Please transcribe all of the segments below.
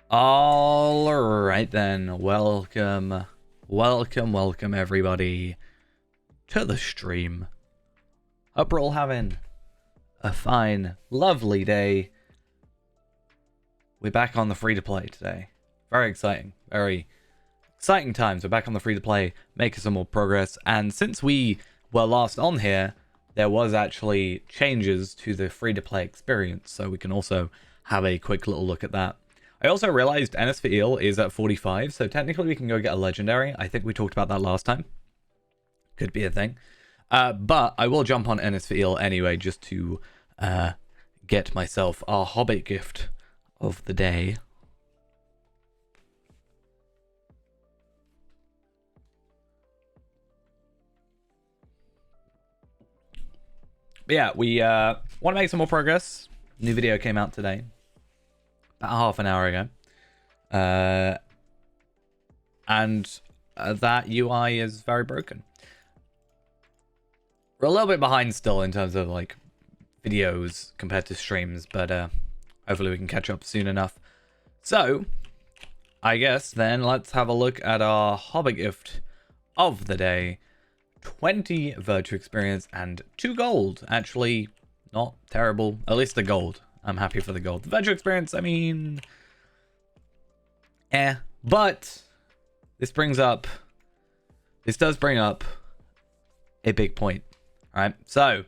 All right then, welcome everybody to the stream. Hope we're all having a fine, lovely day. We're back on the free-to-play today. Very exciting times. We're back on the free-to-play, making some more progress. And since we were last on here, there was actually changes to the free-to-play experience, so we can also have a quick little look at that. I also realized NS for Eel is at 45, so technically we can go get a legendary. I think we talked about that last time. Could be a thing. But I will jump on NS for Eel anyway, just to get myself our Hobbit gift of the day. But yeah, we want to make some more progress. New video came out today. About half an hour ago. And that UI is very broken. We're a little bit behind still in terms of like videos compared to streams, but hopefully we can catch up soon enough. So, I guess then let's have a look at our Hobbit gift of the day. 20 virtue experience and 2 gold. Actually, not terrible. At least the gold. I'm happy for the gold. The virtue experience, I mean... But this does bring up a big point. Alright, so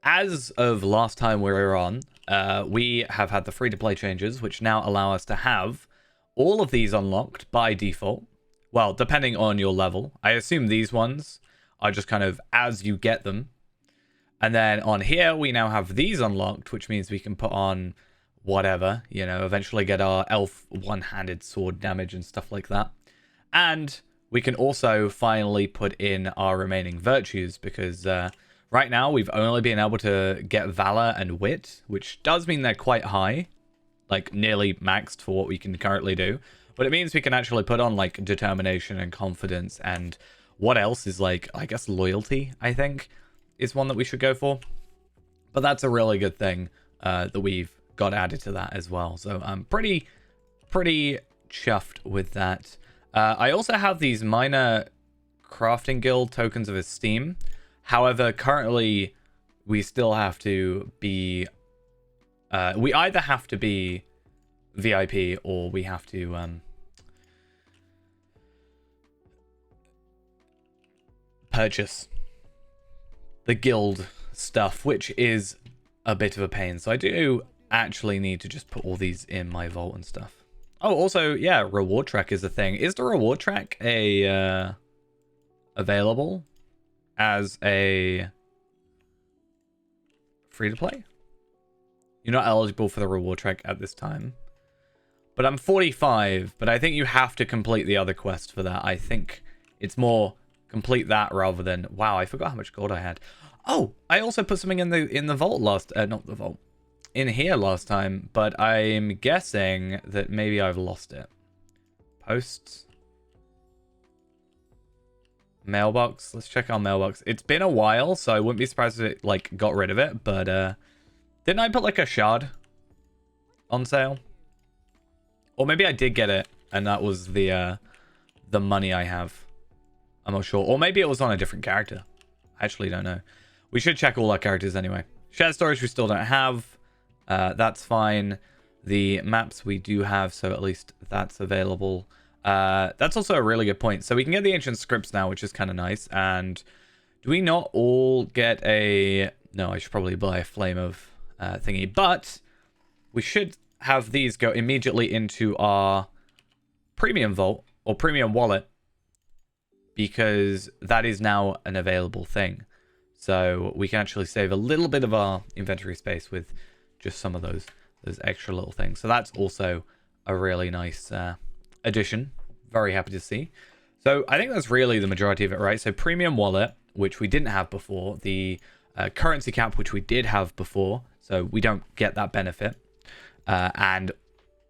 as of last time we were on, we have had the free-to-play changes, which now allow us to have all of these unlocked by default. Well, depending on your level. I assume these ones are just kind of as you get them. And then on here, we now have these unlocked, which means we can put on whatever, you know, eventually get our elf one-handed sword damage and stuff like that. And we can also finally put in our remaining virtues, because right now we've only been able to get Valor and Wit, which does mean they're quite high, like nearly maxed for what we can currently do. But it means we can actually put on like Determination and Confidence, and what else is like, I guess Loyalty, I think, is one that we should go for. But that's a really good thing that we've got added to that as well. So I'm pretty chuffed with that. I also have these minor crafting guild tokens of esteem. However, currently we still have to be... we either have to be VIP or we have to purchase the guild stuff, which is a bit of a pain. So I do actually need to just put all these in my vault and stuff. Oh, also, yeah, reward track is a thing. Is the reward track available as a free-to-play? You're not eligible for the reward track at this time. But I'm 45, but I think you have to complete the other quest for that. I think it's more complete that rather than... Wow, I forgot how much gold I had. Oh, I also put something in the vault last... not the vault. In here last time, but I'm guessing that maybe I've lost it. Posts. Mailbox. Let's check our mailbox. It's been a while, so I wouldn't be surprised if it, like, got rid of it, but, didn't I put, like, a shard on sale? Or maybe I did get it, and that was the money I have. I'm not sure. Or maybe it was on a different character. I actually don't know. We should check all our characters anyway. Shared storage we still don't have. That's fine. The maps we do have, so at least that's available. That's also a really good point. So we can get the ancient scripts now, which is kind of nice. And do we not all get a... No, I should probably buy a flame of thingy. But we should have these go immediately into our premium vault or premium wallet, because that is now an available thing. So we can actually save a little bit of our inventory space with just some of those extra little things. So that's also a really nice addition. Very happy to see. So I think that's really the majority of it, right? So premium wallet, which we didn't have before. The currency cap, which we did have before. So we don't get that benefit. And,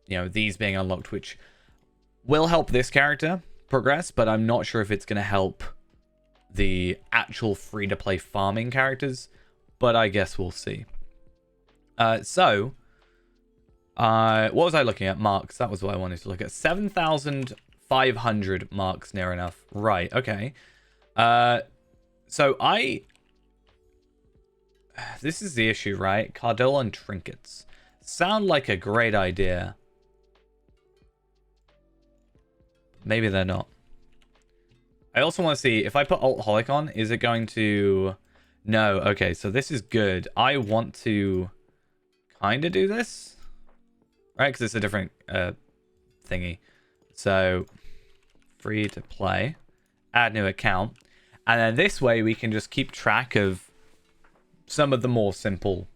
you know, these being unlocked, which will help this character progress, but I'm not sure if it's going to help the actual free-to-play farming characters, but I guess we'll see. So What was I looking at? Marks. That was what I wanted to look at. 7,500 marks, near enough. Right, okay. So this is the issue, right? Cardolan trinkets. Sound like a great idea. Maybe they're not. I also want to see, if I put Altholic on, is it going to... No, okay, so this is good. I want to kind of do this. Right, because it's a different thingy. So, free to play. Add new account. And then this way we can just keep track of some of the more simple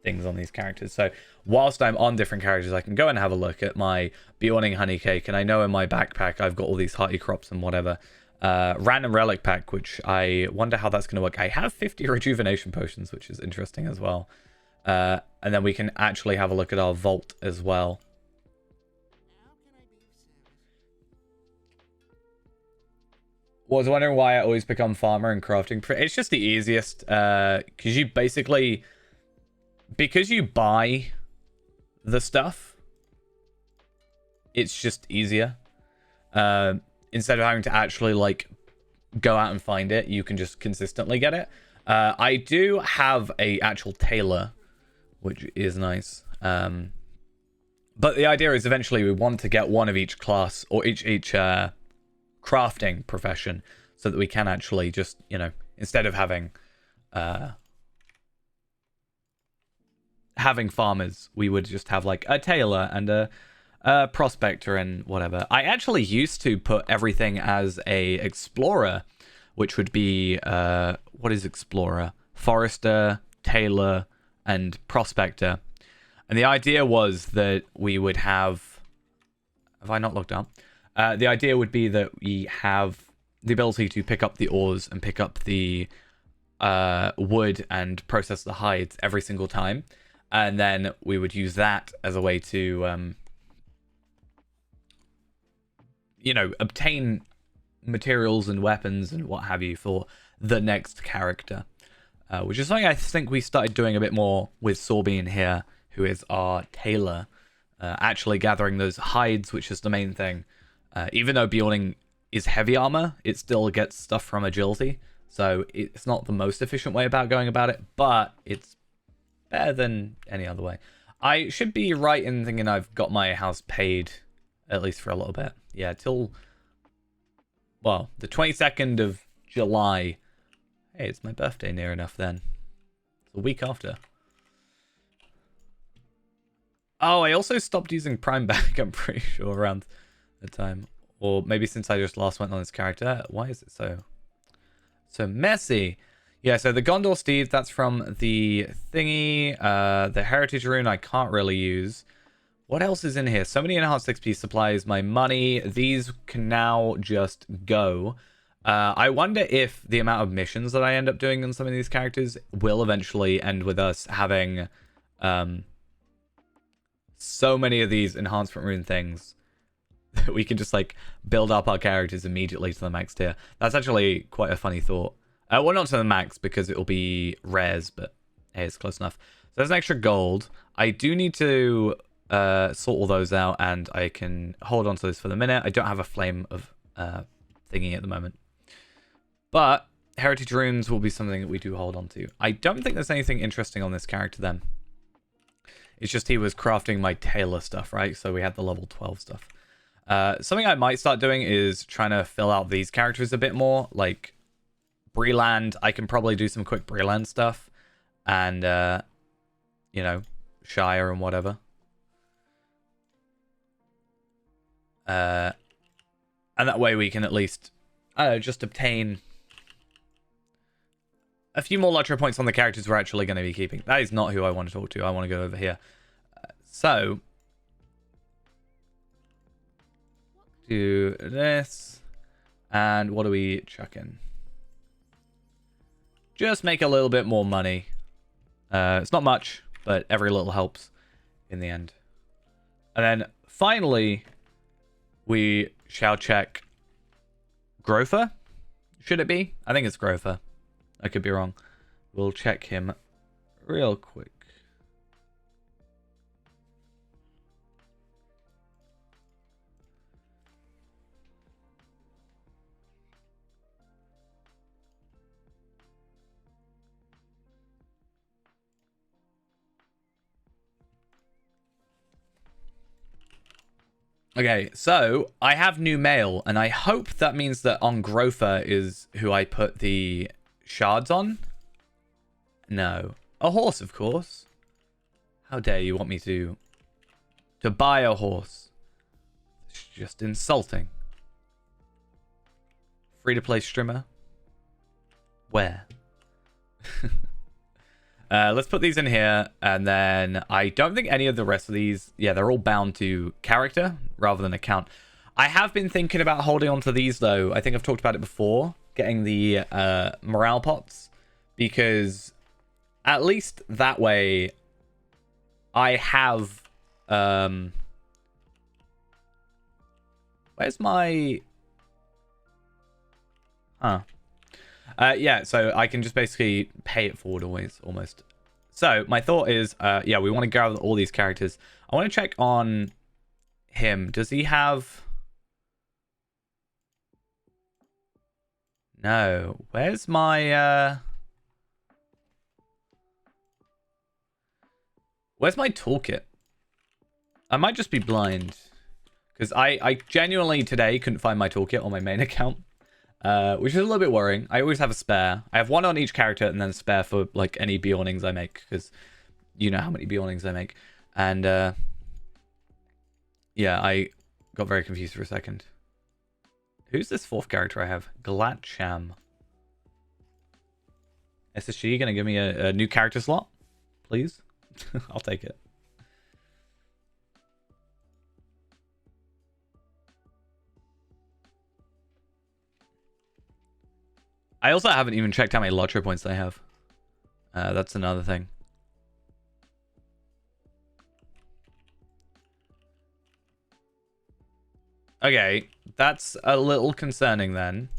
things on these characters. So whilst I'm on different characters, I can go and have a look at my Bjorning Honey Cake. And I know in my backpack I've got all these hearty crops and whatever. Random relic pack, which I wonder how that's going to work. I have 50 rejuvenation potions, which is interesting as well. And then we can actually have a look at our vault as well. Was wondering why I always become farmer and crafting. It's just the easiest, because you basically, because you buy the stuff, it's just easier. Instead of having to actually like go out and find it, you can just consistently get it. I do have a actual tailor, which is nice. But the idea is eventually we want to get one of each class or each crafting profession, so that we can actually just, you know, instead of having farmers, we would just have like a tailor and a prospector and whatever. I actually used to put everything as a explorer, which would be what is explorer? Forester, tailor, and prospector. And the idea was that we would have I not looked up? The idea would be that we have the ability to pick up the ores and pick up the wood and process the hides every single time. And then we would use that as a way to, you know, obtain materials and weapons and what have you for the next character. Which is something I think we started doing a bit more with Sorbine here, who is our tailor. Actually gathering those hides, which is the main thing. Even though Bjorning is heavy armor, it still gets stuff from agility. So it's not the most efficient way about going about it, but it's better than any other way. I should be right in thinking I've got my house paid, at least for a little bit. Yeah, till, well, the 22nd of July. Hey, it's my birthday near enough then. It's a week after. Oh, I also stopped using Prime back, I'm pretty sure, around the time. Or maybe since I just last went on this character. Why is it so messy? Yeah, so the Gondor Steed, that's from the thingy. The Heritage Rune I can't really use. What else is in here? So many enhanced XP supplies, my money. These can now just go. I wonder if the amount of missions that I end up doing on some of these characters will eventually end with us having so many of these enhancement rune things that we can just like build up our characters immediately to the max tier. That's actually quite a funny thought. Well, not to the max because it will be rares, but hey, it's close enough. So there's an extra gold. I do need to sort all those out, and I can hold on to this for the minute. I don't have a flame of thingy at the moment, but heritage runes will be something that we do hold on to. I don't think there's anything interesting on this character then. It's just he was crafting my tailor stuff, right? So we had the level 12 stuff. Something I might start doing is trying to fill out these characters a bit more. Like Breland, I can probably do some quick Breland stuff. And, you know, Shire and whatever. And that way we can at least just obtain a few more Lottery points on the characters we're actually going to be keeping. That is not who I want to talk to. I want to go over here. So, do this. And what do we chuck in? Just make a little bit more money. It's not much, but every little helps in the end. And then finally, we shall check Grofer. Should it be? I think it's Grofer. I could be wrong. We'll check him real quick. Okay, so I have new mail, and I hope that means that Ongrofa is who I put the shards on. No. A horse, of course. How dare you want me to buy a horse? It's just insulting. Free-to-play streamer? Where? Let's put these in here, and then I don't think any of the rest of these, yeah, they're all bound to character rather than account. I have been thinking about holding on to these, though. I think I've talked about it before, getting the morale pots, because at least that way I have... where's my... Huh. Yeah, so I can just basically pay it forward always, almost. So my thought is, yeah, we want to gather all these characters. I want to check on him. Does he have... No. Where's my... Where's my toolkit? I might just be blind. Because I genuinely today couldn't find my toolkit on my main account. Which is a little bit worrying. I always have a spare. I have one on each character and then a spare for like any Bjornings I make, because you know how many Bjornings I make. And yeah, I got very confused for a second. Who's this fourth character I have? Glatcham. SSG gonna give me a new character slot, please? I'll take it. I also haven't even checked how many Lotro points I have. That's another thing. Okay, that's a little concerning then.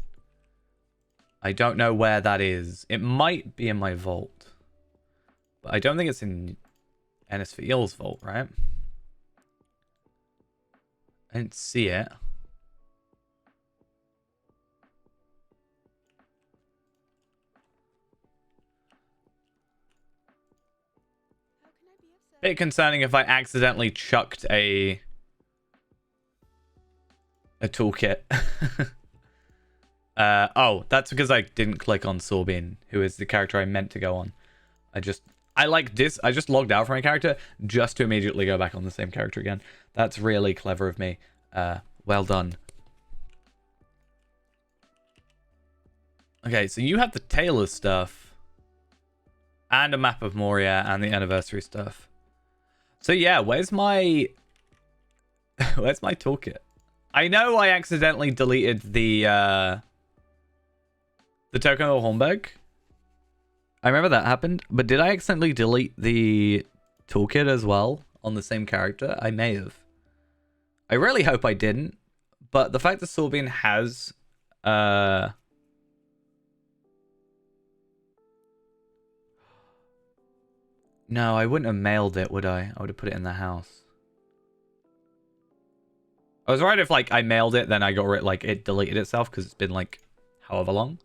I don't know where that is. It might be in my vault. But I don't think it's in Ennis for Eels vault, right? I didn't see it. Bit concerning if I accidentally chucked a toolkit. Oh, that's because I didn't click on Sorbin, who is the character I meant to go on. I just logged out from my character just to immediately go back on the same character again. That's really clever of me. Well done. Okay, so you have the Taylor stuff and a map of Moria and the anniversary stuff. So yeah, where's my toolkit? I know I accidentally deleted the token of Hornberg. I remember that happened, but did I accidentally delete the toolkit as well on the same character? I may have. I really hope I didn't, but the fact that Sorbin has no, I wouldn't have mailed it, would I? I would have put it in the house. I was right if like I mailed it, then I got rid, like it deleted itself because it's been like however long.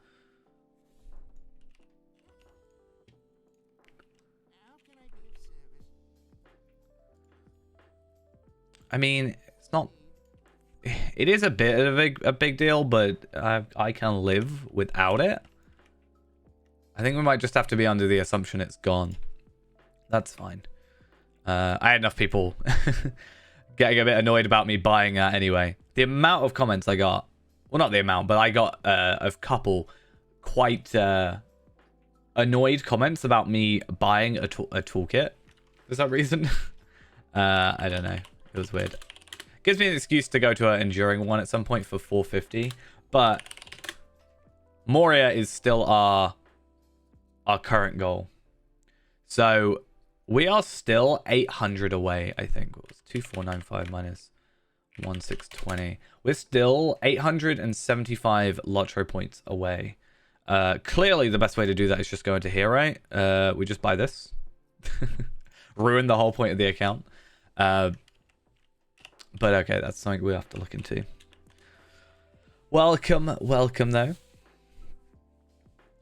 I mean, it's not. It is a bit of a big deal, but I can live without it. I think we might just have to be under the assumption it's gone. That's fine. I had enough people getting a bit annoyed about me buying that anyway. The amount of comments I got, well, not the amount, but I got a couple quite annoyed comments about me buying a toolkit for some reason. I don't know. It was weird. Gives me an excuse to go to an enduring one at some point for 450, but Moria is still our current goal. So we are still 800 away, I think. It was 2495 minus 1620. We're still 875 Lotro points away. Clearly, the best way to do that is just go into here, right? We just buy this. Ruin the whole point of the account. But okay, that's something we have to look into. Welcome, welcome, though.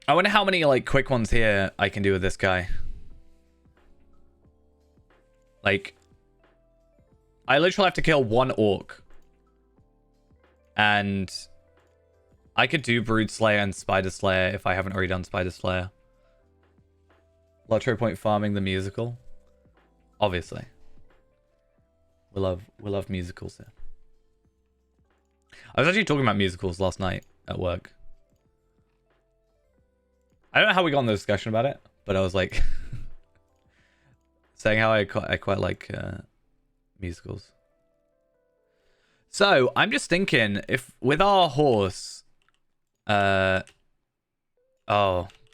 I wonder how many, like, quick ones here I can do with this guy. Like, I literally have to kill one orc And I could do Brood Slayer and Spider Slayer if I haven't already done Spider Slayer. Lotro Point Farming the musical. Obviously. We love musicals here. I was actually talking about musicals last night at work. I don't know how we got in the discussion about it, but I was like saying how I quite like musicals. So I'm just thinking, if with our horse, oh,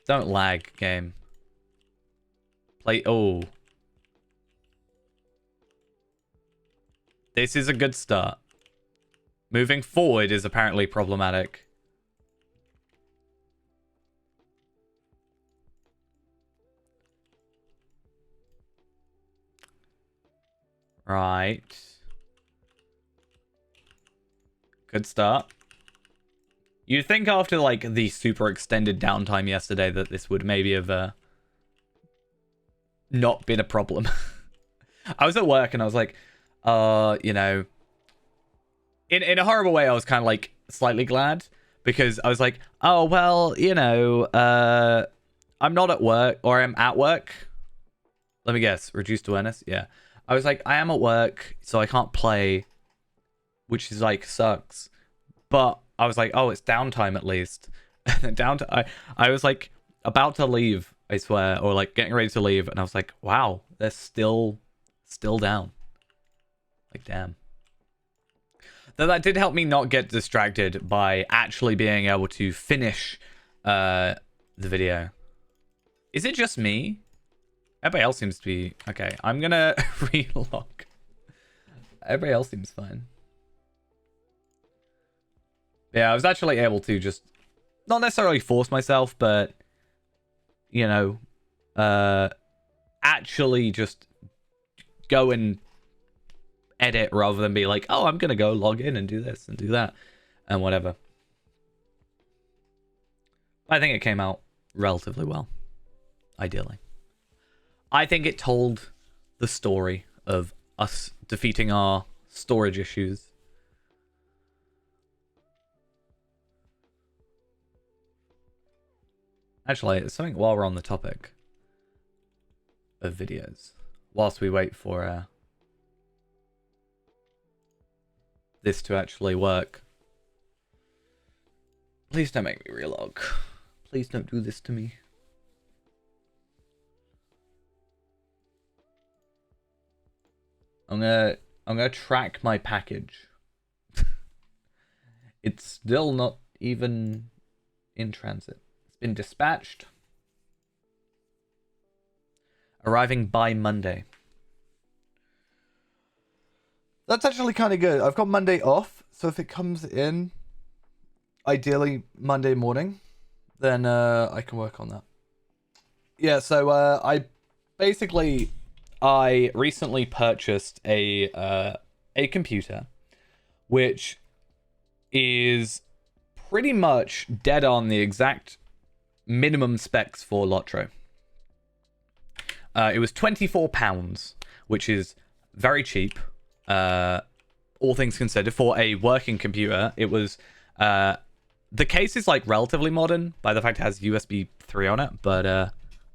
don't lag, game. Play. Oh, this is a good start. Moving forward is apparently problematic. Right. Good start. You'd think after like the super extended downtime yesterday that this would maybe have not been a problem. I was at work and I was like, you know, in a horrible way, I was kind of like slightly glad because I was like, oh, well, you know, I'm not at work or I'm at work. Let me guess. Reduced awareness. Yeah. I was like, I am at work, so I can't play, which is like sucks. But I was like, oh, it's downtime at least. I was like about to leave, I swear, or like getting ready to leave, and I was like, wow, they're still down. Like, damn. Though that did help me not get distracted by actually being able to finish the video. Is it just me? Everybody else seems to be okay. I'm gonna relog. Everybody else seems fine. Yeah, I was actually able to just not necessarily force myself, but you know, actually just go and edit rather than be like, oh, I'm gonna go log in and do this and do that and whatever. I think it came out relatively well, ideally. I think it told the story of us defeating our storage issues. Actually, it's something while we're on the topic of videos, whilst we wait for this to actually work. Please don't make me relog. Please don't do this to me. I'm gonna track my package. It's still not even in transit. It's been dispatched. Arriving by Monday. That's actually kind of good. I've got Monday off, so if it comes in, ideally Monday morning, then I can work on that. Yeah, so I recently purchased a computer, which is pretty much dead on the exact minimum specs for Lotro. It was £24, which is very cheap. All things considered, for a working computer. It was the case is like relatively modern by the fact it has USB 3 on it, but and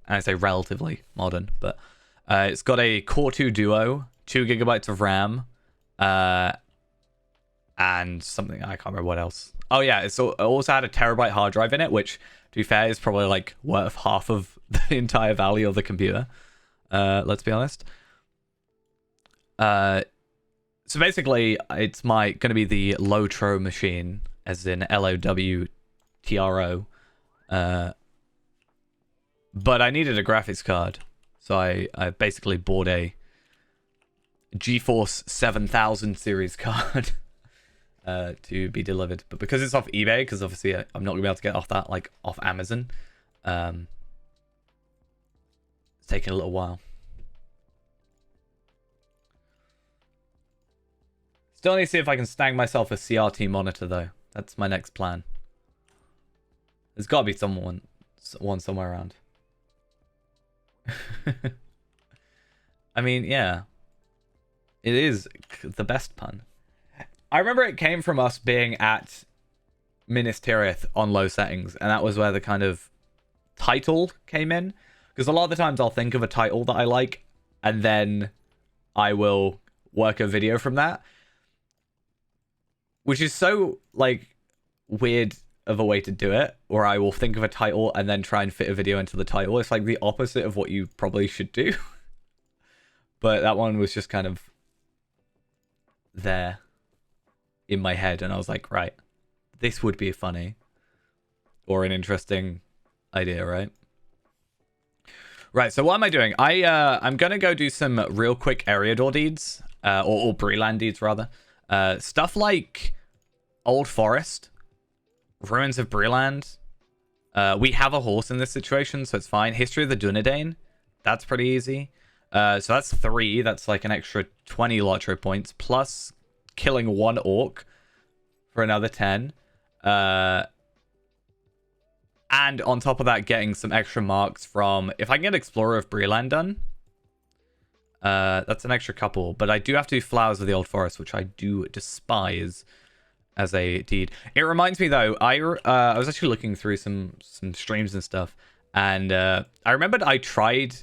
I say relatively modern, but it's got a Core 2 Duo, 2 gigabytes of RAM, and something I can't remember what else. Oh yeah, it also had a terabyte hard drive in it, which to be fair is probably like worth half of the entire value of the computer. Let's be honest. So basically, it's going to be the Lotro machine, as in LOWTRO. But I needed a graphics card, so I basically bought a GeForce 7000 series card to be delivered. But because it's off eBay, because obviously I'm not gonna be able to get off that like off Amazon, it's taking a little while. Still need to see if I can snag myself a CRT monitor, though. That's my next plan. There's got to be one somewhere around. I mean, yeah. It is the best pun. I remember it came from us being at Minas Tirith on low settings, and that was where the kind of title came in. Because a lot of the times I'll think of a title that I like, and then I will work a video from that. Which is so, like, weird of a way to do it, where I will think of a title and then try and fit a video into the title. It's like the opposite of what you probably should do. But that one was just kind of there in my head, and I was like, right, this would be funny or an interesting idea, right? Right, so what am I doing? I'm gonna go do some real quick Eriador deeds, or Breland deeds rather. Stuff like Old Forest, Ruins of Breland. We have a horse in this situation, so it's fine. History of the Dunedain, that's pretty easy. So that's 3. That's like an extra 20 Lotro points, plus killing 1 orc for another 10. And on top of that, getting some extra marks from... If I can get Explorer of Breland done, that's an extra couple. But I do have to do Flowers of the Old Forest, which I do despise as a deed. It reminds me, though, I was actually looking through some streams and stuff. And I remembered I tried...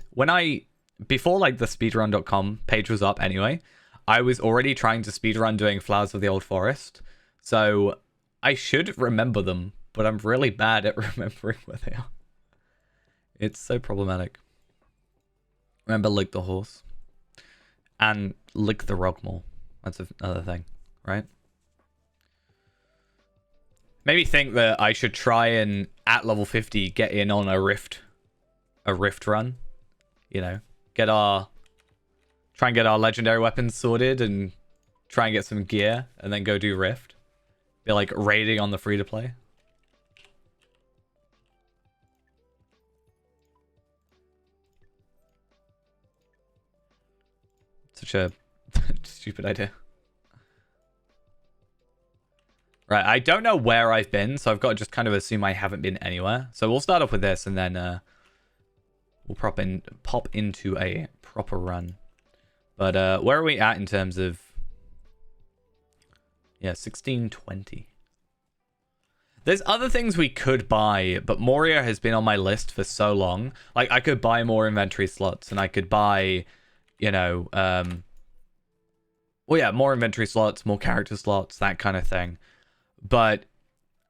Before, like, the speedrun.com page was up anyway, I was already trying to speedrun doing Flowers of the Old Forest. So I should remember them, but I'm really bad at remembering where they are. It's so problematic. Remember Lick the Horse. And Lick the Rogmore. That's another thing, right? Maybe think that I should try and, at level 50, get in on a rift run. You know, try and get our legendary weapons sorted and try and get some gear and then go do Rift. Be like raiding on the free-to-play. Such a stupid idea. Right, I don't know where I've been, so I've got to just kind of assume I haven't been anywhere. So we'll start off with this and then we'll pop into a proper run. But where are we at in terms of... Yeah, 1620. There's other things we could buy, but Moria has been on my list for so long. Like, I could buy more inventory slots, and I could buy, you know... well, yeah, more inventory slots, more character slots, that kind of thing. But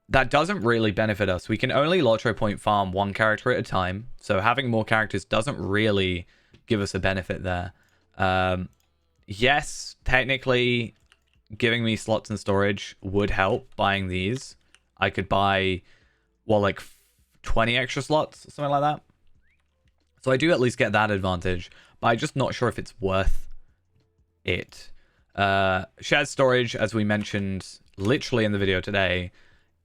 that doesn't really benefit us. We can only Lotro point farm 1 character at a time, so having more characters doesn't really give us a benefit there. Yes, technically, giving me slots and storage would help buying these. I could buy, well, like 20 extra slots, something like that. So I do at least get that advantage, but I'm just not sure if it's worth it. Shared storage, as we mentioned literally in the video today,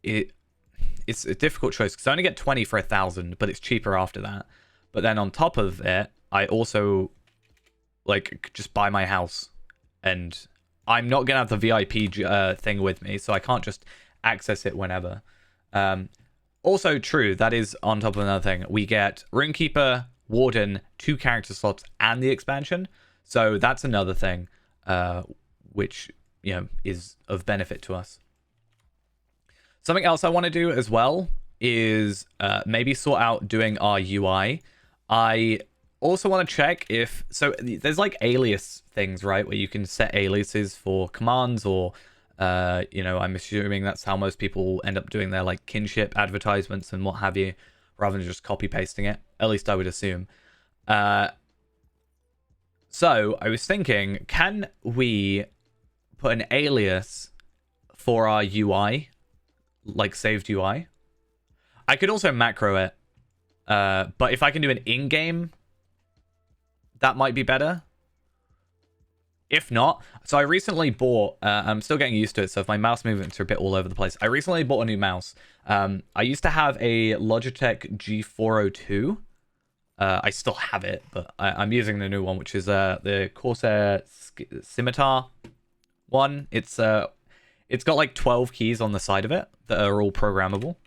it's a difficult choice because I only get 20 for 1,000, but it's cheaper after that. But then on top of it, I also like just buy my house, and I'm not gonna have the VIP thing with me, so I can't just access it whenever. Also true, that is on top of another thing. We get Runekeeper, Warden, 2 character slots, and the expansion. So that's another thing, which, you know, is of benefit to us. Something else I want to do as well is maybe sort out doing our UI. I also want to check if... So there's like alias things, right? Where you can set aliases for commands or, you know, I'm assuming that's how most people end up doing their like kinship advertisements and what have you, rather than just copy pasting it. At least I would assume. So I was thinking, can we put an alias for our UI, like saved UI? I could also macro it, but if I can do an in-game, that might be better. If not, so I recently bought, I'm still getting used to it, so if my mouse movements are a bit all over the place. I recently bought a new mouse. I used to have a Logitech G402. I still have it, but I'm using the new one, which is the Corsair Scimitar one. It's got like 12 keys on the side of it that are all programmable.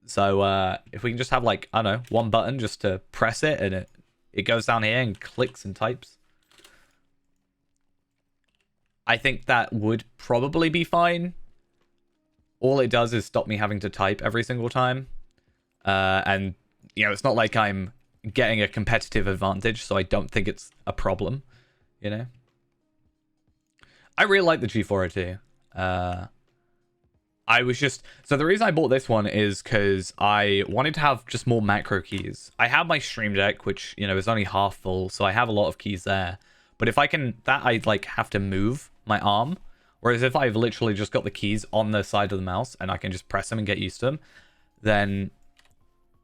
So if we can just have like, I don't know, 1 button just to press it, and it goes down here and clicks and types. I think that would probably be fine. All it does is stop me having to type every single time. And, you know, it's not like I'm getting a competitive advantage, so I don't think it's a problem, you know? I really like the G402. I was just... So the reason I bought this one is because I wanted to have just more macro keys. I have my Stream Deck, which, you know, is only half full, so I have a lot of keys there. But if I can... That I, like, have to move my arm. Whereas if I've literally just got the keys on the side of the mouse and I can just press them and get used to them, then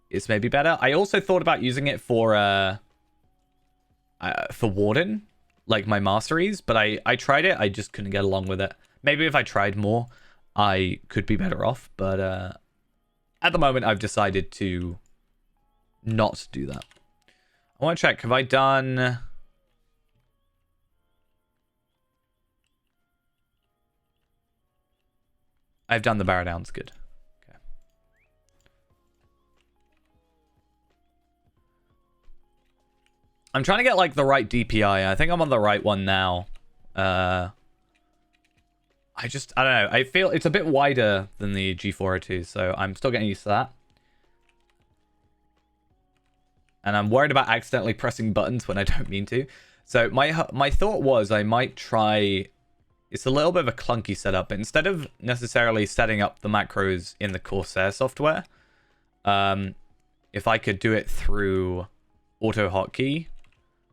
it's maybe better. I also thought about using it for Warden, like my masteries, but I tried it. I just couldn't get along with it. Maybe if I tried more, I could be better off, but at the moment I've decided to not do that. I want to check, have I done... I've done the Barrow Downs, good. Okay. I'm trying to get like the right DPI. I think I'm on the right one now. I don't know. I feel it's a bit wider than the G402, so I'm still getting used to that. And I'm worried about accidentally pressing buttons when I don't mean to. So my thought was I might try... It's a little bit of a clunky setup, but instead of necessarily setting up the macros in the Corsair software, if I could do it through Auto Hotkey,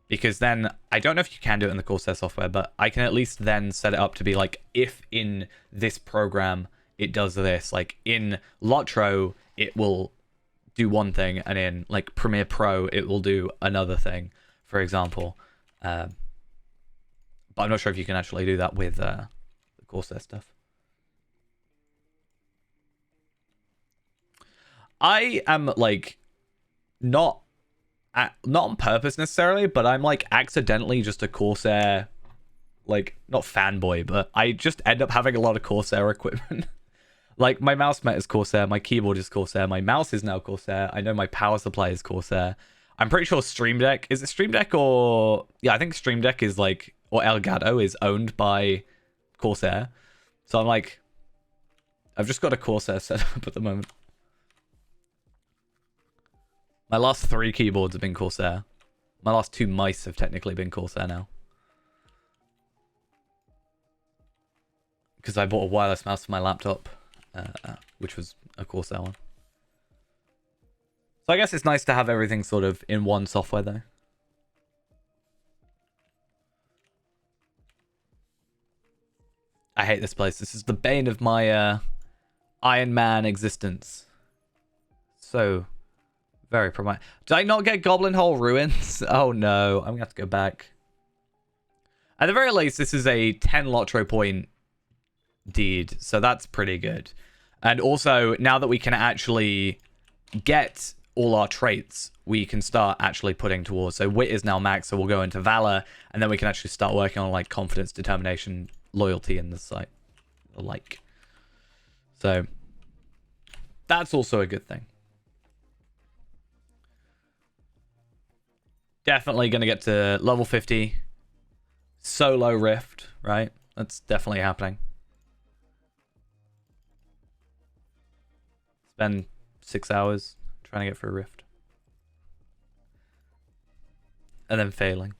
because then, I don't know if you can do it in the Corsair software, but I can at least then set it up to be like, if in this program it does this, like in Lotro, it will do one thing, and in like Premiere Pro, it will do another thing, for example. But I'm not sure if you can actually do that with the Corsair stuff. I am like not on purpose necessarily, but I'm like accidentally just a Corsair, like not fanboy, but I just end up having a lot of Corsair equipment. Like my mouse mat is Corsair, my keyboard is Corsair, my mouse is now Corsair. I know my power supply is Corsair. I'm pretty sure Stream Deck, is it Stream Deck or... Yeah, I think Stream Deck is like, or Elgato is owned by Corsair. So I'm like, I've just got a Corsair set up at the moment. My last 3 keyboards have been Corsair. My last 2 mice have technically been Corsair now. Because I bought a wireless mouse for my laptop, which was a Corsair one. So I guess it's nice to have everything sort of in one software though. I hate this place. This is the bane of my Iron Man existence. So very problematic. Did I not get Goblin Hole Ruins? Oh no, I'm gonna have to go back. At the very least, this is a 10 Lotro point deed, so that's pretty good. And also, now that we can actually get all our traits, we can start actually putting towards. So wit is now max, so we'll go into valor, and then we can actually start working on like confidence, determination, loyalty, and the like. So that's also a good thing. Definitely gonna get to level 50 solo rift, right? That's definitely happening. Spend 6 hours trying to get through a rift. And then failing.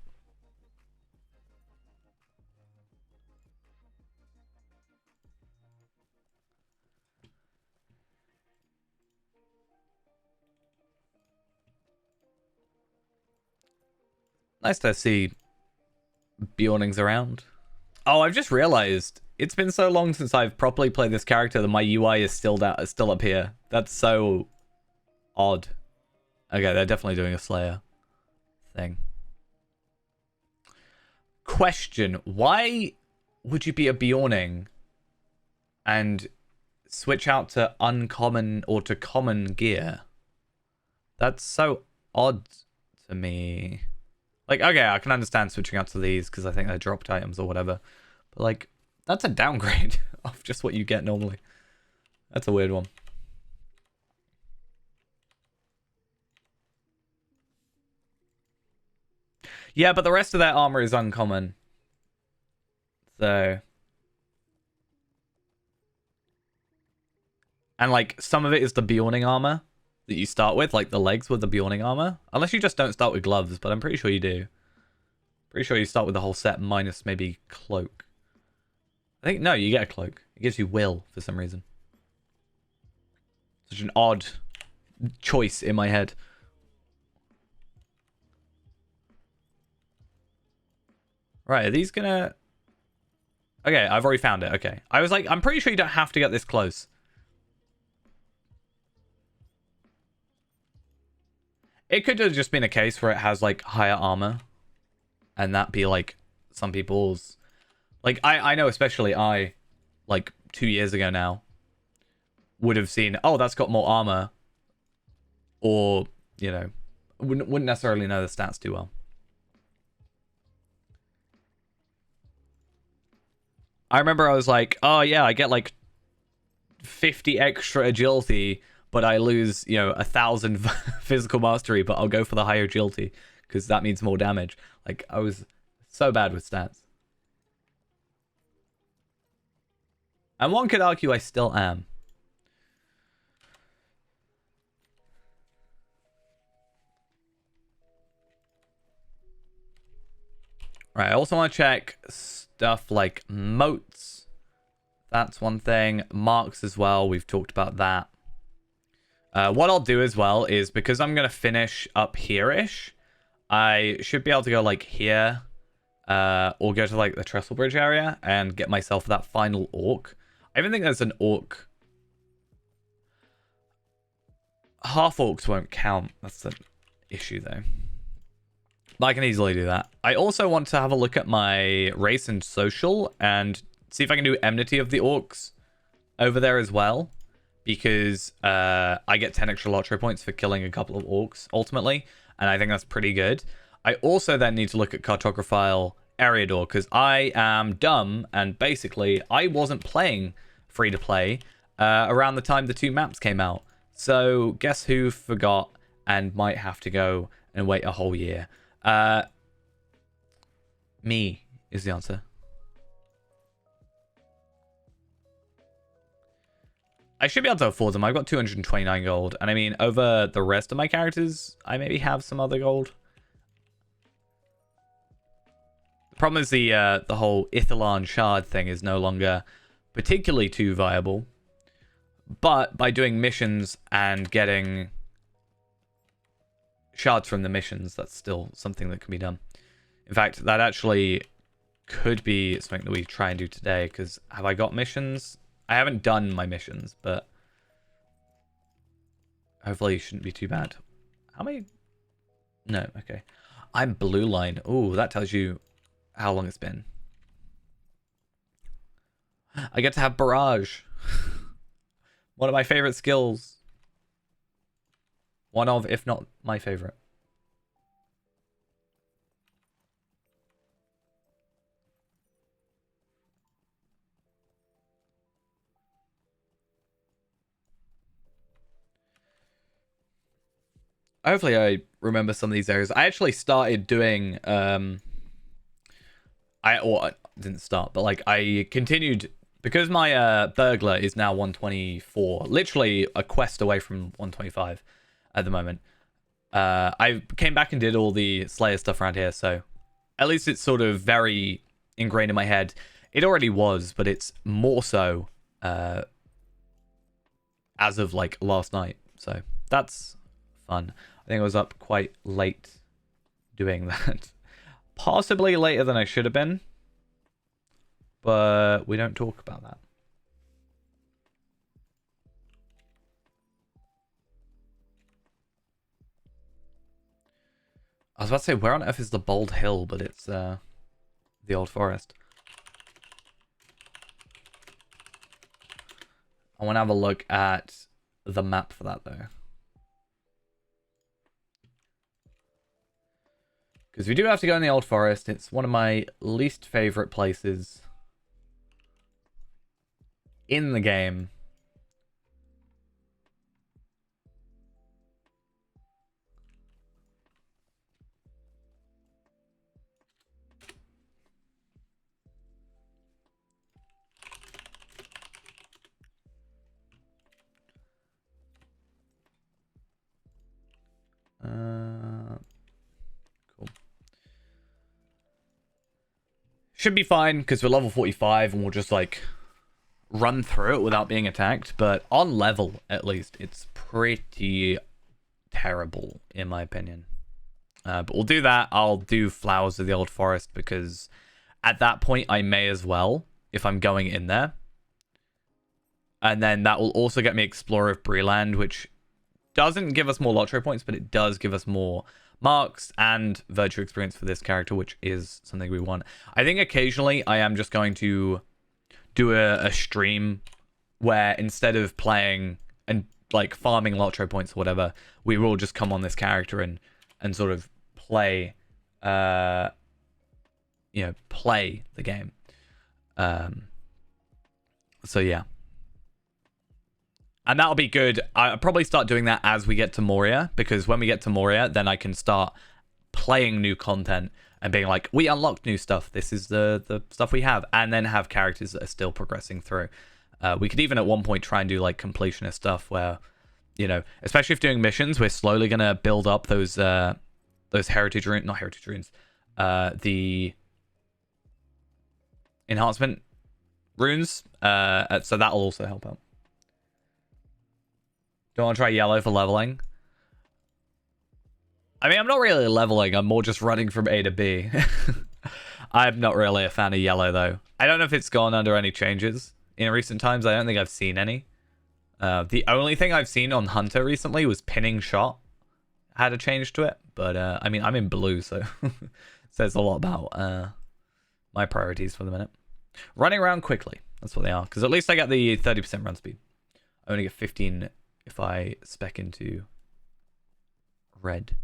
Nice to see Bjornings around. Oh, I've just realized it's been so long since I've properly played this character that my UI is still up here. That's so odd. Okay, they're definitely doing a Slayer thing. Question: why would you be a Bjorning and switch out to uncommon or to common gear? That's so odd to me. Like, okay, I can understand switching out to these because I think they're dropped items or whatever. But, like, that's a downgrade of just what you get normally. That's a weird one. Yeah, but the rest of their armor is uncommon. So, and like some of it is the Bjorning armor that you start with, like the legs with the Bjorning armor. Unless you just don't start with gloves, but I'm pretty sure you do. Pretty sure you start with the whole set minus maybe cloak. I think, no, you get a cloak. It gives you will for some reason. Such an odd choice in my head. Right, are these gonna... Okay, I've already found it. Okay. I was like, I'm pretty sure you don't have to get this close. It could have just been a case where it has like higher armor. And that be like some people's... Like, I know especially I, like 2 years ago now, would have seen, oh, that's got more armor. Or, you know, wouldn't necessarily know the stats too well. I remember I was like, oh yeah, I get like 50 extra agility, but I lose, you know, 1,000 physical mastery, but I'll go for the higher agility because that means more damage. Like, I was so bad with stats. And one could argue I still am. Right, I also want to check stuff like moats. That's one thing. Marks as well. We've talked about that. What I'll do as well is, because I'm going to finish up here-ish, I should be able to go like here, or go to like the Trestle Bridge area and get myself that final orc. I even think there's an orc. Half orcs won't count. That's the issue though. But I can easily do that. I also want to have a look at my race and social and see if I can do enmity of the orcs over there as well. Because I get 10 extra lottery points for killing a couple of orcs ultimately. And I think that's pretty good. I also then need to look at Cartographile Eriador because I am dumb and basically I wasn't playing free to play around the time the 2 maps came out. So guess who forgot and might have to go and wait a whole year. Me is the answer. I should be able to afford them. I've got 229 gold. And I mean, over the rest of my characters, I maybe have some other gold. The problem is the whole Ithelan shard thing is no longer particularly too viable. But by doing missions and getting shards from the missions, that's still something that can be done. In fact, that actually could be something that we try and do today. Because have I got missions? I haven't done my missions, but hopefully it shouldn't be too bad. How many? No, okay. I'm blue line. Oh, that tells you how long it's been. I get to have barrage. One of my favorite skills. One of, if not my favorite. Hopefully I remember some of these areas. I actually started doing I didn't start, but like I continued because my burglar is now 124, literally a quest away from 125 at the moment. I came back and did all the Slayer stuff around here, so at least it's sort of very ingrained in my head. It already was, but it's more so as of like last night. So that's fun. I think I was up quite late doing that. Possibly later than I should have been. But we don't talk about that. I was about to say, where on earth is the Bold Hill? But it's the Old Forest. I want to have a look at the map for that, though. Because we do have to go in the Old Forest. It's one of my least favorite places in the game. Should be fine because we're level 45 and we'll just like run through it without being attacked. But on level, at least, it's pretty terrible in my opinion. But we'll do that. I'll do Flowers of the Old Forest because at that point I may as well if I'm going in there. And then that will also get me Explorer of Breland, which doesn't give us more Lottery points, but it does give us more marks and virtue experience for this character, which is something we want. I think occasionally I am just going to do a stream where instead of playing and like farming Lottery points or whatever, we will just come on this character and sort of play, play the game. So yeah. And that'll be good. I'll probably start doing that as we get to Moria, because when we get to Moria, then I can start playing new content and being like, we unlocked new stuff. This is the stuff we have. And then have characters that are still progressing through. We could even at one point try and do like completionist stuff where, you know, especially if doing missions, we're slowly going to build up those heritage runes, not heritage runes, the enhancement runes. So that'll also help out. Don't want to try yellow for leveling. I mean, I'm not really leveling. I'm more just running from A to B. I'm not really a fan of yellow, though. I don't know if it's gone under any changes in recent times. I don't think I've seen any. The only thing I've seen on Hunter recently was pinning shot. Had a change to it. But, I mean, I'm in blue, so says a lot about my priorities for the minute. Running around quickly. That's what they are. Because at least I get the 30% run speed. I only get 15 if I spec into red.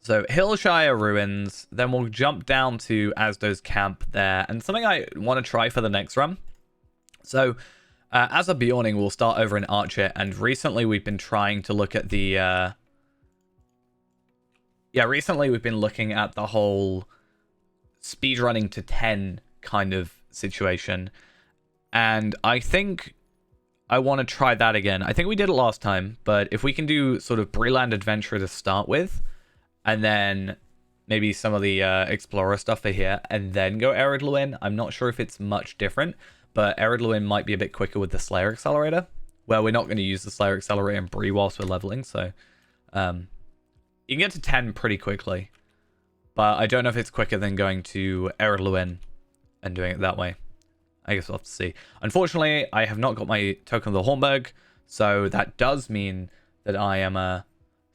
So Hillshire Ruins, then we'll jump down to Asdo's camp there, and something I want to try for the next run. So as a Bjorning, we'll start over in Archer, and recently we've been trying to look at the recently we've been looking at the whole speedrunning to 10 kind of situation. And I think I want to try that again. I think we did it last time, but if we can do sort of Breland Adventure to start with, and then maybe some of the Explorer stuff for here, and then go Ered Luin. I'm not sure if it's much different, but Ered Luin might be a bit quicker with the Slayer Accelerator, where we're not going to use the Slayer Accelerator and Bree whilst we're leveling, so you can get to 10 pretty quickly, but I don't know if it's quicker than going to Ered Luin and doing it that way. I guess we'll have to see. Unfortunately, I have not got my Token of the Hornburg, so that does mean that I am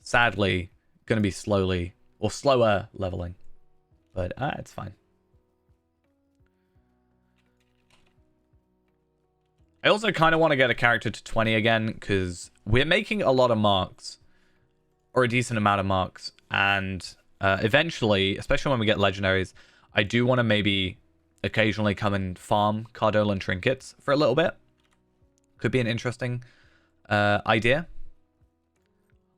sadly going to be slower leveling, but it's fine. I also kind of want to get a character to 20 again, because we're making a lot of marks, or a decent amount of marks, and eventually, especially when we get legendaries, I do want to maybe occasionally come and farm Cardolan trinkets for a little bit. Could be an interesting idea.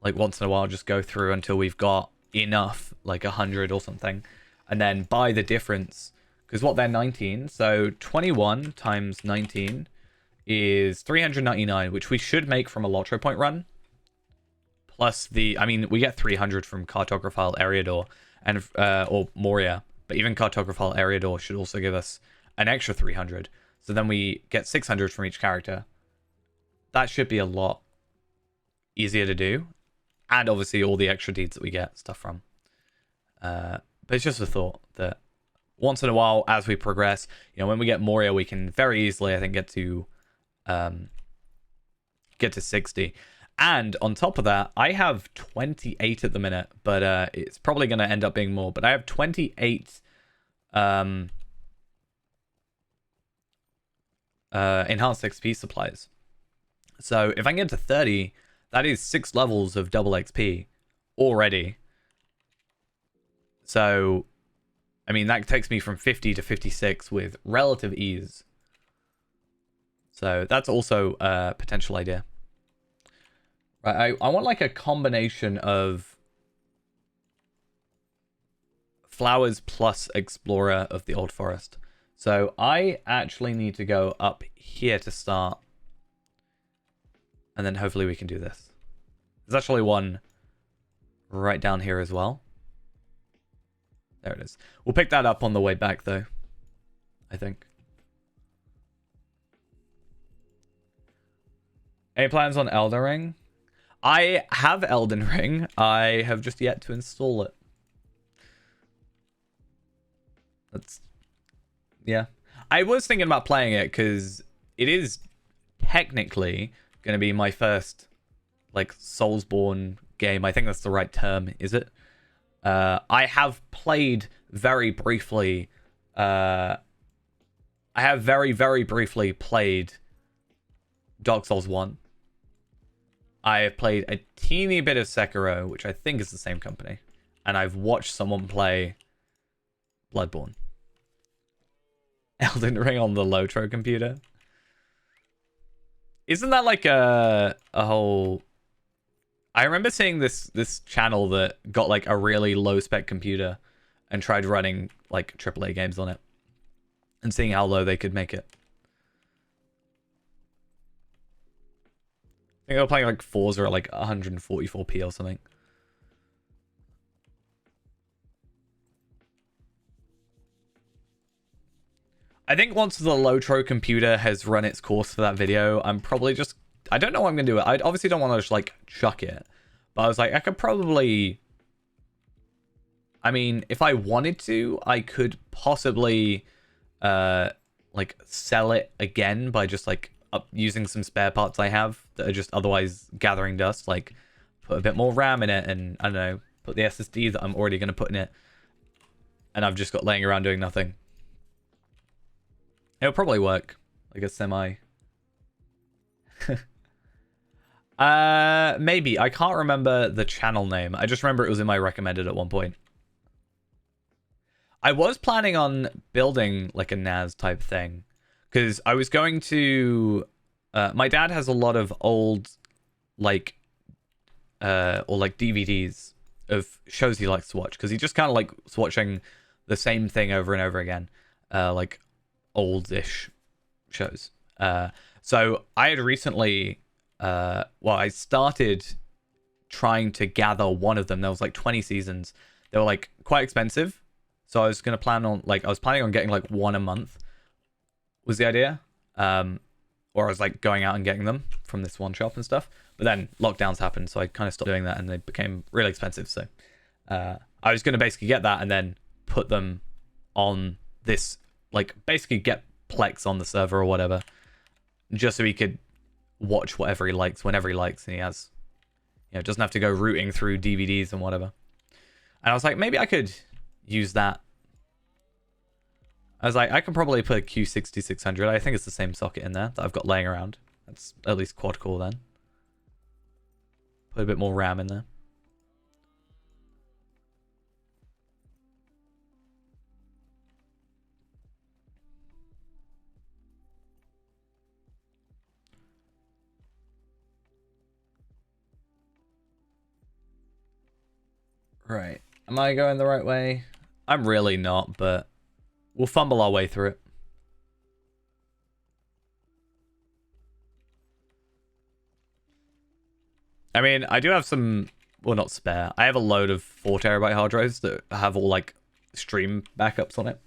Like once in a while, just go through until we've got enough, like 100 or something, and then buy the difference. Because what they're 19, so 21 times 19 is 399, which we should make from a Lottery point run. Plus I mean, we get 300 from Cartographile Eriador and or Moria, but even Cartographile Eriador should also give us an extra 300. So then we get 600 from each character. That should be a lot easier to do, and obviously all the extra deeds that we get stuff from. But it's just a thought that once in a while, as we progress, you know, when we get Moria, we can very easily, I think, get to 60. And on top of that, I have 28 at the minute, but it's probably going to end up being more. But I have 28 enhanced XP supplies. So if I can get to 30, that is 6 levels of double XP already. So, I mean, that takes me from 50 to 56 with relative ease. So that's also a potential idea. Right, I want like a combination of Flowers plus Explorer of the Old Forest. So I actually need to go up here to start. And then hopefully we can do this. There's actually one right down here as well. There it is. We'll pick that up on the way back, though. I think. Any plans on Elden Ring? I have Elden Ring. I have just yet to install it. That's... Yeah. I was thinking about playing it because it is technically going to be my first, like, Soulsborne game. I think that's the right term, is it? I have played very briefly. I have very, very briefly played Dark Souls 1. I have played a teeny bit of Sekiro, which I think is the same company. And I've watched someone play Bloodborne. Elden Ring on the Lotro computer. Isn't that like a whole... I remember seeing this channel that got like a really low spec computer and tried running like AAA games on it and seeing how low they could make it. I think they were playing like Forza at like 144p or something. I think once the Lotro computer has run its course for that video, I'm probably just... I don't know what I'm going to do. I obviously don't want to just like chuck it. But I was like, I could probably... I mean, if I wanted to, I could possibly like sell it again by just like using some spare parts I have that are just otherwise gathering dust. Like put a bit more RAM in it and, I don't know, put the SSD that I'm already going to put in it. And I've just got laying around doing nothing. It'll probably work. Like a semi... maybe. I can't remember the channel name. I just remember it was in my recommended at one point. I was planning on building like a NAS type thing. Because I was going to... my dad has a lot of old, like... or like DVDs of shows he likes to watch. Because he just kind of likes watching the same thing over and over again. Like oldish shows. So I had recently... I started trying to gather one of them. There was like 20 seasons. They were like quite expensive. So I was going to plan on like, I was planning on getting like one a month was the idea. Or I was like going out and getting them from this one shop and stuff. But then lockdowns happened. So I kind of stopped doing that and they became really expensive. So I was going to basically get that and then put them on this, like basically get Plex on the server or whatever. Just so he could watch whatever he likes whenever he likes, and he has, you know, doesn't have to go rooting through DVDs and whatever. And I was like, maybe I could use that. I was like, I can probably put a Q6600. I think it's the same socket in there that I've got laying around. That's at least quad core then. Put a bit more RAM in there. Right. Am I going the right way? I'm really not, but we'll fumble our way through it. I mean, I do have some... Well, not spare. I have a load of 4TB hard drives that have all, like, stream backups on it.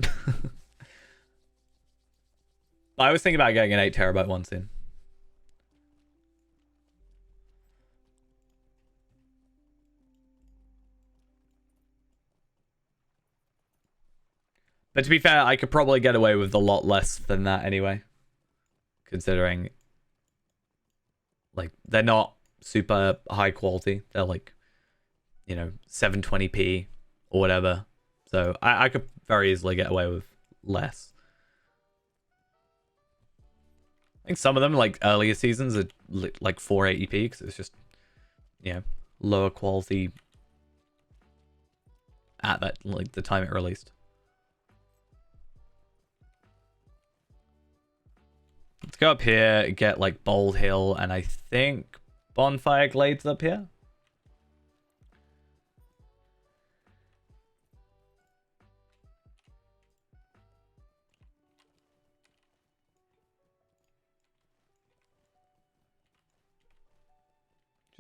I was thinking about getting an 8TB one soon. But to be fair, I could probably get away with a lot less than that anyway. Considering, like, they're not super high quality. They're like, you know, 720p or whatever. So I could very easily get away with less. I think some of them, like earlier seasons, are like 480p because it's just, you know, lower quality at that, like, the time it released. Let's go up here, get like Bold Hill, and I think Bonfire Glades up here.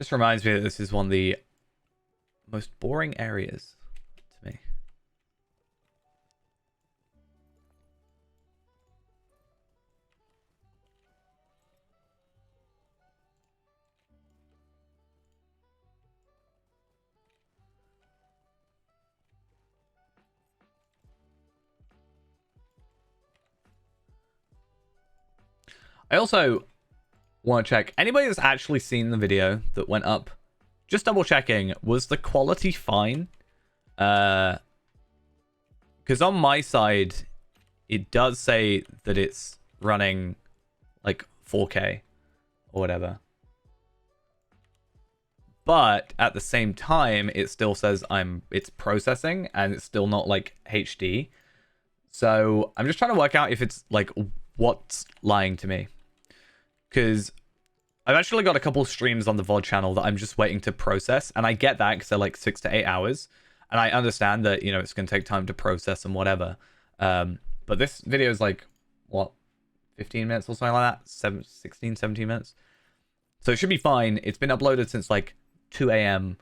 Just reminds me that this is one of the most boring areas to me. I also want to check, anybody that's actually seen the video that went up, just double checking, was the quality fine? Because on my side, it does say that it's running like 4K or whatever. But at the same time, it still says it's processing and it's still not like HD. So I'm just trying to work out if it's like what's lying to me. Because I've actually got a couple streams on the VOD channel that I'm just waiting to process. And I get that because they're like 6 to 8 hours. And I understand that, you know, it's going to take time to process and whatever. But this video is like, what, 15 minutes or something like that? 16, 17 minutes. So it should be fine. It's been uploaded since like 2 a.m.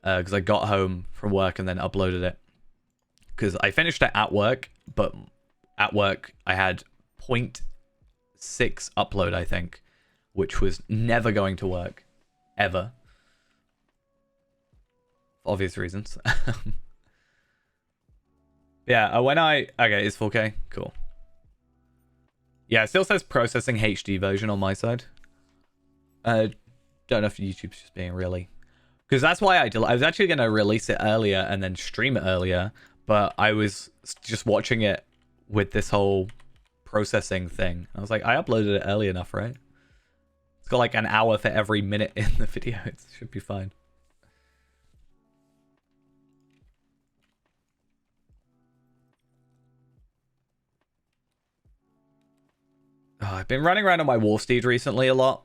Because I got home from work and then uploaded it. Because I finished it at work, but at work I had 0.6 upload, I think, which was never going to work, ever. For obvious reasons. Yeah, okay, it's 4K, cool. Yeah, it still says processing HD version on my side. Don't know if YouTube's just being really... Because that's why I was actually going to release it earlier and then stream it earlier, but I was just watching it with this whole processing thing. I was like, I uploaded it early enough, right? It's got like an hour for every minute in the video. It should be fine. Oh, I've been running around on my war steed recently a lot.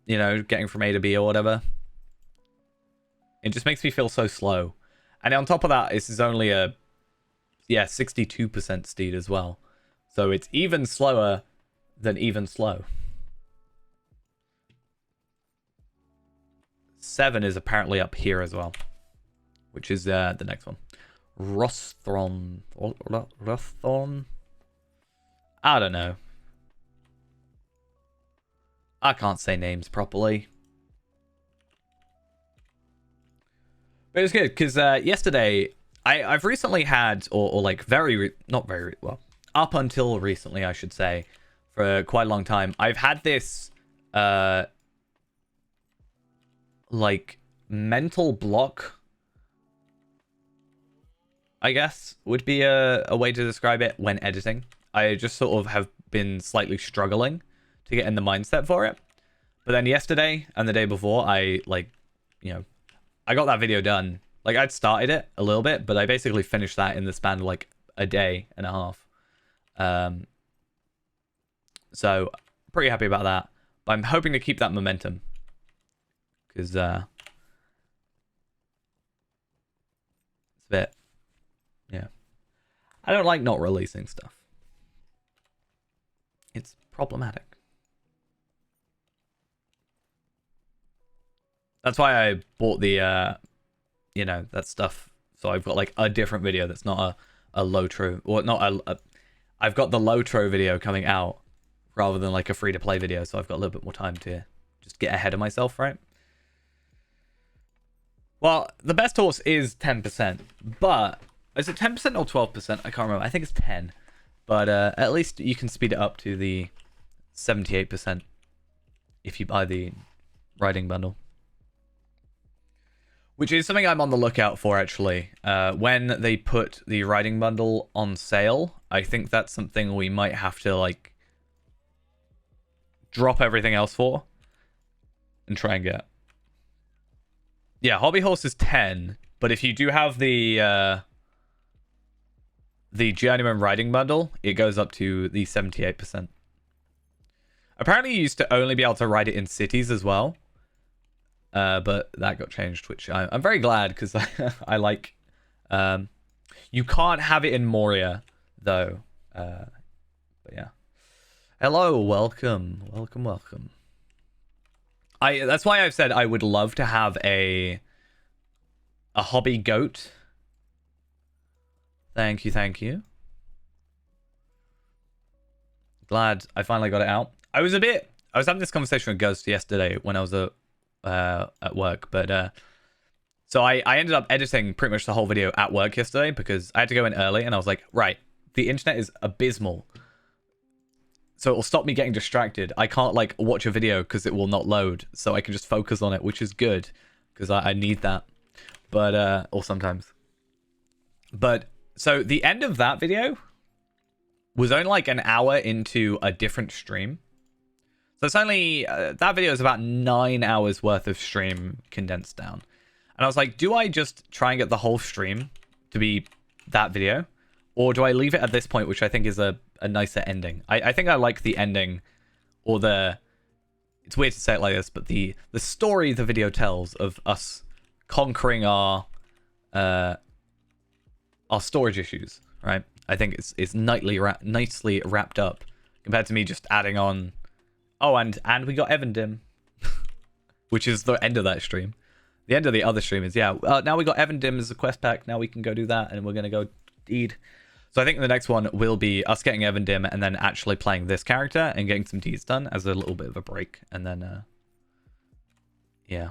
You know, getting from A to B or whatever. It just makes me feel so slow. And on top of that, this is only a 62% steed as well. So it's even slower than even slow. 7 is apparently up here as well, which is the next one. Rosthron. I don't know. I can't say names properly. But it was good because yesterday I've recently had, or like not very well, up until recently I should say, for quite a long time, I've had this like mental block, I guess would be a way to describe it when editing. I just sort of have been slightly struggling to get in the mindset for it. But then yesterday and the day before, I got that video done. Like, I'd started it a little bit, but I basically finished that in the span of like a day and a half. So pretty happy about that. But I'm hoping to keep that momentum. Because it's a bit, yeah. I don't like not releasing stuff. It's problematic. That's why I bought the, that stuff. So I've got like a different video that's not a Lotro, or not I've got the Lotro video coming out rather than like a free-to-play video. So I've got a little bit more time to just get ahead of myself, right? Well, the best horse is 10%, but is it 10% or 12%? I can't remember. I think it's 10, but at least you can speed it up to the 78% if you buy the riding bundle. Which is something I'm on the lookout for, actually. When they put the riding bundle on sale, I think that's something we might have to, like, drop everything else for and try and get. Yeah, Hobby Horse is 10, but if you do have the Journeyman riding bundle, it goes up to the 78%. Apparently, you used to only be able to ride it in cities as well. But that got changed, which I'm very glad, because I like... you can't have it in Moria, though. But yeah. Hello, welcome. Welcome, welcome. That's why I've said I would love to have a hobby goat. Thank you, thank you. Glad I finally got it out. I was having this conversation with Ghost yesterday when I was at work, but so I ended up editing pretty much the whole video at work yesterday because I had to go in early, and I was like, right, the internet is abysmal, so it will stop me getting distracted. I can't like watch a video because it will not load, so I can just focus on it, which is good because I need that. But or sometimes. But so the end of that video was only like an hour into a different stream. So it's only that video is about 9 hours worth of stream condensed down. And I was like, do I just try and get the whole stream to be that video? Or do I leave it at this point, which I think is a nicer ending? I think I like the ending, or it's weird to say it like this, but the story the video tells of us conquering our storage issues, right? I think it's nicely wrapped up compared to me just adding on, oh, and we got Evandim, which is the end of that stream. The end of the other stream is, yeah, now we got Evandim as a quest pack. Now we can go do that, and we're going to go deed. So I think the next one will be us getting Evandim and then actually playing this character and getting some deeds done as a little bit of a break. And then, yeah.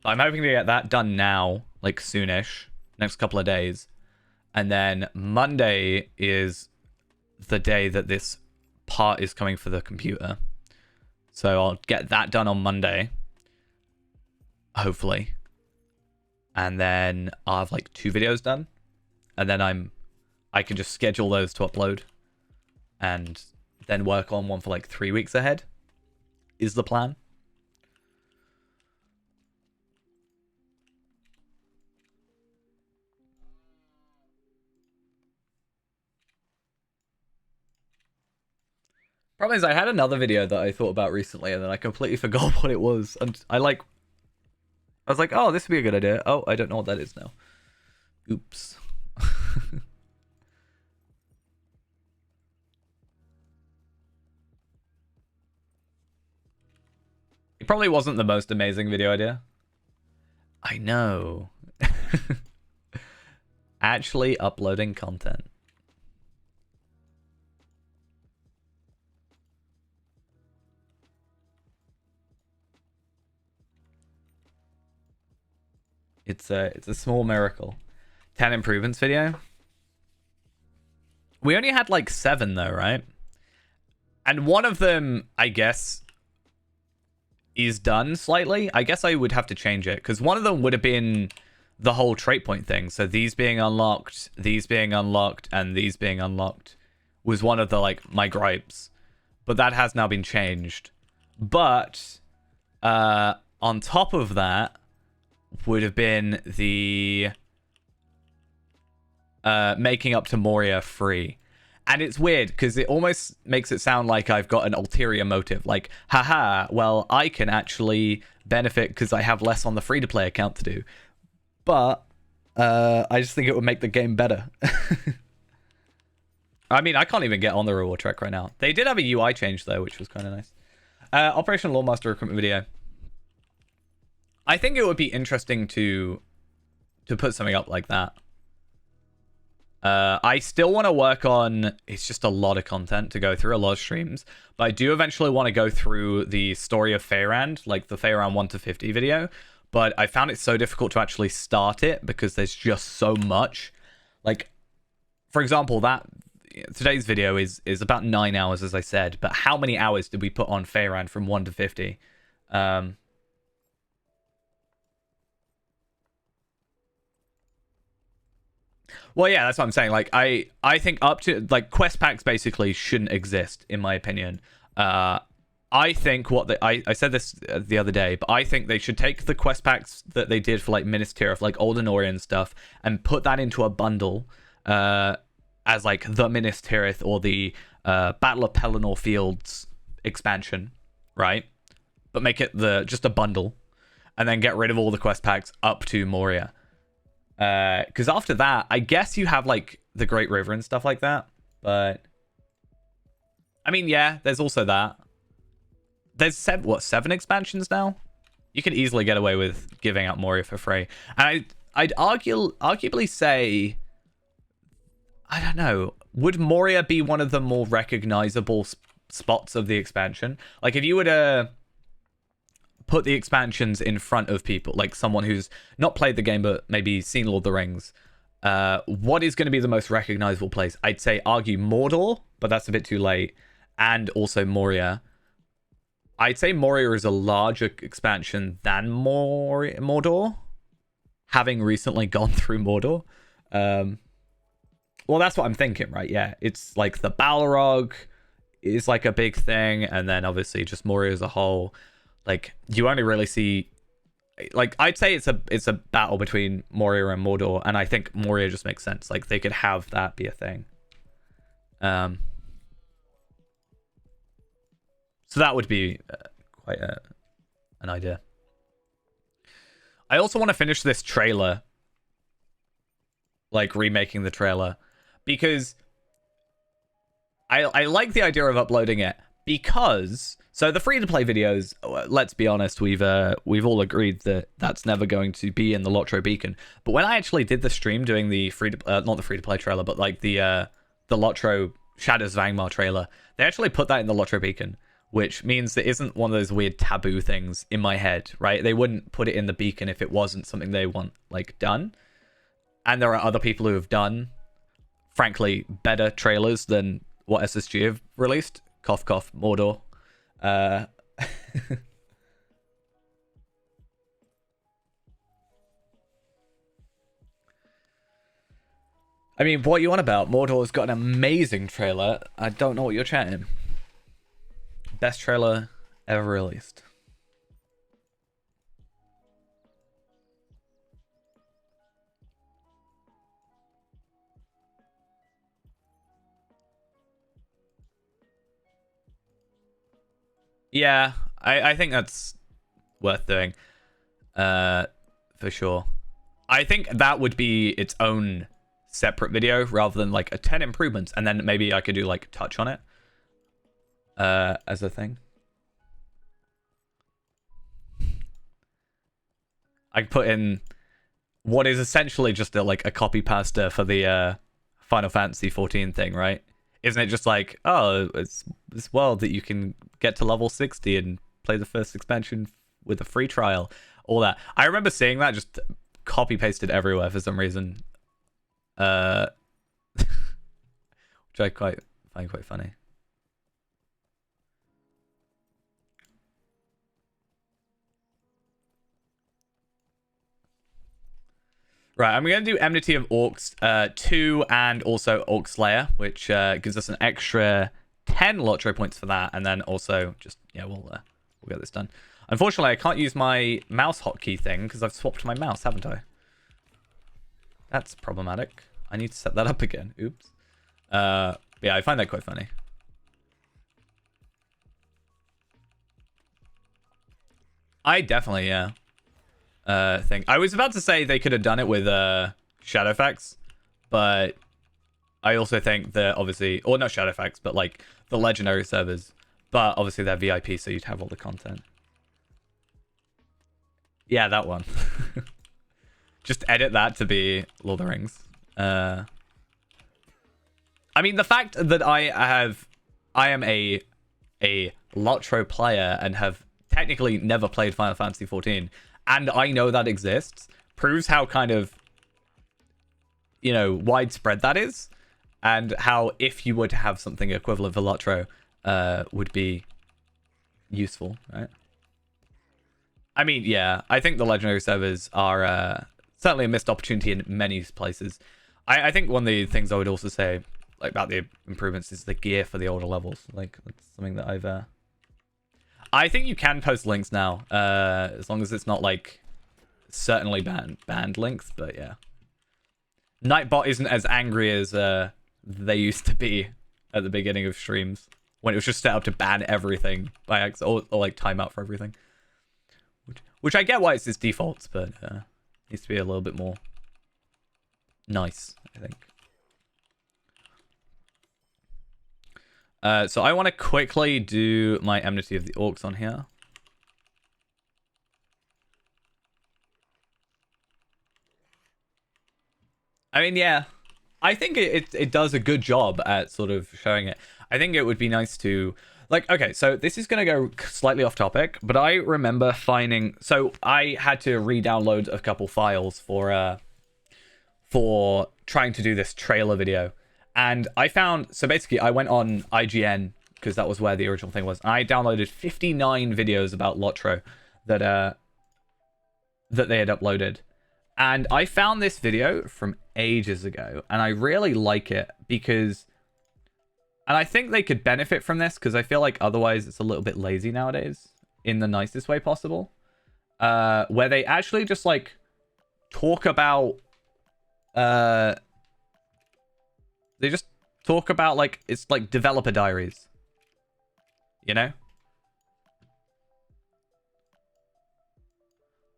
I'm hoping to get that done now, like soonish, next couple of days. And then Monday is the day that this part is coming for the computer. So I'll get that done on Monday. Hopefully. And then I'll have like 2 videos done. And then I can just schedule those to upload. And then work on one for like 3 weeks ahead. Is the plan. Problem is, I had another video that I thought about recently, and then I completely forgot what it was. And I was like, oh, this would be a good idea. Oh, I don't know what that is now. Oops. It probably wasn't the most amazing video idea. I know. Actually uploading content. It's a small miracle. 10 improvements video. We only had like 7 though, right? And one of them, I guess, is done slightly. I guess I would have to change it because one of them would have been the whole trait point thing. So these being unlocked, and these being unlocked was one of the like my gripes. But that has now been changed. But on top of that would have been the making up to Moria free. And it's weird because it almost makes it sound like I've got an ulterior motive. Like, haha, well, I can actually benefit because I have less on the free-to-play account to do. But I just think it would make the game better. I mean, I can't even get on the reward track right now. They did have a UI change, though, which was kind of nice. Operation Lawmaster recruitment video. I think it would be interesting to put something up like that. I still want to work on, it's just a lot of content to go through, a lot of streams, but I do eventually want to go through the story of Feyrand, like the Feyrand 1 to 50 video, but I found it so difficult to actually start it because there's just so much. Like, for example, today's video is about 9 hours, as I said, but how many hours did we put on Feyrand from 1 to 50? Well, yeah, that's what I'm saying. Like, I think up to, like, quest packs basically shouldn't exist, in my opinion. I think I said this the other day, but I think they should take the quest packs that they did for, like, Minas Tirith, like Old Anorian stuff, and put that into a bundle as, like, the Minas Tirith or the Battle of Pelennor Fields expansion, right? But make it just a bundle, and then get rid of all the quest packs up to Moria. Because after that, I guess you have, like, the Great River and stuff like that. But, I mean, yeah, there's also that. there's seven expansions now? You could easily get away with giving out Moria for free. And I'd arguably say, I don't know, would Moria be one of the more recognizable spots of the expansion? Like, if you were to put the expansions in front of people, like someone who's not played the game but maybe seen Lord of the Rings, what is going to be the most recognizable place? I'd say argue Mordor, but that's a bit too late, and also Moria. I'd say Moria is a larger expansion than Mordor, having recently gone through Mordor. Well, that's what I'm thinking, right? Yeah, it's like the Balrog is like a big thing, and then obviously just Moria as a whole. Like, you only really see, like, I'd say it's a battle between Moria and Mordor, and I think Moria just makes sense. Like, they could have that be a thing. So that would be quite an idea. I also want to finish this trailer, like remaking the trailer, because I like the idea of uploading it, because so the free-to-play videos, let's be honest, we've all agreed that that's never going to be in the Lotro Beacon. But when I actually did the stream doing the not the free-to-play trailer, but like the Lotro Shadows of Angmar trailer, they actually put that in the Lotro Beacon, which means it isn't one of those weird taboo things in my head, right? They wouldn't put it in the Beacon if it wasn't something they want, like, done. And there are other people who have done, frankly, better trailers than what SSG have released. Cough, cough, Mordor. I mean, what you on about? Mordor's got an amazing trailer. I don't know what you're chatting. Best trailer ever released. Yeah, I think that's worth doing. For sure. I think that would be its own separate video rather than like a 10 improvements, and then maybe I could do like touch on it as a thing. I could put in what is essentially just like a copy pasta for the Final Fantasy 14 thing, right? Isn't it just like, oh, it's this world that you can get to level 60 and play the first expansion with a free trial, all that. I remember seeing that just copy pasted everywhere for some reason, which I find quite funny. Right, I'm going to do Enmity of Orcs 2 and also Orc Slayer, which gives us an extra 10 Lotro points for that, and then also just, yeah, we'll get this done. Unfortunately, I can't use my mouse hotkey thing because I've swapped my mouse, haven't I? That's problematic. I need to set that up again. Oops. Yeah, I find that quite funny. I definitely, yeah. Thing. I was about to say they could have done it with Shadowfax, but I also think that obviously, or not Shadowfax, but like the legendary servers, but obviously they're VIP, so you'd have all the content. Yeah, that one. Just edit that to be Lord of the Rings. I mean, the fact that I am a Lotro player and have technically never played Final Fantasy 14, and I know that exists, proves how kind of, you know, widespread that is, and how if you were to have something equivalent for Lotro, would be useful, right? I mean, yeah, I think the legendary servers are certainly a missed opportunity in many places. I think one of the things I would also say, like, about the improvements is the gear for the older levels. Like, that's something that I've I think you can post links now, as long as it's not like certainly banned links. But yeah, Nightbot isn't as angry as they used to be at the beginning of streams when it was just set up to ban everything by accident, or like timeout for everything. Which I get why it's its defaults, but needs to be a little bit more nice, I think. So I want to quickly do my Enmity of the Orcs on here. I mean, yeah. I think it does a good job at sort of showing it. I think it would be nice to... Like, okay, so this is going to go slightly off topic, but I remember finding... So I had to re-download a couple files for trying to do this trailer video. And I found... So basically, I went on IGN, because that was where the original thing was. And I downloaded 59 videos about Lotro that they had uploaded. And I found this video from ages ago, and I really like it because... And I think they could benefit from this, because I feel like otherwise it's a little bit lazy nowadays, in the nicest way possible. Where they actually just, like, talk about... They just talk about, like, it's like developer diaries. You know?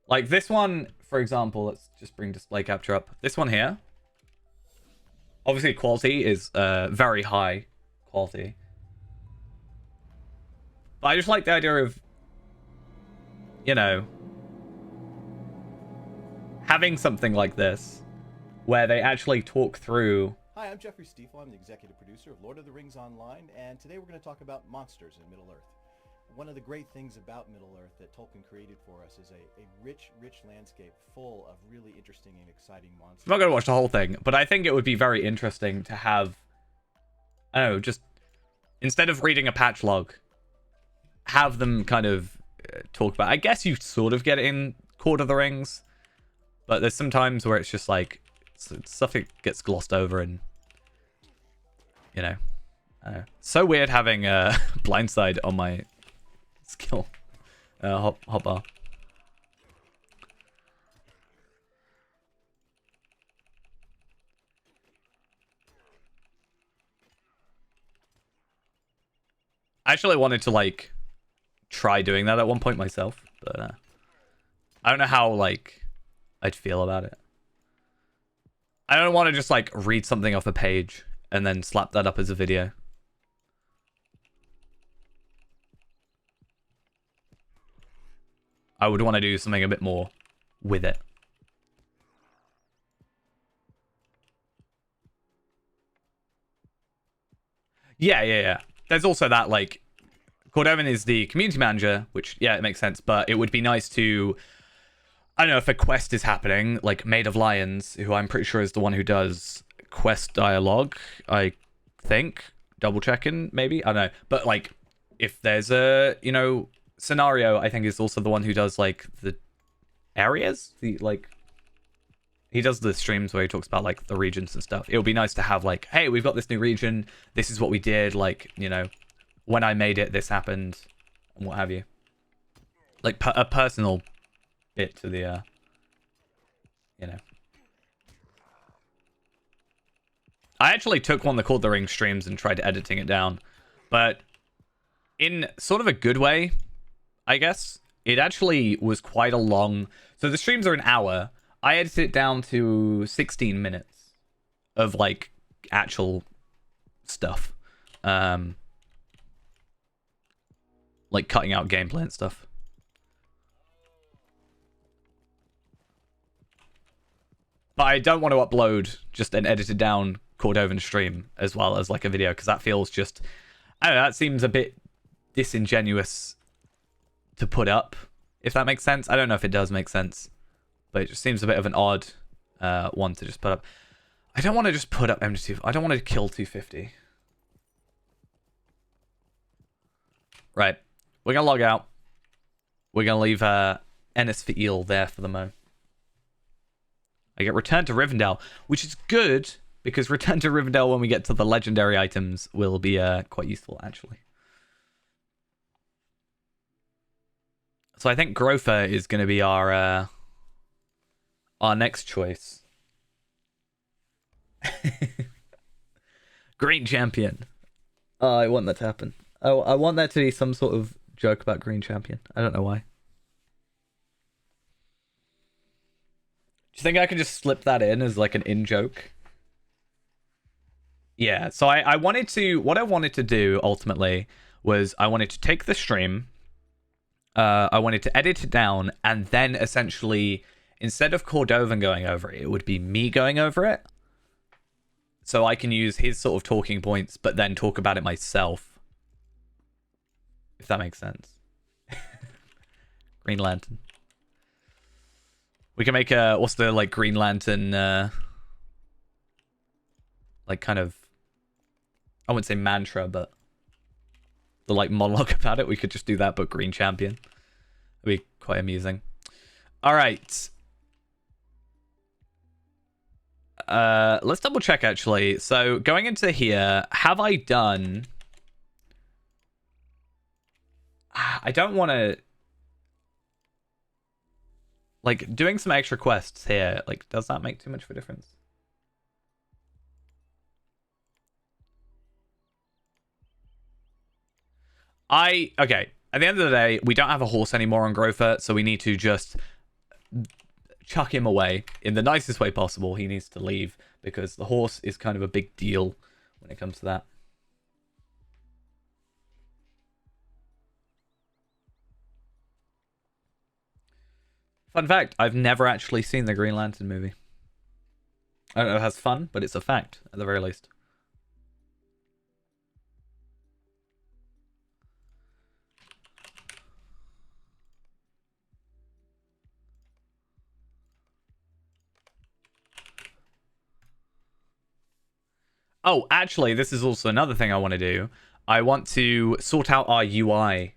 Like this one, for example, let's just bring display capture up. This one here. Obviously, quality is very high quality. But I just like the idea of, you know, having something like this where they actually talk through... Hi, I'm Jeffrey Stiefel. I'm the executive producer of Lord of the Rings Online, and today we're going to talk about monsters in Middle-earth. One of the great things about Middle-earth that Tolkien created for us is a rich landscape full of really interesting and exciting monsters. I'm not going to watch the whole thing, but I think it would be very interesting to have, I don't know, just instead of reading a patch log, have them kind of talk about... I guess you sort of get it in Court of the Rings, but there's some times where it's just like, stuff that gets glossed over and, you know, I don't know. So weird having Blindside on my skill hotbar. I actually wanted to like try doing that at one point myself, but I don't know how like I'd feel about it. I don't want to just like read something off a page and then slap that up as a video. I would want to do something a bit more with it. Yeah. There's also that, like, Cordovan is the community manager, which, yeah, it makes sense, but it would be nice to... I don't know, if a quest is happening, like Maid of Lions, who I'm pretty sure is the one who does quest dialogue, I think. Double checking, maybe? I don't know. But, like, if there's a, you know, scenario, I think is also the one who does, like, the areas? The, like... He does the streams where he talks about, like, the regions and stuff. It would be nice to have, like, hey, we've got this new region. This is what we did. Like, you know, when I made it, this happened. And what have you. Like, a personal bit to the, you know. I actually took one of the Court of the Ring streams and tried editing it down. But in sort of a good way, I guess. It actually was quite a long... So the streams are an hour. I edited it down to 16 minutes of, like, actual stuff. Like, cutting out gameplay and stuff. But I don't want to upload just an edited down Cordovan stream as well as, like, a video, because that feels just... I don't know, that seems a bit disingenuous to put up, if that makes sense. I don't know if it does make sense. But it just seems a bit of an odd one to just put up. I don't want to just put up MD2. I don't want to kill 250. Right. We're going to log out. We're going to leave Ennis for Eel there for the mo. I get Return to Rivendell, which is good, because Return to Rivendell, when we get to the legendary items, will be quite useful, actually. So I think Grofer is going to be our next choice. Green Champion. Oh, I want that to happen. Oh, I want that to be some sort of joke about Green Champion. I don't know why. Do you think I could just slip that in as like an in-joke? Yeah, so I wanted to, what I wanted to do ultimately was I wanted to take the stream, I wanted to edit it down, and then essentially, instead of Cordovan going over it, it would be me going over it. So I can use his sort of talking points, but then talk about it myself. If that makes sense. Green Lantern. We can make a, what's the, like, Green Lantern, like, kind of, I wouldn't say mantra, but the, like, monologue about it. We could just do that, but Green Champion. It'd be quite amusing. All right. Let's double check, actually. So, going into here, have I done... I don't want to... Like, doing some extra quests here, like, does that make too much of a difference? Okay, at the end of the day, we don't have a horse anymore on Grover, so we need to just chuck him away in the nicest way possible. He needs to leave because the horse is kind of a big deal when it comes to that. Fun fact, I've never actually seen the Green Lantern movie. I don't know if that's fun, but it's a fact, at the very least. Oh, actually, this is also another thing I want to do. I want to sort out our UI.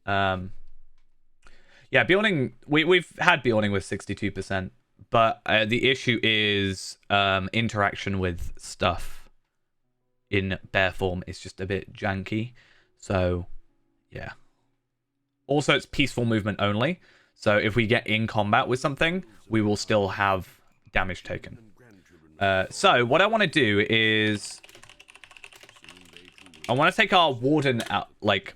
Yeah, building. We've had building with 62%, but the issue is interaction with stuff in bear form is just a bit janky. So, yeah. Also, it's peaceful movement only. So if we get in combat with something, we will still have damage taken. So what I want to do is I want to take our warden out, like,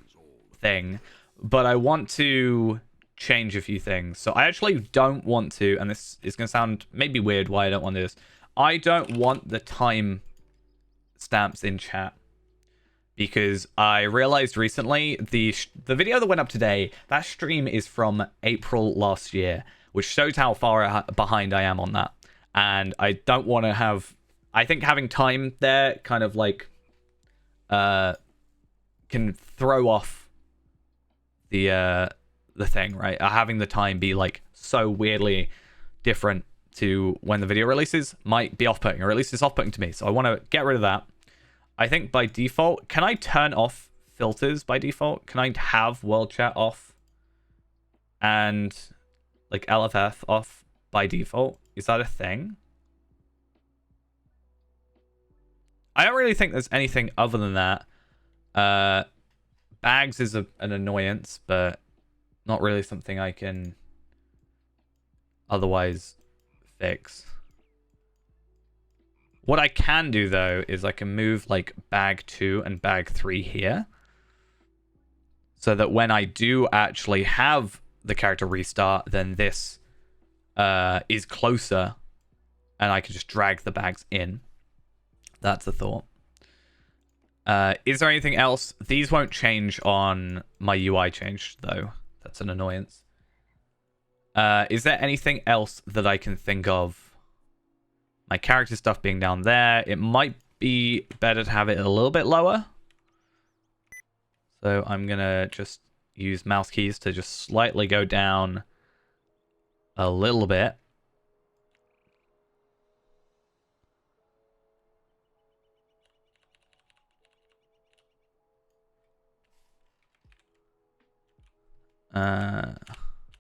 thing, but I want to change a few things. So I actually don't want to, and this is going to sound maybe weird why I don't want this. I don't want the time stamps in chat because I realized recently the video that went up today, that stream is from April last year, which shows how far behind I am on that. And I don't want to have, I think having time there kind of like can throw off the thing, right? Having the time be like so weirdly different to when the video releases might be off-putting, or at least it's off-putting to me. So I want to get rid of that. I think by default, can I turn off filters by default? Can I have world chat off and like LFF off by default? Is that a thing? I don't really think there's anything other than that. Bags is an annoyance, but not really something I can otherwise fix. What I can do, though, is I can move like bag 2 and bag 3 here. So that when I do actually have the character restart, then this is closer and I can just drag the bags in. That's a thought. Is there anything else? These won't change on my UI change, though. That's an annoyance. Is there anything else that I can think of? My character stuff being down there. It might be better to have it a little bit lower. So I'm going to just use mouse keys to just slightly go down a little bit.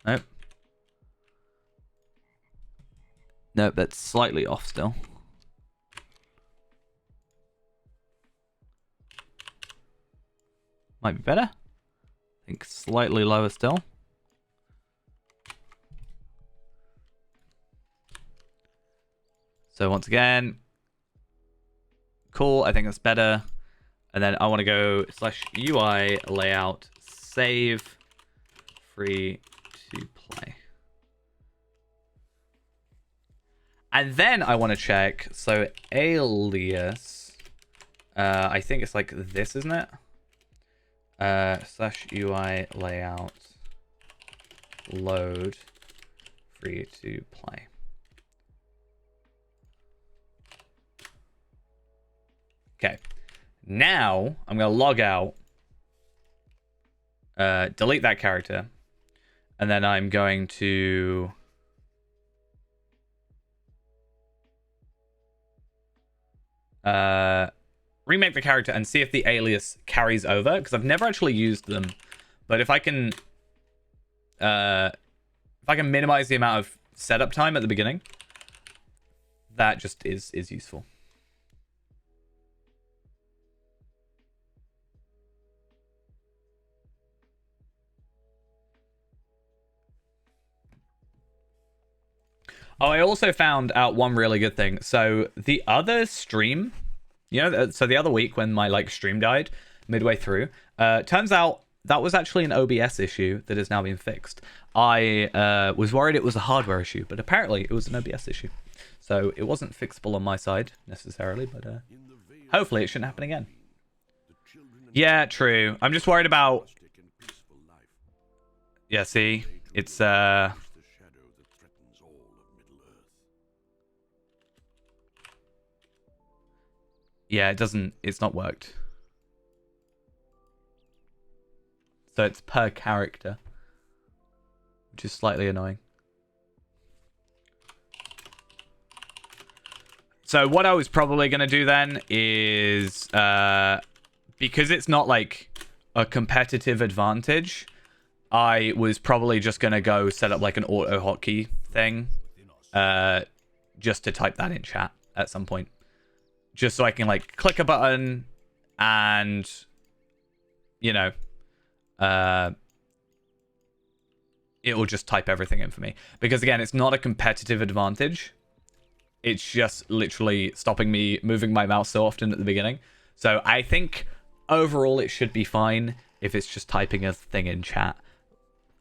Nope. Nope, that's slightly off still. Might be better. I think slightly lower still. So once again, cool, I think that's better. And then I want to go /UI layout save free to play. And then I want to check, so alias I think it's like this, isn't it? Slash UI layout load free to play. Okay. Now I'm going to log out, delete that character, and then I'm going to remake the character and see if the alias carries over, because I've never actually used them. But if I can minimize the amount of setup time at the beginning, that just is useful. Oh, I also found out one really good thing. So the other stream, you know, so the other week when my like stream died midway through, turns out that was actually an OBS issue that has now been fixed. I was worried it was a hardware issue, but apparently it was an OBS issue. So it wasn't fixable on my side necessarily, but hopefully it shouldn't happen again. Yeah, true. I'm just worried about... Yeah, see? It's... Yeah, it's not worked. So it's per character, which is slightly annoying. So what I was probably going to do then is, because it's not like a competitive advantage, I was probably just going to go set up like an auto hotkey thing, just to type that in chat at some point. Just so I can like click a button and, you know, it will just type everything in for me. Because again, it's not a competitive advantage. It's just literally stopping me moving my mouse so often at the beginning. So I think overall it should be fine if it's just typing a thing in chat.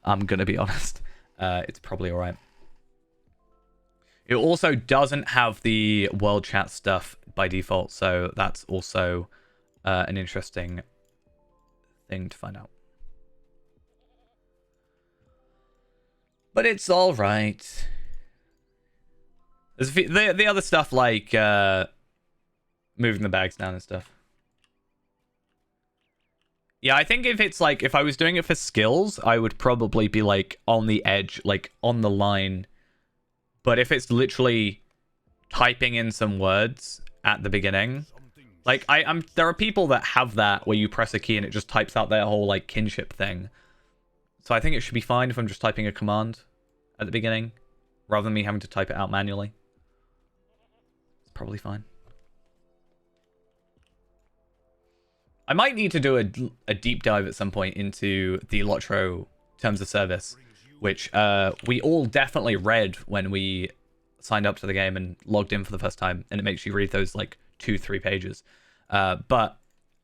I'm going to be honest. It's probably all right. It also doesn't have the world chat stuff by default, so that's also an interesting thing to find out. But it's all right. There's the other stuff like moving the bags down and stuff. Yeah, I think if it's like, if I was doing it for skills, I would probably be like on the edge, like on the line. But if it's literally typing in some words at the beginning, like there are people that have that where you press a key and it just types out their whole like kinship thing. So I think it should be fine if I'm just typing a command at the beginning rather than me having to type it out manually. It's probably fine. I might need to do a deep dive at some point into the Lotro terms of service, which we all definitely read when we signed up to the game and logged in for the first time, and it makes you read those like 2-3 pages. But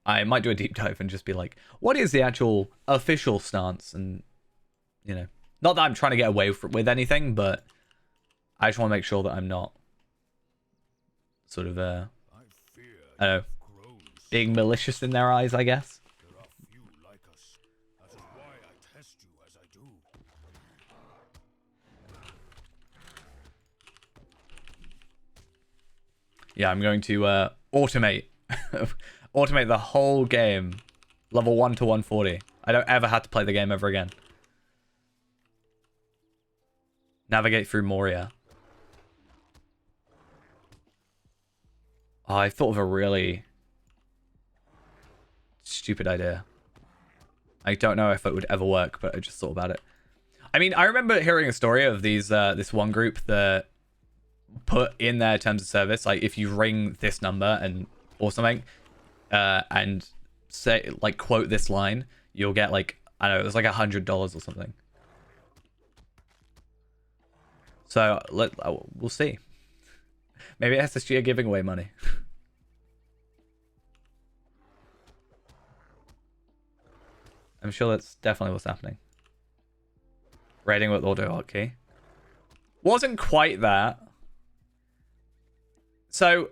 I might do a deep dive and just be like, what is the actual official stance? And, you know, not that I'm trying to get away with anything, but I just want to make sure that I'm not sort of, I don't know, being malicious in their eyes, I guess. Yeah, I'm going to automate the whole game, level 1 to 140. I don't ever have to play the game ever again. Navigate through Moria. Oh, I thought of a really stupid idea. I don't know if it would ever work, but I just thought about it. I mean, I remember hearing a story of these this one group that put in their terms of service, like if you ring this number and or something, and say like quote this line, you'll get like, I don't know, it was like $100 or something. So we'll see. Maybe SSG are giving away money. I'm sure that's definitely what's happening. Rating with auto hotkey. Wasn't quite that. So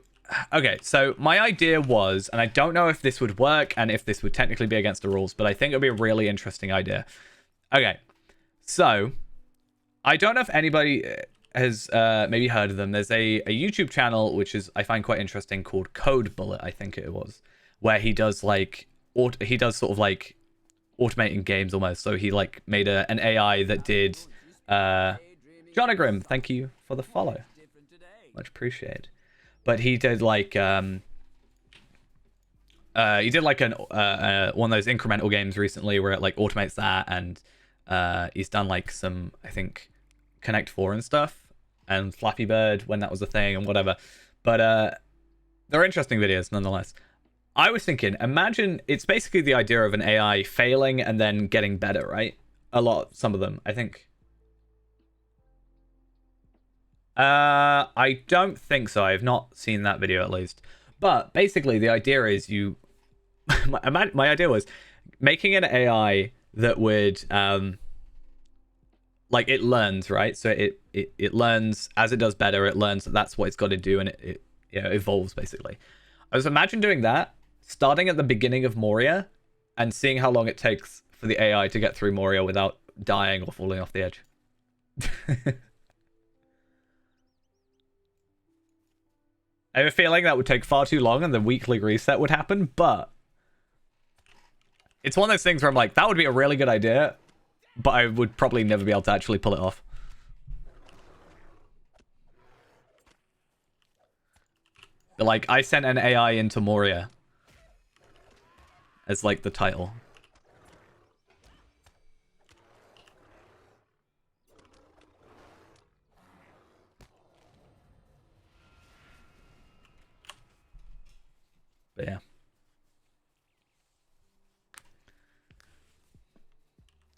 Okay, so my idea was, and I don't know if this would work and if this would technically be against the rules, but I think it would be a really interesting idea. Okay, so I don't know if anybody has maybe heard of them. There's a YouTube channel which is I find quite interesting called Code Bullet, I think it was, where he does like he does sort of like automating games almost. So he like made an AI that did Jonagrim, thank you for the follow, much appreciated. But he did like an one of those incremental games recently where it like automates that, and he's done like some, I think, Connect 4 and stuff, and Flappy Bird when that was a thing and whatever. But they're interesting videos nonetheless. I was thinking, imagine it's basically the idea of an AI failing and then getting better, right? Some of them, I think. I don't think so. I have not seen that video at least. But basically, the idea is my idea was making an AI that would like it learns, right? So it learns as it does better. It learns that that's what it's got to do, and it evolves basically. I was imagine doing that, starting at the beginning of Moria, and seeing how long it takes for the AI to get through Moria without dying or falling off the edge. I have a feeling that would take far too long and the weekly reset would happen, but it's one of those things where I'm like, that would be a really good idea, but I would probably never be able to actually pull it off. But like, I sent an AI into Moria as like the title. But yeah.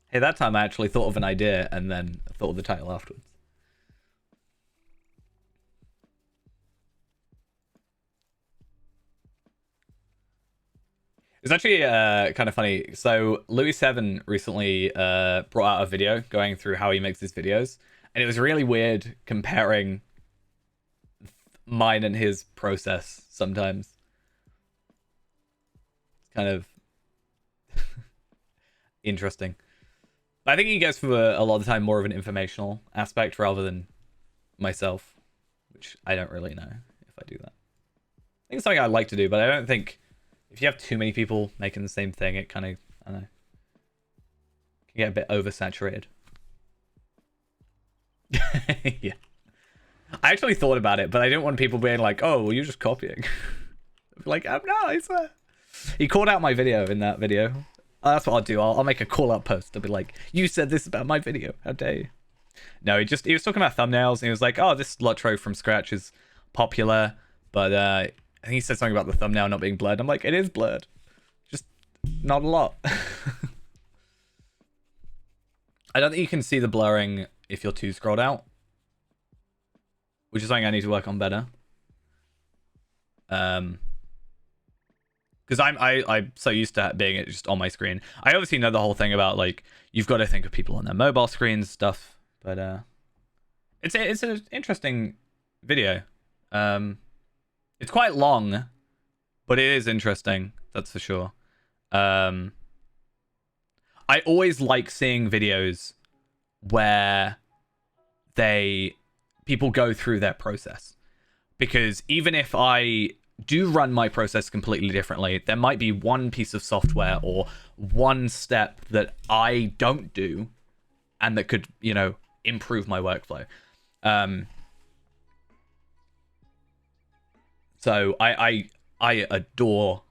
Hey, that time I actually thought of an idea and then thought of the title afterwards. It's actually kind of funny. So Louis7 recently brought out a video going through how he makes his videos, and it was really weird comparing mine and his process sometimes. It's kind of interesting. I think he goes for a lot of the time more of an informational aspect rather than myself, which I don't really know if I do that. I think it's something I'd like to do, but I don't think if you have too many people making the same thing, it kind of, I don't know, can get a bit oversaturated. Yeah. I actually thought about it, but I didn't want people being like, oh, well, you're just copying. Like, I'm not, I swear. He called out my video in that video. That's what I'll do. I'll make a call-out post. I'll be like, you said this about my video. How dare you? No, he was talking about thumbnails, and he was like, oh, this Lotro from scratch is popular, but I think he said something about the thumbnail not being blurred. I'm like, it is blurred. Just not a lot. I don't think you can see the blurring if you're too scrolled out, which is something I need to work on better. Because I'm so used to being it just on my screen. I obviously know the whole thing about like you've got to think of people on their mobile screens stuff, but it's an interesting video. It's quite long, but it is interesting. That's for sure. I always like seeing videos where people go through their process, because even if I do run my process completely differently, there might be one piece of software or one step that I don't do and that could, you know, improve my workflow. So I adore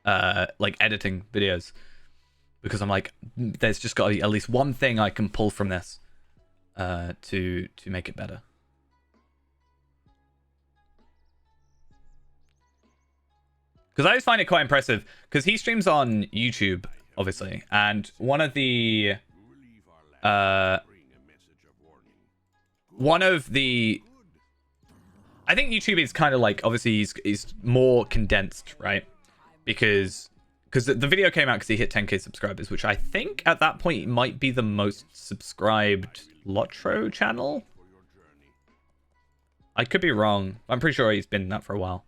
like editing videos, because I'm like, there's just got to be at least one thing I can pull from this to make it better. Because I always find it quite impressive, because he streams on YouTube, obviously, and one of the I think YouTube is kind of like, obviously he's more condensed, right? Because the video came out because he hit 10k subscribers, which I think at that point might be the most subscribed Lotro channel. I could be wrong. I'm pretty sure he's been in that for a while.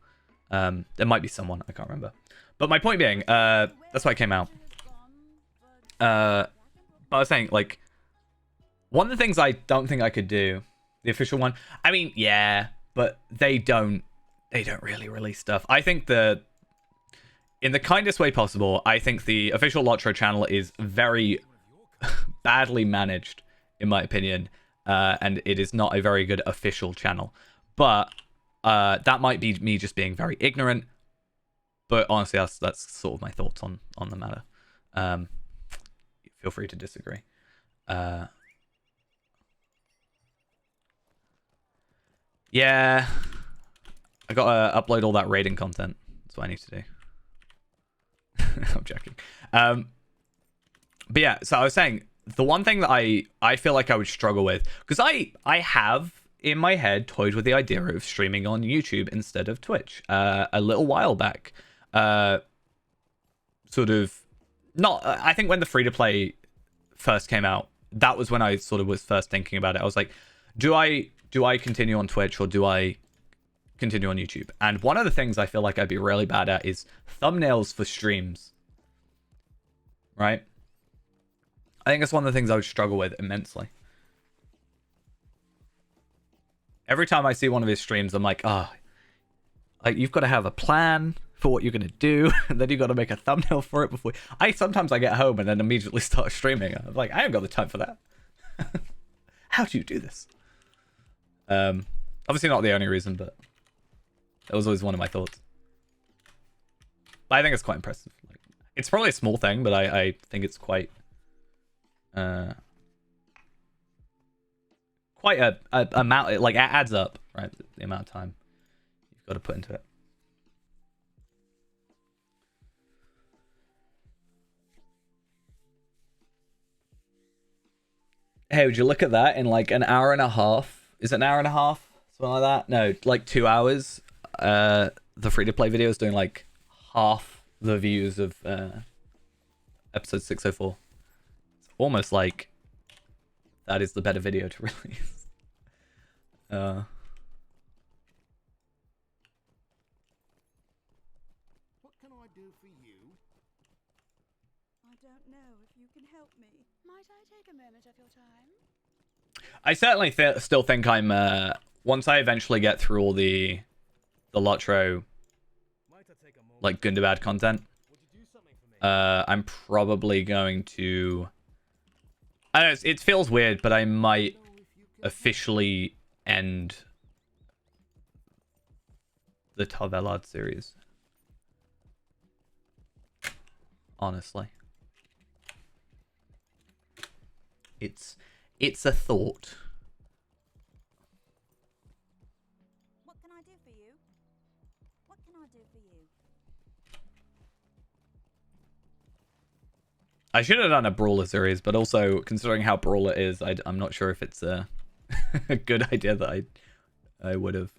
There might be someone. I can't remember. But my point being, that's why it came out. But I was saying, like, one of the things I don't think I could do, the official one, I mean, yeah, but they don't really release stuff. I think in the kindest way possible, I think the official Lotro channel is very badly managed, in my opinion, and it is not a very good official channel. But that might be me just being very ignorant. But honestly, that's sort of my thoughts on the matter. Feel free to disagree. Yeah, I gotta upload all that raiding content. That's what I need to do. I'm joking. But yeah, so I was saying the one thing that I feel like I would struggle with, because I have in my head toyed with the idea of streaming on YouTube instead of Twitch a little while back. Sort of not. I think when the free to play first came out, that was when I sort of was first thinking about it. I was like, do I continue on Twitch or do I continue on YouTube? And one of the things I feel like I'd be really bad at is thumbnails for streams. Right? I think that's one of the things I would struggle with immensely. Every time I see one of his streams, I'm like, like you've got to have a plan for what you're going to do, and then you've got to make a thumbnail for it before... Sometimes I get home and then immediately start streaming. I'm like, I haven't got the time for that. How do you do this? Obviously not the only reason, but that was always one of my thoughts. But I think it's quite impressive. Like, it's probably a small thing, but I think it's quite a amount. Like, it adds up, right? The amount of time you've got to put into it. Hey, would you look at that in like an hour and a half? Is it an hour and a half? Something like that? No, like 2 hours. The free-to-play video is doing like half the views of episode 604. It's almost like that is the better video to release. What can I do for you? I don't know if you can help me. Might I take a moment of your time? I certainly still think I'm once I eventually get through all the Lotro like Gundabad content, I'm probably going to, I don't know, it feels weird, but I might officially end the Tarvelard series. Honestly. It's a thought. What can I do for you? What can I do for you? I should have done a Brawler series, but also considering how Brawler is, I'm not sure if it's a good idea that I would have.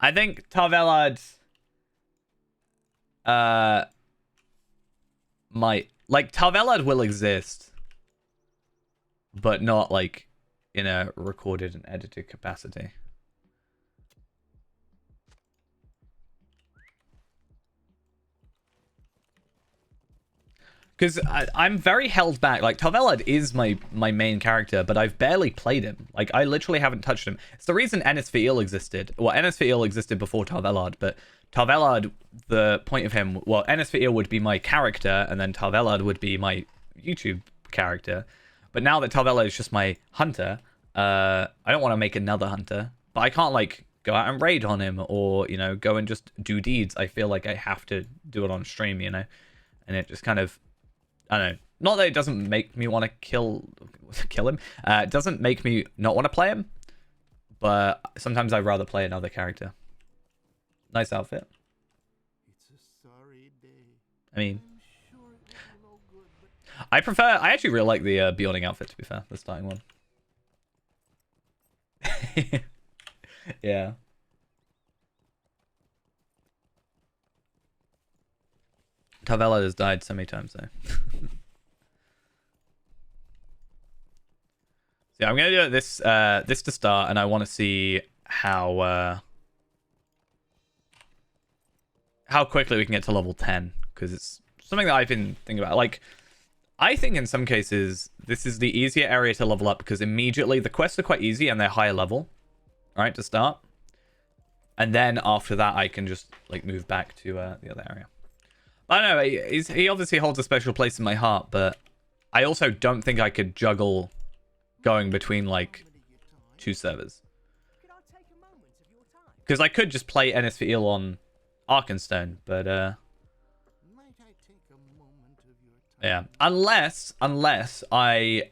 I think Tarvelard might, like, Tarvelard will exist, but not like in a recorded and edited capacity. Because I'm very held back. Like, Tarvelard is my main character, but I've barely played him. Like, I literally haven't touched him. It's the reason Ennis Fi'il existed. Well, Ennis Fi'il existed before Tarvelard, but Tarvelard, the point of him... Well, Ennis Fi'il would be my character, and then Tarvelard would be my YouTube character. But now that Tarvelard is just my hunter, I don't want to make another hunter. But I can't, like, go out and raid on him, or, you know, go and just do deeds. I feel like I have to do it on stream, you know? And it just kind of... I don't know. Not that it doesn't make me want to kill him. It doesn't make me not want to play him. But sometimes I'd rather play another character. Nice outfit. It's a sorry day. I mean, I'm sure it was no good, but I actually really like the Beyonding outfit, to be fair. The starting one. Yeah. Tarvelard has died so many times, though. Yeah, I'm gonna do it this this to start, and I want to see how quickly we can get to level 10, because it's something that I've been thinking about. Like, I think in some cases this is the easier area to level up because immediately the quests are quite easy and they're higher level, right, to start. And then after that, I can just like move back to the other area. I don't know. He obviously holds a special place in my heart, but I also don't think I could juggle going between like 2 servers. Because I could just play Ennis for Eel on Arkenstone, but Might I take a moment of your time? yeah, unless I,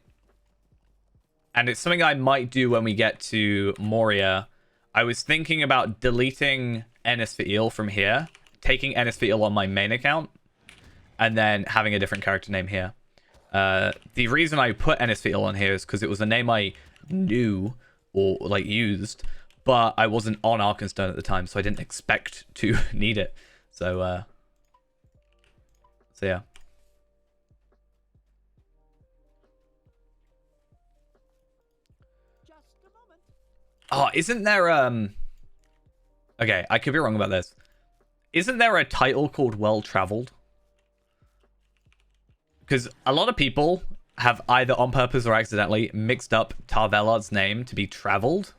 and it's something I might do when we get to Moria. I was thinking about deleting Ennis for Eel from here, taking Ennis for Eel on my main account, and then having a different character name here. The reason I put Ennis for Eel on here is because it was a name I knew or like used, but I wasn't on Arkenstone at the time, so I didn't expect to need it. So yeah. Oh, isn't there okay, I could be wrong about this. Isn't there a title called Well Traveled? Because a lot of people have either on purpose or accidentally mixed up Tar Velard's name to be Traveled,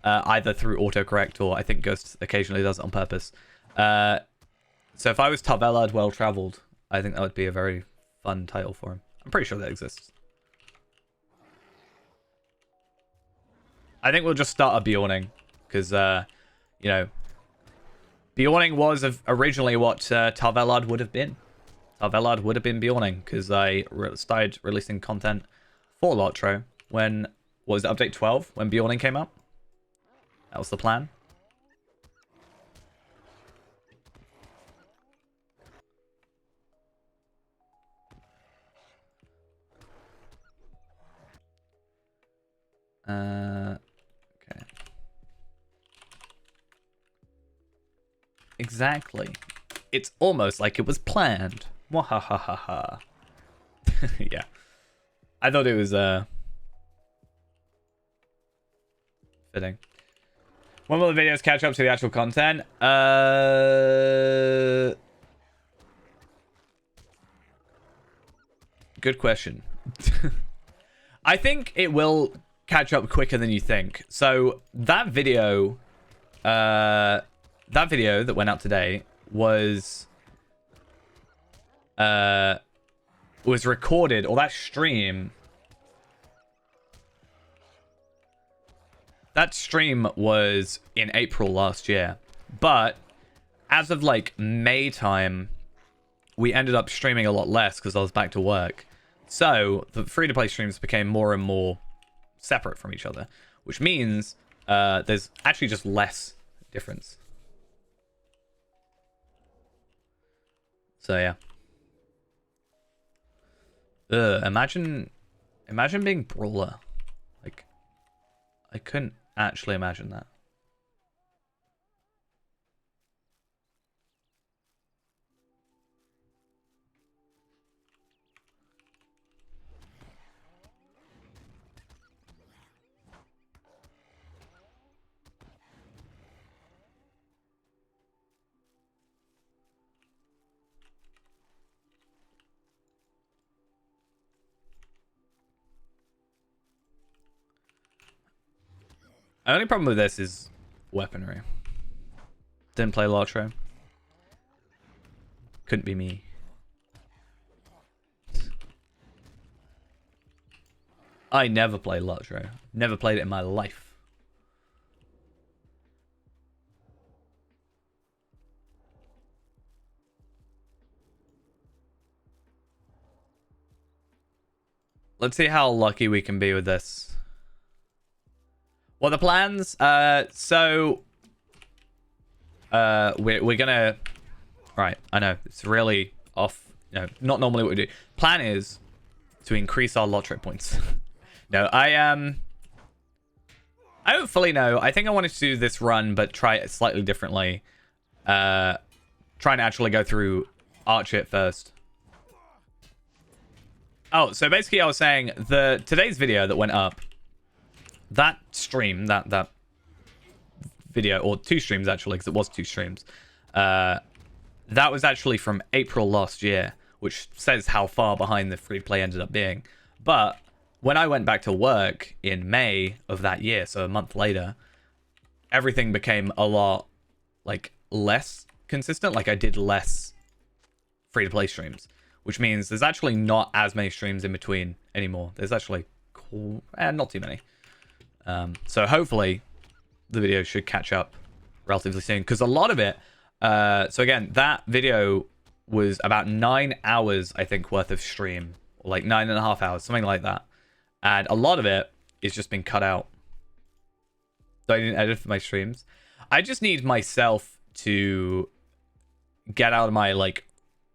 either through autocorrect or I think Ghost occasionally does it on purpose. So if I was Tar Velard Well Traveled, I think that would be a very fun title for him. I'm pretty sure that exists. I think we'll just start a Bjorning, because, you know, Bjorning was originally what Tar Velard would have been. Tar Velard would have been Bjorning, because I started releasing content for Lotro when, what was it, update 12, when Bjorning came out? That was the plan. Okay. Exactly. It's almost like it was planned. Wahahaha. Yeah. I thought it was fitting. When will the videos catch up to the actual content? Good question. I think it will catch up quicker than you think. So that video that went out today was recorded, or that stream was in April last year, but as of like May time we ended up streaming a lot less because I was back to work, so the free-to-play streams became more and more separate from each other, which means there's actually just less difference. So yeah. Imagine being Brawler. Like, I couldn't actually imagine that. The only problem with this is weaponry. Didn't play Lotro. Couldn't be me. I never played Lotro. Never played it in my life. Let's see how lucky we can be with this. What are the plans? We're gonna... Right, I know. It's really off... No, not normally what we do. Plan is to increase our lot trip points. No, I don't fully know. I think I wanted to do this run, but try it slightly differently. Try and actually go through Arch it first. Oh, so basically I was saying, today's video that went up that stream, that video, or 2 streams actually, because it was 2 streams, that was actually from April last year, which says how far behind the free-to-play ended up being. But when I went back to work in May of that year, so a month later, everything became a lot, like, less consistent. Like, I did less free-to-play streams, which means there's actually not as many streams in between anymore. There's actually not too many. So hopefully the video should catch up relatively soon, because a lot of it, so again, that video was about 9 hours, I think, worth of stream, or like 9.5 hours, something like that. And a lot of it is just been cut out. So I didn't edit for my streams. I just need myself to get out of my, like,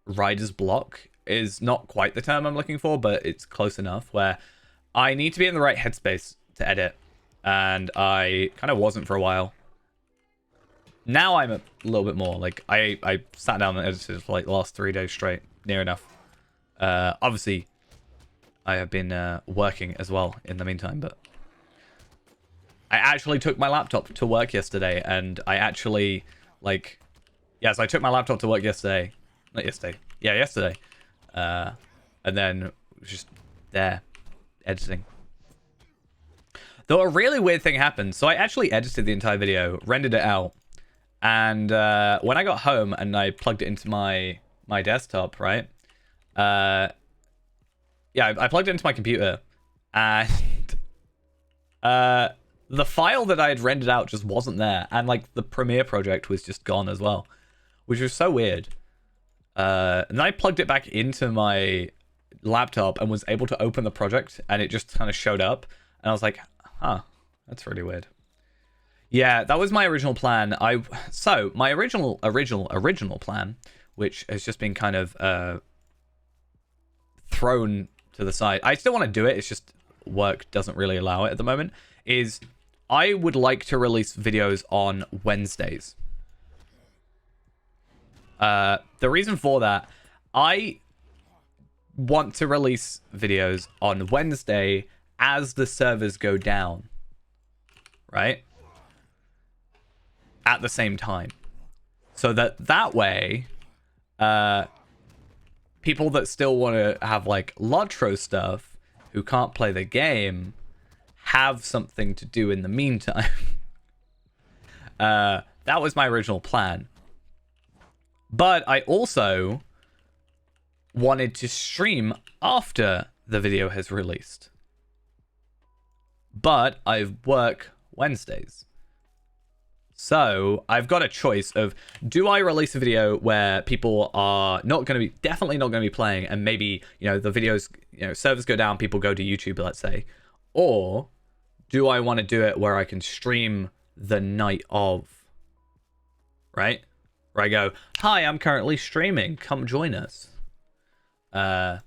writer's block is not quite the term I'm looking for, but it's close enough, where I need to be in the right headspace to edit. And I kind of wasn't for a while. Now I'm a little bit more. Like, I sat down and edited for, like, the last 3 days straight. Near enough. Obviously, I have been working as well in the meantime, but I actually took my laptop to work yesterday, and I actually, like, yes, I took my laptop to work yesterday. Not yesterday. Yeah, yesterday. And then just there, editing. Though a really weird thing happened. So I actually edited the entire video, rendered it out, and when I got home and I plugged it into my desktop, right? Yeah, I plugged it into my computer, and the file that I had rendered out just wasn't there, and like the Premiere project was just gone as well, which was so weird. And then I plugged it back into my laptop and was able to open the project, and it just kind of showed up, and I was like, huh, that's really weird. Yeah, that was my original plan. So my original plan, which has just been kind of thrown to the side. I still want to do it. It's just work doesn't really allow it at the moment. Is I would like to release videos on Wednesdays. The reason for that, I want to release videos on Wednesday as the servers go down, right? At the same time. So that way, people that still want to have, like, Lotro stuff, who can't play the game, have something to do in the meantime. That was my original plan. But I also wanted to stream after the video has released. But I work Wednesdays. So I've got a choice of, do I release a video where people are definitely not going to be playing, and maybe, you know, the videos, you know, servers go down, people go to YouTube, let's say, or do I want to do it where I can stream the night of, right? Where I go, hi, I'm currently streaming, come join us. The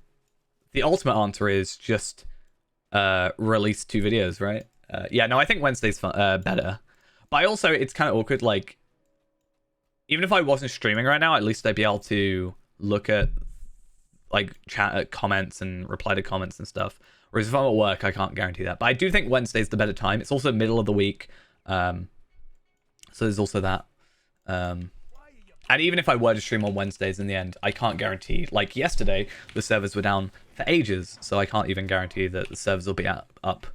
ultimate answer is just release 2 videos, right? Yeah, no, I think Wednesday's better. But also, it's kind of awkward, like, even if I wasn't streaming right now, at least I'd be able to look at, like, chat at comments and reply to comments and stuff. Whereas if I'm at work, I can't guarantee that. But I do think Wednesday's the better time. It's also middle of the week. So there's also that. And even if I were to stream on Wednesdays in the end, I can't guarantee. Like yesterday, the servers were down for ages, so I can't even guarantee that the servers will be up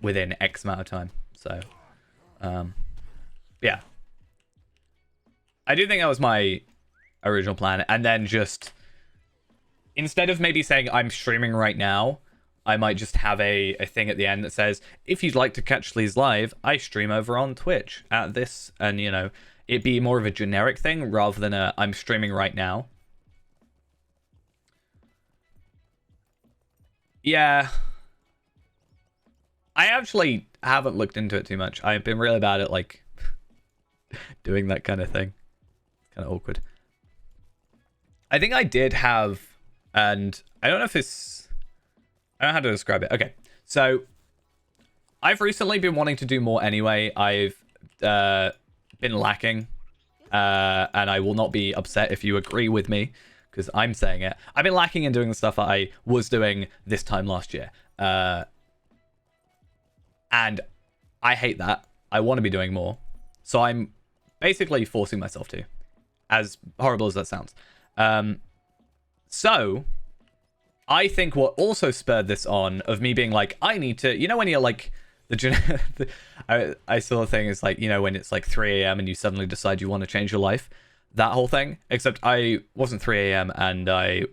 within X amount of time. So, yeah. I do think that was my original plan. And then just, instead of maybe saying I'm streaming right now, I might just have a thing at the end that says, if you'd like to catch these live, I stream over on Twitch at this, and, you know, it'd be more of a generic thing rather than a I'm streaming right now. Yeah. I actually haven't looked into it too much. I've been really bad at, like, doing that kind of thing. It's kind of awkward. I think I did have, and I don't know if it's, I don't know how to describe it. Okay, so I've recently been wanting to do more anyway. I've been lacking, and I will not be upset if you agree with me, because I'm saying it. I've been lacking in doing the stuff that I was doing this time last year. And I hate that. I want to be doing more. So I'm basically forcing myself to, as horrible as that sounds. So I think what also spurred this on of me being like, I need to, you know, when you're like, I saw a thing is like, you know, when it's like 3 a.m. and you suddenly decide you want to change your life, that whole thing, except I wasn't 3 a.m. and I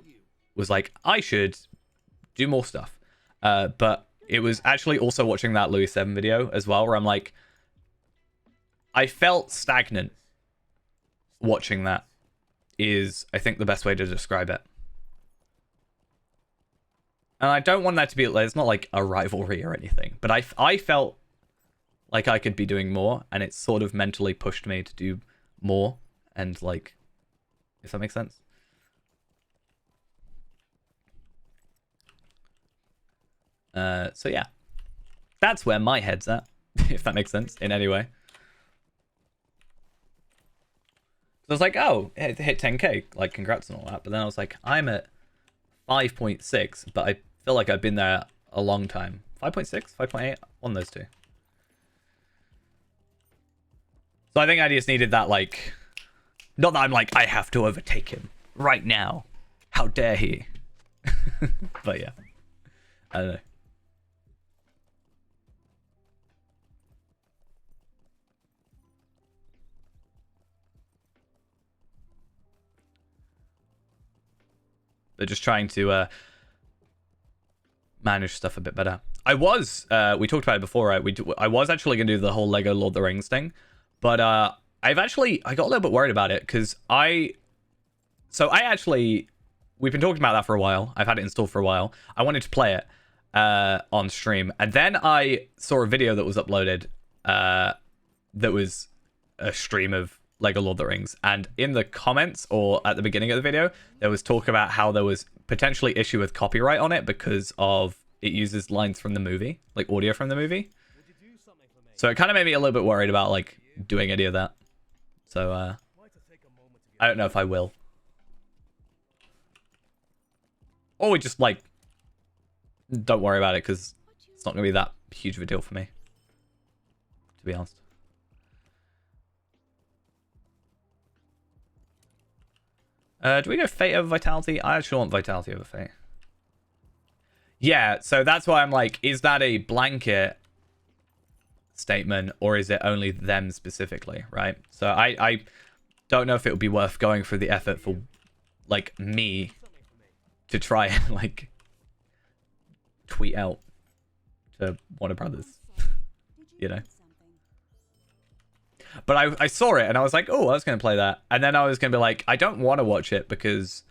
was like, I should do more stuff. But it was actually also watching that Louis 7 video as well, where I'm like, I felt stagnant watching that is, I think, the best way to describe it. And I don't want that to be, it's not like a rivalry or anything, but I felt like I could be doing more, and it sort of mentally pushed me to do more, and like, if that makes sense. So yeah, that's where my head's at, if that makes sense in any way. So I was like, oh, it hit 10k, like congrats and all that. But then I was like, I'm at 5.6, but I feel like I've been there a long time. 5.6, 5.8, one of those two. So I think I just needed that, like, not that I'm like, I have to overtake him right now. How dare he? But yeah, I don't know. They're just trying to manage stuff a bit better. I was, we talked about it before, right? I was actually going to do the whole Lego Lord of the Rings thing, but I got a little bit worried about it because we've been talking about that for a while. I've had it installed for a while. I wanted to play it on stream, and then I saw a video that was uploaded that was a stream of Lego Lord of the Rings, and in the comments or at the beginning of the video there was talk about how there was potentially issue with copyright on it because of it uses lines from the movie, like audio from the movie. So it kind of made me a little bit worried about like doing any of that. So I don't know if I will, or we just like don't worry about it because it's not gonna be that huge of a deal for me, to be honest. Do we go Fate over Vitality? I actually want Vitality over Fate. Yeah, so that's why I'm like, is that a blanket statement or is it only them specifically, right? So I don't know if it would be worth going through the effort for, like, me to try and, like, tweet out to Warner Brothers, you know? But I saw it and I was like, oh, I was going to play that. And then I was going to be like, I don't want to watch it because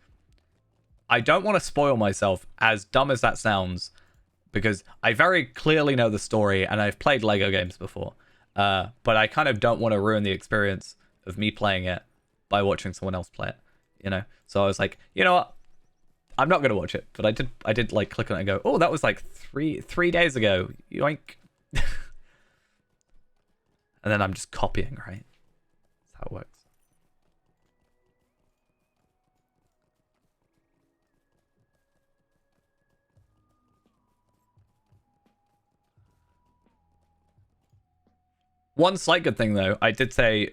I don't want to spoil myself, as dumb as that sounds, because I very clearly know the story and I've played Lego games before. But I kind of don't want to ruin the experience of me playing it by watching someone else play it, you know? So I was like, you know what? I'm not going to watch it. But I did like click on it and go, oh, that was like three days ago. Yoink. And then I'm just copying, right? That's how it works. One slight good thing, though, I did say,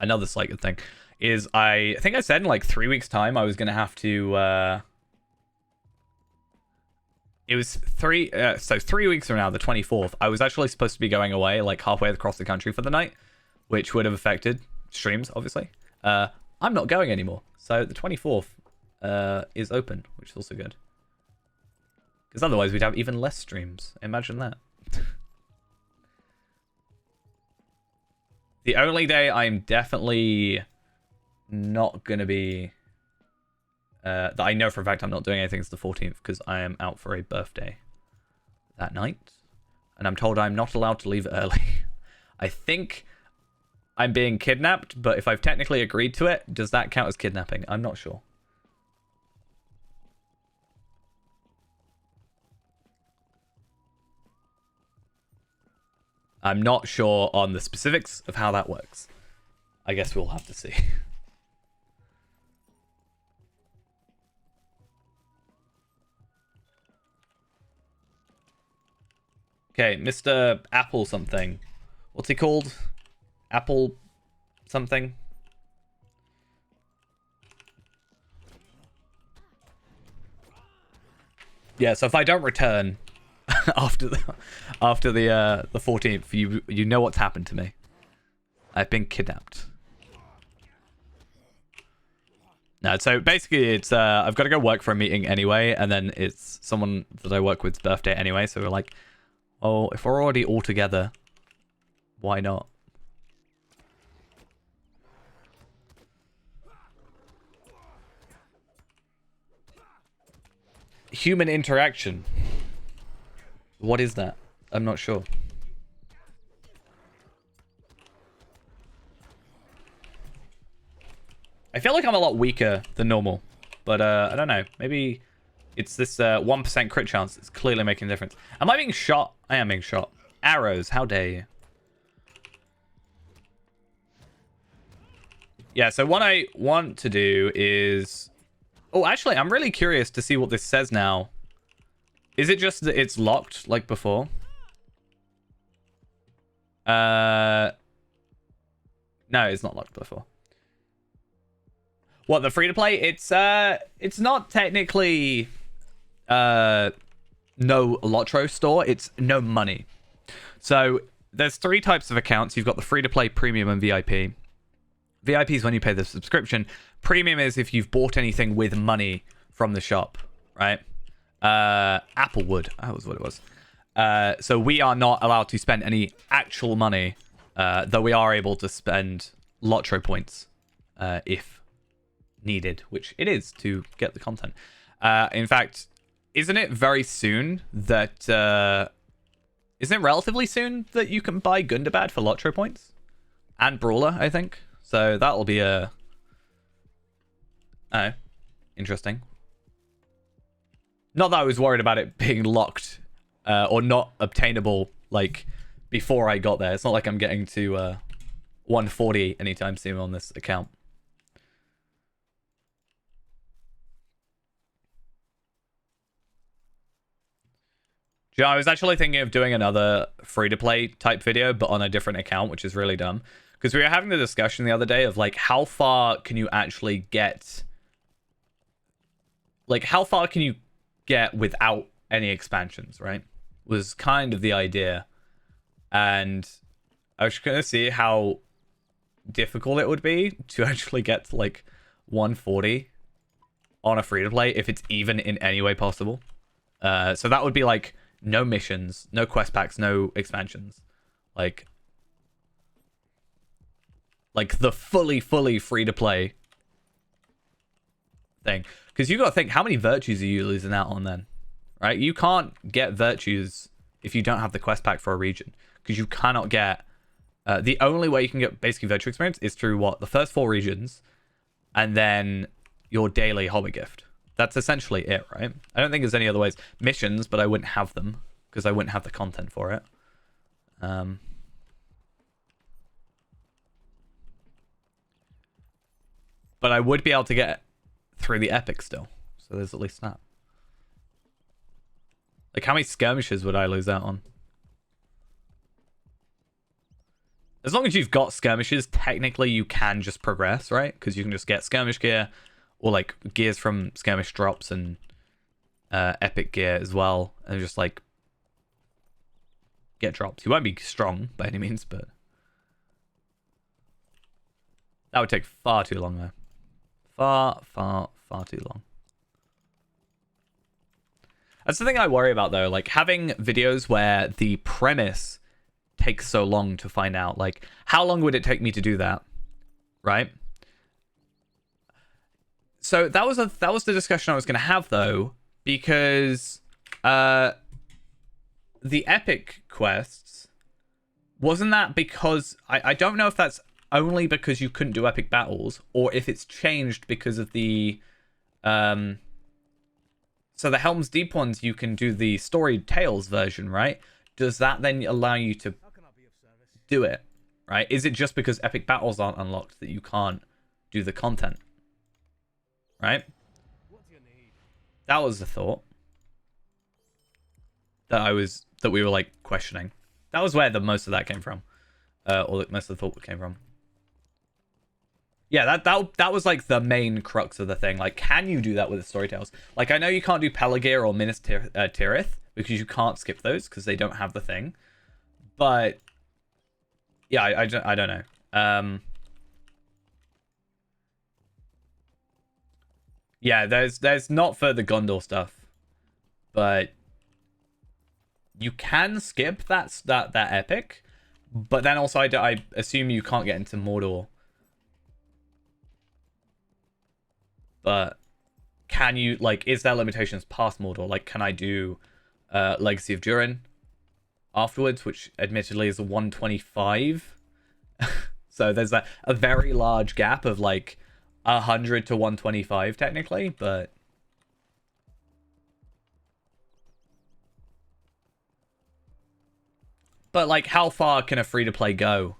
another slight good thing, is I think I said in like 3 weeks' time I was going to have to... It was 3 weeks from now, the 24th, I was actually supposed to be going away like halfway across the country for the night, which would have affected streams, obviously. I'm not going anymore. So the 24th is open, which is also good. Because otherwise we'd have even less streams. Imagine that. The only day I'm definitely not going to be... that I know for a fact I'm not doing anything is the 14th, because I am out for a birthday that night. And I'm told I'm not allowed to leave early. I think I'm being kidnapped, but if I've technically agreed to it, does that count as kidnapping? I'm not sure. I'm not sure on the specifics of how that works. I guess we'll have to see. Okay, Mr. Apple something. What's he called? Apple something? Yeah, so if I don't return after the 14th, you know what's happened to me. I've been kidnapped. No, so basically it's I've got to go work for a meeting anyway, and then it's someone that I work with's birthday anyway, so we're like, oh, if we're already all together, why not? Human interaction. What is that? I'm not sure. I feel like I'm a lot weaker than normal, but I don't know. Maybe it's this 1% crit chance. It's clearly making a difference. Am I being shot? I am being shot. Arrows, how dare you? Yeah, so what I want to do is... Oh, actually, I'm really curious to see what this says now. Is it just that it's locked like before? No, it's not locked before. What, the free-to-play? It's not technically no Lotro store. It's no money. So there's 3 types of accounts. You've got the free-to-play, premium, and VIP. VIP is when you pay the subscription. Premium is if you've bought anything with money from the shop, right? Applewood, that was what it was. So we are not allowed to spend any actual money, though we are able to spend Lotro points if needed, which it is to get the content. In fact, isn't it very soon that... isn't it relatively soon that you can buy Gundabad for Lotro points? And Brawler, I think. So that'll be a... Oh, interesting. Not that I was worried about it being locked or not obtainable, like, before I got there. It's not like I'm getting to 140 anytime soon on this account. You know, I was actually thinking of doing another free-to-play type video, but on a different account, which is really dumb. Because we were having the discussion the other day of, like, how far can you actually get... Like, how far can you get without any expansions, right? Was kind of the idea. And I was going to see how difficult it would be to actually get to, like, 140 on a free-to-play, if it's even in any way possible. So that would be, like, no missions, no quest packs, no expansions. Like the fully free-to-play thing. Because you got to think, how many virtues are you losing out on then? Right? You can't get virtues if you don't have the quest pack for a region. Because you cannot get... the only way you can get basically virtue experience is through what? The first 4 regions. And then your daily hobby gift. That's essentially it, right? I don't think there's any other ways. Missions, but I wouldn't have them. Because I wouldn't have the content for it. But I would be able to get through the epic still. So there's at least that. Like, how many skirmishes would I lose out on? As long as you've got skirmishes, technically you can just progress, right? Because you can just get skirmish gear, or like gears from skirmish drops and epic gear as well, and just like get drops. You won't be strong by any means, but that would take far too long though. Far too long. That's the thing I worry about though, like having videos where the premise takes so long to find out. Like, how long would it take me to do that? Right? So that was the discussion I was going to have though, because the epic quests, wasn't that because I don't know if that's only because you couldn't do epic battles, or if it's changed because of the so the Helm's Deep ones, you can do the Story Tales version, right? Does that then allow you to do it, right? Is it just because epic battles aren't unlocked that you can't do the content, right? That was the thought. that we were like questioning. That was where the most of that came from, or that most of the thought came from. Yeah, that was like the main crux of the thing. Like, can you do that with the story tales? Like, I know you can't do Pelagear or Minas Tirith because you can't skip those because they don't have the thing. But yeah, I don't know. Yeah, there's not for the Gondor stuff, but you can skip that epic. But then also I assume you can't get into Mordor. But can you, like, is there limitations past Mordor? Like, can I do Legacy of Durin afterwards, which admittedly is a 125? So there's a very large gap of like 100 to 125 technically, but like, how far can a free-to-play go?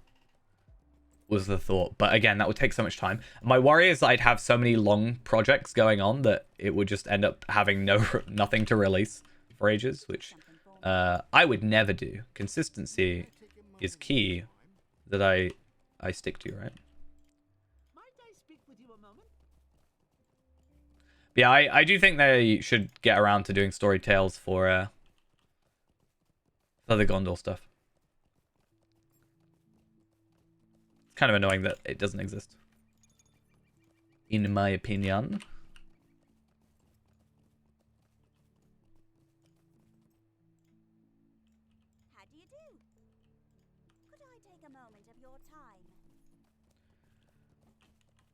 Was the thought. But again, that would take so much time. My worry is that I'd have so many long projects going on that it would just end up having nothing to release for ages, which I would never do. Consistency is key that I stick to, right? Might I speak with you a moment? Yeah, I do think they should get around to doing story tales for the Gondor stuff. Kind of annoying that it doesn't exist, in my opinion. How do you do? Could I take a moment of your time?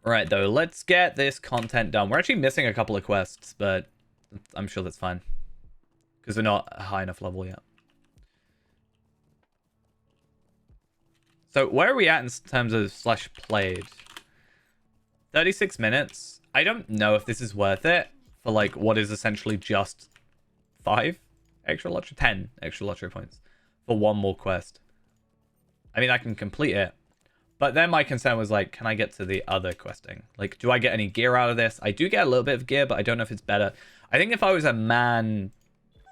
Right, though, let's get this content done. We're actually missing a couple of quests, but I'm sure that's fine because we're not a high enough level yet. So where are we at in terms of slash played? 36 minutes. I don't know if this is worth it for like what is essentially just 10 extra lottery points for one more quest. I mean, I can complete it, but then my concern was like, can I get to the other questing? Like, do I get any gear out of this? I do get a little bit of gear, but I don't know if it's better. I think if I was a man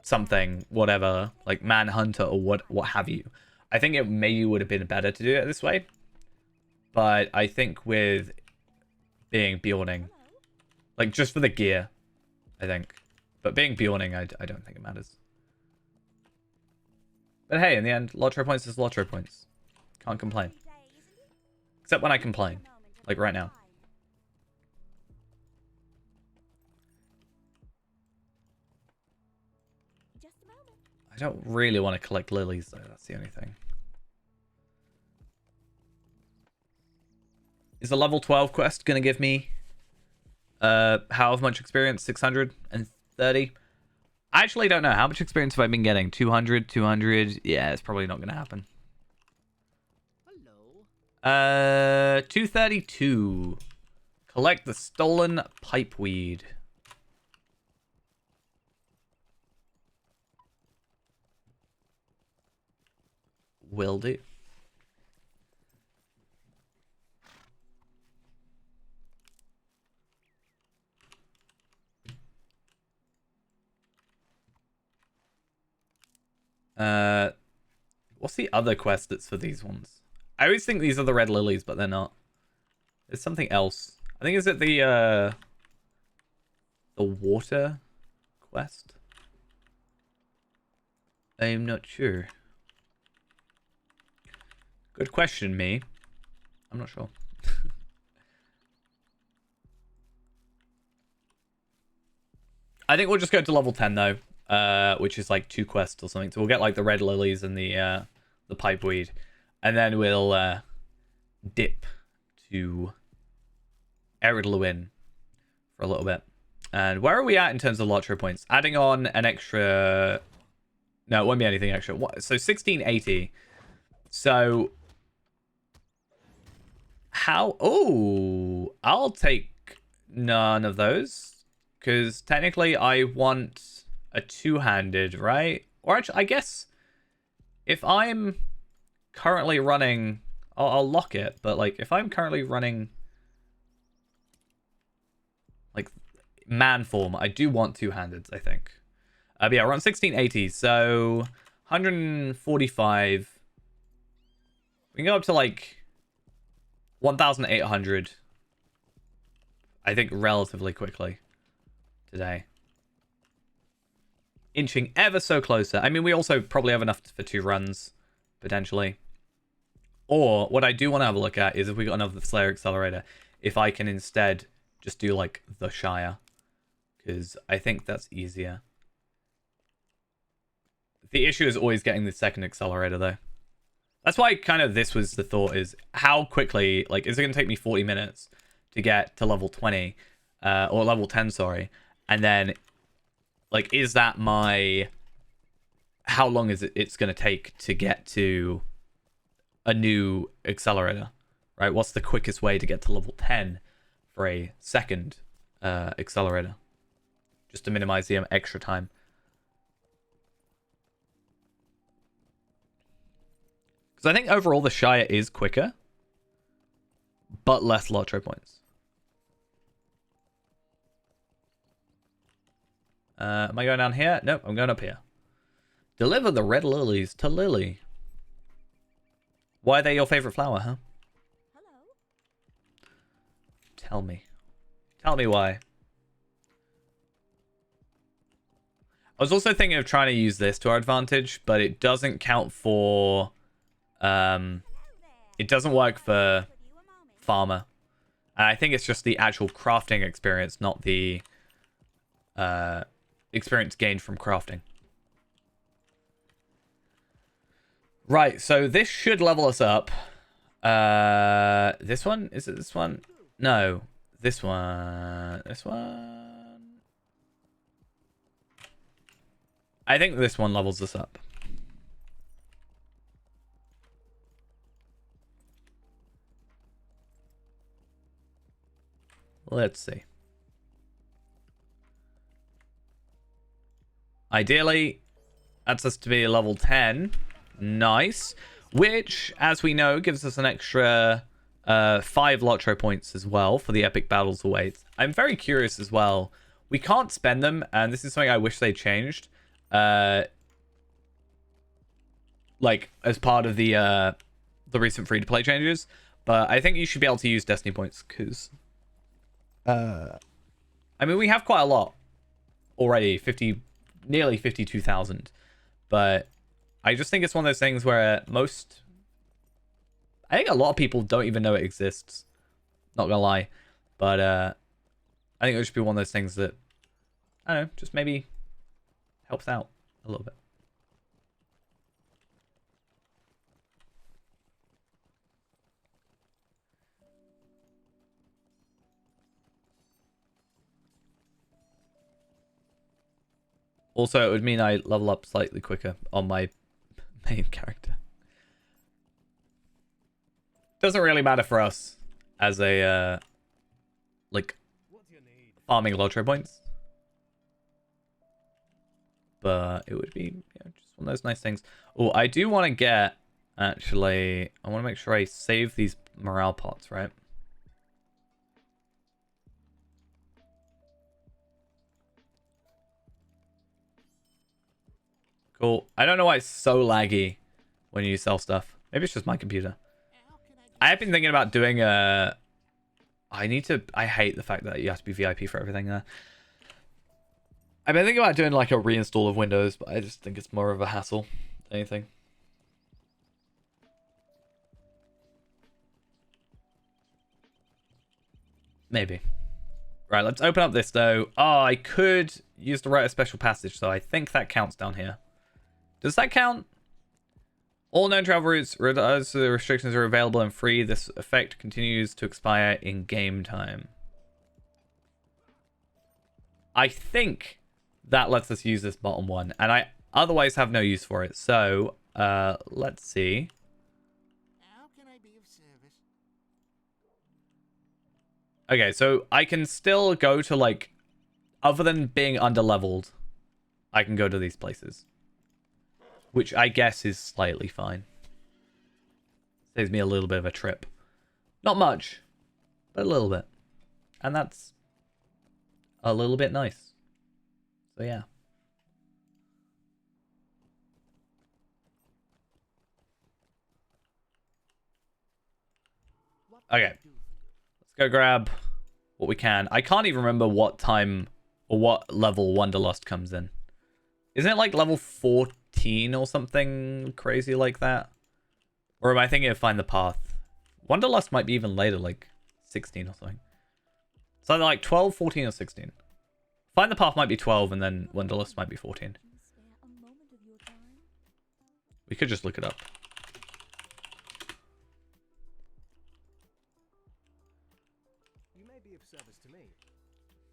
something, whatever, like man hunter or what have you, I think it maybe would have been better to do it this way. But I think with being Bjorning, like just for the gear, I think. But being Bjorning, I don't think it matters. But hey, in the end, lottery points is lottery points. Can't complain. Except when I complain. Like right now. Just a moment. I don't really want to collect lilies though, that's the only thing. Is the level 12 quest gonna give me how much experience? 630? I actually don't know. How much experience have I been getting? 200, 200? Yeah, it's probably not gonna happen. Hello. 232. Collect the stolen pipeweed. Will do. What's the other quest that's for these ones? I always think these are the red lilies, but they're not. There's something else. I think is it the water quest? I'm not sure. Good question, me. I'm not sure. I think we'll just go to level 10 though, which is like 2 quests or something. So we'll get like the red lilies and the pipeweed, and then we'll dip to Ered Luin for a little bit. And where are we at in terms of lottery points? Adding on an extra... No, it won't be anything extra. So 1680. So how... Oh, I'll take none of those. Because technically I want a two-handed, right? Or actually, I guess if I'm currently running... I'll lock it. But like if I'm currently running... like man form, I do want two-handeds, I think. But yeah, we're on 1680, so 145. We can go up to like 1,800, I think, relatively quickly today. Inching ever so closer. I mean, we also probably have enough for 2 runs, potentially. Or what I do want to have a look at is if we got another Slayer Accelerator, if I can instead just do like the Shire, because I think that's easier. The issue is always getting the second accelerator though. That's why kind of this was the thought, is how quickly, like, is it going to take me 40 minutes to get to level 20 or level 10, sorry, and then like, is that my, how long is it's going to take to get to a new accelerator, right? What's the quickest way to get to level 10 for a second accelerator, just to minimize the extra time? Because I think overall the Shire is quicker, but less Lotro points. Am I going down here? Nope, I'm going up here. Deliver the red lilies to Lily. Why are they your favorite flower, huh? Hello. Tell me. Tell me why. I was also thinking of trying to use this to our advantage, but it doesn't count for... it doesn't work for farmer. And I think it's just the actual crafting experience, not the experience gained from crafting. Right, so this should level us up. This one? Is it this one? No. This one. This one. I think this one levels us up. Let's see. Ideally, that's us to be level 10. Nice. Which, as we know, gives us an extra 5 Lotro points as well for the epic battles awaits. I'm very curious as well. We can't spend them, and this is something I wish they changed. Like, as part of the recent free-to-play changes. But I think you should be able to use Destiny points, because... I mean, we have quite a lot already. Nearly 52,000. But I just think it's one of those things where I think a lot of people don't even know it exists. Not gonna lie. But I think it should be one of those things that, I don't know, just maybe helps out a little bit. Also, it would mean I level up slightly quicker on my main character. Doesn't really matter for us as a, like, farming Lotro points. But it would be, just one of those nice things. Oh, I do want to get, actually, I want to make sure I save these morale pots, right? Cool. I don't know why it's so laggy when you sell stuff. Maybe it's just my computer. I have been thinking about doing a... I hate the fact that you have to be VIP for everything there. I've been thinking about doing like a reinstall of Windows, but I just think it's more of a hassle than anything. Maybe. Right, let's open up this though. Oh, I could use to write a special passage, so I think that counts down here. Does that count? All known travel routes, regardless of the restrictions, are available and free. This effect continues to expire in game time. I think that lets us use this bottom one, and I otherwise have no use for it. So, let's see. How can I be of service? Okay, so I can still go to, like, other than being under-leveled, I can go to these places. Which I guess is slightly fine. Saves me a little bit of a trip. Not much, but a little bit. And that's a little bit nice. So yeah. Okay. Let's go grab what we can. I can't even remember what time or what level Wanderlust comes in. Isn't it like level 14 or something crazy like that? Or am I thinking of Find the Path? Wanderlust might be even later, like 16 or something. It's either like 12, 14, or 16. Find the Path might be 12 and then Wanderlust might be 14. We could just look it up. You may be of service to me.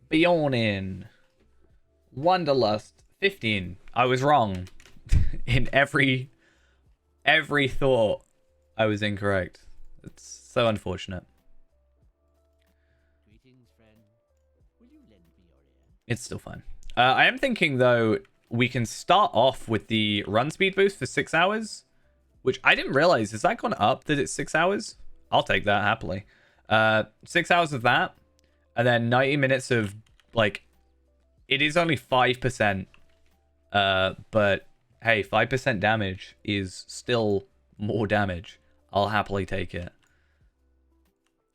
Bjornin. Wanderlust 15. I was wrong. In every thought, I was incorrect. It's so unfortunate. Greetings, friend. Will you lend me your ear? It's still fine. I am thinking, though, we can start off with the run speed boost for 6 hours, which I didn't realize. Has that gone up that it's 6 hours? I'll take that happily. 6 hours of that, and then 90 minutes of, like, it is only 5%, but hey, 5% damage is still more damage. I'll happily take it.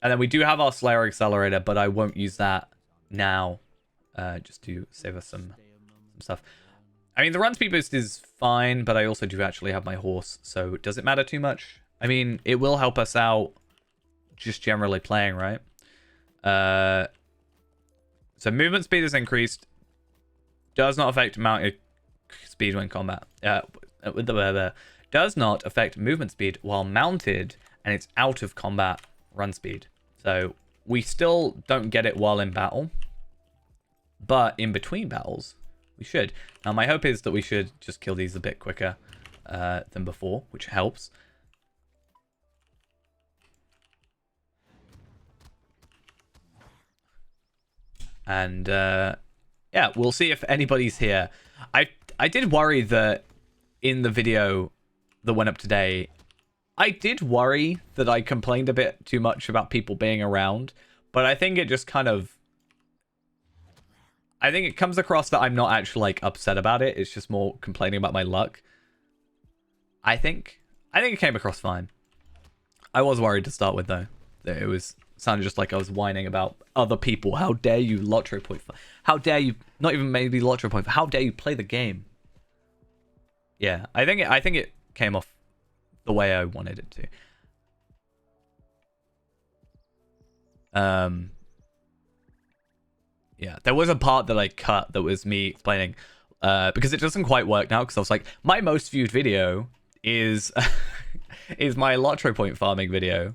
And then we do have our Slayer Accelerator, but I won't use that now, just to save us some stuff. I mean, the run speed boost is fine, but I also do actually have my horse, so does it matter too much? I mean, it will help us out just generally playing, right? So movement speed is increased. Does not affect mounted speed when combat. Does not affect movement speed while mounted, and it's out of combat run speed. So we still don't get it while in battle, but in between battles, we should. Now, my hope is that we should just kill these a bit quicker than before, which helps. And yeah, we'll see if anybody's here. I did worry that in the video that went up today, I did worry that I complained a bit too much about people being around, but I think it just kind of... I think it comes across that I'm not actually, like, upset about it. It's just more complaining about my luck. I think it came across fine. I was worried to start with, though. It sounded just like I was whining about other people. How dare you Lotro Point? How dare you... Not even maybe Lotro Point. How dare you play the game? Yeah, I think it came off the way I wanted it to. Yeah, there was a part that I cut that was me explaining, because it doesn't quite work now, because I was like, my most viewed video is is my Lotro Point farming video,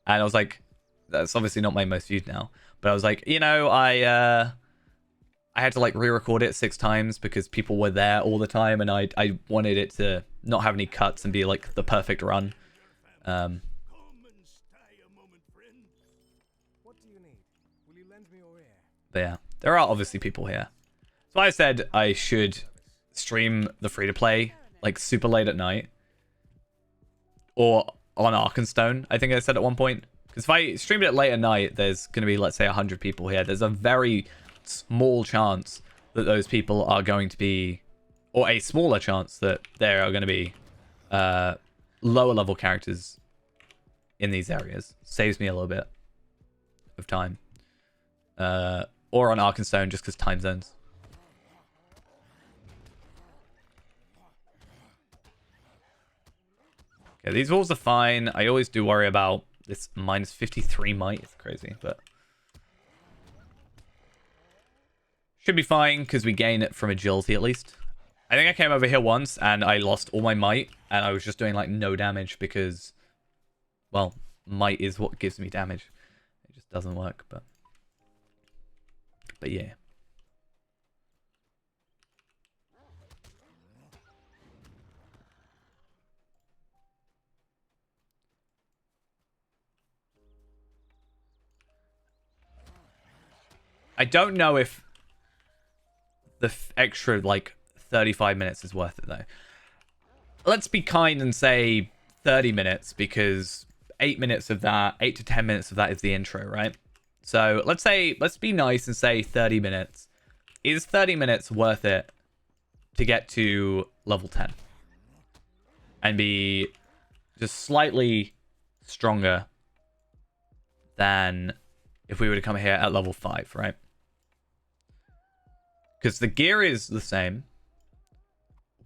and I was like, that's obviously not my most viewed now, but I was like, you know, I had to like re-record it 6 times because people were there all the time, and I wanted it to not have any cuts and be like the perfect run. Come and stay a moment, friend. What do you need? Will you lend me your ear? But yeah, there are obviously people here. So I said I should stream the free-to-play like super late at night, or on Arkenstone, I think I said at one point. Because if I stream it late at night, there's going to be, let's say, 100 people here. There's a very small chance that those people are going to be, or a smaller chance that there are going to be lower level characters in these areas. Saves me a little bit of time. Or on Arkenstone, just because time zones. Okay, these walls are fine. I always do worry about this minus 53 might. It's crazy, but should be fine because we gain it from agility at least. I think I came over here once and I lost all my might, and I was just doing like no damage because, well, might is what gives me damage. It just doesn't work, but yeah. I don't know if the extra, like, 35 minutes is worth it, though. Let's be kind and say 30 minutes, because 8 minutes of that, 8 to 10 minutes of that is the intro, right? So let's be nice and say 30 minutes. Is 30 minutes worth it to get to level 10? And be just slightly stronger than if we were to come here at level 5, right? Because the gear is the same.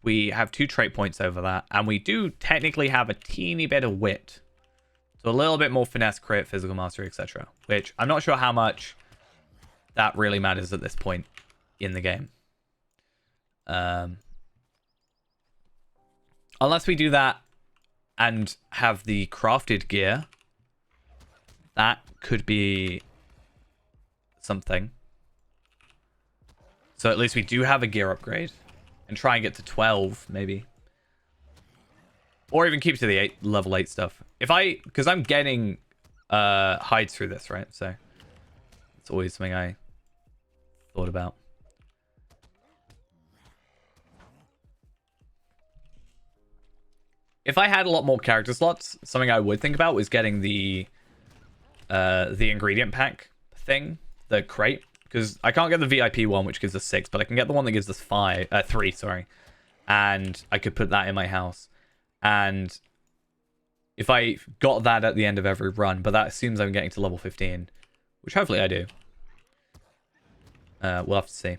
We have 2 trait points over that, and we do technically have a teeny bit of wit. So a little bit more finesse, crit, physical mastery, etc. Which I'm not sure how much that really matters at this point in the game. Unless we do that and have the crafted gear, that could be something. So at least we do have a gear upgrade. And try and get to 12, maybe. Or even keep to the level 8 stuff. Because I'm getting hides through this, right? So it's always something I thought about. If I had a lot more character slots, something I would think about was getting the ingredient pack thing, the crate. Because I can't get the VIP one, which gives us 6, but I can get the one that gives us 3, sorry. And I could put that in my house. And if I got that at the end of every run, but that assumes I'm getting to level 15, which hopefully I do. We'll have to see.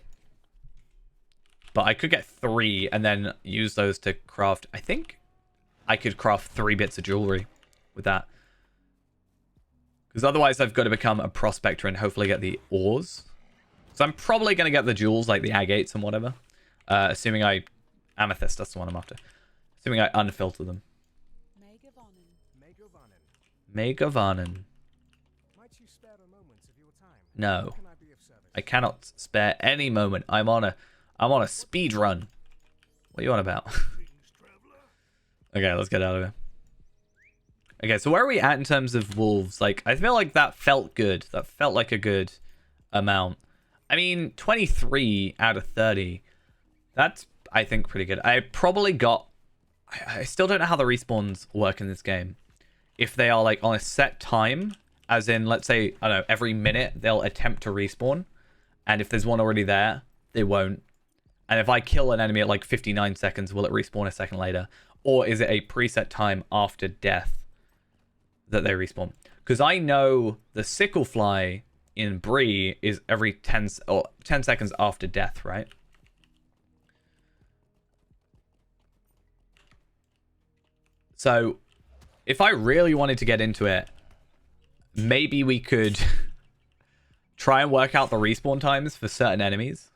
But I could get 3 and then use those to craft. I think I could craft 3 bits of jewelry with that. Because otherwise I've got to become a prospector and hopefully get the ores. So I'm probably going to get the jewels, like the agates and whatever. Assuming I... Amethyst, that's the one I'm after. Assuming I unfilter them. Megavanen. Might you spare a moment of your time? No. How can I be of service? I cannot spare any moment. I'm on a speed run. What are you on about? Okay, let's get out of here. Okay, so where are we at in terms of wolves? Like, I feel like that felt good. That felt like a good amount. I mean, 23 out of 30. That's, I think, pretty good. I probably got... I still don't know how the respawns work in this game. If they are, like, on a set time, as in, let's say, I don't know, every minute they'll attempt to respawn. And if there's one already there, they won't. And if I kill an enemy at, like, 59 seconds, will it respawn a second later? Or is it a preset time after death that they respawn? Because I know the sickle fly in Bree is every 10 seconds after death, right? So if I really wanted to get into it, maybe we could try and work out the respawn times for certain enemies.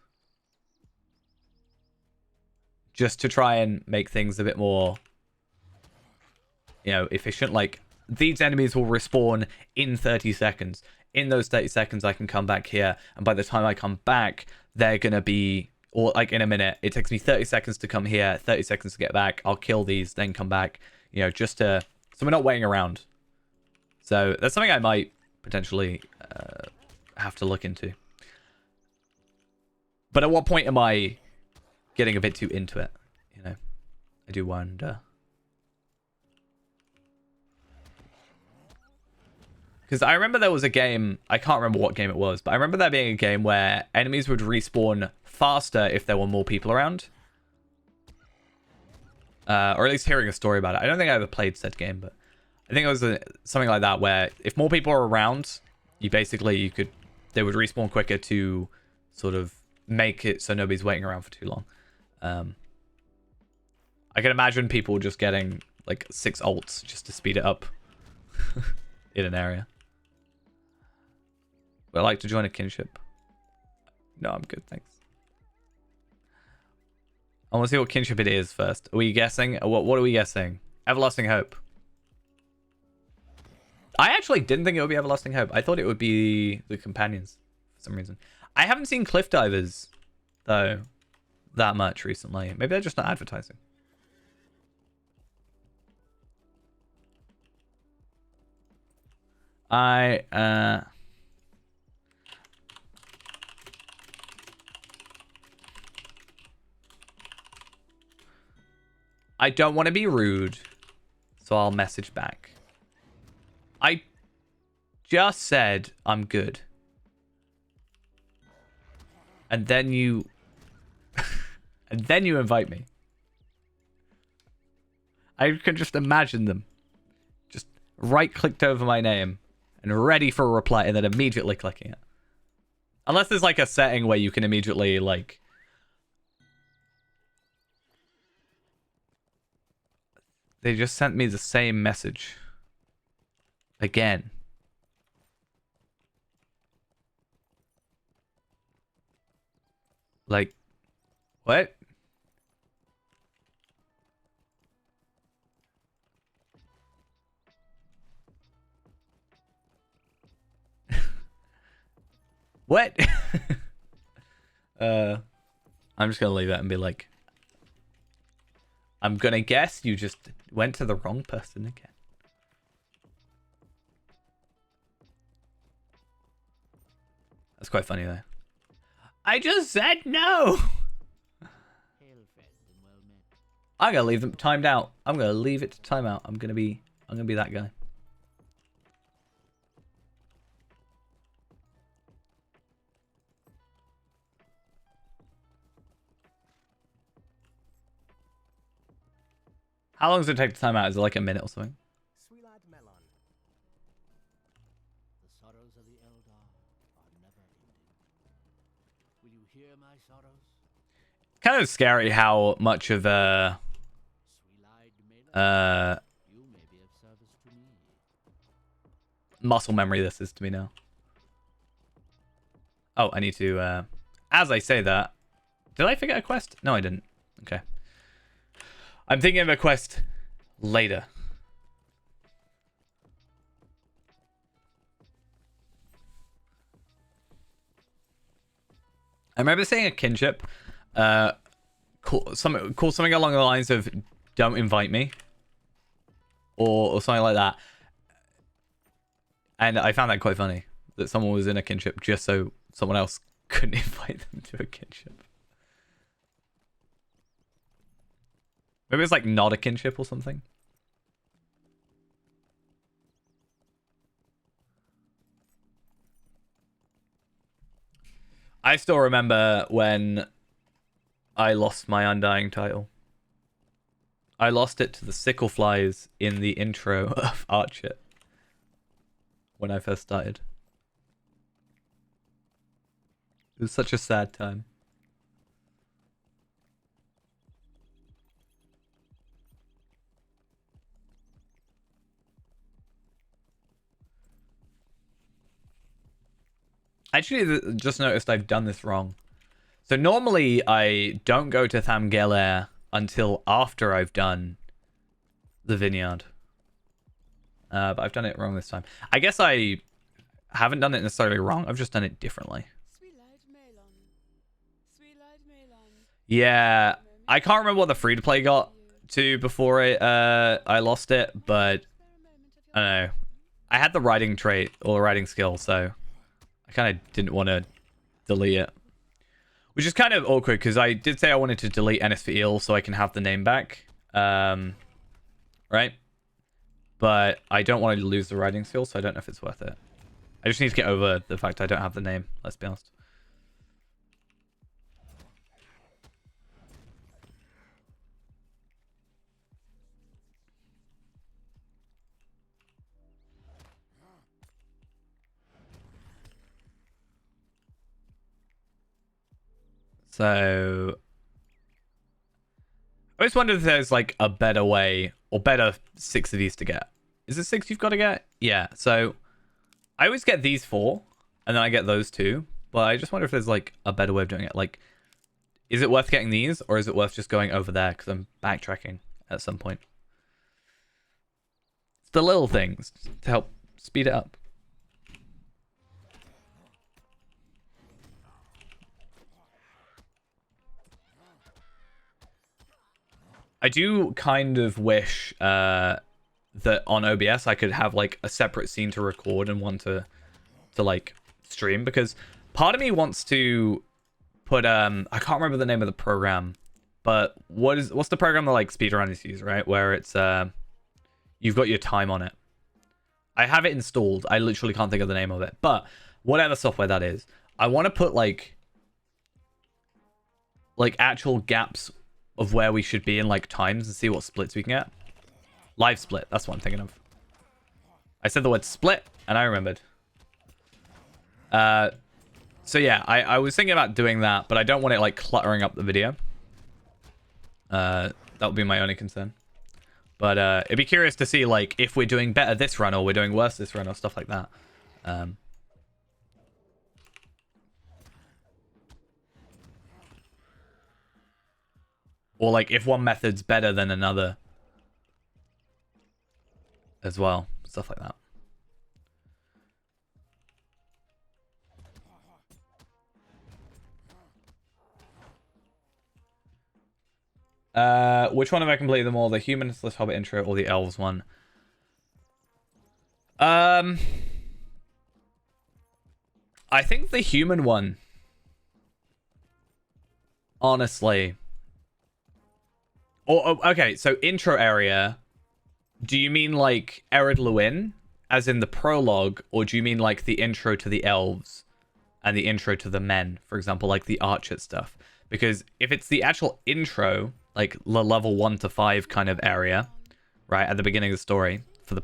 Just to try and make things a bit more, you know, efficient. Like, these enemies will respawn in 30 seconds. In those 30 seconds, I can come back here. And by the time I come back, they're going to be, or like in a minute, it takes me 30 seconds to come here, 30 seconds to get back. I'll kill these, then come back, you know, just to, so we're not waiting around. So that's something I might potentially have to look into. But at what point am I getting a bit too into it? You know, I do wonder. Because I remember there was a game, I can't remember what game it was, but I remember there being a game where enemies would respawn faster if there were more people around. Or at least hearing a story about it. I don't think I ever played said game, but I think it was something like that where if more people are around, they would respawn quicker to sort of make it so nobody's waiting around for too long. I can imagine people just getting like 6 ults just to speed it up in an area. Would I like to join a kinship? No, I'm good, thanks. I want to see what kinship it is first. Are we guessing? What are we guessing? Everlasting Hope. I actually didn't think it would be Everlasting Hope. I thought it would be the companions for some reason. I haven't seen Cliff Divers, though, that much recently. Maybe they're just not advertising. I don't want to be rude, so I'll message back. I just said I'm good. And then you... and then you invite me. I can just imagine them. Just right-clicked over my name and ready for a reply and then immediately clicking it. Unless there's like a setting where you can immediately like... They just sent me the same message. Again. Like, what? What? I'm just gonna leave it and be like, I'm gonna guess you just went to the wrong person again. That's quite funny though. I just said no. Hail, friend, and well met. I'm gonna leave them timed out. I'm gonna leave it to timeout. I'm gonna be that guy. How long does it take to time out? Is it like a minute or something? Sweet-eyed Melon. The sorrows of the Eldar are never ending. Will you hear my sorrows? Kind of scary how much of Sweet-eyed Melon, you may be of service to me. muscle memory this is to me now. Oh, I need to as I say that, did I forget a quest? No, I didn't. Okay. I'm thinking of a quest later. I remember saying a kinship. Call something along the lines of "Don't invite me," or something like that. And I found that quite funny that someone was in a kinship just so someone else couldn't invite them to a kinship. Maybe it's like not a kinship or something. I still remember when I lost my Undying title. I lost it to the Sickleflies in the intro of Archer when I first started. It was such a sad time. Actually, just noticed I've done this wrong. So normally I don't go to Thamgeler until after I've done the vineyard. But I've done it wrong this time. I guess I haven't done it necessarily wrong. I've just done it differently. Yeah, I can't remember what the free-to-play got to before I lost it, but I don't know. I had the writing trait or the writing skill, so I kind of didn't want to delete it. Which is kind of awkward, because I did say I wanted to delete Ennis for Eel so I can have the name back. Right? But I don't want to lose the writing skill, so I don't know if it's worth it. I just need to get over the fact I don't have the name, let's be honest. So I always wondered if there's like a better way or better 6 of these to get. Is it 6 you've got to get? Yeah. So I always get these 4 and then I get those 2. But I just wonder if there's like a better way of doing it. Like, is it worth getting these or is it worth just going over there? Because I'm backtracking at some point. It's the little things to help speed it up. I do kind of wish that on OBS I could have like a separate scene to record and one to like stream, because part of me wants to put I can't remember the name of the program, but what's the program that like speedrunners use, right? Where it's you've got your time on it. I have it installed. I literally can't think of the name of it, but whatever software that is, I want to put like actual gaps of where we should be in like times and see what splits we can get. Live split, that's what I'm thinking of. I said the word split, and I remembered. So yeah, I was thinking about doing that, but I don't want it like cluttering up the video. That would be my only concern. But it'd be curious to see like if we're doing better this run or we're doing worse this run or stuff like that. Or like if one method's better than another as well. Stuff like that. Which one have I completed them all? The Humans, the Hobbit intro, or the Elves one? I think the human one. Honestly. Okay, so intro area. Do you mean like Ered Luin, as in the prologue, or do you mean like the intro to the elves and the intro to the men, for example, like the archer stuff? Because if it's the actual intro, like the level 1 to 5 kind of area, right, at the beginning of the story, for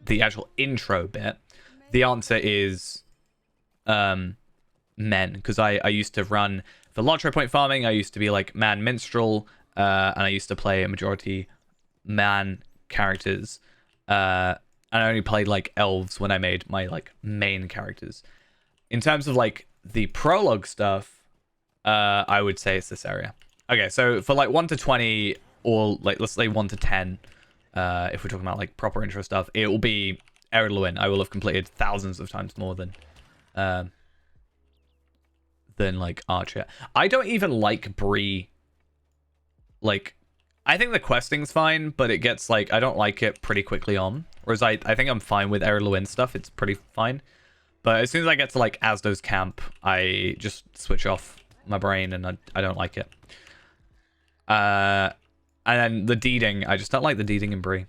the actual intro bit, the answer is men, because I used to run for Lotro Point farming. I used to be like man minstrel, and I used to play a majority man characters, and I only played like elves when I made my like main characters. In terms of like the prologue stuff, I would say it's this area. Okay, so for like 1 to 20, or like let's say 1 to 10, if we're talking about like proper intro stuff, it will be Ered Luin. I will have completed thousands of times more than like Archer. I don't even like Bree. Like, I think the questing's fine, but it gets like, I don't like it pretty quickly on. Whereas I think I'm fine with Ered Luin stuff. It's pretty fine. But as soon as I get to like Asdo's camp, I just switch off my brain and I don't like it. And then the deeding, I just don't like the deeding in Bree.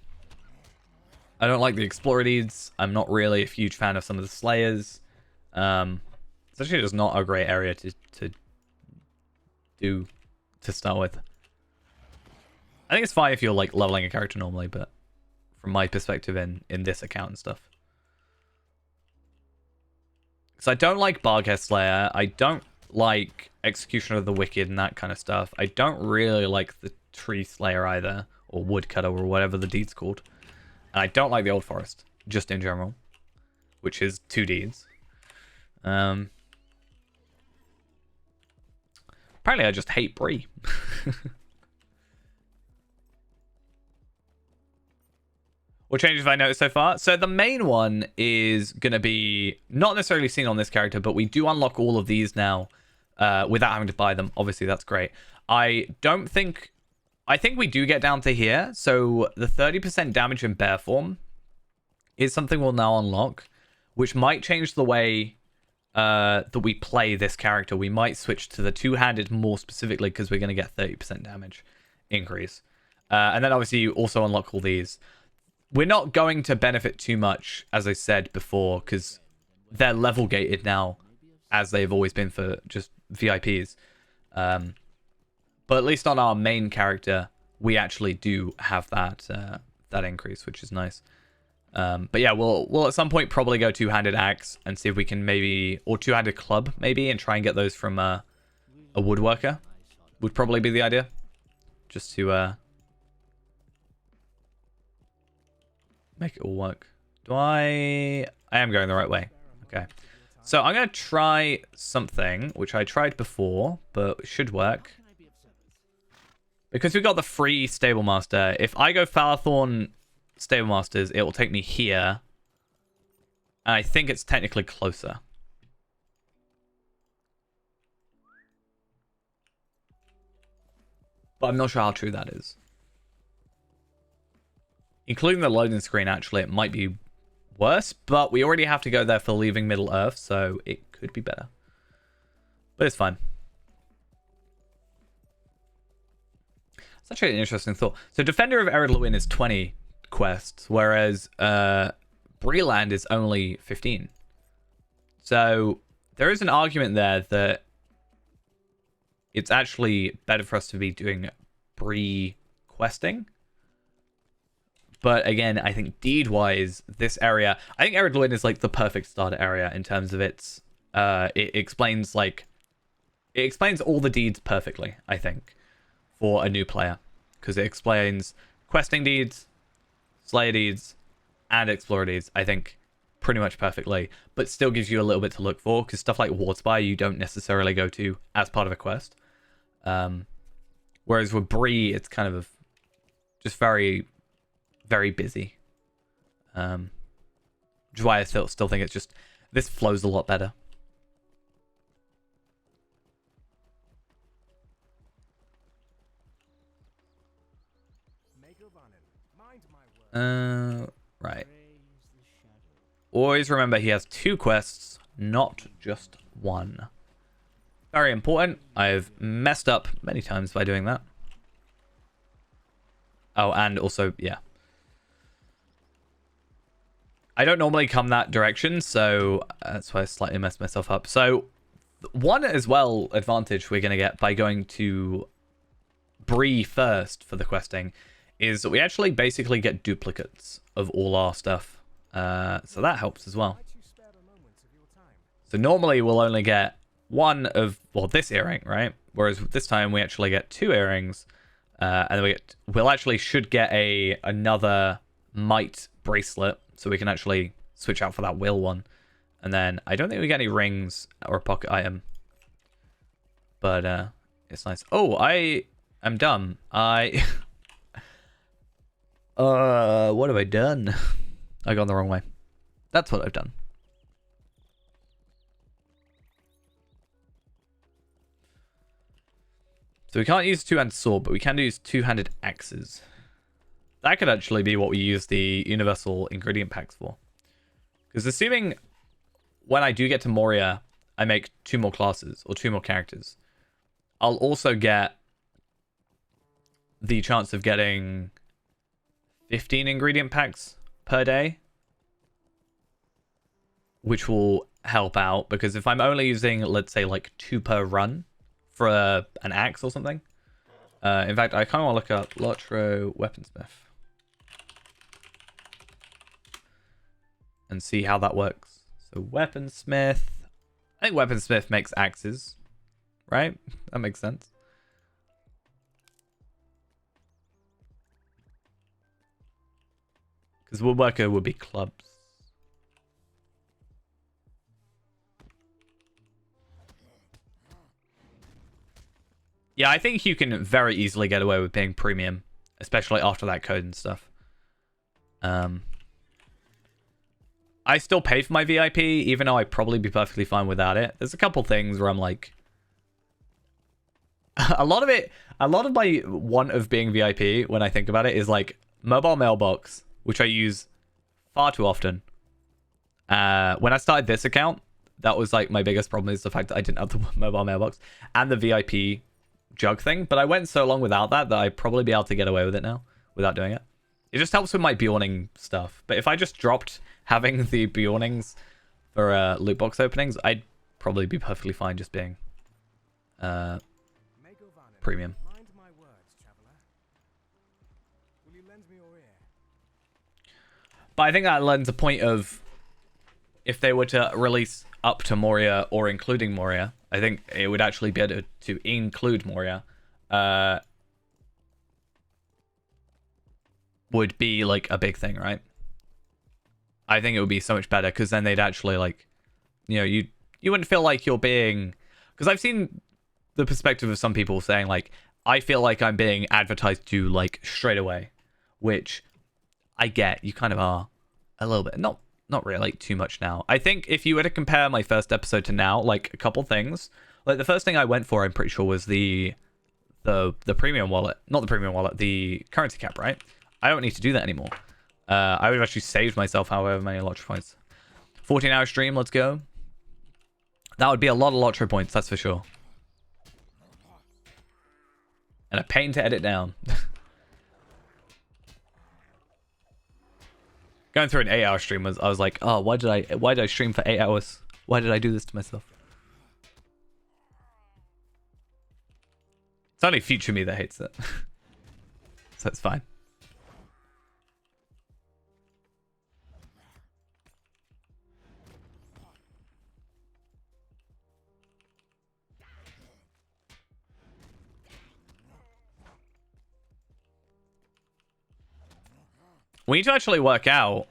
I don't like the Explorer deeds. I'm not really a huge fan of some of the Slayers. It's actually just not a great area to do to start with. I think it's fine if you're like leveling a character normally, but from my perspective in this account and stuff. So I don't like Barghead Slayer. I don't like Executioner of the Wicked and that kind of stuff. I don't really like the Tree Slayer either, or Woodcutter, or whatever the deed's called. And I don't like the Old Forest, just in general, which is 2 deeds. Apparently I just hate Bree. What changes have I noticed so far? So the main one is going to be not necessarily seen on this character, but we do unlock all of these now without having to buy them. Obviously, that's great. I think we do get down to here. So the 30% damage in bear form is something we'll now unlock, which might change the way that we play this character. We might switch to the two-handed more specifically because we're going to get 30% damage increase. And then obviously you also unlock all these. We're not going to benefit too much, as I said before, because they're level gated now, as they've always been for just VIPs. But at least on our main character, we actually do have that increase, which is nice. But yeah, we'll at some point probably go two-handed axe and see if we can maybe, or two-handed club maybe, and try and get those from a woodworker. Would probably be the idea, just to make it all work. I am going the right way. Okay. So I'm going to try something, which I tried before, but it should work. Because we've got the free Stable Master, if I go Falathorn Stable Masters, it will take me here. And I think it's technically closer. But I'm not sure how true that is. Including the loading screen, actually, it might be worse, but we already have to go there for leaving Middle-earth, so it could be better. But it's fine. It's actually an interesting thought. So Defender of Ered Luin is 20 quests, whereas Breland is only 15. So there is an argument there that it's actually better for us to be doing Bree questing. But again, I think deed-wise, this area, I think Ered Luin is like the perfect starter area in terms of its, it explains all the deeds perfectly, I think, for a new player. Because it explains questing deeds, slayer deeds, and explorer deeds, I think, pretty much perfectly. But still gives you a little bit to look for, because stuff like Wardspire you don't necessarily go to as part of a quest. Whereas with Bree, it's kind of just very, very busy. Which is why I still think it's just, this flows a lot better. Right. Always remember he has 2 quests, not just 1. Very important. I've messed up many times by doing that. Oh, and also, yeah. I don't normally come that direction, so that's why I slightly messed myself up. So, one as well advantage we're going to get by going to Bree first for the questing is that we actually basically get duplicates of all our stuff. So that helps as well. So normally we'll only get 1 of, well, this earring, right? Whereas this time we actually get 2 earrings. And then we'll actually should get another might bracelet, so we can actually switch out for that will one. And then I don't think we get any rings or a pocket item. But it's nice. Oh, I am dumb. What have I done? I gone the wrong way. That's what I've done. So we can't use two-handed sword, but we can use two-handed axes. That could actually be what we use the universal ingredient packs for. Because assuming when I do get to Moria, I make 2 more classes or 2 more characters, I'll also get the chance of getting 15 ingredient packs per day, which will help out. Because if I'm only using, let's say, like 2 per run for an axe or something. In fact, I kind of want to look up Lotro Weaponsmith and see how that works. So Weaponsmith, I think Weaponsmith makes axes, right? That makes sense. Because Woodworker would be clubs. Yeah, I think you can very easily get away with being premium, especially after that code and stuff. I still pay for my VIP, even though I'd probably be perfectly fine without it. There's a couple things where I'm like... a lot of my want of being VIP, when I think about it, is like mobile mailbox, which I use far too often. When I started this account, that was like my biggest problem, is the fact that I didn't have the mobile mailbox and the VIP jug thing. But I went so long without that I'd probably be able to get away with it now without doing it. It just helps with my Bjorning stuff. But if I just dropped having the Bjornings for loot box openings, I'd probably be perfectly fine just being premium. But I think that lends a point of, if they were to release up to Moria or including Moria, I think it would actually be able to include Moria. Would be like a big thing, right? I think it would be so much better, because then they'd actually, like, you know, you wouldn't feel like you're being... Because I've seen the perspective of some people saying, like, I feel like I'm being advertised to, like, straight away. Which I get. You kind of are a little bit. Not really too much now. I think if you were to compare my first episode to now, like, a couple things. Like, the first thing I went for, I'm pretty sure, was the premium wallet. Not the premium wallet, the currency cap, right? I don't need to do that anymore. I would have actually saved myself however many Lotro points. 14-hour stream, let's go. That would be a lot of Lotro points, that's for sure. And a pain to edit down. Going through an 8-hour stream, I was like, oh, why did I stream for 8 hours? Why did I do this to myself? It's only future me that hates it. So it's fine. We need to actually work out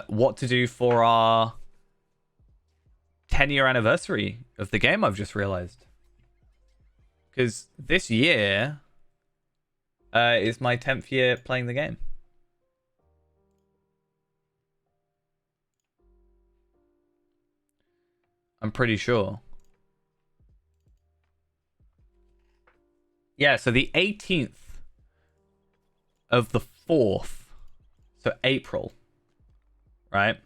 what to do for our 10-year anniversary of the game, I've just realized. Because this year is my 10th year playing the game. I'm pretty sure. Yeah, so the 18th of the 4th. So April. Right?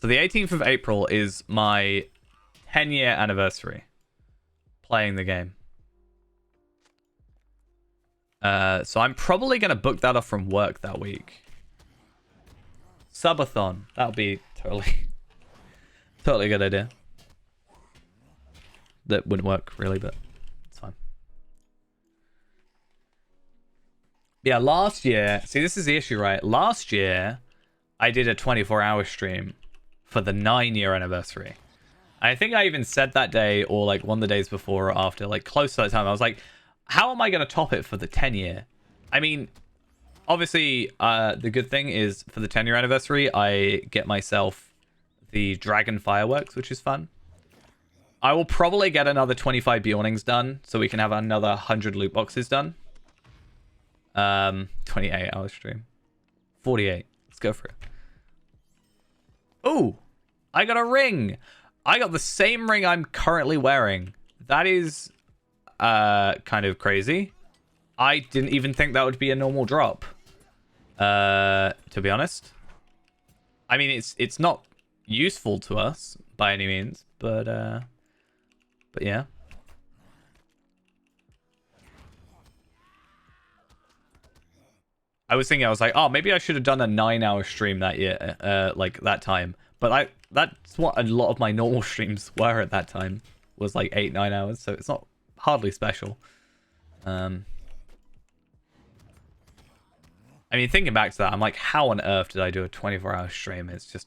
So the 18th of April is my 10-year anniversary playing the game. So I'm probably going to book that off from work that week. Subathon. That would be totally a good idea. That wouldn't work really, but it's fine. Yeah, last year... See, this is the issue, right? Last year, I did a 24-hour stream for the 9-year anniversary. I think I even said that day, or like one of the days before or after, like close to that time, I was like, how am I going to top it for the 10-year? I mean, obviously, the good thing is for the 10-year anniversary, I get myself the Dragon Fireworks, which is fun. I will probably get another 25 Bjornings done, so we can have another 100 loot boxes done. 28-hour stream. 48. Let's go for it. Ooh, I got a ring. I got the same ring I'm currently wearing. That is kind of crazy. I didn't even think that would be a normal drop. To be honest. I mean, it's not useful to us by any means, but yeah. I was thinking, I was like, oh, maybe I should have done a 9-hour stream that year, like that time. But that's what a lot of my normal streams were at that time, was like 8-9 hours. So it's not hardly special. I mean, thinking back to that, I'm like, how on earth did I do a 24-hour stream? It's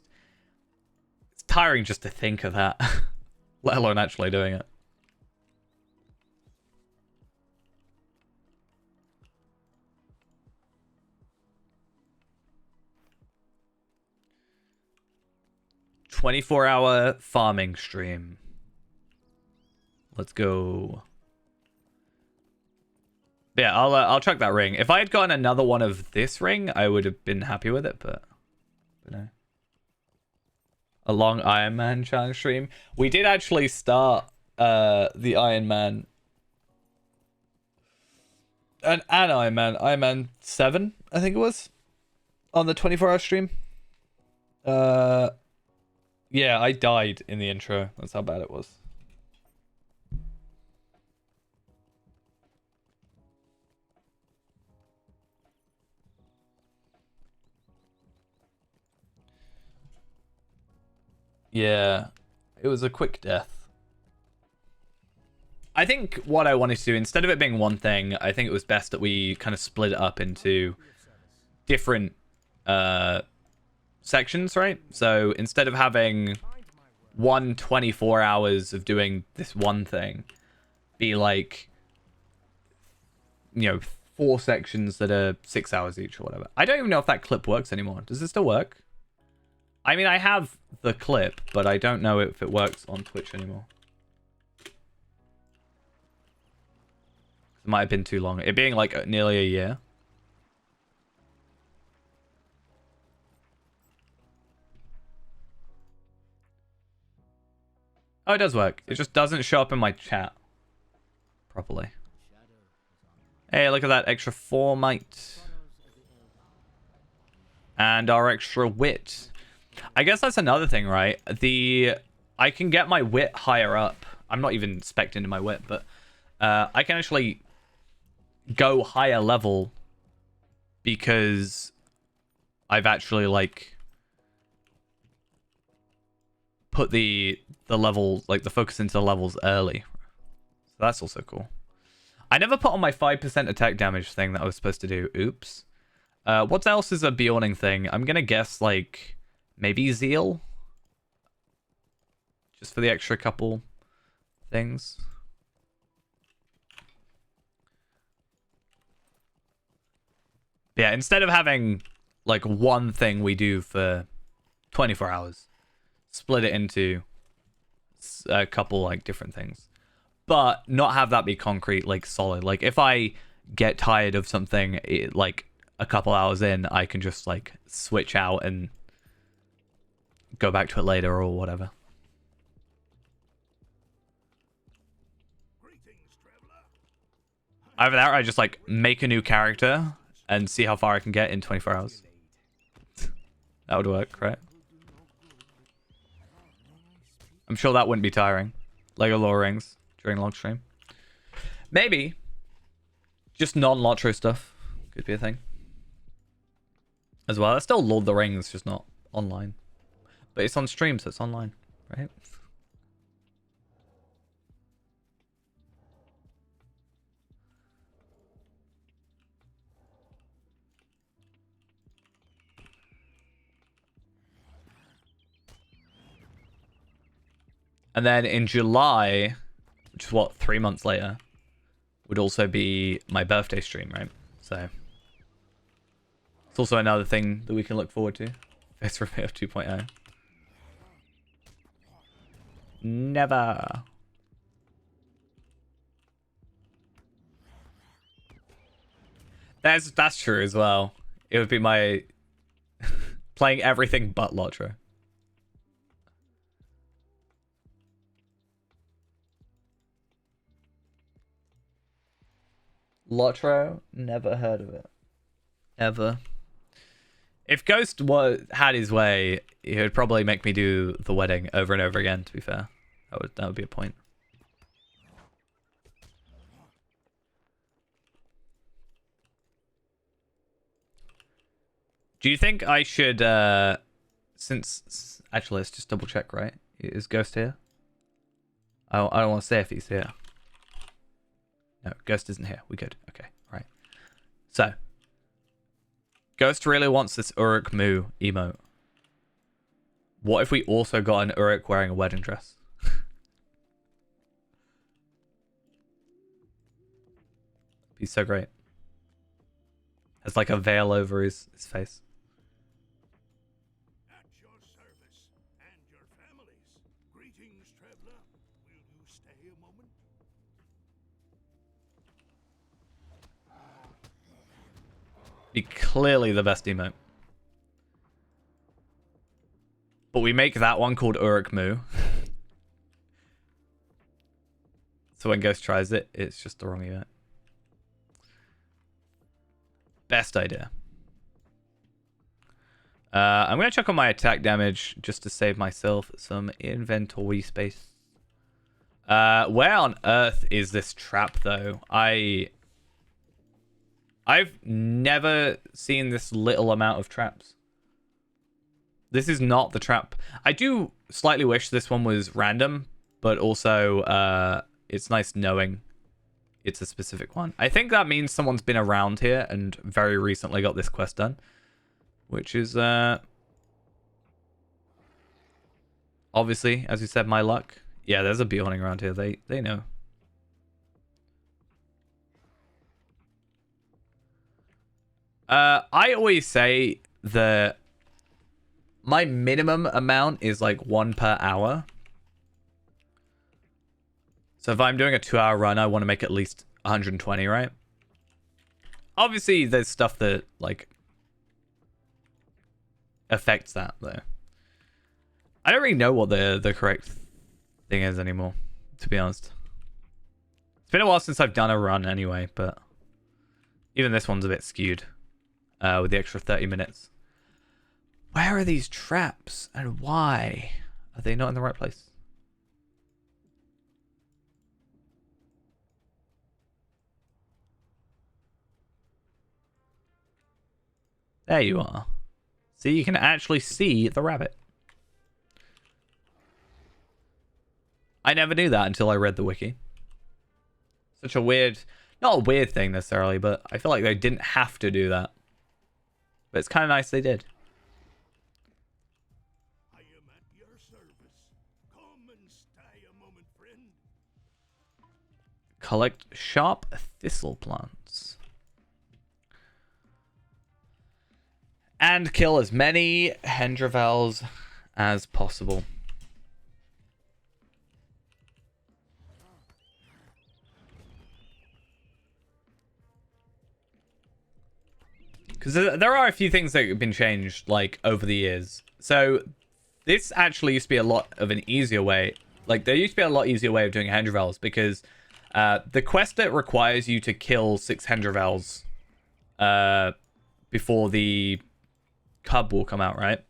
tiring just to think of that, let alone actually doing it. "24-hour farming stream." Let's go. Yeah, I'll chuck that ring. If I had gotten another one of this ring, I would have been happy with it, but no. A long Iron Man challenge stream. We did actually start the Iron Man an Iron Man 7, I think it was, on the 24-hour stream. Yeah, I died in the intro. That's how bad it was. Yeah, it was a quick death. I think what I wanted to do, instead of it being one thing, I think it was best that we kind of split it up into different sections, right? So instead of having 24 hours of doing this one thing, be like, 4 sections that are 6 hours each or whatever. I don't even know if that clip works anymore. Does it still work? I mean, I have the clip, but I don't know if it works on Twitch anymore. It might have been too long. It being like nearly a year. Oh, it does work. It just doesn't show up in my chat properly. Hey, look at that extra 4 might. And our extra wit. I guess that's another thing, right? I can get my wit higher up. I'm not even spec'd into my wit, but I can actually go higher level because I've actually like put the level, like the focus into the levels early. So that's also cool. I never put on my 5% attack damage thing that I was supposed to do. Oops. What else is a Bjorning thing? I'm gonna guess like maybe Zeal, just for the extra couple things. But yeah, instead of having like one thing we do for 24 hours, split it into a couple like different things, but not have that be concrete, like solid. Like if I get tired of something, like a couple hours in, I can just like switch out and go back to it later or whatever. Either that or I just like make a new character and see how far I can get in 24 hours. That would work, right? I'm sure that wouldn't be tiring. Lego Lord of the Rings during launch stream. Maybe. Just non-Lotro stuff could be a thing. As well. It's still Lord of the Rings, just not online. But it's on stream, so it's online, right? And then in July, which is what, 3 months later, would also be my birthday stream, right? So it's also another thing that we can look forward to. Face reveal 2.0. Never. That's true as well. It would be my playing everything but Lotro. Lotro? Never heard of it. Ever. If Ghost had his way, he would probably make me do the wedding over and over again, to be fair. That would be a point. Do you think I should, since... Actually, let's just double check, right? Is Ghost here? I don't want to say if he's here. No, Ghost isn't here. We good. Okay, all right. So, Ghost really wants this Uruk Mu emote. What if we also got an Uruk wearing a wedding dress? Be so great. Has like a veil over his face. At your service and your families. Greetings, traveler. Will you stay a moment? Be clearly the best emote. But we make that one called Uruk Mu. So when Ghost tries it, it's just the wrong emote. Best idea. I'm going to check on my attack damage just to save myself some inventory space. Where on earth is this trap, though? I've never seen this little amount of traps. This is not the trap. I do slightly wish this one was random, but also it's nice knowing it's a specific one. I think that means someone's been around here and very recently got this quest done, which is obviously, as you said, my luck. Yeah, there's a Bjorning around here. They know. I always say that my minimum amount is like 1 per hour. So if I'm doing a 2-hour run, I want to make at least 120, right? Obviously, there's stuff that like affects that though. I don't really know what the correct thing is anymore, to be honest. It's been a while since I've done a run anyway, but even this one's a bit skewed with the extra 30 minutes. Where are these traps and why are they not in the right place? There you are. See, you can actually see the rabbit. I never knew that until I read the wiki. Such a weird, not a weird thing necessarily, but I feel like they didn't have to do that. But it's kind of nice they did. I am at your service. Come and stay a moment, friend. Collect sharp thistle plants. And kill as many Hendravels as possible. Because there are a few things that have been changed, like, over the years. So, this actually used to be a lot of an easier way. Like, there used to be a lot easier way of doing Hendravels, because the quest that requires you to kill 6 Hendravels before the cub will come out, right?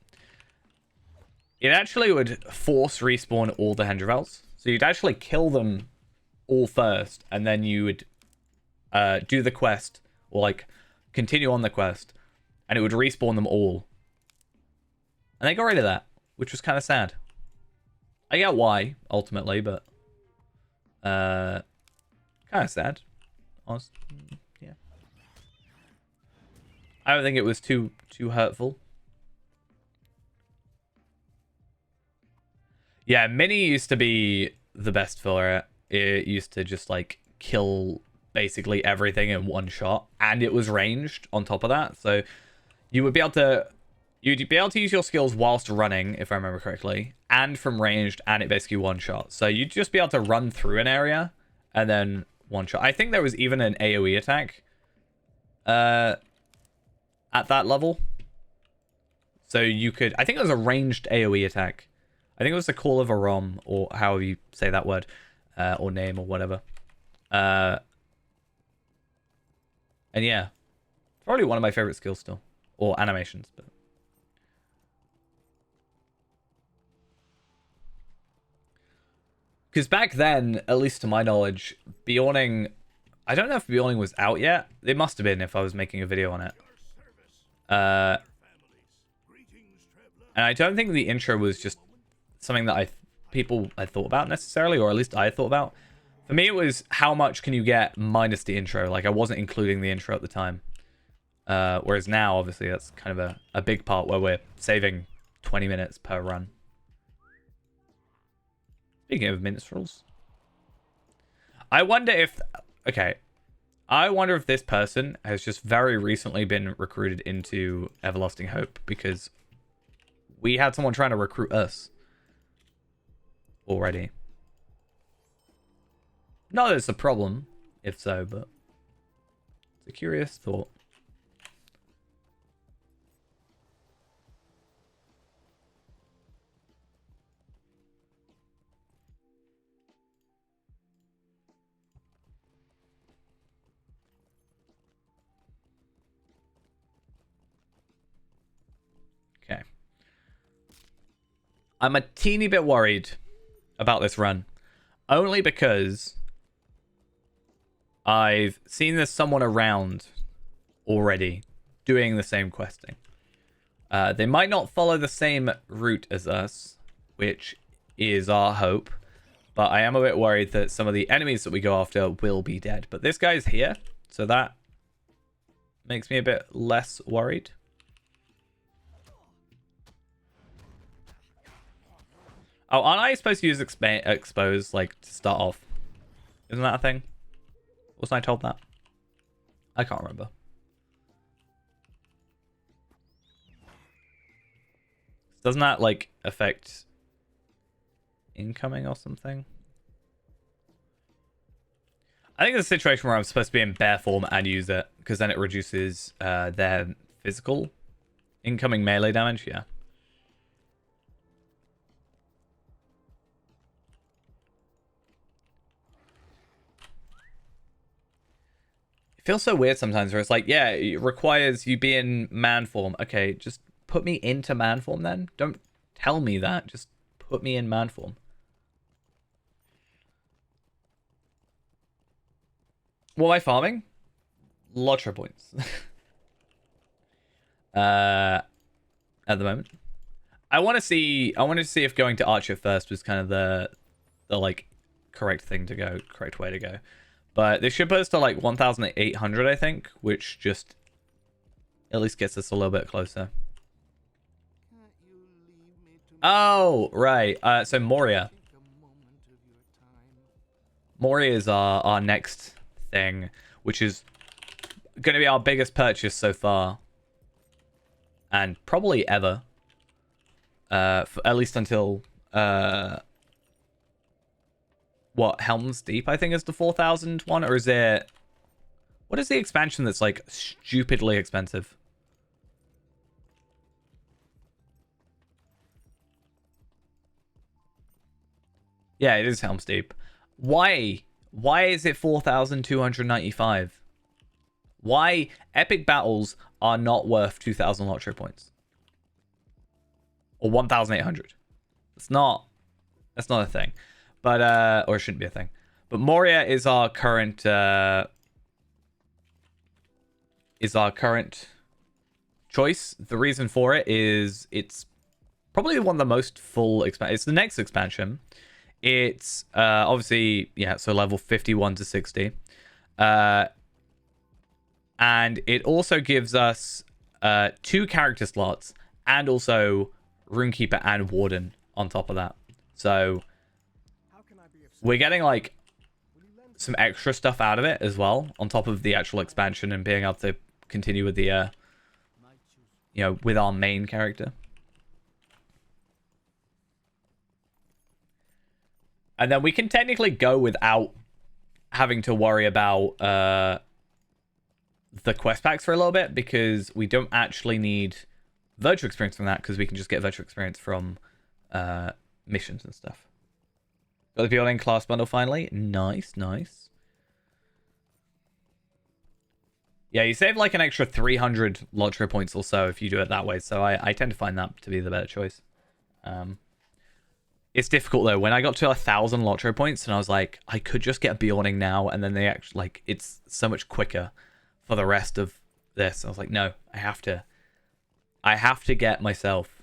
It actually would force respawn all the Hendravels. So you'd actually kill them all first, and then you would do the quest, or like continue on the quest, and it would respawn them all. And they got rid of that, which was kind of sad. I get why, ultimately, but kind of sad. Honest. Yeah. I don't think it was too hurtful. Yeah, Mini used to be the best for it. It used to just like kill basically everything in one shot, and it was ranged on top of that. So you would be able to you'd be able to use your skills whilst running, if I remember correctly, and from ranged, and it basically one shot. So you'd just be able to run through an area and then one shot. I think there was even an AoE attack at that level. So you could, I think it was a ranged AoE attack. I think it was the Call of Aram, or however you say that word, or name, or whatever. And yeah, probably one of my favorite skills still, or animations. But because back then, at least to my knowledge, Bjorning, I don't know if Bjorning was out yet. It must have been if I was making a video on it. And I don't think the intro was just something that people had thought about necessarily, or at least I thought about. For me, it was how much can you get minus the intro. Like, I wasn't including the intro at the time. Whereas now, obviously, that's kind of a big part where we're saving 20 minutes per run. Speaking of minstrels, I wonder if... Okay. I wonder if this person has just very recently been recruited into Everlasting Hope, because we had someone trying to recruit us already. Not that it's a problem, if so, but it's a curious thought. Okay. I'm a teeny bit worried about this run. Only because I've seen there's someone around already doing the same questing. They might not follow the same route as us, which is our hope. But I am a bit worried that some of the enemies that we go after will be dead. But this guy's here, so that makes me a bit less worried. Oh, aren't I supposed to use expose, like, to start off? Isn't that a thing? Wasn't I told that? I can't remember. Doesn't that, like, affect incoming or something? I think it's a situation where I'm supposed to be in bear form and use it, because then it reduces their physical incoming melee damage, yeah. Feels so weird sometimes where it's like, yeah, it requires you be in man form. Okay, just put me into man form then. Don't tell me that. Just put me in man form. What am I farming? Lotro points. At the moment. I wanted to see if going to Archer first was kind of the like correct thing to go, correct way to go. But this should put us to like 1,800, I think, which just at least gets us a little bit closer. Oh, right. So Moria. Moria is our next thing, which is going to be our biggest purchase so far. and probably ever. At least until what, Helm's Deep, I think, is the 4,000 one, or is it, what is the expansion that's like stupidly expensive? Yeah, it is Helm's Deep. Why is it 4,295? Why epic battles are not worth 2,000 lottery points? Or 1,800. That's not a thing. But or it shouldn't be a thing. But Moria is our current choice. The reason for it is it's probably one of the most full it's the next expansion. It's obviously, yeah, so level 51 to 60. And it also gives us 2 character slots and also Runekeeper and Warden on top of that. So we're getting like some extra stuff out of it as well, on top of the actual expansion and being able to continue with the you know, with our main character. And then we can technically go without having to worry about the quest packs for a little bit, because we don't actually need virtual experience from that, because we can just get virtual experience from missions and stuff. Got the Building class bundle finally. Nice, nice. Yeah, you save like an extra 300 lottery points or so if you do it that way. So I tend to find that to be the better choice. It's difficult though. When I got to 1,000 lottery points and I was like, I could just get Bjorning now, and then they actually, like, it's so much quicker for the rest of this. I was like, no, I have to get myself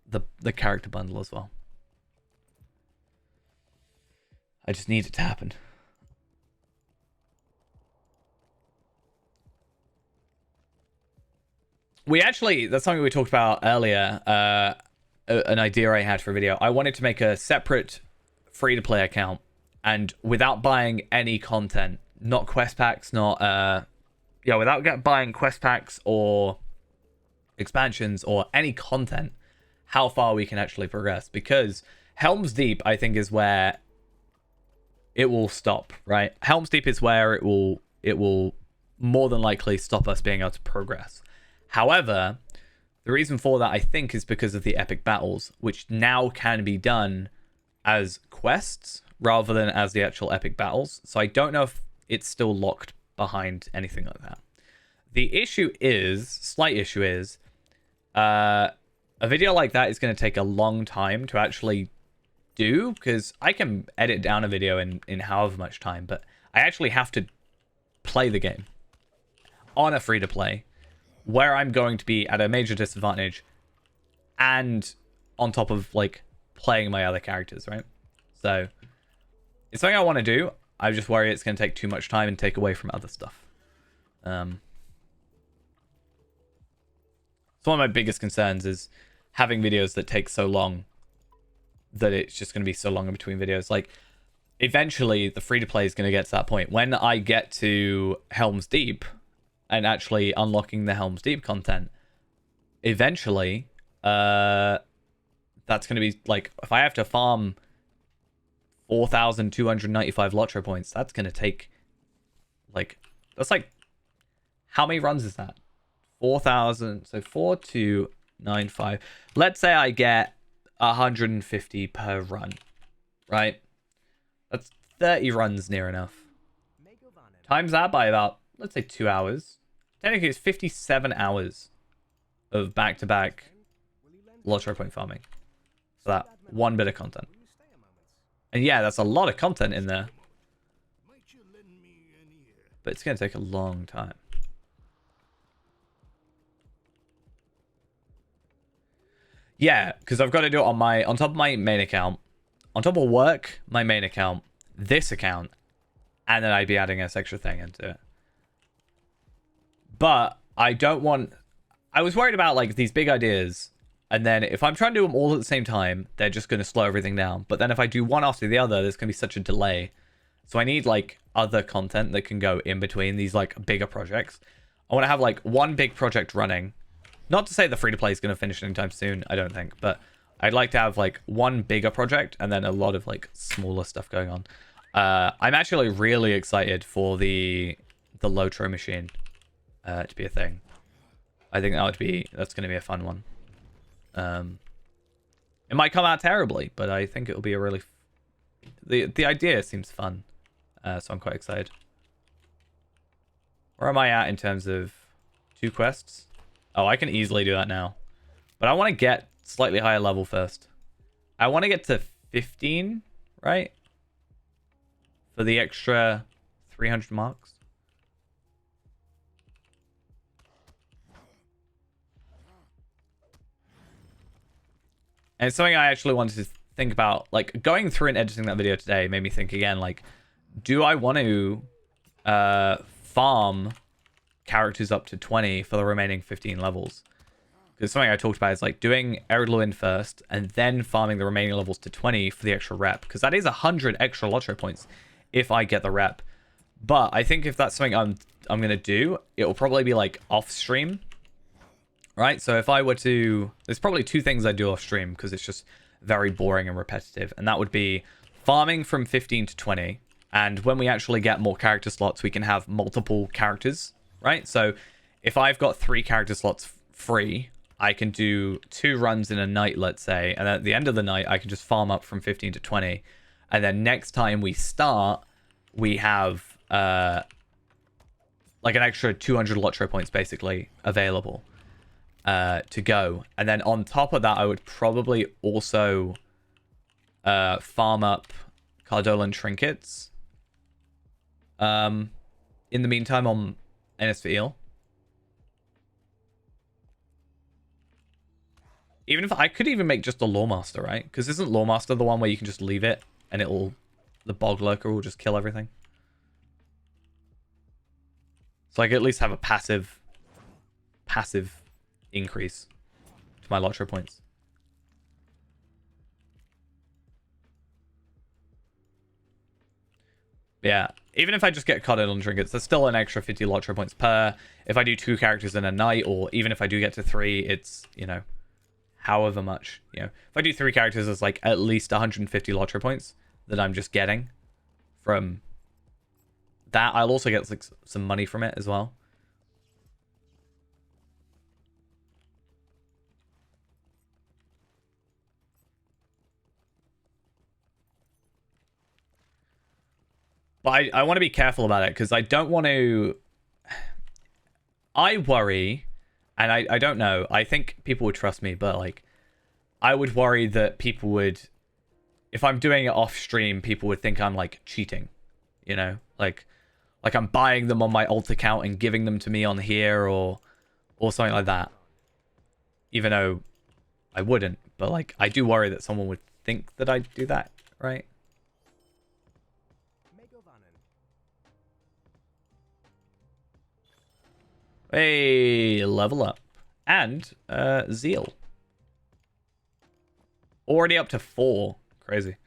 the character bundle as well. I just need it to happen. We actually, that's something we talked about earlier, an idea I had for a video. I wanted to make a separate free-to-play account, and without buying any content, not quest packs, not, yeah, without buying quest packs or expansions or any content, how far we can actually progress. Because Helm's Deep, I think, is where it will stop, right? Helm's Deep is where it will more than likely stop us being able to progress. However, the reason for that, I think, is because of the epic battles, which now can be done as quests rather than as the actual epic battles. So I don't know if it's still locked behind anything like that. The issue is, slight issue is, a video like that is going to take a long time to actually do, because I can edit down a video in however much time, but I actually have to play the game on a free-to-play, where I'm going to be at a major disadvantage, and on top of, like, playing my other characters, right? So it's something I want to do. I just worry it's going to take too much time and take away from other stuff. It's one of my biggest concerns is having videos that take so long that it's just going to be so long in between videos. Like, eventually the free-to-play is going to get to that point. When I get to Helm's Deep and actually unlocking the Helm's Deep content, eventually, that's going to be, like, if I have to farm 4,295 lottery points, that's going to take, like, that's like, how many runs is that? 4,000, so 4,295. Let's say I get 150 per run, right? That's 30 runs near enough. Times that by about, let's say, 2 hours. Technically, it's 57 hours of back-to-back lottery point farming for that one bit of content. And yeah, that's a lot of content in there. But it's going to take a long time. Yeah, because I've got to do it on top of my main account, on top of work, my main account, this account, and then I'd be adding this extra thing into it. But I don't want... I was worried about, like, these big ideas, and then if I'm trying to do them all at the same time, they're just going to slow everything down. But then if I do one after the other, there's going to be such a delay. So I need, like, other content that can go in between these, like, bigger projects. I want to have, like, one big project running, Not to say the free-to-play is going to finish anytime soon, I don't think, but I'd like to have like one bigger project and then a lot of like smaller stuff going on. I'm actually really excited for the Lotro machine to be a thing. I think that's going to be a fun one. It might come out terribly, but I think it'll be a really the idea seems fun. So I'm quite excited. Where am I at in terms of 2 quests? Oh, I can easily do that now. But I want to get slightly higher level first. I want to get to 15, right? For the extra 300 marks. And it's something I actually wanted to think about. Like, going through and editing that video today made me think again, like, do I want to farm characters up to 20 for the remaining 15 levels? Because something I talked about is like doing Eredluin first and then farming the remaining levels to 20 for the extra rep. Because that is 100 extra Lotro points if I get the rep. But I think if that's something I'm going to do, it will probably be like off stream. Right? So if I were to... There's probably 2 things I do off stream because it's just very boring and repetitive. And that would be farming from 15 to 20. And when we actually get more character slots, we can have multiple characters. Right? So if I've got 3 character slots free, I can do 2 runs in a night, let's say. And at the end of the night, I can just farm up from 15 to 20. And then next time we start, we have like an extra 200 Lotro points basically available to go. And then on top of that, I would probably also farm up Cardolan trinkets in the meantime on Innisfail. Even if I could even make just a Lawmaster, right? Because isn't Lawmaster the one where you can just leave it and the Bog Lurker will just kill everything? So I could at least have a passive increase to my Lotro points. Yeah, even if I just get Cardolan trinkets, there's still an extra 50 Lotro points per. If I do 2 characters in a night, or even if I do get to 3, it's, you know, however much, you know. If I do 3 characters, it's like at least 150 Lotro points that I'm just getting from that. I'll also get like some money from it as well. But I want to be careful about it because I don't want to... I worry, and I don't know, I think people would trust me, but like, I would worry that people would... If I'm doing it off stream, people would think I'm like cheating, you know? Like I'm buying them on my alt account and giving them to me on here or something like that. Even though I wouldn't, but like, I do worry that someone would think that I'd do that, right? Hey, level up. And Zeal. Already up to 4. Crazy.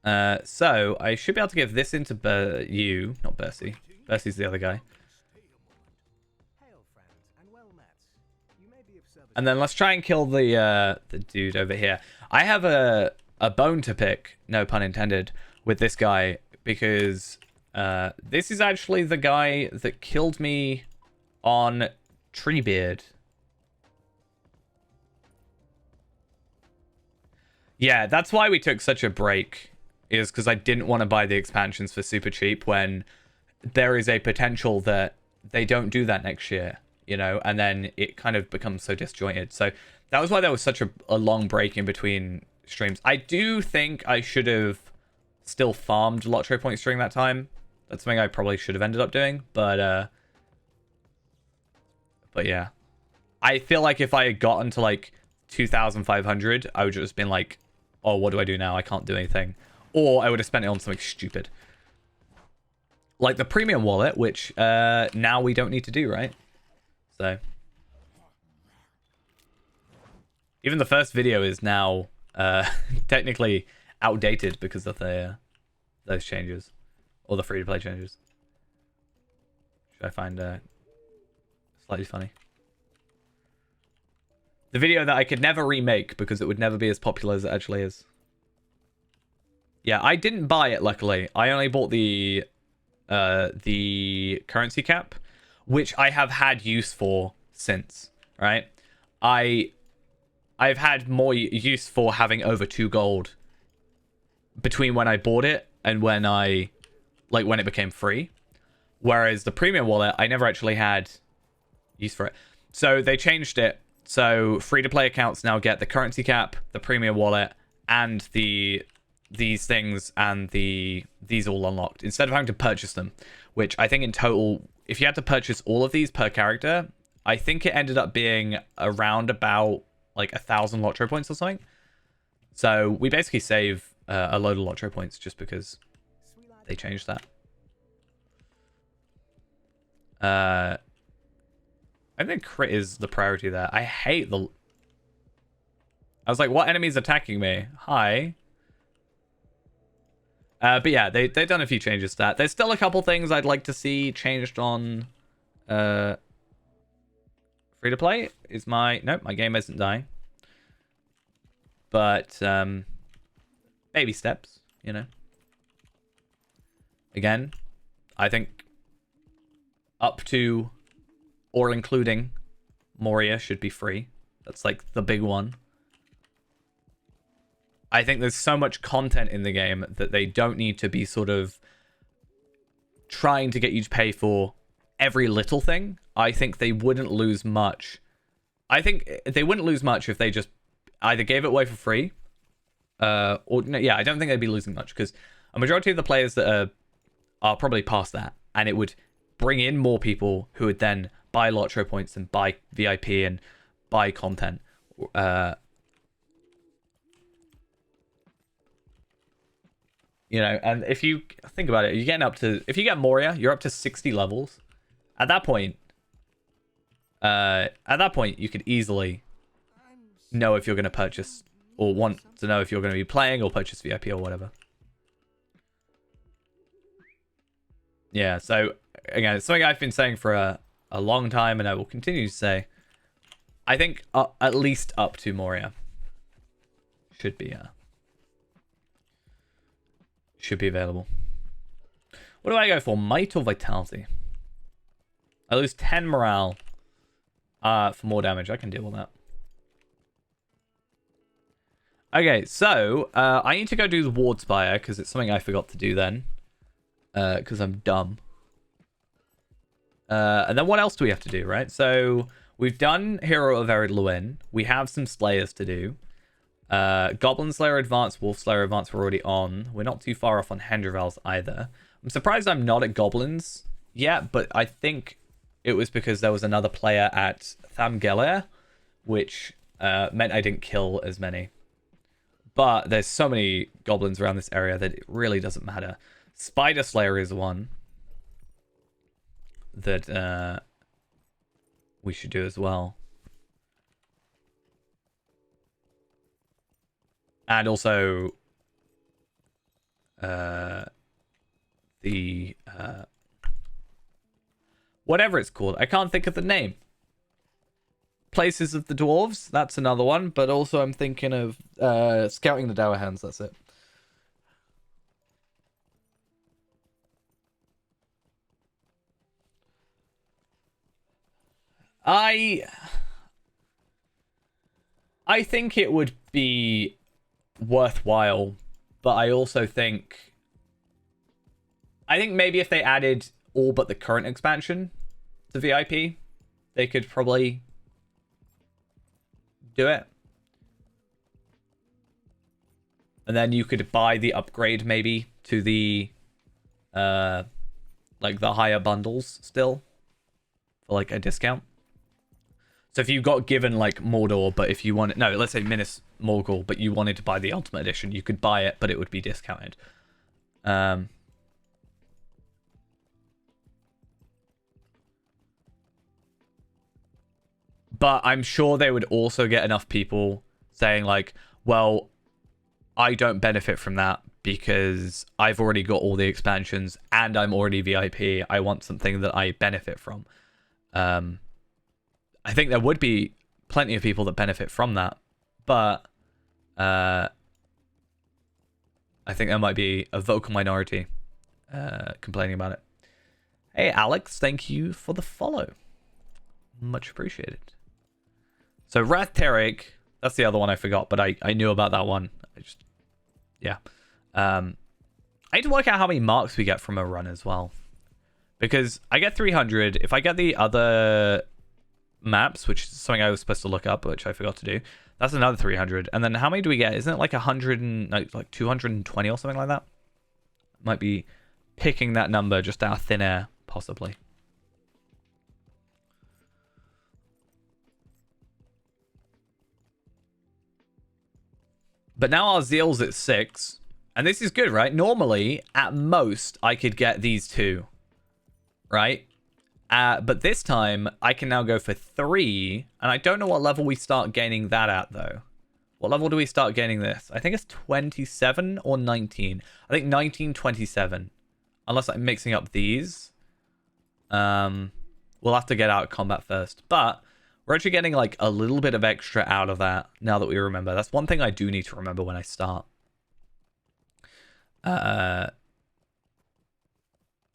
So, I should be able to give this into you. Not Bercy. Bercy's the other guy. And then let's try and kill the dude over here. I have a bone to pick, no pun intended, with this guy. Because... this is actually the guy that killed me on Treebeard. Yeah, that's why we took such a break, is because I didn't want to buy the expansions for super cheap when there is a potential that they don't do that next year, you know, and then it kind of becomes so disjointed. So that was why there was such a long break in between streams. I do think I should have still farmed Lotro points during that time. That's something I probably should have ended up doing, but yeah. I feel like if I had gotten to like 2,500, I would just been like, oh, what do I do now? I can't do anything. Or I would have spent it on something stupid. Like the premium wallet, which now we don't need to do, right? So. Even the first video is now technically outdated because of those changes. Or the free-to-play changes. which I find slightly funny. The video that I could never remake because it would never be as popular as it actually is. Yeah, I didn't buy it, luckily. I only bought the currency cap, which I have had use for since, right? I've had more use for having over 2 gold between when I bought it and when when it became free. Whereas the premium wallet, I never actually had use for it. So they changed it. So free-to-play accounts now get the currency cap, the premium wallet, and these things and these all unlocked instead of having to purchase them, which I think in total, if you had to purchase all of these per character, I think it ended up being around about like 1,000 Lotro points or something. So we basically save a load of Lotro points just because they changed that. I think crit is the priority there. I hate the... I was like, what enemy's attacking me? Hi. But yeah, they've done a few changes to that. There's still a couple things I'd like to see changed on free to play. Is my... Nope, my game isn't dying. But baby steps, you know. Again, I think up to or including Moria should be free. That's like the big one. I think there's so much content in the game that they don't need to be sort of trying to get you to pay for every little thing. I think they wouldn't lose much. I think they wouldn't lose much if they just either gave it away for free or no, yeah, I don't think they'd be losing much because a majority of the players that are probably past that, and it would bring in more people who would then buy Lotro points and buy VIP and buy content. You know, and if you think about it, you're getting up to, if you get Moria, you're up to 60 levels. At that point, you could easily know if you're going to purchase or want to know if you're going to be playing or purchase VIP or whatever. Yeah, so again, it's something I've been saying for a long time, and I will continue to say. I think at least up to Moria should be available. What do I go for? Might or Vitality? I lose 10 morale for more damage. I can deal with that. Okay, so I need to go do the Ward Spire because it's something I forgot to do then. Because I'm dumb. And then what else do we have to do, right? So we've done Hero of Ered Luin. We have some Slayers to do. Goblin Slayer Advanced, Wolf Slayer Advanced we're already on. We're not too far off on Hendrivals either. I'm surprised I'm not at Goblins yet, but I think it was because there was another player at Thamgelir, which meant I didn't kill as many. But there's so many Goblins around this area that it really doesn't matter. Spider Slayer is one that we should do as well. And also the whatever it's called. I can't think of the name. Places of the Dwarves, that's another one. But also I'm thinking of Scouting the Dour Hands, that's it. I think it would be worthwhile, but I also think maybe if they added all but the current expansion to VIP, they could probably do it. And then you could buy the upgrade maybe to the like the higher bundles still for like a discount. So if you got given like Mordor, but if you wanted, no, let's say Minas Morgul, but you wanted to buy the Ultimate Edition, you could buy it, but it would be discounted. But I'm sure they would also get enough people saying like, well, I don't benefit from that because I've already got all the expansions and I'm already VIP. I want something that I benefit from. I think there would be plenty of people that benefit from that, but I think there might be a vocal minority complaining about it. Hey, Alex, thank you for the follow. Much appreciated. So, Wrath Terig, that's the other one I forgot, but I knew about that one. Yeah. I need to work out how many marks we get from a run as well. Because I get 300. If I get the other maps, which is something I was supposed to look up, which I forgot to do, that's another 300. And then how many do we get? Isn't it like 100 and like 220 or something like that? Might be picking that number just out of thin air, possibly. But now our Zeal's at 6. And this is good, right? Normally, at most, I could get these 2. Right? But this time, I can now go for 3. And I don't know what level we start gaining that at, though. What level do we start gaining this? I think it's 27 or 19. I think 19, 27. Unless I'm mixing up these. We'll have to get out of combat first. But we're actually getting like a little bit of extra out of that now that we remember. That's one thing I do need to remember when I start.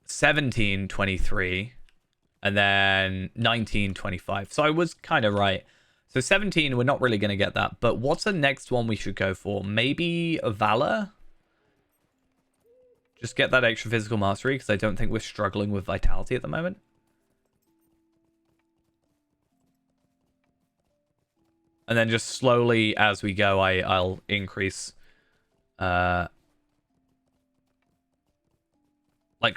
17, 23. And then 19, 25. So I was kind of right. So 17, we're not really going to get that. But what's the next one we should go for? Maybe a Valor? Just get that extra physical mastery, because I don't think we're struggling with vitality at the moment. And then just slowly as we go, I'll increase like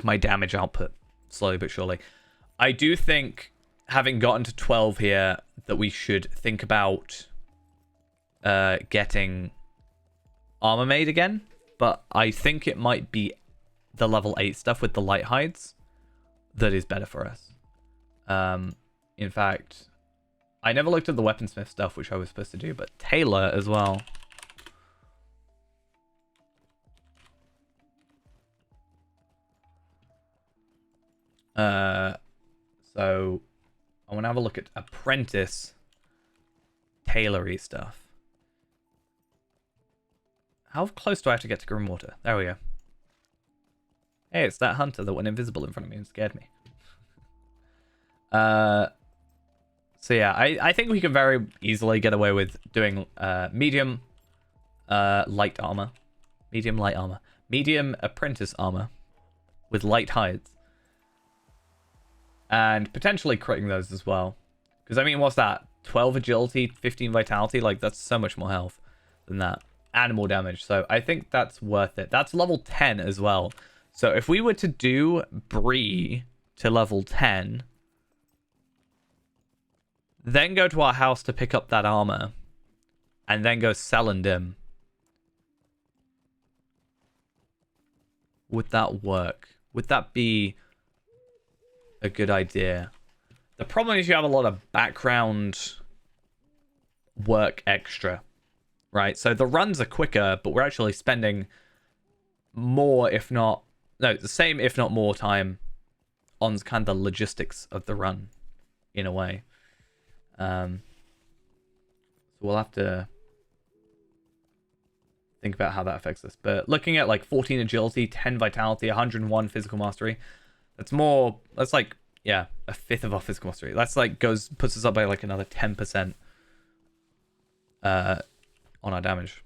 my damage output slowly but surely. I do think, having gotten to 12 here, that we should think about getting armor made again. But I think it might be the level 8 stuff with the light hides that is better for us. In fact, I never looked at the weaponsmith stuff, which I was supposed to do, but Taylor as well. So I want to have a look at apprentice tailory stuff. How close do I have to get to Grimwater? There we go. Hey, it's that hunter that went invisible in front of me and scared me. So yeah, I think we can very easily get away with doing medium light armor. Medium light armor. Medium apprentice armor with light hides. And potentially critting those as well. Because, I mean, what's that? 12 agility, 15 vitality? Like, that's so much more health than that. And more damage. So, I think that's worth it. That's level 10 as well. So, if we were to do Bree to level 10, then go to our house to pick up that armor, and then go Celandrim, would that work? Would that be a good idea? The problem is you have a lot of background work extra, right? So the runs are quicker, but we're actually spending more, if not... No, the same, if not more time on kind of the logistics of the run, in a way. So we'll have to think about how that affects us. But looking at like 14 agility, 10 vitality, 101 physical mastery, that's more, that's like, yeah, a fifth of our physical mastery. That's like puts us up by like another 10% on our damage.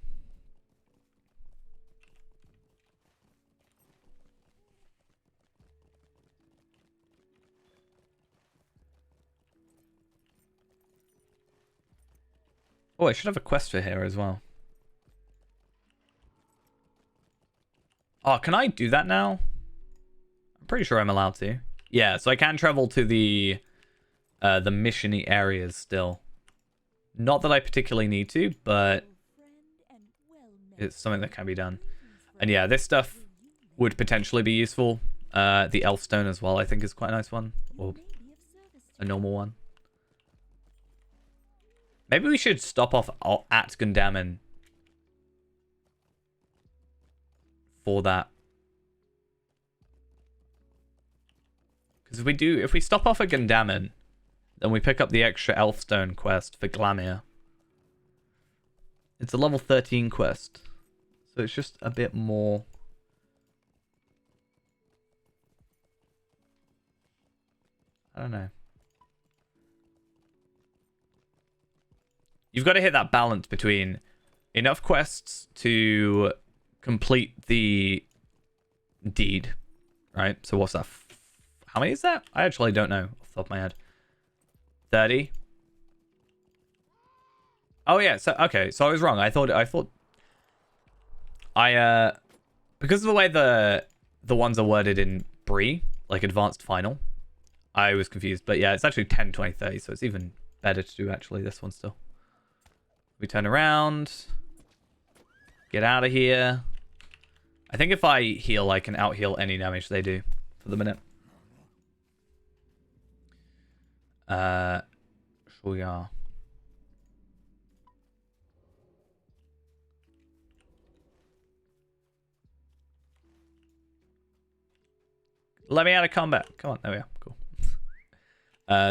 Oh, I should have a quest for here as well. Oh, can I do that now? I'm pretty sure I'm allowed to. Yeah, so I can travel to the mission-y areas still. Not that I particularly need to, but it's something that can be done. And yeah, this stuff would potentially be useful. The Elfstone as well, I think, is quite a nice one. Or a normal one. Maybe we should stop off at Gundamon for that. Because if we stop off at Gundamon, then we pick up the extra Elfstone quest for Glamir. It's a level 13 quest. So it's just a bit more... I don't know. You've got to hit that balance between enough quests to complete the deed, right? So what's that? How many is that? I actually don't know off the top of my head. 30? Oh yeah, so okay, so I was wrong. I thought because of the way the ones are worded in Bree, like advanced final, I was confused. But yeah, it's actually 10, 20, 30, so it's even better to do actually this one still. We turn around. Get out of here. I think if I heal, I can out-heal any damage they do for the minute. Sure we are. Let me out of combat. Come on, there we are. Cool.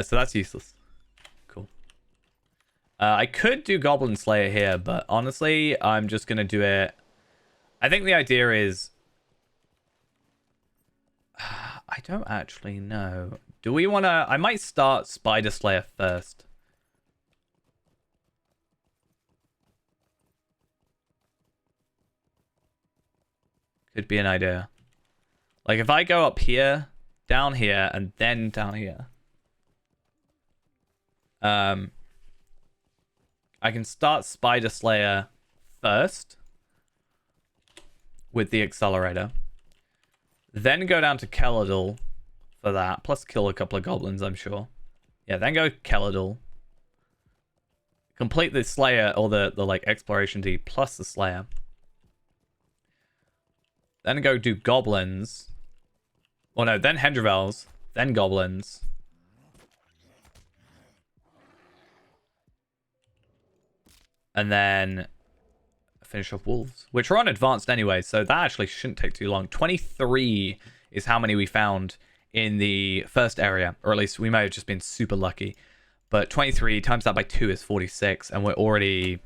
So that's useless. Cool. I could do Goblin Slayer here, but honestly, I'm just going to do it. I think the idea is... I don't actually know. Do we want to... I might start Spider Slayer first. Could be an idea. Like, if I go up here, down here, and then down here. I can start Spider Slayer first. With the accelerator. Then go down to Keladul for that. Plus kill a couple of goblins, I'm sure. Yeah, then go Keladul. Complete the Slayer, or the like, exploration D, plus the Slayer. Then go do goblins. Well, no, then Hendravels. Then goblins. And then finish off wolves, which are on advanced anyway, so that actually shouldn't take too long. 23 is how many we found in the first area, or at least we may have just been super lucky. But 23 times that by 2 is 46, and we're already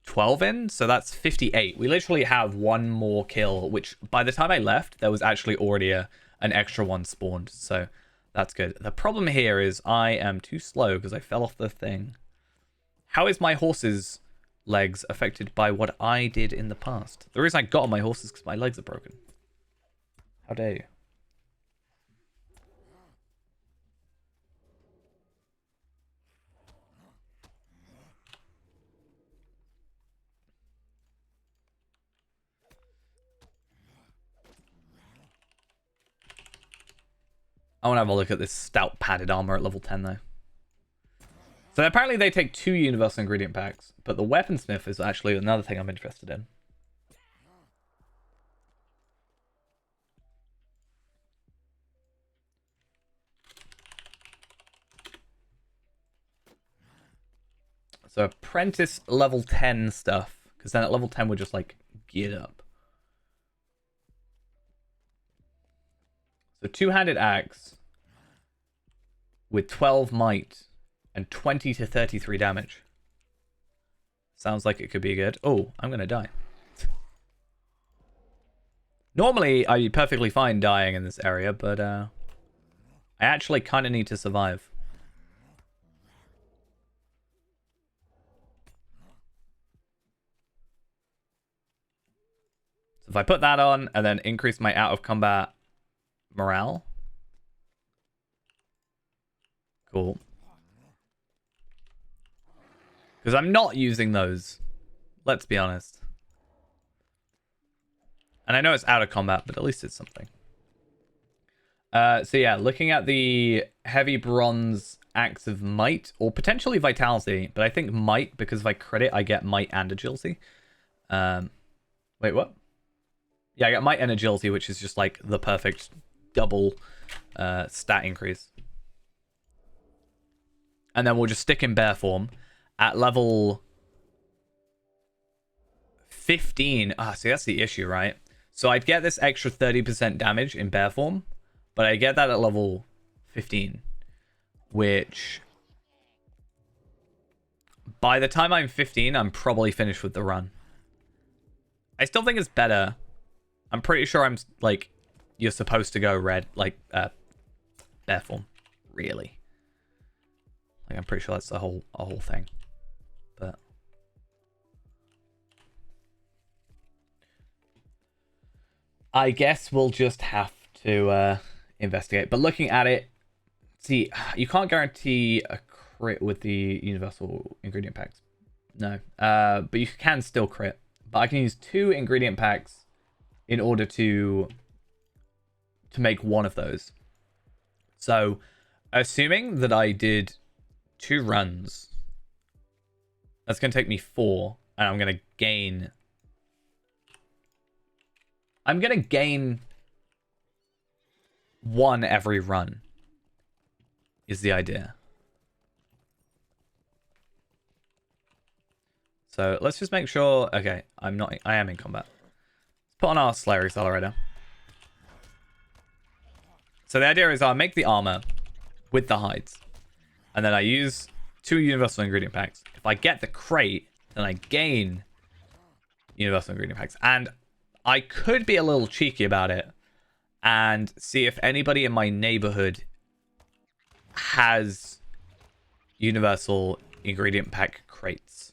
12 in, so that's 58. We literally have one more kill, which by the time I left, there was actually already an extra one spawned, so that's good. The problem here is I am too slow because I fell off the thing. How is my horse's legs affected by what I did in the past? The reason I got on my horse is because my legs are broken. How dare you? I want to have a look at this stout padded armor at level 10 though. So apparently they take 2 universal ingredient packs, but the weaponsmith is actually another thing I'm interested in. So apprentice level 10 stuff, because then at level 10 we're just like geared up. So 2-handed axe with 12 might and 20 to 33 damage. Sounds like it could be good. Oh, I'm gonna die. Normally, I'd be perfectly fine dying in this area, but I actually kind of need to survive. So if I put that on and then increase my out of combat morale. Cool. Because I'm not using those. Let's be honest. And I know it's out of combat, but at least it's something. So yeah, looking at the heavy bronze axe of might, or potentially vitality, but I think might, because if I crit it, I get might and agility. Wait, what? Yeah, I get might and agility, which is just like the perfect double stat increase. And then we'll just stick in bear form at level 15. Ah, see, that's the issue, right? So I'd get this extra 30% damage in bear form, but I get that at level 15, which by the time I'm 15, I'm probably finished with the run. I still think it's better. I'm pretty sure I'm like, you're supposed to go red, like bear form, really. Like I'm pretty sure that's a whole thing, but I guess we'll just have to investigate. But looking at it, see, you can't guarantee a crit with the universal ingredient packs. No, but you can still crit. But I can use 2 ingredient packs in order to make one of those. So, assuming that I did 2 runs, that's going to take me 4, and I'm going to gain... I'm going to gain 1 every run, is the idea. So let's just make sure... Okay, I am in combat. Let's put on our Slayer Accelerator. So the idea is I'll make the armor with the hides. And then I use 2 universal ingredient packs. If I get the crate, then I gain universal ingredient packs. And I could be a little cheeky about it and see if anybody in my neighborhood has universal ingredient pack crates.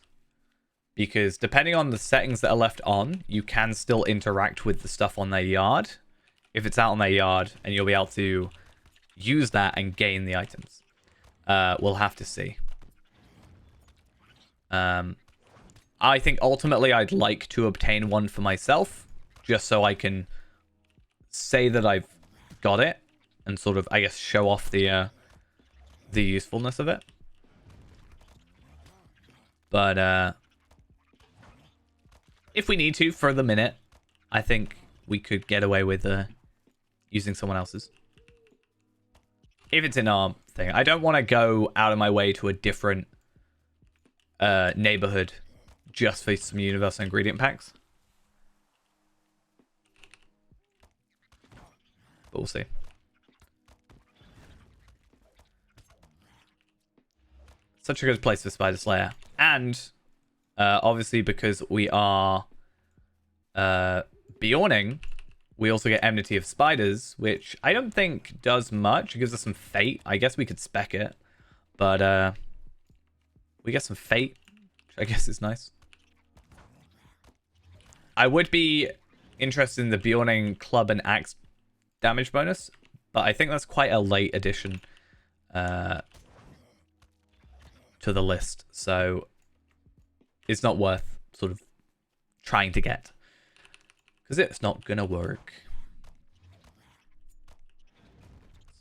Because depending on the settings that are left on, you can still interact with the stuff on their yard. If it's out on their yard, and you'll be able to use that and gain the items. We'll have to see. I think ultimately I'd like to obtain one for myself, just so I can say that I've got it and sort of, I guess, show off the usefulness of it. But if we need to for the minute, I think we could get away with using someone else's. If it's in our thing. I don't want to go out of my way to a different neighborhood just for some universal ingredient packs. But we'll see. Such a good place for Spider Slayer. And obviously because we are Bjorning, we also get Enmity of Spiders, which I don't think does much. It gives us some fate. I guess we could spec it. But we get some fate, which I guess is nice. I would be interested in the Bjorning Club and Axe damage bonus, but I think that's quite a late addition to the list. So it's not worth sort of trying to get. Because it's not going to work.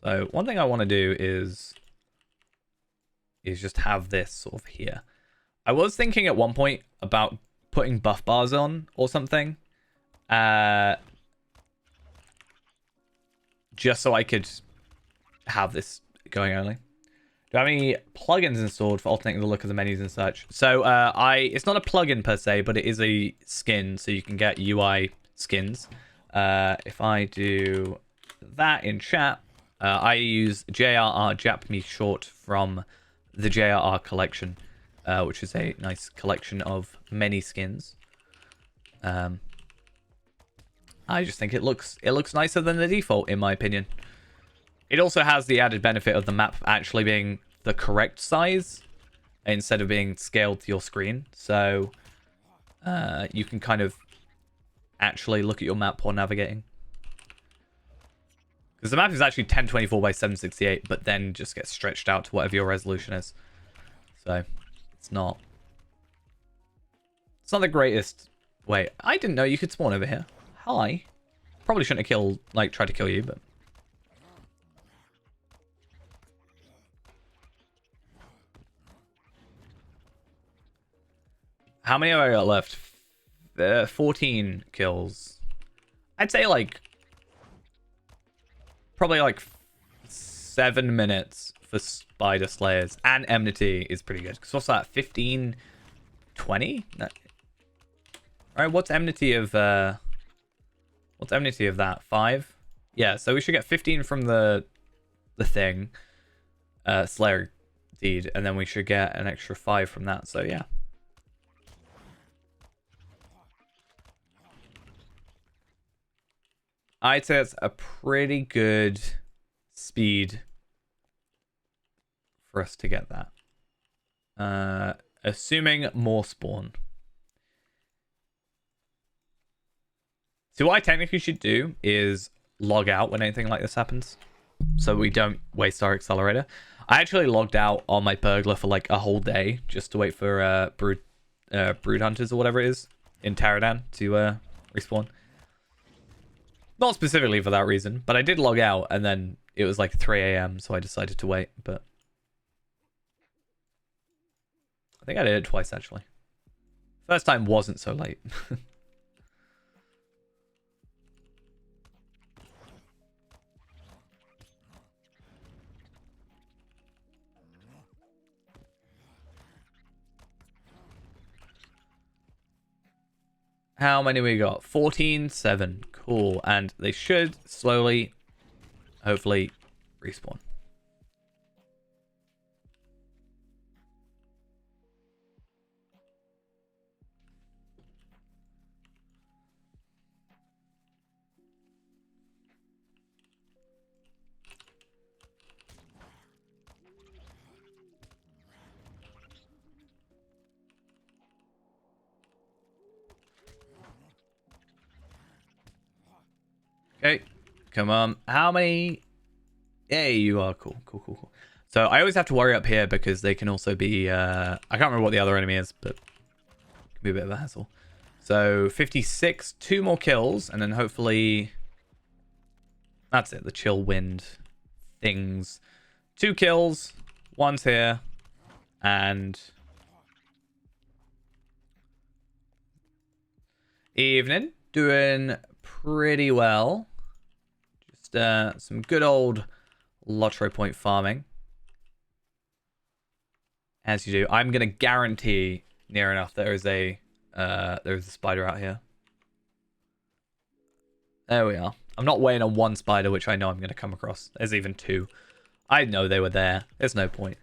So one thing I want to do is just have this sort of here. I was thinking at one point about putting buff bars on or something. Just so I could have this going only. Do I have any plugins installed for alternating the look of the menus and such? So it's not a plugin per se, but it is a skin, so you can get UI skins. If I do that in chat, I use JRR Jap Me Short from the JRR collection, which is a nice collection of many skins. I just think it looks nicer than the default, in my opinion. It also has the added benefit of the map actually being the correct size instead of being scaled to your screen. So you can kind of actually look at your map while navigating. Because the map is actually 1024 by 768, but then just gets stretched out to whatever your resolution is. So it's not the greatest. Wait, I didn't know you could spawn over here. Hi. Probably shouldn't have tried to kill you, but how many have I got left? 14 kills. I'd say probably 7 minutes for Spider Slayers, and Enmity is pretty good. Because what's that? 15, 20? No. All right, what's Enmity of What's enmity of that? 5? Yeah, so we should get 15 from the thing. Slayer deed, and then we should get an extra 5 from that, so yeah. I'd say it's a pretty good speed for us to get that. Assuming more spawn. So what I technically should do is log out when anything like this happens, so we don't waste our accelerator. I actually logged out on my burglar for like a whole day just to wait for brood hunters or whatever it is in Taradan to respawn. Not specifically for that reason, but I did log out, and then it was like 3 a.m, so I decided to wait, but I think I did it twice, actually. First time wasn't so late. How many we got? 14, 7. Cool. And they should slowly, hopefully, respawn. Okay, come on. How many? Hey, you are cool. Cool. So I always have to worry up here because they can also be, I can't remember what the other enemy is, but it can be a bit of a hassle. So 56, 2 more kills, and then hopefully that's it. The chill wind things. 2 kills, 1's here, and evening. Doing pretty well. Just some good old Lottery Point farming. As you do. I'm going to guarantee near enough there's a spider out here. There we are. I'm not waiting on 1 spider, which I know I'm going to come across. There's even 2. I know they were there. There's no point.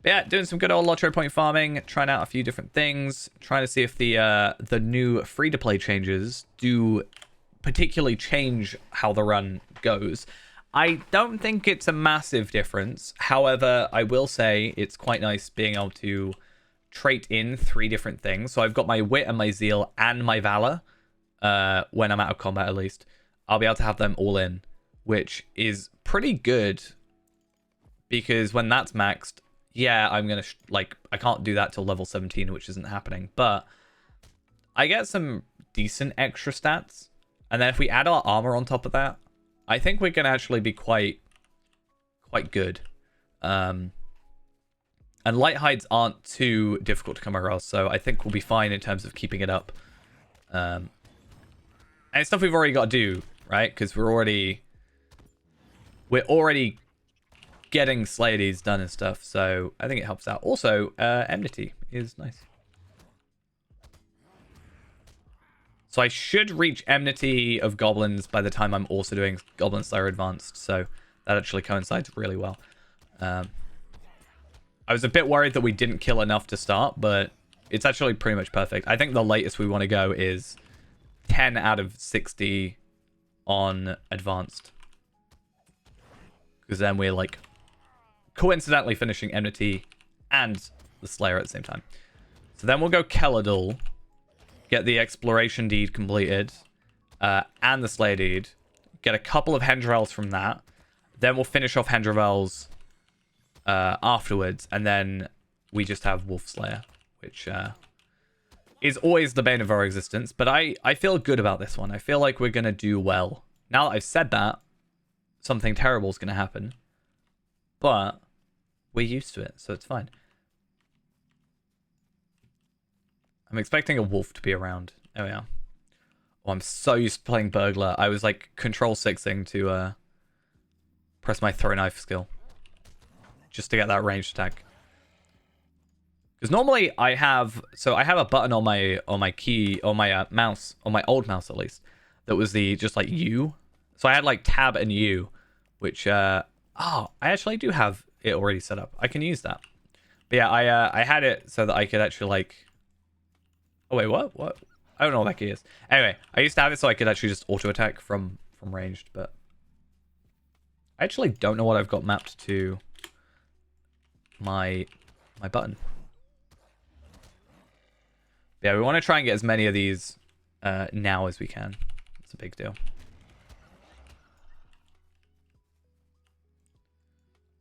But yeah, doing some good old Lottery Point farming, trying out a few different things, trying to see if the new free-to-play changes do particularly change how the run goes. I don't think it's a massive difference. However, I will say it's quite nice being able to trait in 3 different things. So I've got my wit and my zeal and my valor. When I'm out of combat, at least, I'll be able to have them all in, which is pretty good. Because when that's maxed, yeah, I'm gonna I can't do that till level 17, which isn't happening. But I get some decent extra stats. And then if we add our armor on top of that, I think we can actually be quite good. And light hides aren't too difficult to come across, so I think we'll be fine in terms of keeping it up. And it's stuff we've already got to do, right? Because we're already getting Sladies done and stuff, so I think it helps out. Also, enmity is nice. So I should reach enmity of goblins by the time I'm also doing Goblin Slayer Advanced, so that actually coincides really well. I was a bit worried that we didn't kill enough to start, but it's actually pretty much perfect. I think the latest we want to go is 10 out of 60 on Advanced. Because then we're like coincidentally finishing enmity and the Slayer at the same time. So then we'll go Keladul. Get the exploration deed completed, and the Slayer deed. Get a couple of Hendrels from that. Then we'll finish off Hendrels afterwards, and then we just have Wolf Slayer, which is always the bane of our existence. But I feel good about this one. I feel like we're going to do well. Now that I've said that, something terrible is going to happen. But we're used to it, so it's fine. I'm expecting a wolf to be around. There we are. Oh, I'm so used to playing burglar. I was like control 6ing to press my throw knife skill. Just to get that ranged attack. Because normally I have a button on my key, on my mouse, on my old mouse at least, that was the just like U. So I had like tab and U, which I actually do have it already set up. I can use that. But yeah, I had it so that I could actually like. Oh wait, what? What? I don't know what that key is. Anyway, I used to have it so I could actually just auto attack from ranged, but I actually don't know what I've got mapped to my button. Yeah, we want to try and get as many of these now as we can. It's a big deal.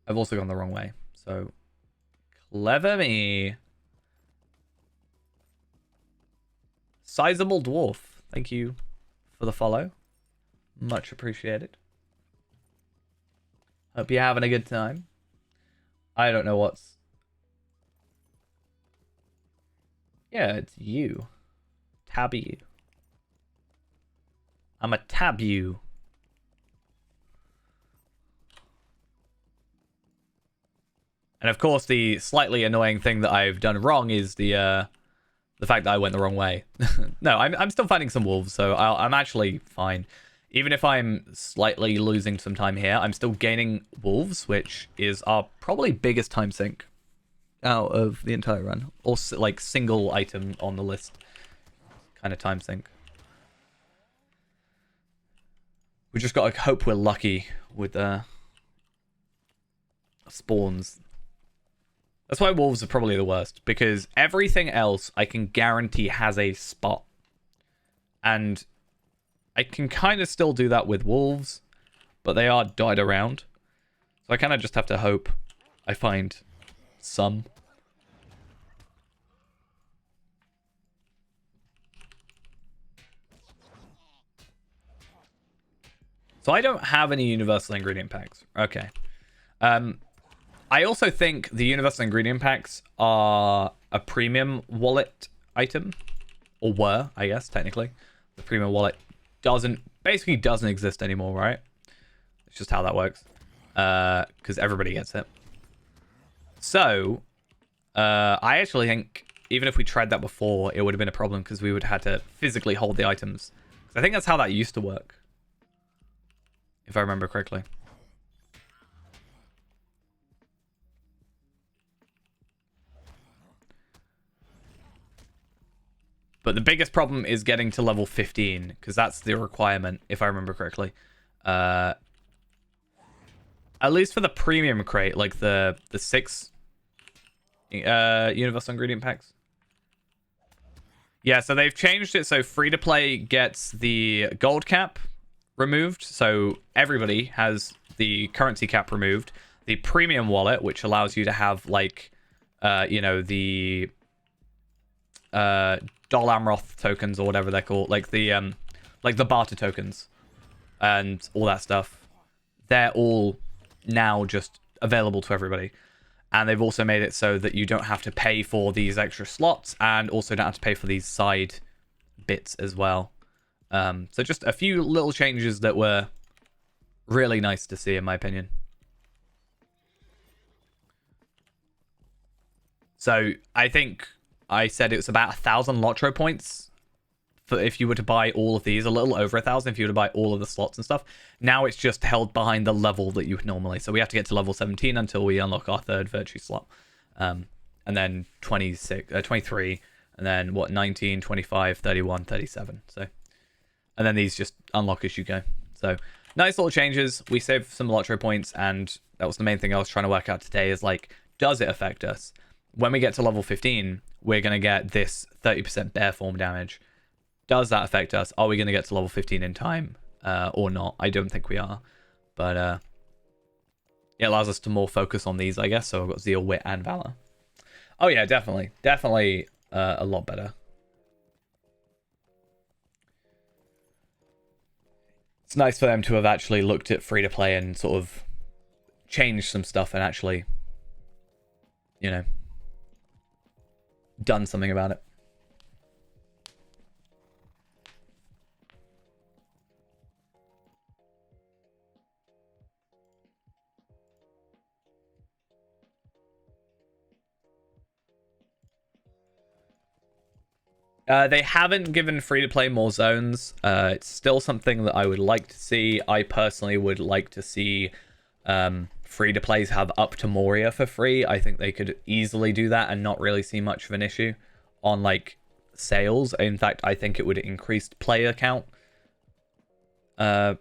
I've also gone the wrong way, so clever me. Sizable dwarf, thank you for the follow. Much appreciated. Hope you're having a good time. I don't know what's... Yeah, it's you. Tab you. I'm a tab you. And of course, the slightly annoying thing that I've done wrong is the fact that I went the wrong way. No, I'm still finding some wolves, so I'm actually fine. Even if I'm slightly losing some time here, I'm still gaining wolves, which is our probably biggest time sink out of the entire run. Or like single item on the list kind of time sink. We just got to hope we're lucky with spawns. That's why wolves are probably the worst, because everything else I can guarantee has a spot. And I can kind of still do that with wolves, but they are dotted around. So I kind of just have to hope I find some. So I don't have any universal ingredient packs. Okay. I also think the universal ingredient packs are a premium wallet item. Or were, I guess, technically. The premium wallet basically doesn't exist anymore, right? It's just how that works. Because everybody gets it. So, I actually think even if we tried that before, it would have been a problem because we would have had to physically hold the items. I think that's how that used to work. If I remember correctly. But the biggest problem is getting to level 15, because that's the requirement, if I remember correctly. At least for the premium crate, like the 6 universal ingredient packs. Yeah, so they've changed it so free-to-play gets the gold cap removed. So everybody has the currency cap removed. The premium wallet, which allows you to have, like, the... Dol Amroth tokens or whatever they're called, like the barter tokens and all that stuff. They're all now just available to everybody. And they've also made it so that you don't have to pay for these extra slots and also don't have to pay for these side bits as well. So just a few little changes that were really nice to see, in my opinion. So I think I said it was about 1,000 Lotro points for if you were to buy all of these, a little over 1,000 if you were to buy all of the slots and stuff. Now it's just held behind the level that you would normally. So we have to get to level 17 until we unlock our third virtue slot. And then 23, and then what, 19, 25, 31, 37. So, and then these just unlock as you go. So nice little changes. We saved some Lotro points, and that was the main thing I was trying to work out today is like, does it affect us? When we get to level 15, we're going to get this 30% bear form damage. Does that affect us? Are we going to get to level 15 in time or not? I don't think we are. But it allows us to more focus on these, I guess. So I've got Zeal, Wit, and Valor. Oh, yeah, definitely. Definitely a lot better. It's nice for them to have actually looked at free-to-play and sort of changed some stuff and actually, you know, done something about it. They haven't given free-to-play more zones. It's still something that I would like to see. I personally would like to see free-to-plays have Up to Moria for free. I think they could easily do that and not really see much of an issue on, like, sales. In fact, I think it would increase player count. But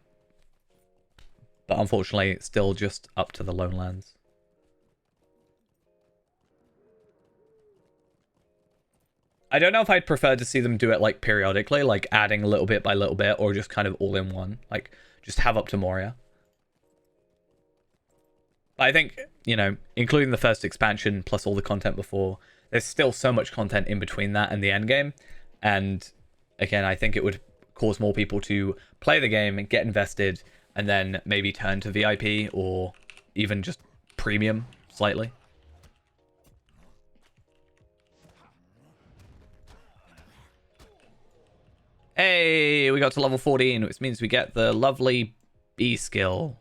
unfortunately, it's still just up to the Lone Lands. I don't know if I'd prefer to see them do it like periodically, like adding a little bit by little bit, or just kind of all in one, like just have Up to Moria. But I think, you know, including the first expansion plus all the content before, there's still so much content in between that and the end game. And again, I think it would cause more people to play the game and get invested, and then maybe turn to VIP or even just premium slightly. Hey, we got to level 14, which means we get the lovely B skill.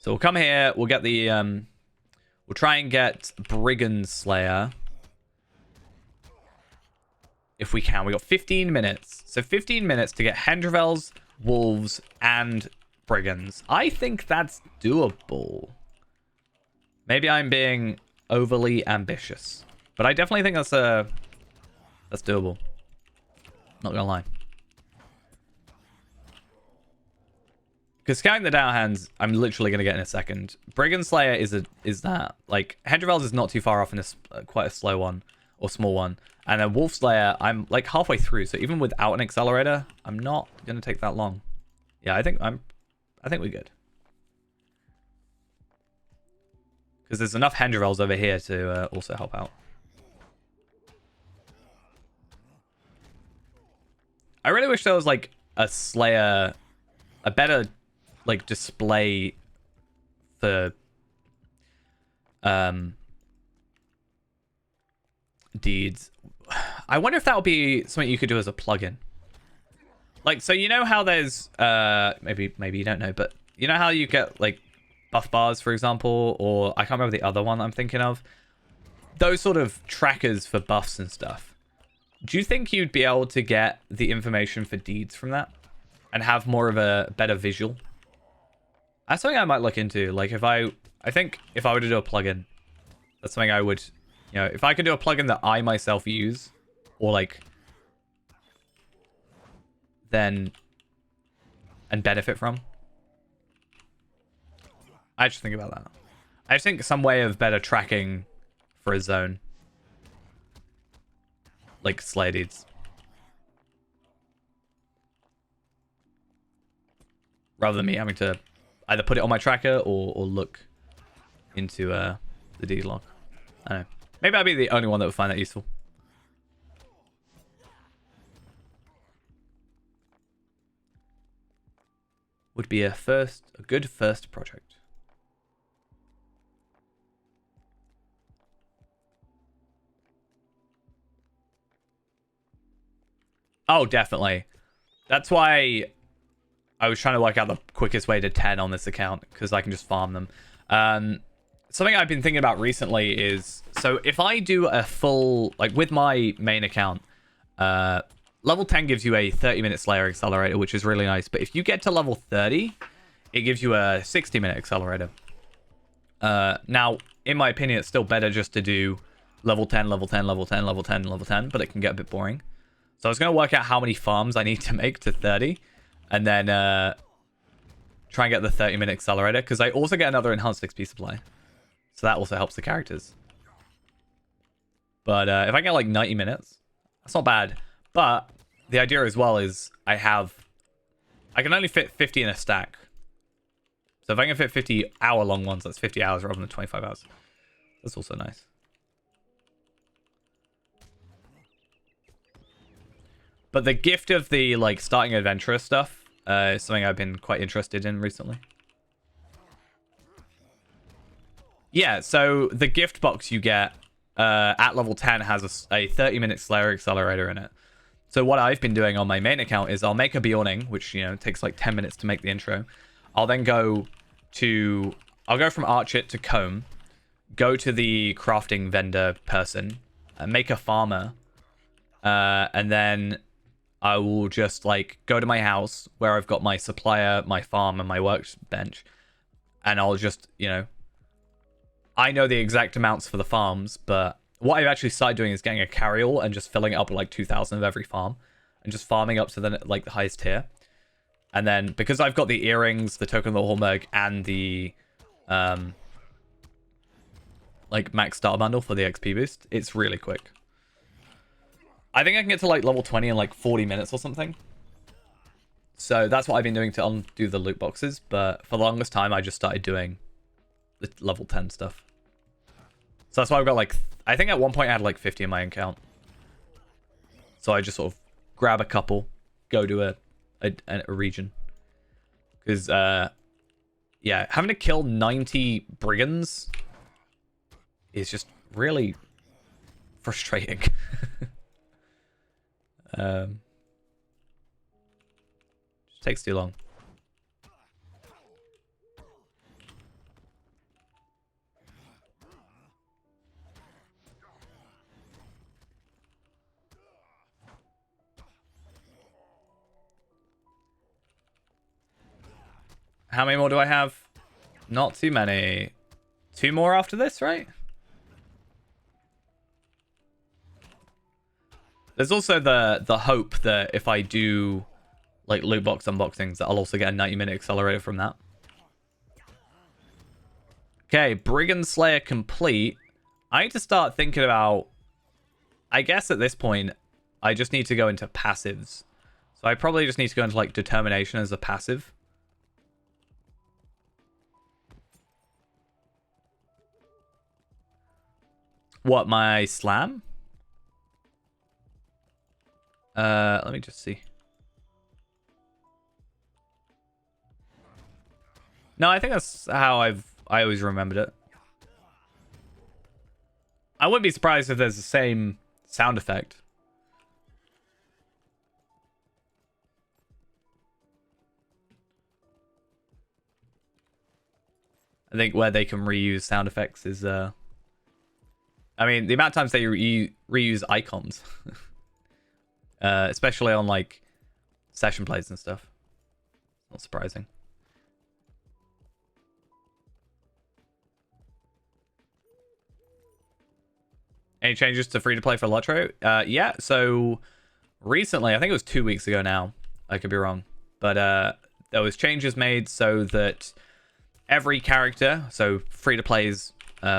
So we'll come here, we'll get the, we'll try and get Brigand Slayer. If we can. We got 15 minutes. So 15 minutes to get Hendrivels, Wolves, and Brigands. I think that's doable. Maybe I'm being overly ambitious. But I definitely think that's doable. Not gonna lie. Because scouting the Downhands, I'm literally gonna get in a second. Brigand Slayer is that. Like, Hendrivels is not too far off in this quite a slow one. Or small one. And then Wolf Slayer, I'm like halfway through. So even without an accelerator, I'm not gonna take that long. Yeah, I think we're good. Because there's enough Hendrivels over here to also help out. I really wish there was like a Slayer, a better like display for deeds. I wonder if that would be something you could do as a plugin. Like, so you know how there's maybe you don't know, but you know how you get like buff bars, for example, or I can't remember the other one I'm thinking of. Those sort of trackers for buffs and stuff. Do you think you'd be able to get the information for deeds from that and have more of a better visual? That's something I might look into. Like, I think if I were to do a plugin, that's something I would, you know, if I could do a plugin that I myself use, or like, then, and benefit from. I just think about that. I just think some way of better tracking for a zone. Like Slayer deeds. Rather than me having to either put it on my tracker or look into the deed log. I don't know. Maybe I'll be the only one that would find that useful. Would be a good first project. Oh, definitely. That's why I was trying to work out the quickest way to 10 on this account, because I can just farm them. Something I've been thinking about recently is, so if I do a full, like with my main account, level 10 gives you a 30-minute Slayer accelerator, which is really nice. But if you get to level 30, it gives you a 60-minute accelerator. Now, in my opinion, it's still better just to do level 10, level 10, level 10, level 10, level 10, but it can get a bit boring. So I was going to work out how many farms I need to make to 30, and then try and get the 30-minute accelerator, because I also get another enhanced XP supply. So that also helps the characters. But if I get like 90 minutes, that's not bad. But the idea as well is I can only fit 50 in a stack. So if I can fit 50 hour-long ones, that's 50 hours rather than 25 hours. That's also nice. But the gift of the like starting adventurous stuff is something I've been quite interested in recently. Yeah, so the gift box you get at level 10 has a 30-minute Slayer accelerator in it. So what I've been doing on my main account is I'll make a Bjorning, which, you know, takes like 10 minutes to make the intro. I'll then go from Archit to Comb, go to the crafting vendor person, make a farmer, And then I will just like go to my house where I've got my supplier, my farm, and my workbench. And I'll just, you know, I know the exact amounts for the farms, but what I've actually started doing is getting a carryall and just filling it up with like 2,000 of every farm and just farming up to the like the highest tier. And then because I've got the earrings, the token of the Hallmark, and the like max starter bundle for the XP boost, it's really quick. I think I can get to like level 20 in like 40 minutes or something. So that's what I've been doing to undo the loot boxes, but for the longest time I just started doing the level 10 stuff. So that's why I've got like, I think at one point I had like 50 in my account. So I just sort of grab a couple, go to a region. Because, yeah, having to kill 90 brigands is just really frustrating. Just takes too long. How many more do I have? Not too many. 2 more after this, right? There's also the hope that if I do like loot box unboxings, that I'll also get a 90-minute accelerator from that. Okay, Brigand Slayer complete. I need to start thinking about, I guess at this point, I just need to go into passives. So I probably just need to go into like determination as a passive. What, my slam? Let me just see. No, I think that's how I always remembered it. I wouldn't be surprised if there's the same sound effect. I think where they can reuse sound effects is I mean, the amount of times they reuse icons. Especially on like session plays and stuff. Not surprising. Any changes to free to play for Lotro? Yeah, so recently, I think it was 2 weeks ago now. I could be wrong. But there was changes made so that every character, so free to plays,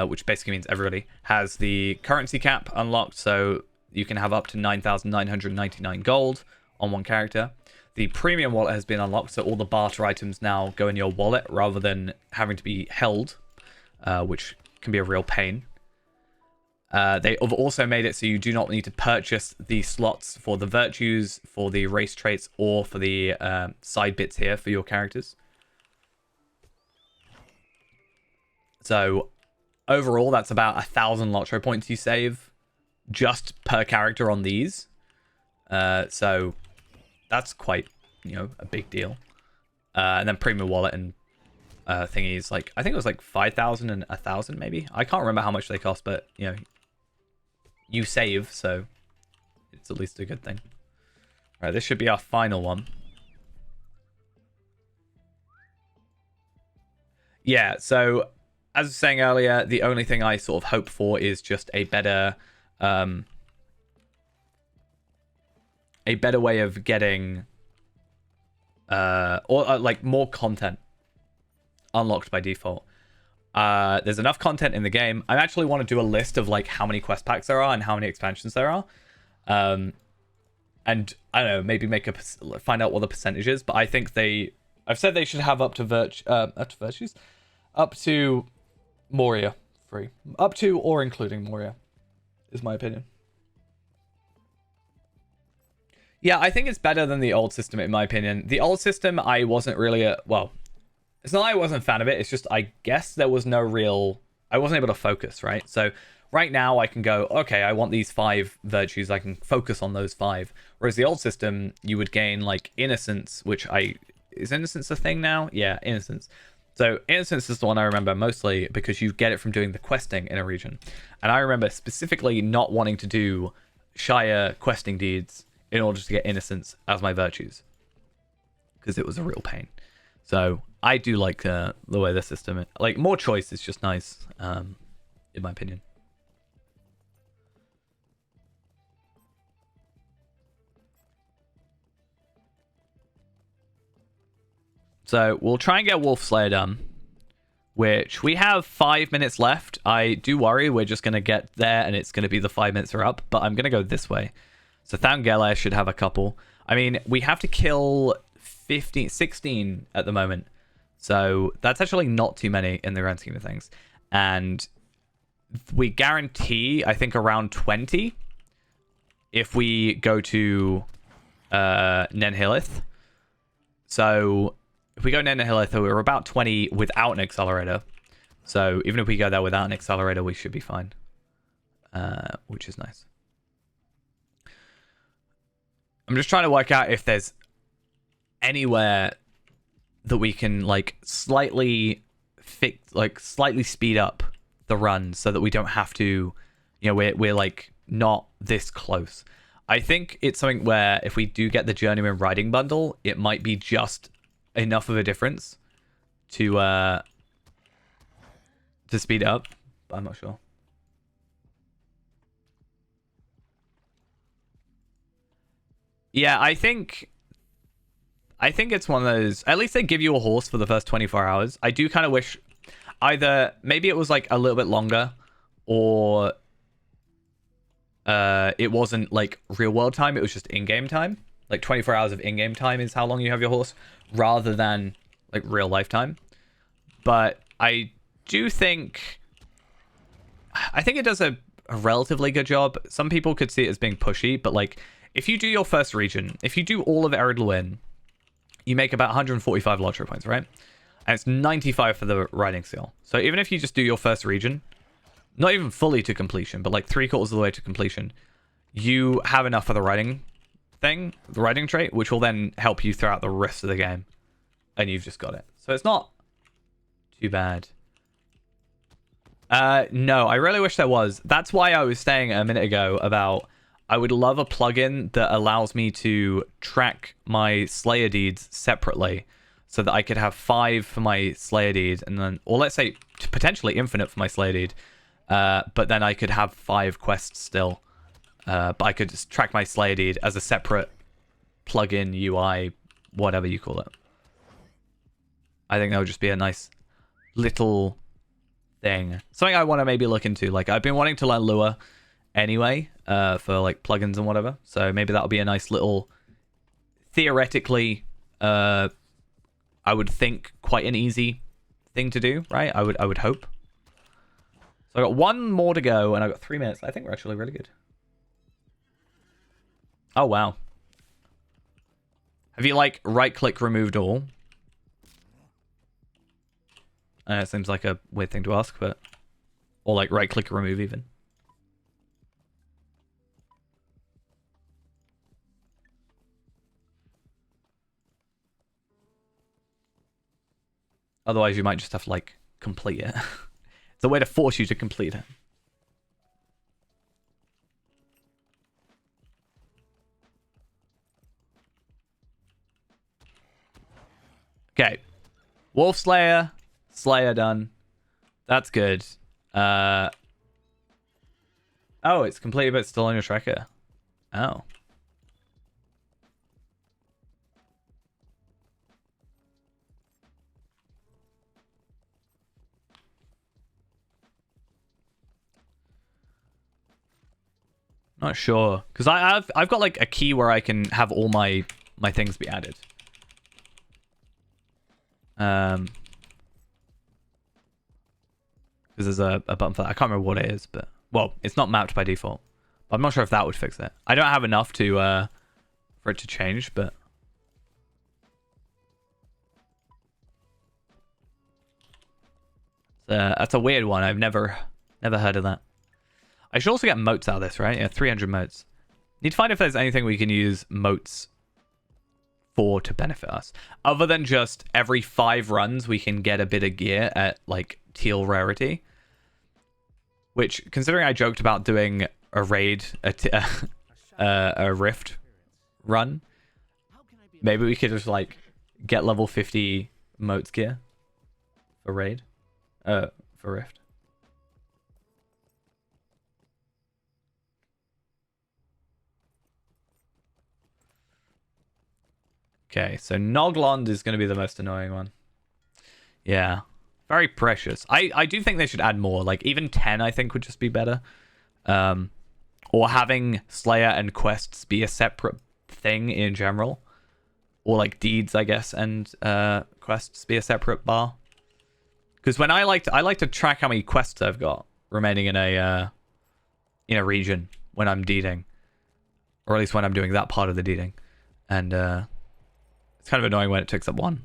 which basically means everybody, has the currency cap unlocked. So you can have up to 9,999 gold on one character. The premium wallet has been unlocked, so all the barter items now go in your wallet rather than having to be held, which can be a real pain. They have also made it so you do not need to purchase the slots for the virtues, for the race traits, or for the side bits here for your characters. So overall, that's about 1,000 Lotro points you save just per character on these. So that's quite, you know, a big deal. And then premium wallet and thingies, like I think it was like 5,000 and 1,000 maybe. I can't remember how much they cost, but you know, you save, so it's at least a good thing. All right, this should be our final one. Yeah, so as I was saying earlier, the only thing I sort of hope for is just a better way of getting like more content unlocked by default. There's enough content in the game. I actually want to do a list of like how many quest packs there are and how many expansions there are. And I don't know, maybe find out what the percentage is, but I think I've said they should have up to Moria free. Up to or including Moria is my opinion. Yeah, I think it's better than the old system in my opinion. The old system I wasn't really well, it's not like I wasn't a fan of it, it's just I guess there was no real, I wasn't able to focus, right? So right now I can go, okay, I want these 5 virtues, I can focus on those 5. Whereas the old system, you would gain like innocence, which is innocence a thing now? Yeah, innocence. So innocence is the one I remember mostly because you get it from doing the questing in a region. And I remember specifically not wanting to do Shire questing deeds in order to get innocence as my virtues, because it was a real pain. So I do like the way the system, like more choice is just nice, in my opinion. So we'll try and get Wolf Slayer done, which we have 5 minutes left. I do worry we're just going to get there and it's going to be the 5 minutes are up, but I'm going to go this way. So Thangela should have a couple. I mean, we have to kill 16 at the moment. So that's actually not too many in the grand scheme of things. And we guarantee, I think, around 20 if we go to Nenhilith. So if we go Nenhilith, we're about 20 without an accelerator. So even if we go there without an accelerator, we should be fine. Which is nice. I'm just trying to work out if there's anywhere that we can like slightly speed up the run so that we don't have to, you know, we're like not this close. I think it's something where if we do get the Journeyman Riding Bundle, it might be just enough of a difference to speed up. But I'm not sure. Yeah, I think it's one of those. At least they give you a horse for the first 24 hours. I do kind of wish either maybe it was like a little bit longer, or it wasn't like real world time. It was just in-game time. Like 24 hours of in-game time is how long you have your horse, rather than like real life time. But I do think it does a relatively good job. Some people could see it as being pushy, but like if you do your first region, if you do all of Ered Luin, you make about 145 lottery points, right? And it's 95 for the riding skill. So even if you just do your first region, not even fully to completion, but like 3/4 of the way to completion, you have enough for the riding thing, the riding trait, which will then help you throughout the rest of the game. And you've just got it. So it's not too bad. No, I really wish there was. That's why I was saying a minute ago about I would love a plugin that allows me to track my Slayer deeds separately, so that I could have 5 for my Slayer deed, and then, or let's say potentially infinite for my Slayer deed, but then I could have 5 quests still. But I could just track my Slayer deed as a separate plugin, UI, whatever you call it. I think that would just be a nice little thing. Something I want to maybe look into. Like, I've been wanting to learn Lua anyway, for like plugins and whatever. So maybe that'll be a nice little, theoretically, I would think quite an easy thing to do, right? I would hope. So I got 1 more to go, and I've got 3 minutes. I think we're actually really good. Oh wow. Have you like right-click removed all? It seems like a weird thing to ask, but or like right-click remove even. Otherwise, you might just have to, like, complete it. It's a way to force you to complete it. Okay. Wolf Slayer. Slayer done. That's good. Oh, it's completed, but it's still on your tracker. Oh. Not sure, because I've got like a key where I can have all my things be added. Because there's a button for that. I can't remember what it is, but well, it's not mapped by default. But I'm not sure if that would fix it. I don't have enough to for it to change, but that's a weird one. I've never heard of that. I should also get moats out of this, right? Yeah, 300 moats. Need to find if there's anything we can use moats for to benefit us. Other than just every 5 runs, we can get a bit of gear at, like, teal rarity. Which, considering I joked about doing a raid, a rift run. Maybe we could just like get level 50 motes gear for raid, for rift. Okay, so Noglond is going to be the most annoying one. Yeah, very precious. I do think they should add more. Like even 10, I think would just be better. Or having Slayer and quests be a separate thing in general. Or like deeds, I guess, and quests be a separate bar. Because when I like to track how many quests I've got remaining in a region when I'm deeding, or at least when I'm doing that part of the deeding, and it's kind of annoying when it takes up one.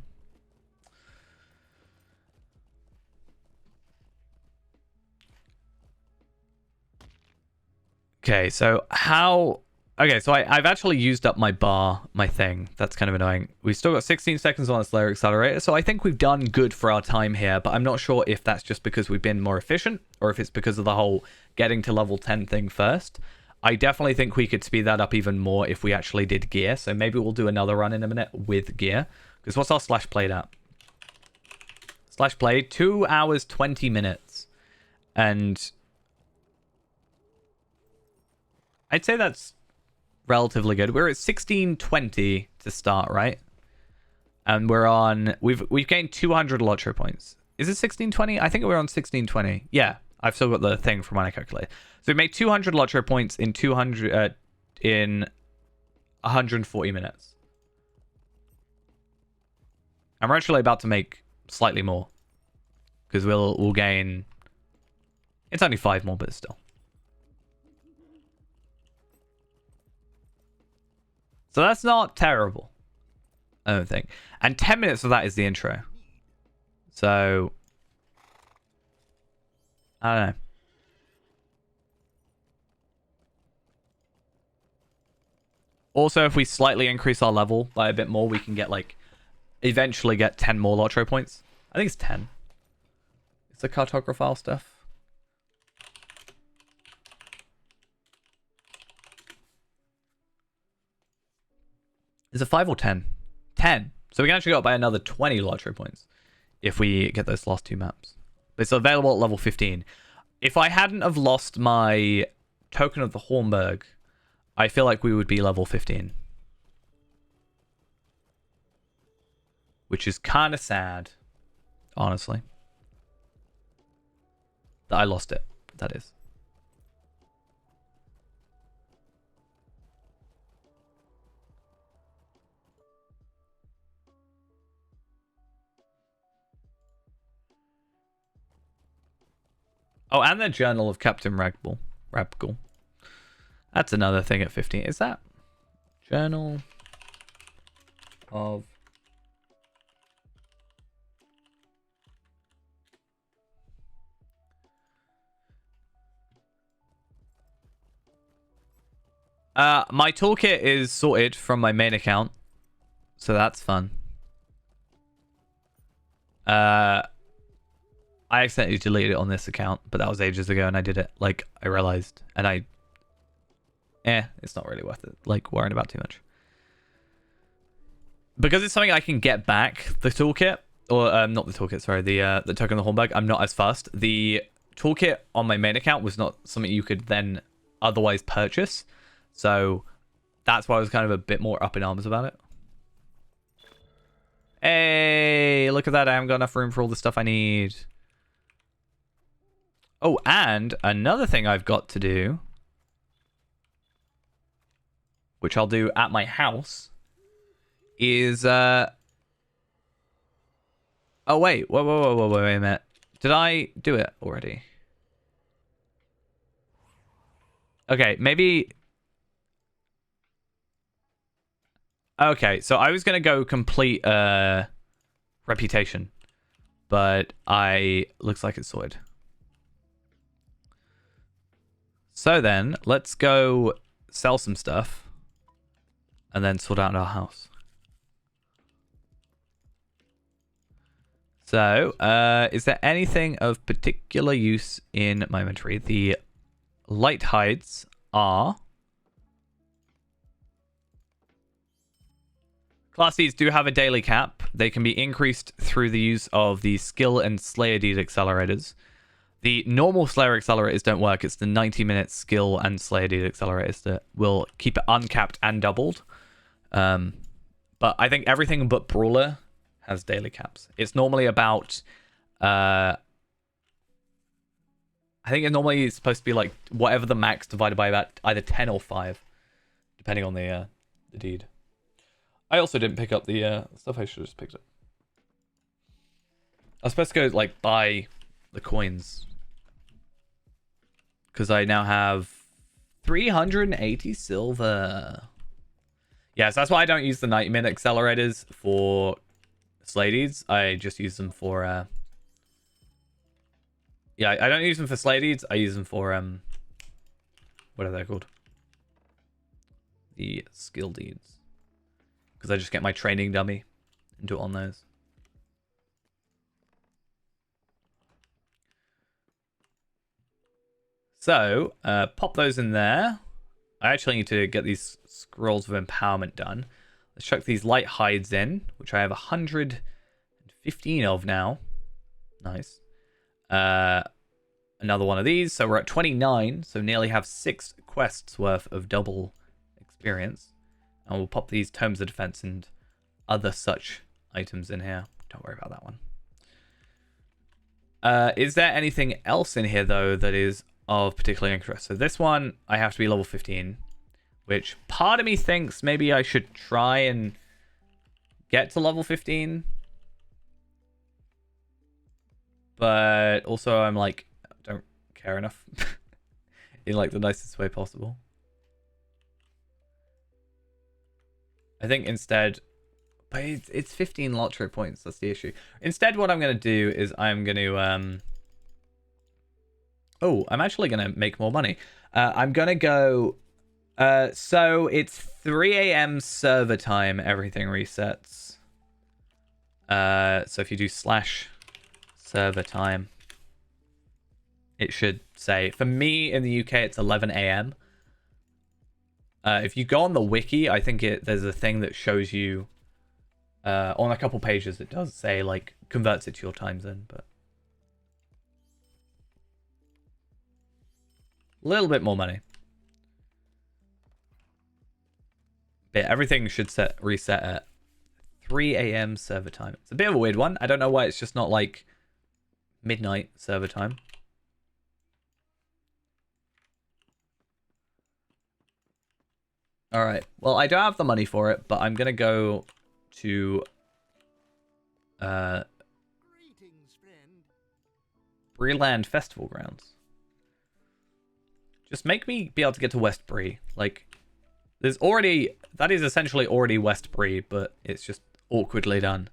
Okay, so how... Okay, so I've actually used up my thing. That's kind of annoying. We've still got 16 seconds on the Slayer Accelerator, so I think we've done good for our time here, but I'm not sure if that's just because we've been more efficient, or if it's because of the whole getting to level 10 thing first. I definitely think we could speed that up even more if we actually did gear, so maybe we'll do another run in a minute with gear. Because what's our slash played at? Slash played, 2 hours, 20 minutes. And... I'd say that's relatively good. We're at 1620 to start, right? And we're on... We've gained 200 Lotro points. Is it 1620? I think we're on 1620. Yeah, I've still got the thing from when I calculate. So we made 200 Lotro points in 140 minutes. And we're actually about to make slightly more. Because we'll gain... It's only 5 more, but still. So that's not terrible, I don't think. And 10 minutes of that is the intro. So, I don't know. Also, if we slightly increase our level by a bit more, we can get like, eventually get 10 more Lotro points. I think it's 10. It's the cartographile stuff. Is it 5 or 10? 10. So we can actually go up by another 20 Lotro points if we get those last 2 maps. But it's available at level 15. If I hadn't have lost my Token of the Hornburg, I feel like we would be level 15. Which is kind of sad, honestly. That I lost it, that is. Oh, and the Journal of Captain Ragbull. That's another thing at 15. Is that Journal of... My toolkit is sorted from my main account, so that's fun. I accidentally deleted it on this account, but that was ages ago, and I did it, like, I realized, and it's not really worth it, like, worrying about too much. Because it's something I can get back, the toolkit, or, not the toolkit, sorry, the Token of the Hornburg, I'm not as fast. The toolkit on my main account was not something you could then otherwise purchase, so that's why I was kind of a bit more up in arms about it. Hey, look at that, I haven't got enough room for all the stuff I need. Oh, and another thing I've got to do, which I'll do at my house, is, oh, wait, whoa, wait a minute. Did I do it already? Okay, maybe... Okay, so I was going to go complete, reputation, but looks like it's sorted. So then, let's go sell some stuff and then sort out our house. So, is there anything of particular use in my inventory? The light hides are Class Ds do have a daily cap. They can be increased through the use of the skill and Slayer deed accelerators. The normal Slayer accelerators don't work. It's the 90-minute skill and Slayer deed accelerators that will keep it uncapped and doubled. But I think everything but Brawler has daily caps. It's normally about... I think it normally is supposed to be like whatever the max divided by about either 10 or 5. Depending on the deed. I also didn't pick up the stuff I should have just picked up. I was supposed to go like buy the coins. Because I now have 380 silver. Yes, that's why I don't use the 90-minute accelerators for Slay deeds. I just use them for... Yeah, I don't use them for Slay deeds. I use them for... What are they called? The skill deeds. Because I just get my training dummy and do it on those. So, pop those in there. I actually need to get these scrolls of empowerment done. Let's chuck these light hides in, which I have 115 of now. Nice. Another one of these. So we're at 29. So nearly have 6 quests worth of double experience. And we'll pop these Tomes of Defense and other such items in here. Don't worry about that one. Is there anything else in here, though, that is of particular interest? So this one, I have to be level 15. Which part of me thinks maybe I should try and get to level 15. But also I'm like, don't care enough. In like the nicest way possible. I think instead... But it's 15 lottery points, that's the issue. Instead, what I'm going to do is I'm going to... Oh, I'm actually going to make more money. I'm going to go... So it's 3 a.m. server time, everything resets. So if you do /server time, it should say... For me, in the UK, it's 11 a.m. If you go on the wiki, I think there's a thing that shows you... on a couple pages, it does say, like, converts it to your time zone, but... A little bit more money. But everything should reset at 3 a.m. server time. It's a bit of a weird one. I don't know why it's just not, like, midnight server time. Alright, well, I don't have the money for it, but I'm gonna go to Breeland Festival Grounds. Just make me be able to get to West Bree. Like, there's already... That is essentially already West Bree, but it's just awkwardly done.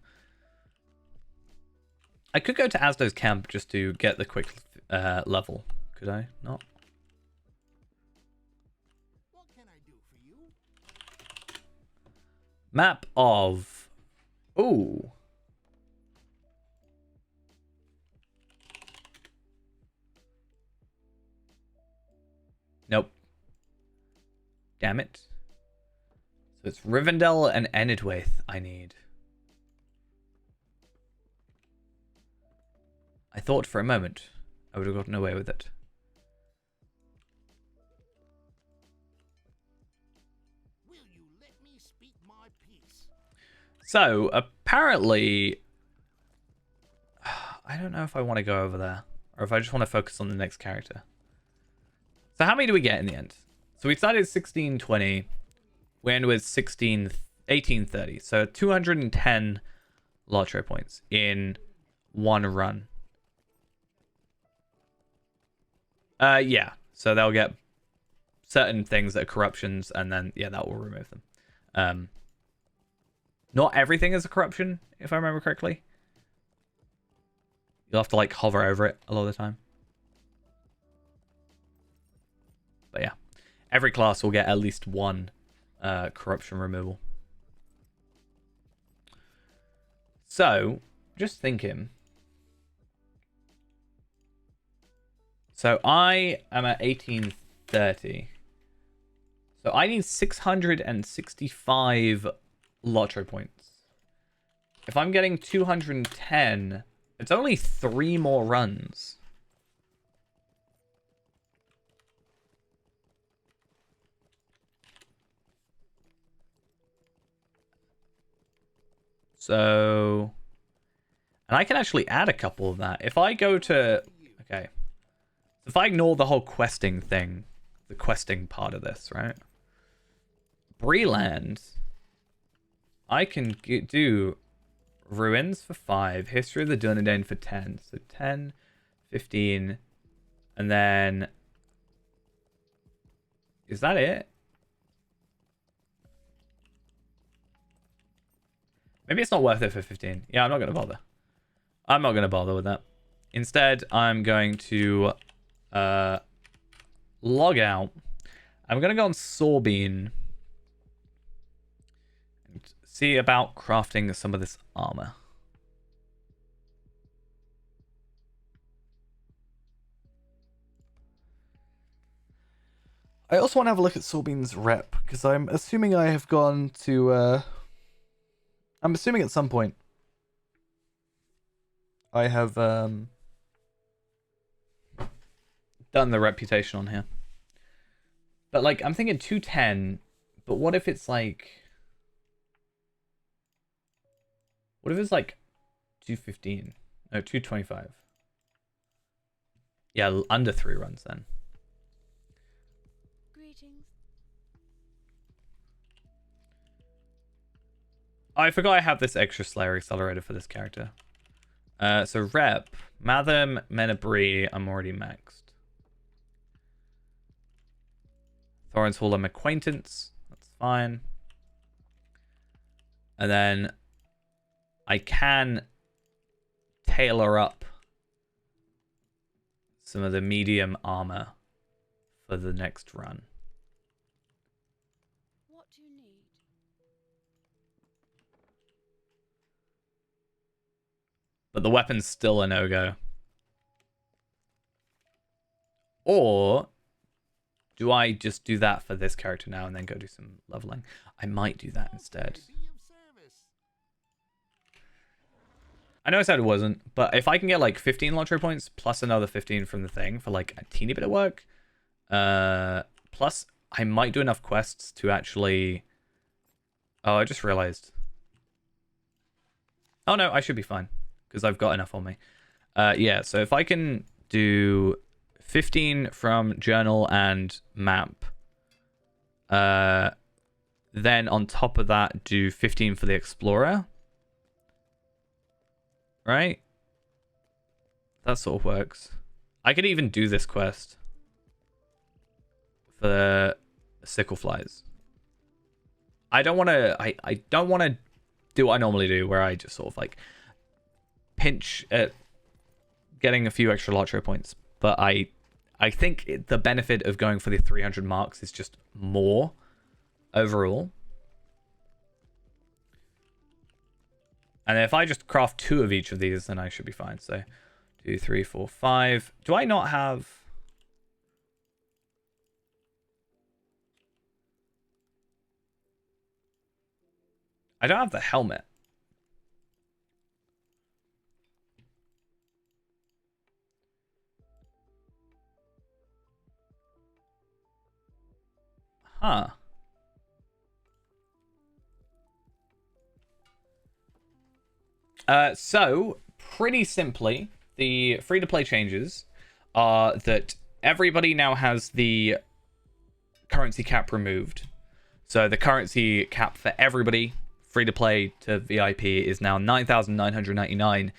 I could go to Asdo's camp just to get the quick level. Could I? Not? What can I do for you? Map of... Ooh. Nope. Damn it. So it's Rivendell and Enidwaith I need. I thought for a moment I would have gotten away with it. Will you let me speak my piece? So, apparently... I don't know if I want to go over there. Or if I just want to focus on the next character. So how many do we get in the end? So we started 1620. We ended with 1830. So 210 lottery points in one run. Yeah. So they'll get certain things that are corruptions, and then, yeah, that will remove them. Not everything is a corruption, if I remember correctly. You'll have to, like, hover over it a lot of the time. But yeah, every class will get at least one corruption removal. So, just thinking. So I am at 1830. So I need 665 lottery points. If I'm getting 210, it's only 3 more runs. So, and I can actually add a couple of that. If I go to, okay. If I ignore the whole questing thing, the questing part of this, right? Breland, I can do Ruins for 5, History of the Dunedain for 10. So 10, 15, and then... Is that it? Maybe it's not worth it for 15. Yeah, I'm not going to bother. I'm not going to bother with that. Instead, I'm going to log out. I'm going to go on Sorbine and see about crafting some of this armor. I also want to have a look at Sorbine's rep, because I'm assuming I have gone to... I'm assuming at some point I have done the reputation on here. But, like, I'm thinking 210, but what if it's, like... What if it's, like, 215? No, 225. Yeah, under 3 runs, then. Greetings. Oh, I forgot I have this extra Slayer Accelerator for this character. So, rep. Matham, Menabri, I'm already maxed. Thorin's Hall, I'm acquaintance. That's fine. And then I can tailor up some of the medium armor for the next run. What do you need? But the weapon's still a no-go. Or do I just do that for this character now and then go do some leveling? I might do that instead. I know I said it wasn't, but if I can get like 15 lottery points plus another 15 from the thing for like a teeny bit of work, plus I might do enough quests to actually... Oh, I just realized. Oh no, I should be fine because I've got enough on me. Yeah, so if I can do 15 from journal and map, then on top of that do 15 for the explorer, right? That sort of works. I could even do this quest for the sickle flies. I don't want to I don't want to do what I normally do where I just sort of like pinch at getting a few extra lottery points, but I think the benefit of going for the 300 marks is just more overall. And if I just craft 2 of each of these, then I should be fine. So 2, 3, 4, 5. Do I not have... I don't have the helmet. Huh. So, pretty simply, the free-to-play changes are that everybody now has the currency cap removed. So the currency cap for everybody, free-to-play to VIP, is now 9,999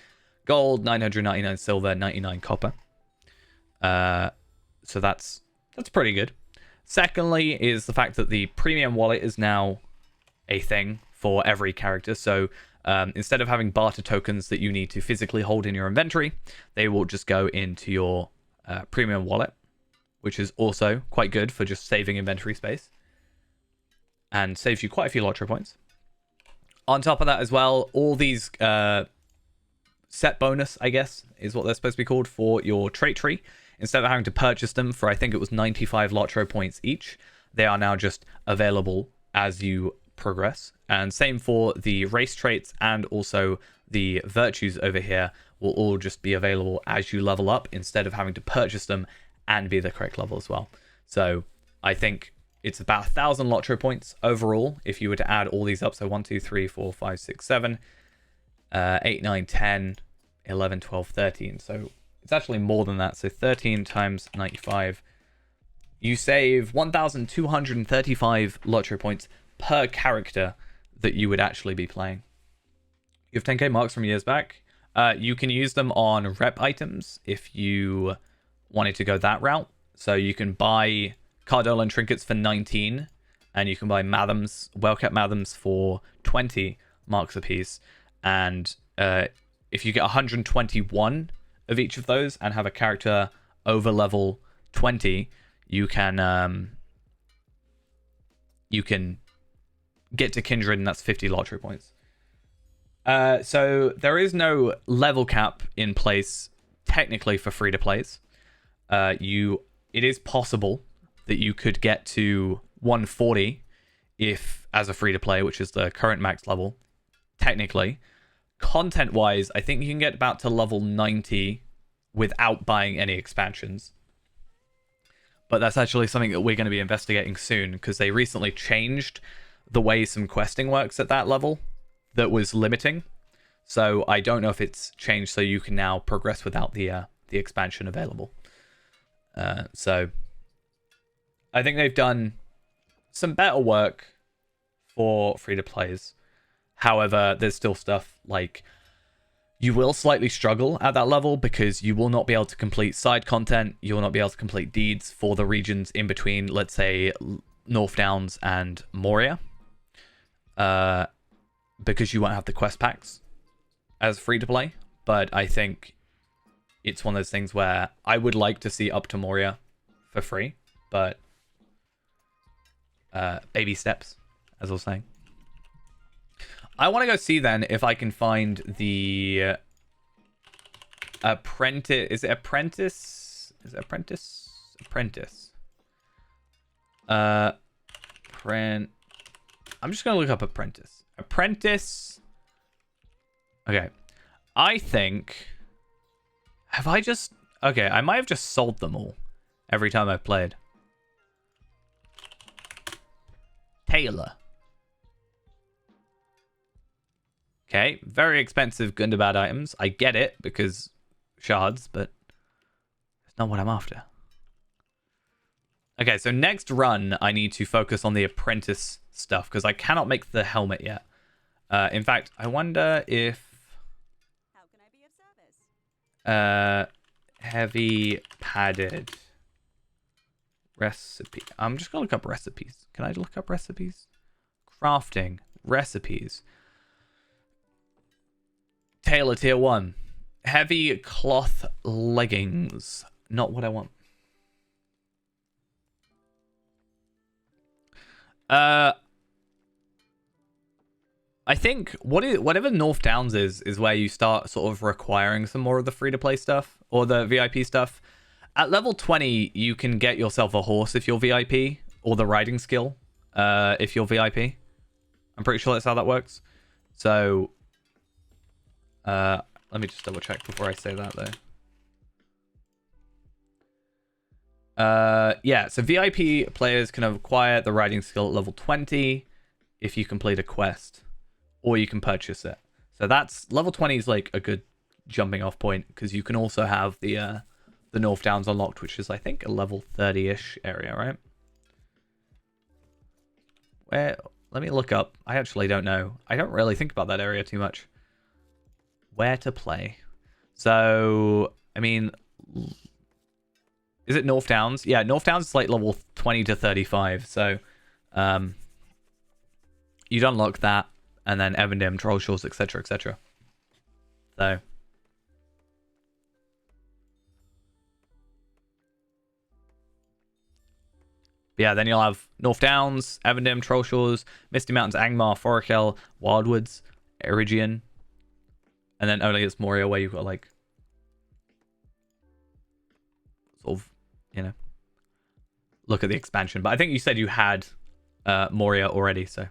gold, 999 silver, 99 copper. So that's pretty good. Secondly is the fact that the premium wallet is now a thing for every character. So instead of having barter tokens that you need to physically hold in your inventory, they will just go into your premium wallet, which is also quite good for just saving inventory space and saves you quite a few lottery points. On top of that as well, all these set bonus, I guess, is what they're supposed to be called, for your trait tree. Instead of having to purchase them for, I think it was 95 lottery points each, they are now just available as you progress. And same for the race traits, and also the virtues over here will all just be available as you level up, instead of having to purchase them and be the correct level as well. So I think it's about 1,000 Lotro points overall if you were to add all these up. So 1, 2, 3, 4, 5, 6, 7, 8, 9, 10, 11, 12, 13. So it's actually more than that. So 13 times 95. You save 1,235 Lotro points per character that you would actually be playing. You have 10k marks from years back. You can use them on rep items if you wanted to go that route. So you can buy Cardolan trinkets for 19, and you can buy Mathams, well-kept Mathams for 20 marks apiece. And if you get 121 of each of those and have a character over level 20, you can get to Kindred, and that's 50 Lottery points. So there is no level cap in place technically for free-to-plays. It is possible that you could get to 140 if as a free-to-play, which is the current max level. Technically, content-wise, I think you can get about to level 90 without buying any expansions. But that's actually something that we're going to be investigating soon, because they recently changed the way some questing works at that level that was limiting. So I don't know if it's changed so you can now progress without the expansion available. So I think they've done some better work for free-to-plays. However, there's still stuff like you will slightly struggle at that level because you will not be able to complete side content. You will not be able to complete deeds for the regions in between, let's say, North Downs and Moria. Because you won't have the quest packs as free-to-play. But I think it's one of those things where I would like to see up to Moria for free. But baby steps, as I was saying. I want to go see then if I can find the apprentice. Is it apprentice? Is it apprentice? Apprentice. I'm just going to look up apprentice. Apprentice. Okay. I think. Have I just. Okay, I might have just sold them all every time I've played. Taylor. Okay, very expensive Gundabad items. I get it, because shards, but it's not what I'm after. Okay, so next run, I need to focus on the apprentice stuff, because I cannot make the helmet yet. In fact, I wonder if... How can I be of service? Heavy padded recipe. I'm just going to look up recipes. Can I look up recipes? Crafting. Recipes. Taylor tier 1. Heavy cloth leggings. Not what I want. I think whatever North Downs is where you start sort of requiring some more of the free-to-play stuff or the VIP stuff. At level 20, you can get yourself a horse if you're VIP, or the riding skill if you're VIP. I'm pretty sure that's how that works. So let me just double check before I say that though. Yeah, so VIP players can acquire the riding skill at level 20 if you complete a quest, or you can purchase it. So that's level 20 is like a good jumping off point, because you can also have the North Downs unlocked, which is I think a level 30-ish area, right? Where? Let me look up. I actually don't know. I don't really think about that area too much. Where to play? So, I mean, is it North Downs? Yeah, North Downs is like level 20 to 35. So, you'd unlock that, and then Evandale, Trollshaws, etc., etc. So, yeah, then you'll have North Downs, Evandale, Trollshaws, Misty Mountains, Angmar, Forakel, Wildwoods, Erigian. And then only it's Moria where you've got like sort of, you know, look at the expansion. But I think you said you had Moria already, so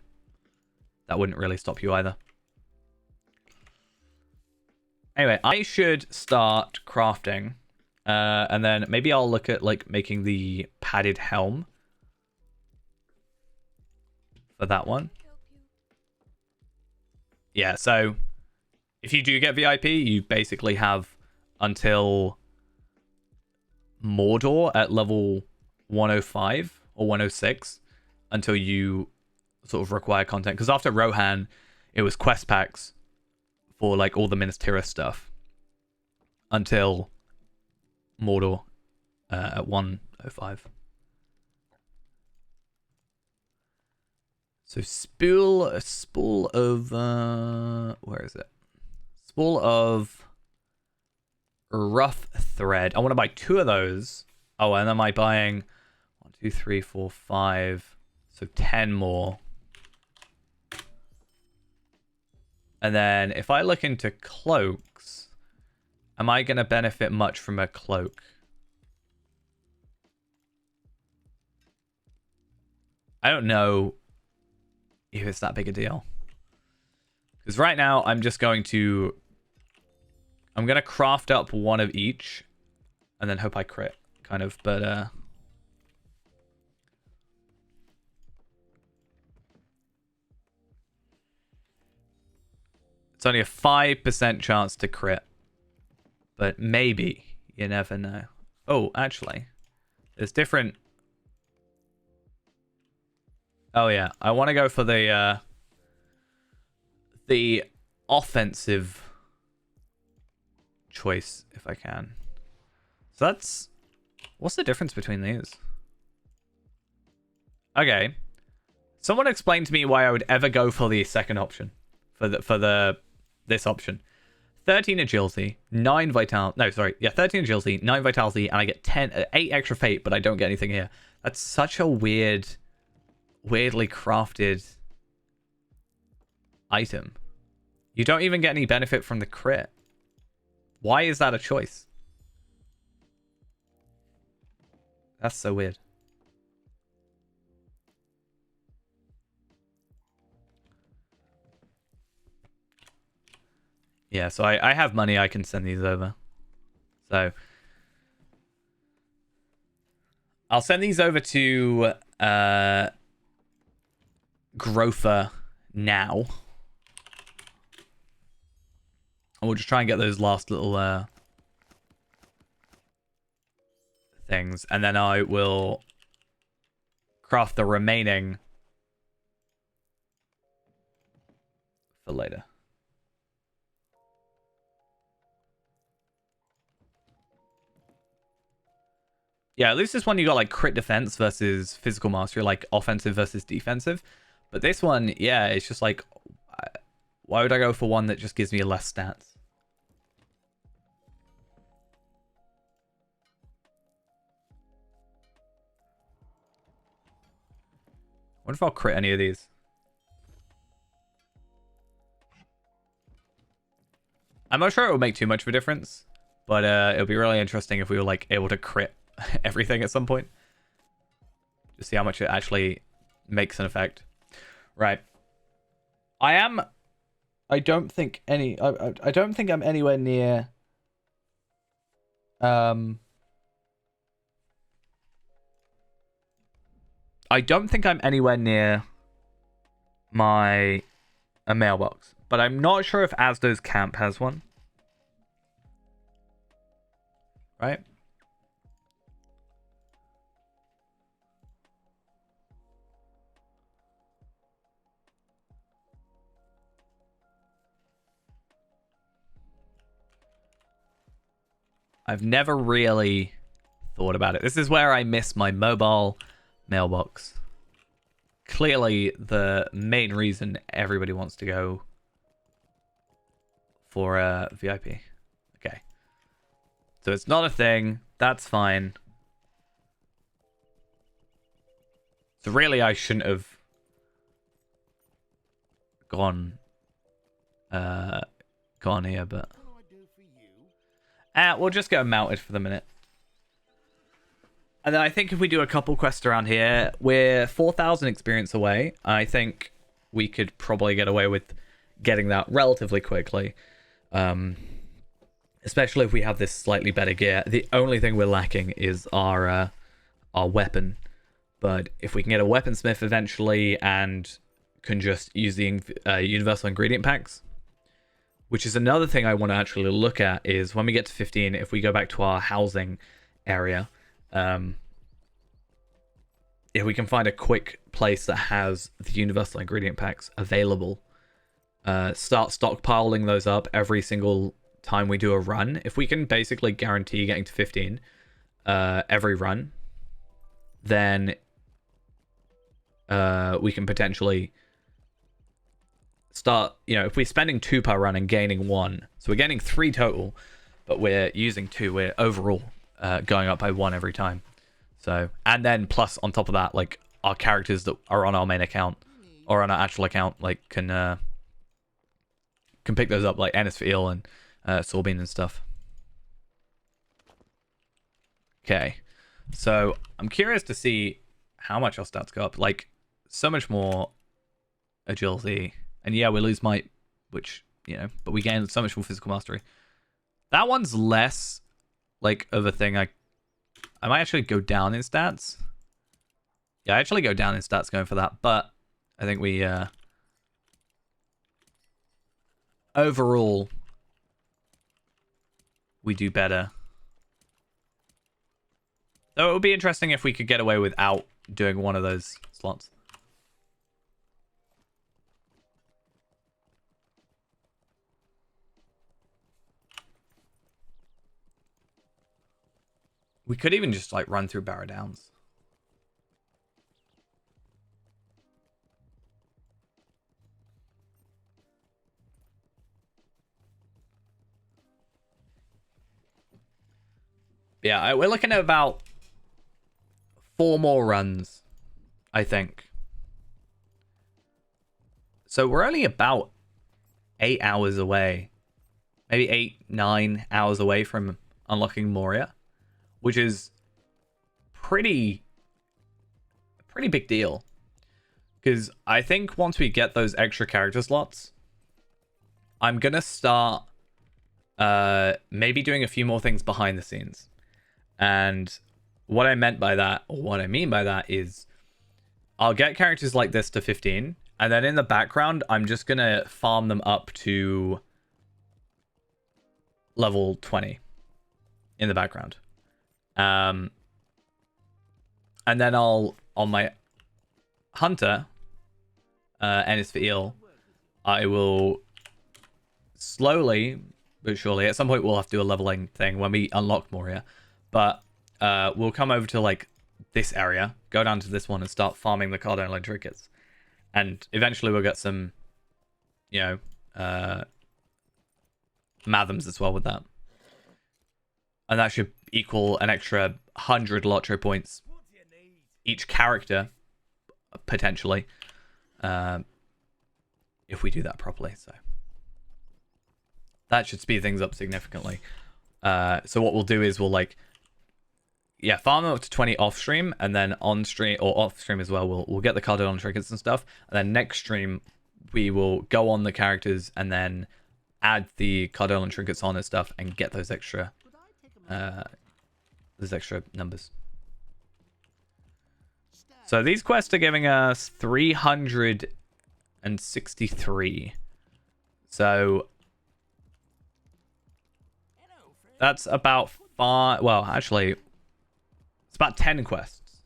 that wouldn't really stop you either. Anyway, I should start crafting. And then maybe I'll look at like making the padded helm for that one. Yeah, so if you do get VIP, you basically have until Mordor at level 105 or 106 until you sort of require content. Because after Rohan, it was quest packs for like all the Minas Tirith stuff until Mordor at 105. So a spool of where is it? Spool of rough thread. I want to buy 2 of those. Oh, and am I buying 1, 2, 3, 4, 5? So 10 more. And then if I look into cloaks, am I going to benefit much from a cloak? I don't know if it's that big a deal. Because right now I'm just going to... I'm going to craft up 1 of each and then hope I crit, kind of. But, it's only a 5% chance to crit. But maybe. You never know. Oh, actually. There's different... Oh, yeah. I want to go for the offensive choice, if I can. So that's... What's the difference between these? Okay. Someone explain to me why I would ever go for the second option. This option. 13 agility, 9 vitality. No, sorry. Yeah, 13 agility, 9 vitality, and I get 8 extra fate, but I don't get anything here. That's such a weirdly crafted item. You don't even get any benefit from the crit. Why is that a choice? That's so weird. Yeah, so I have money. I can send these over. So I'll send these over to Grofer now. And we'll just try and get those last little things. And then I will craft the remaining for later. Yeah, at least this one you got like crit defense versus physical mastery, like offensive versus defensive. But this one, yeah, it's just like, why would I go for one that just gives me less stats? What if I'll crit any of these? I'm not sure it would make too much of a difference, but it would be really interesting if we were like able to crit everything at some point. Just see how much it actually makes an effect. Right. I don't think I don't think I'm anywhere near I don't think I'm anywhere near my mailbox, but I'm not sure if Asdo's camp has one. Right? I've never really thought about it. This is where I miss my mobile mailbox. Clearly the main reason everybody wants to go for a VIP. Okay. So it's not a thing. That's fine. So really I shouldn't have gone here, but we'll just get them mounted for the minute. And then I think if we do a couple quests around here, we're 4,000 experience away. I think we could probably get away with getting that relatively quickly. Especially if we have this slightly better gear. The only thing we're lacking is our weapon. But if we can get a weaponsmith eventually and can just use the universal ingredient packs, which is another thing I want to actually look at, is when we get to 15, if we go back to our housing area, if we can find a quick place that has the universal ingredient packs available, start stockpiling those up every single time we do a run. If we can basically guarantee getting to 15 every run, then we can potentially start, if we're spending 2 per run and gaining 1, so we're gaining 3 total, but we're using 2, we're overall going up by 1 every time. So, and then plus on top of that, like, our characters that are on our main account or on our actual account, like, can pick those up, like Ennis Eel and Sorbine and stuff. Okay, so I'm curious to see how much our stats go up. Like, so much more agility, and yeah, we lose might, which, but we gain so much more physical mastery. That one's less like of a thing. I might actually go down in stats. Yeah, I actually go down in stats going for that, but I think we overall we do better. Though it would be interesting if we could get away without doing one of those slots. We could even just like run through Barrow Downs. Yeah, we're looking at about 4 more runs, I think. So we're only about 8 hours away. Maybe 8, 9 hours away from unlocking Moria, which is pretty big deal. Because I think once we get those extra character slots, I'm going to start maybe doing a few more things behind the scenes. And what I mean by that is I'll get characters like this to 15, and then in the background, I'm just going to farm them up to level 20 in the background. And then I'll, on my hunter, Ennis Eel, I will slowly but surely, at some point we'll have to do a leveling thing when we unlock Moria, but we'll come over to like this area, go down to this one and start farming the Cardinal trinkets. And eventually we'll get some, Mathams as well with that. And that should equal an extra 100 Lotro points each character, potentially, if we do that properly. So that should speed things up significantly. So what we'll do is we'll farm them up to 20 off stream, and then on stream or off stream as well, we'll get the Cardinal trinkets and stuff. And then next stream we will go on the characters and then add the Cardinal trinkets on and stuff and get those extra numbers. So these quests are giving us 363. So that's about 5. Well, actually, it's about 10 quests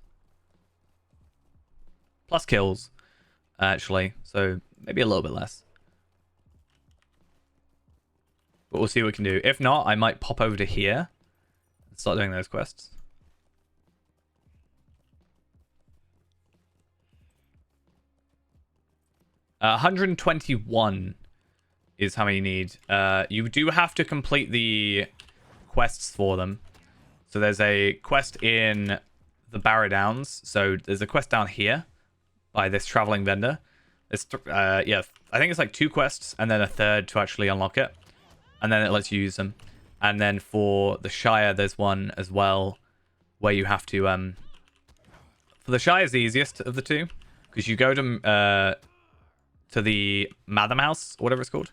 plus kills, actually. So maybe a little bit less. But we'll see what we can do. If not, I might pop over to here and start doing those quests. Uh, 121 is how many you need. You do have to complete the quests for them. So there's a quest in the Barrow Downs. So there's a quest down here by this traveling vendor. It's I think it's like 2 quests and then a third to actually unlock it. And then it lets you use them. And then for the Shire, there's one as well where you have to... for the Shire is the easiest of the 2. Because you go to to the Madam House, or whatever it's called.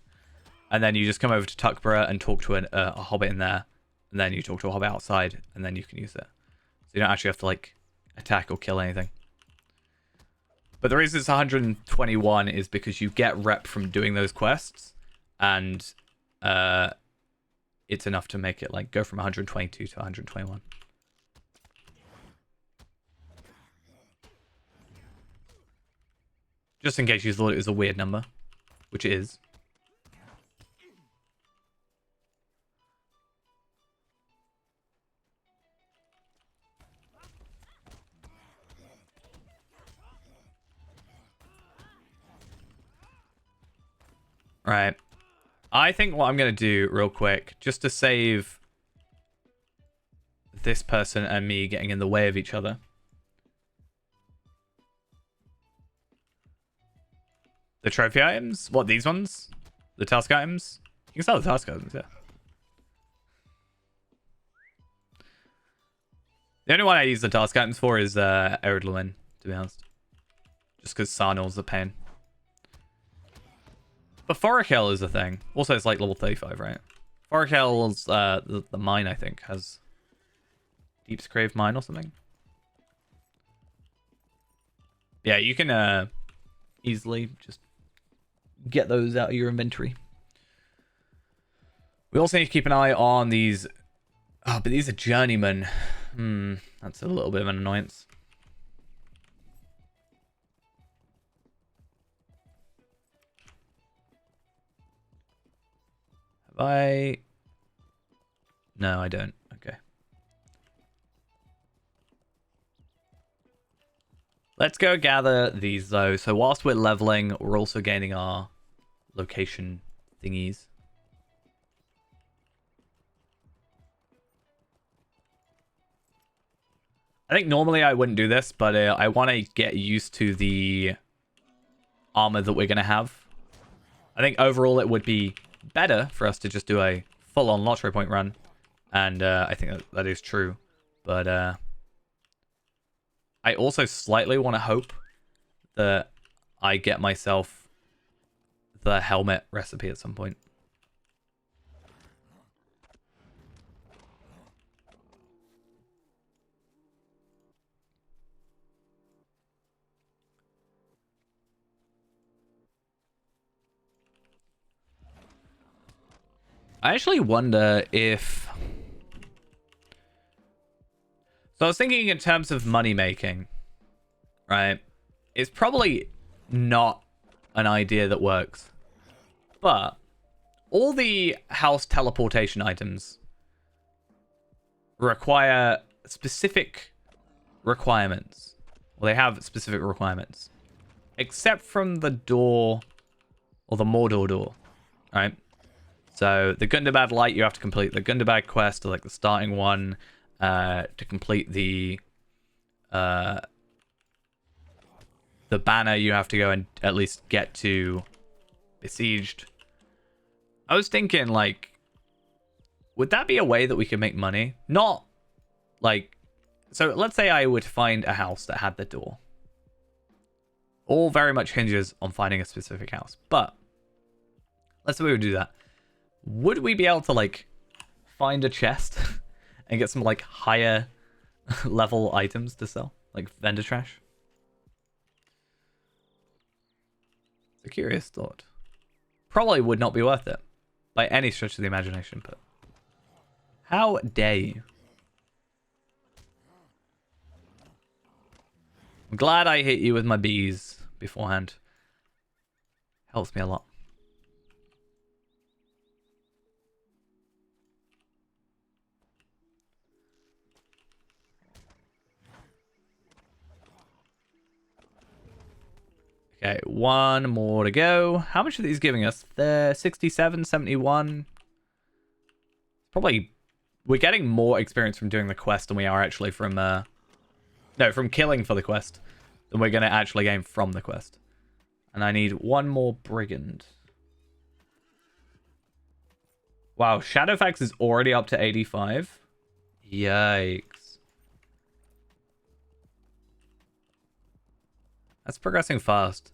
And then you just come over to Tuckborough and talk to a hobbit in there. And then you talk to a hobbit outside, and then you can use it. So you don't actually have to, like, attack or kill anything. But the reason it's 121 is because you get rep from doing those quests. And it's enough to make it, like, go from 122 to 121. Just in case you thought it was a weird number, which it is. Right. I think what I'm going to do real quick, just to save this person and me getting in the way of each other. The trophy items? What, these ones? The task items? You can sell the task items, yeah. The only one I use the task items for is Ered Luin, to be honest. Just because Sarnal's a pain. But Forakel is a thing. Also, it's like level 35, right? Forakel's, the mine, I think, has Deep's Crave Mine or something. Yeah, you can easily just get those out of your inventory. We also need to keep an eye on these. Oh, but these are journeymen. That's a little bit of an annoyance. Have I? No, I don't. Okay. Let's go gather these, though. So whilst we're leveling, we're also gaining our location thingies. I think normally I wouldn't do this, but I want to get used to the armor that we're going to have. I think overall it would be better for us to just do a full-on lottery point run. And I think that is true. But I also slightly want to hope that I get myself the helmet recipe at some point. I actually wonder if... So I was thinking in terms of money making, right? It's probably not an idea that works. But all the house teleportation items require specific requirements. Well, they have specific requirements. Except from the door, or the Mordor door, right? So the Gundabad Light, you have to complete the Gundabad quest, or like the starting one, to complete the banner. You have to go and at least get to Besieged. I was thinking, like, would that be a way that we could make money? Not like, so let's say I would find a house that had the door. All very much hinges on finding a specific house, but let's say we would do that. Would we be able to, like, find a chest and get some, like, higher level items to sell? Like vendor trash? It's a curious thought. Probably would not be worth it by any stretch of the imagination, but how dare you? I'm glad I hit you with my bees beforehand. Helps me a lot. Okay, one more to go. How much are these giving us? They're 67, 71. Probably, we're getting more experience from doing the quest than we are actually from, no, from killing for the quest than we're going to actually gain from the quest. And I need one more brigand. Wow, Shadowfax is already up to 85. Yikes. That's progressing fast.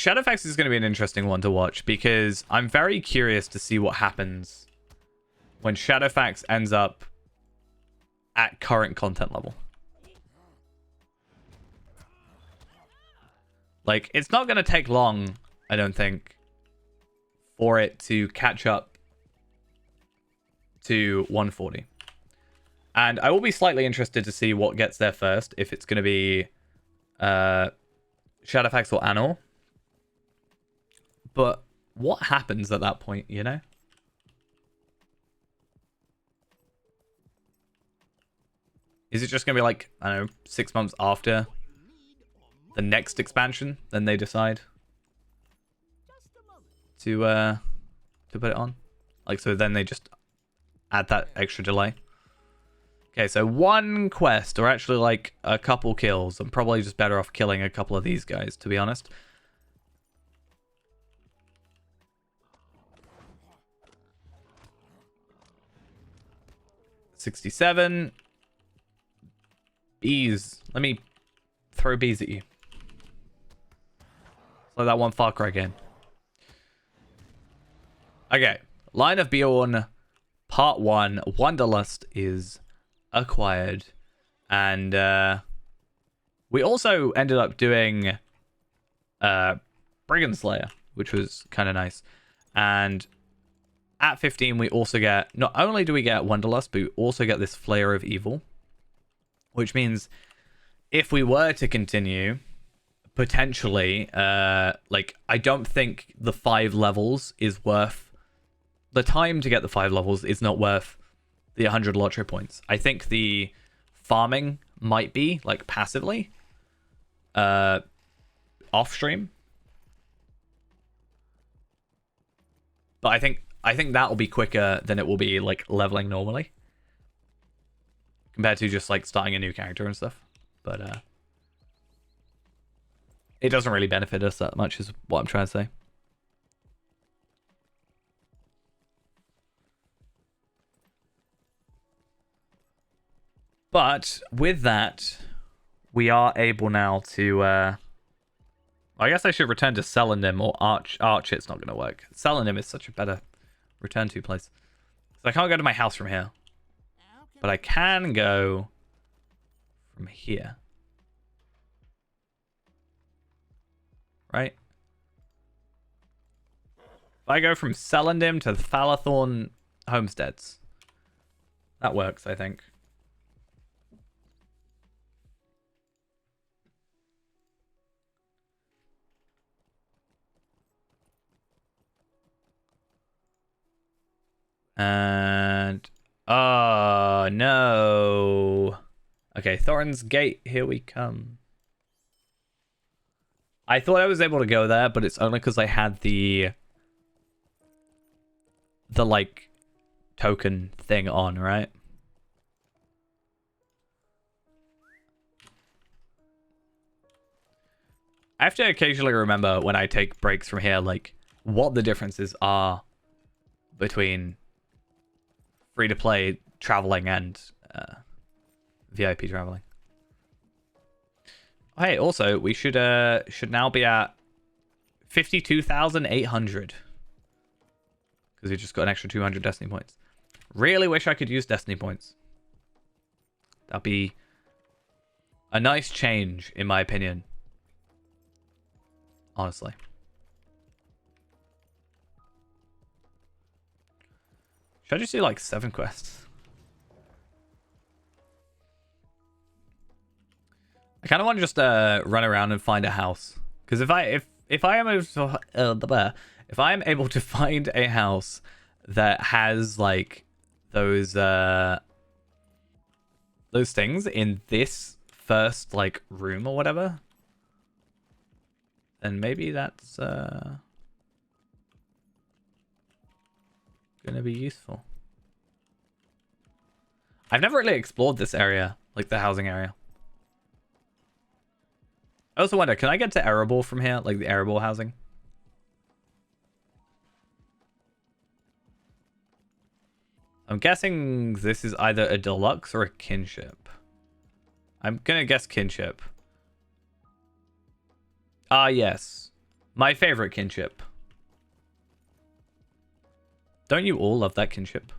Shadowfax is going to be an interesting one to watch because I'm very curious to see what happens when Shadowfax ends up at current content level. Like, it's not going to take long, I don't think, for it to catch up to 140. And I will be slightly interested to see what gets there first, if it's going to be Shadowfax or Anor. But what happens at that point, you know? Is it just going to be like, I don't know, 6 months after the next expansion? Then they decide to put it on? Like, so then they just add that extra delay? Okay, so one quest, or actually like a couple kills. I'm probably just better off killing a couple of these guys, to be honest. $67. Bees. Let me throw bees at you. It's like that one Far Cry game. Okay. Line of Bjorn Part 1. Wanderlust is acquired. And we also ended up doing Brigand Slayer, which was kind of nice. And at 15, we also get, not only do we get Wanderlust, but we also get this Flayer of Evil. Which means if we were to continue, potentially, like, I don't think the 5 levels is worth, the time to get the 5 levels is not worth the 100 lottery points. I think the farming might be, like, passively, off stream. But I think that will be quicker than it will be, like, leveling normally. Compared to just, like, starting a new character and stuff. But, it doesn't really benefit us that much is what I'm trying to say. But, with that, we are able now to, I guess I should return to Celandem or Arch. It's not going to work. Celandem is such a better return to place. So I can't go to my house from here. But I can go from here. Right? If I go from Celandem to the Falathorn homesteads. That works, I think. And... oh, no. Okay, Thorin's Gate, here we come. I thought I was able to go there, but it's only because I had the like, token thing on, right? I have to occasionally remember when I take breaks from here, like, what the differences are between free-to-play traveling and VIP traveling. Oh, hey, also, we should now be at 52,800. Because we just got an extra 200 Destiny points. Really wish I could use Destiny points. That'd be a nice change, in my opinion. Honestly. Should I just do like 7 quests? I kind of want to just run around and find a house, because if I am able to find a house that has like those things in this first like room or whatever, then maybe that's gonna be useful. I've never really explored this area, like the housing area. I also wonder, can I get to Erebor from here, like the Erebor housing? I'm guessing this is either a deluxe or a kinship. I'm gonna guess kinship. Ah, yes. My favorite kinship. Don't you all love that kinship?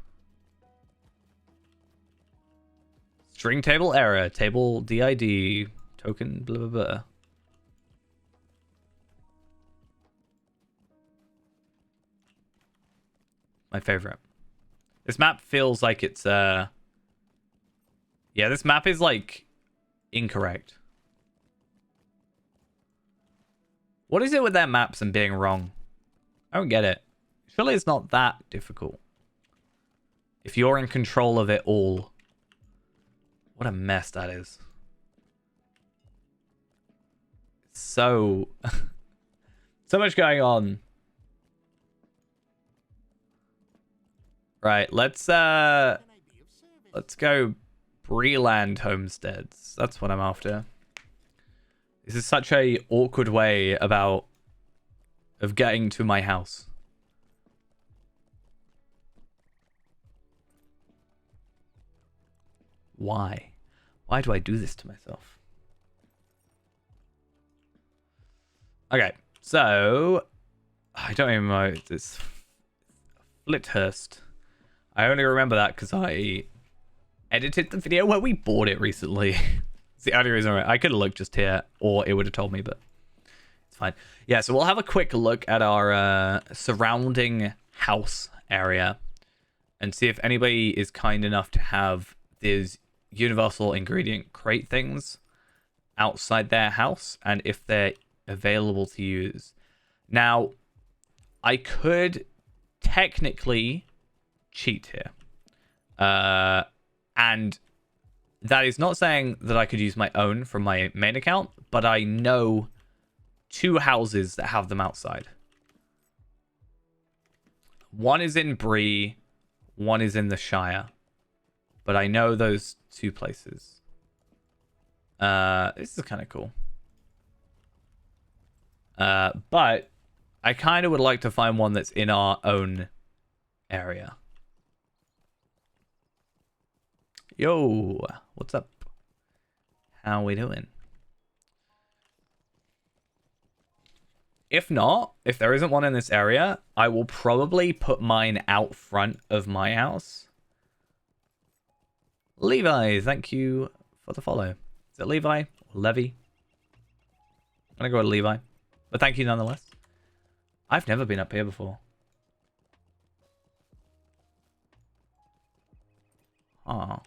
String table error. Table DID. Token blah blah blah. My favorite. This map feels like it's yeah, this map is like incorrect. What is it with their maps and being wrong? I don't get it. Surely it's not that difficult. If you're in control of it all. What a mess that is. So so much going on. Right, let's go Breland homesteads. That's what I'm after. This is such a awkward way of getting to my house. Why? Why do I do this to myself? Okay, so I don't even know. It's Flithurst. I only remember that because I edited the video where we bought it recently. It's the only reason I could have looked just here, or it would have told me, but it's fine. Yeah, so we'll have a quick look at our surrounding house area and see if anybody is kind enough to have these universal ingredient crate things outside their house and if they're available to use. Now, I could technically cheat here. And that is not saying that I could use my own from my main account, but I know 2 houses that have them outside. One is in Bree, one is in the Shire. But I know those 2 places. This is kind of cool. But I kind of would like to find one that's in our own area. Yo, what's up? How we doing? If not, if there isn't one in this area, I will probably put mine out front of my house. Levi, thank you for the follow. Is it Levi or Levy? I'm gonna go with Levi, but thank you nonetheless. I've never been up here before. Ah.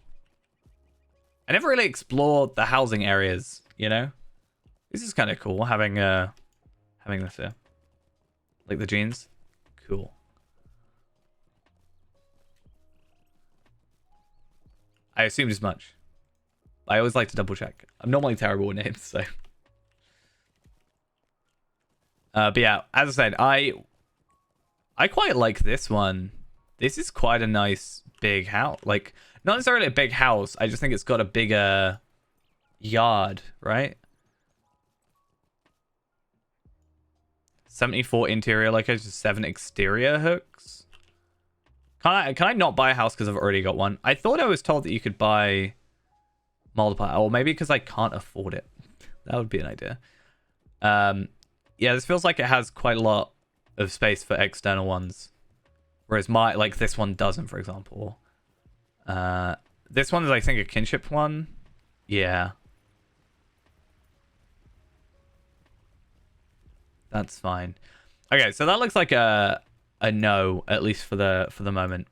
I never really explored the housing areas, you know? This is kind of cool, having this here. Like the jeans. Cool. I assumed as much. I always like to double check. I'm normally terrible with names, so. But yeah, as I said, I quite like this one. This is quite a nice big house. Like, not necessarily a big house. I just think it's got a bigger yard, right? 74 interior locations, 7 exterior hooks. Can I not buy a house because I've already got one? I thought I was told that you could buy multiple, or maybe because I can't afford it. That would be an idea. Yeah, this feels like it has quite a lot of space for external ones, whereas like this one doesn't, for example. This one is, I think, a kinship one. Yeah. That's fine. Okay, so that looks like a no, at least for the moment.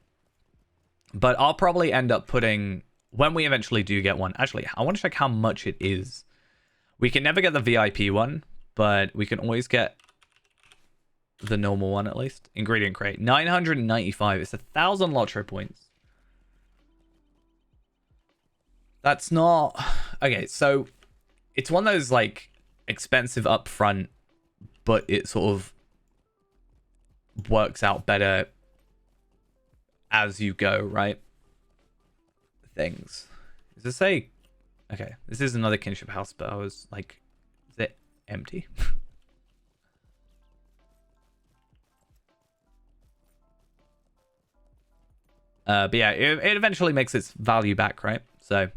But I'll probably end up putting, when we eventually do get one. Actually, I want to check how much it is. We can never get the VIP one, but we can always get the normal one at least. Ingredient crate, 995. It's 1,000 lottery points. That's not okay. So it's one of those like expensive up front, but it sort of works out better as you go, right? Things. Does it say? Okay, this is another kinship house, but I was like, is it empty? But yeah, it eventually makes its value back, right? So,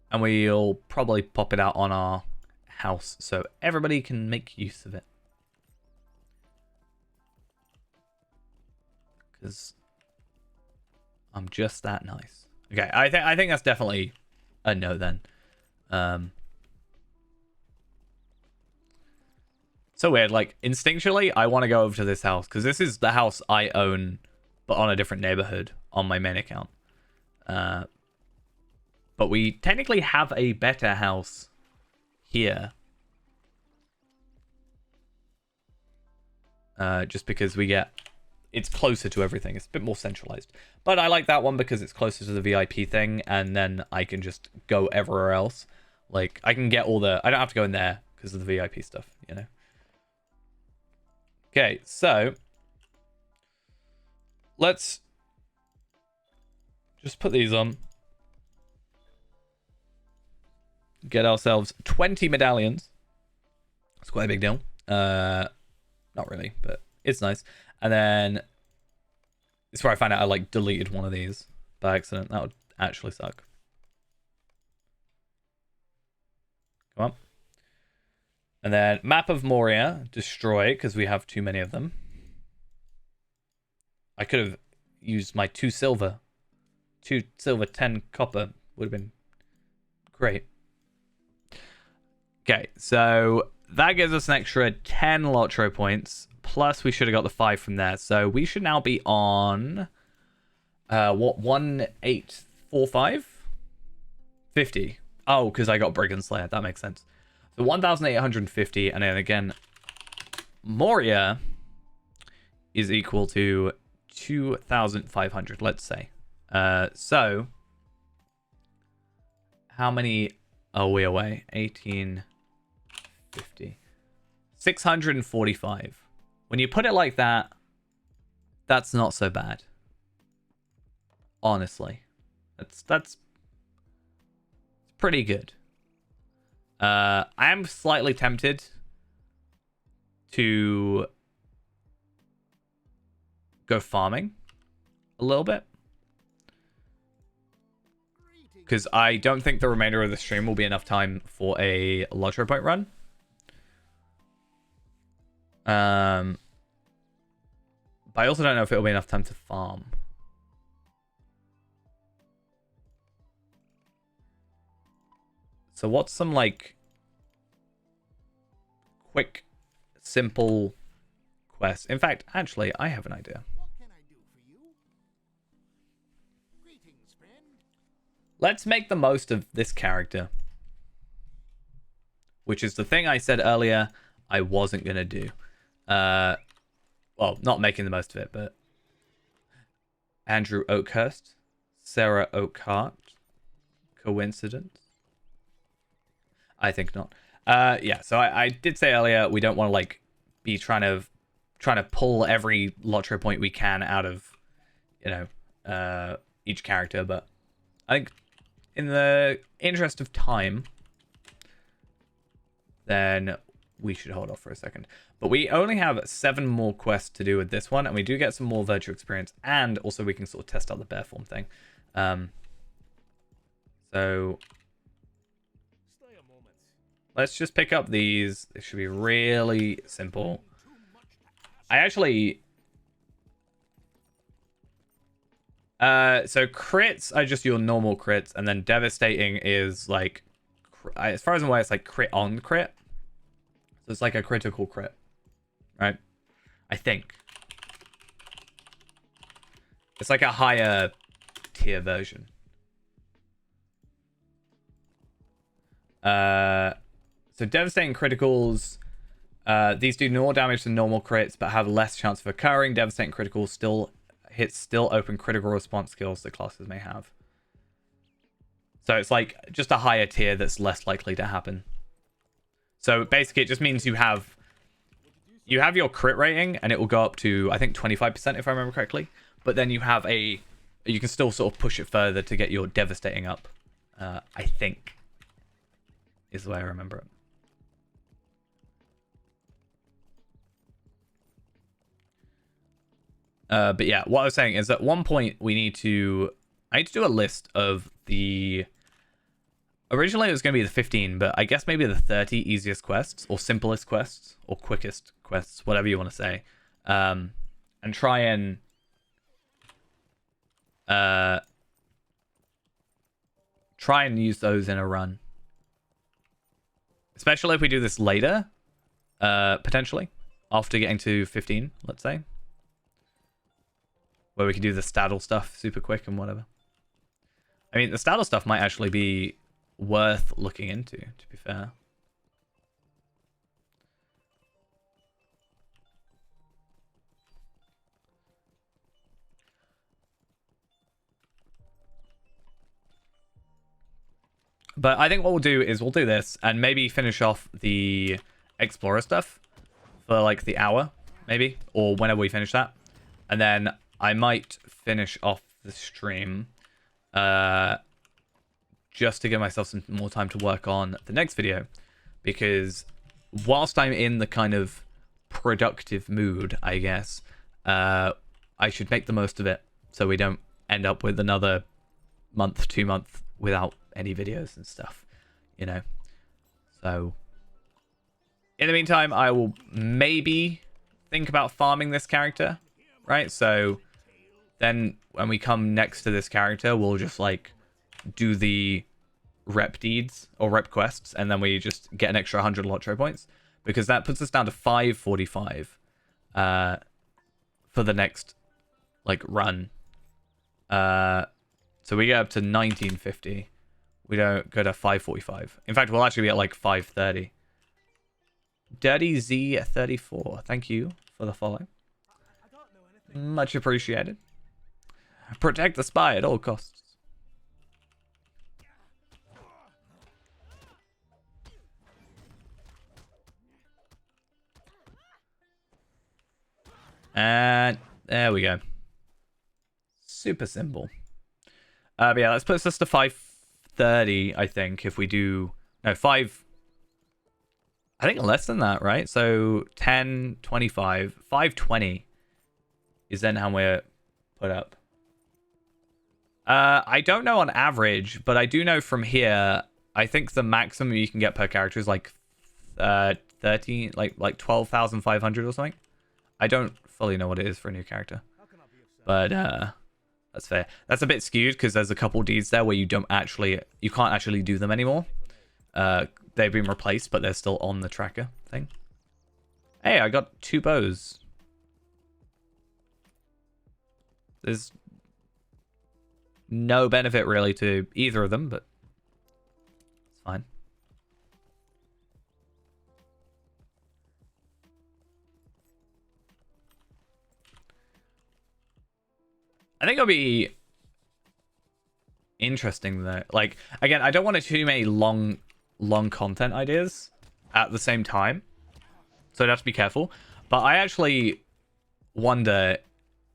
and we'll probably pop it out on our house so everybody can make use of it. Because I'm just that nice. Okay, I think that's definitely a no then. So weird, like instinctually I want to go over to this house because this is the house I own but on a different neighborhood on my main account. But we technically have a better house here. Just because it's closer to everything. It's a bit more centralized. But I like that one because it's closer to the VIP thing, and then I can just go everywhere else. Like, I can get I don't have to go in there because of the VIP stuff, you know? Okay, so let's just put these on. Get ourselves 20 medallions. It's quite a big deal. Not really, but it's nice. And then this is where I found out I like deleted one of these by accident. That would actually suck. Come on. And then map of Moria, destroy, because we have too many of them. I could have used my 2 silver. 2 silver, 10 copper would have been great. Okay, so that gives us an extra 10 Lotro points. Plus, we should have got the 5 from there. So we should now be on... what? 1845? 50. Oh, because I got Brigand Slayer. That makes sense. So 1,850. And then again, Moria is equal to 2,500, let's say. So, how many are we away? 1850. 645. When you put it like that, that's not so bad. Honestly. That's pretty good. I am slightly tempted to go farming a little bit. Because I don't think the remainder of the stream will be enough time for a Lotro point run. But I also don't know if it'll be enough time to farm. So what's some, like, quick, simple quests? In fact, actually, I have an idea. What can I do for you? Greetings, friend. Let's make the most of this character. Which is the thing I said earlier I wasn't going to do. Well, not making the most of it, but... Andrew Oakhurst. Sarah Oakhart. Coincidence? I think not. Yeah, so I did say earlier we don't want to, like, be trying to pull every Lotro point we can out of, you know, each character, but I think in the interest of time, then we should hold off for a second. But we only have 7 more quests to do with this one, and we do get some more virtual experience, and also we can sort of test out the bear form thing. So let's just pick up these. This should be really simple. I actually... so crits are just your normal crits, and then devastating is like... As far as I'm aware, it's like crit on crit. So it's like a critical crit. Right? I think. It's like a higher tier version. So devastating criticals, these do more damage than normal crits, but have less chance of occurring. Devastating criticals still open critical response skills that classes may have. So it's like just a higher tier that's less likely to happen. So basically, it just means you have your crit rating, and it will go up to, I think, 25% if I remember correctly. But then you can still sort of push it further to get your devastating up. I think is the way I remember it. But yeah, what I was saying is at one point I need to do a list of the Originally, it was going to be the 15, but I guess maybe the 30 easiest quests, or simplest quests, or quickest quests, whatever you want to say. And try and... try and use those in a run. Especially if we do this later, potentially, after getting to 15, let's say. Where we can do the staddle stuff super quick and whatever. I mean, the staddle stuff might actually be worth looking into, to be fair. But I think what we'll do is we'll do this and maybe finish off the Explorer stuff for like the hour, maybe, or whenever we finish that. And then I might finish off the stream just to give myself some more time to work on the next video. Because whilst I'm in the kind of productive mood, I guess, I should make the most of it so we don't end up with another month, 2 months without any videos and stuff, you know. So in the meantime, I will maybe think about farming this character, right? So then when we come next to this character, we'll just like do the rep deeds or rep quests, and then we just get an extra 100 Lotro points, because that puts us down to 545 for the next like run. So we get up to 1950. We don't go to 545. In fact, we'll actually be at like 530. Dirty Z 34. Thank you for the follow. Much appreciated. Protect the spy at all costs. And there we go. Super simple. But yeah, that puts us to 530, I think, if we do... No, 5... I think less than that, right? So 10, 25, 520 is then how we're put up. I don't know on average, but I do know from here, I think the maximum you can get per character is like 13, like 12,500 or something. I don't fully know what it is for a new character. But that's fair. That's a bit skewed because there's a couple deeds there where you can't actually do them anymore. They've been replaced, but they're still on the tracker thing. Hey, I got 2 bows. There's no benefit really to either of them, but it's fine. I think it'll be interesting though. Like, again, I don't want too many long content ideas at the same time, so I'd have to be careful. But I actually wonder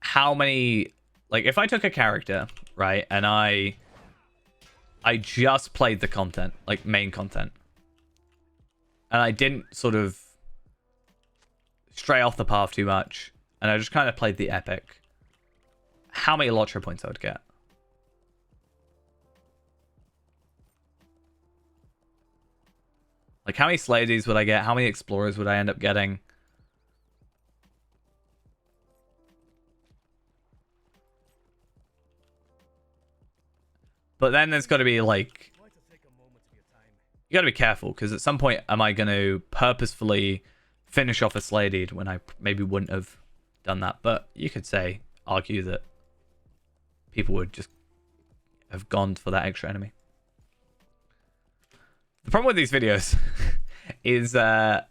how many, like, if I took a character, right, and I just played the content, like main content, and I didn't sort of stray off the path too much, and I just kind of played the epic, how many Lotro points I would get. Like, how many Sladies would I get? How many Explorers would I end up getting? But then there's got to be, like... You got to be careful, because at some point, am I going to purposefully finish off a Slade when I maybe wouldn't have done that? But you could argue that people would just have gone for that extra enemy. The problem with these videos is it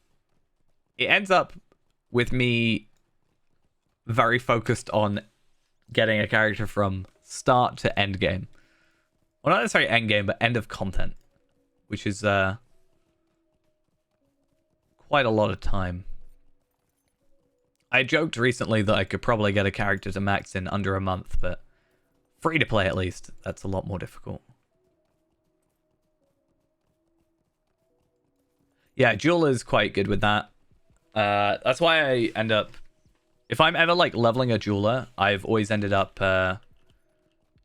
ends up with me very focused on getting a character from start to end game. Well, not necessarily end game, but end of content, which is quite a lot of time. I joked recently that I could probably get a character to max in under a month, but free to play at least, that's a lot more difficult. Yeah, Jeweler's quite good with that. That's why I end up... If I'm ever, like, leveling a Jeweler, I've always ended up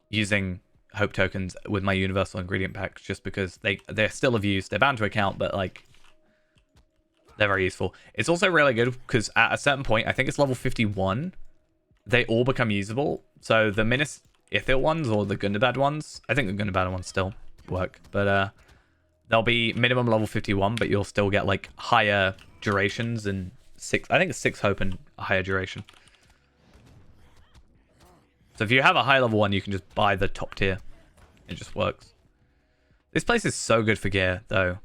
using hope tokens with my universal ingredient packs just because they're still of use. They're bound to account, but like they're very useful. It's also really good because at a certain point, I think it's level 51, they all become usable. So the Minas Ithil ones or the Gundabad ones, I think the Gundabad ones still work, but they'll be minimum level 51, but you'll still get like higher durations and I think it's 6 hope and a higher duration. So if you have a high level one, you can just buy the top tier. It just works. This place is so good for gear, though.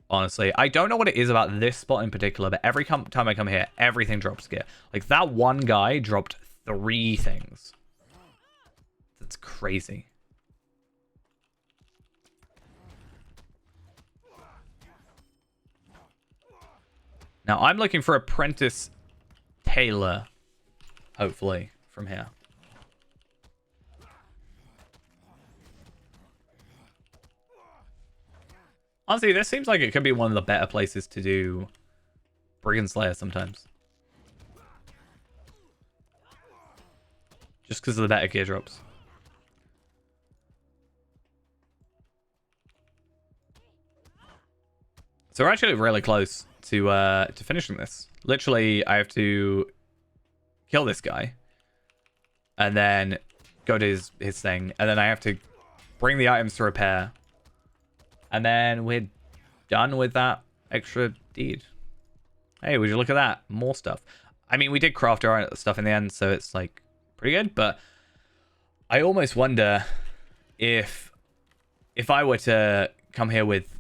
Honestly, I don't know what it is about this spot in particular, but every time I come here, everything drops gear. Like that one guy dropped 3 things. That's crazy. Now I'm looking for Apprentice Taylor, hopefully, from here. Honestly, this seems like it could be one of the better places to do Brigand Slayer sometimes. Just because of the better gear drops. So we're actually really close to finishing this. Literally, I have to kill this guy. And then go to his thing. And then I have to bring the items to repair. And then we're done with that extra deed. Hey, would you look at that? More stuff. I mean, we did craft our own stuff in the end, so it's like pretty good. But I almost wonder if I were to come here with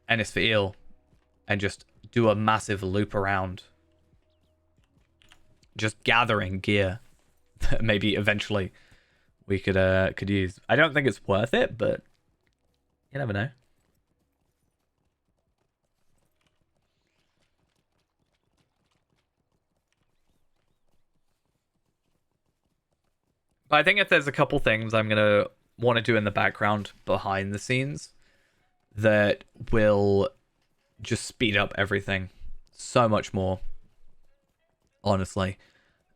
Ennis for Eel and just do a massive loop around, just gathering gear that maybe eventually we could use. I don't think it's worth it, but you never know. But I think if there's a couple things I'm going to want to do in the background behind the scenes that will just speed up everything so much more, honestly.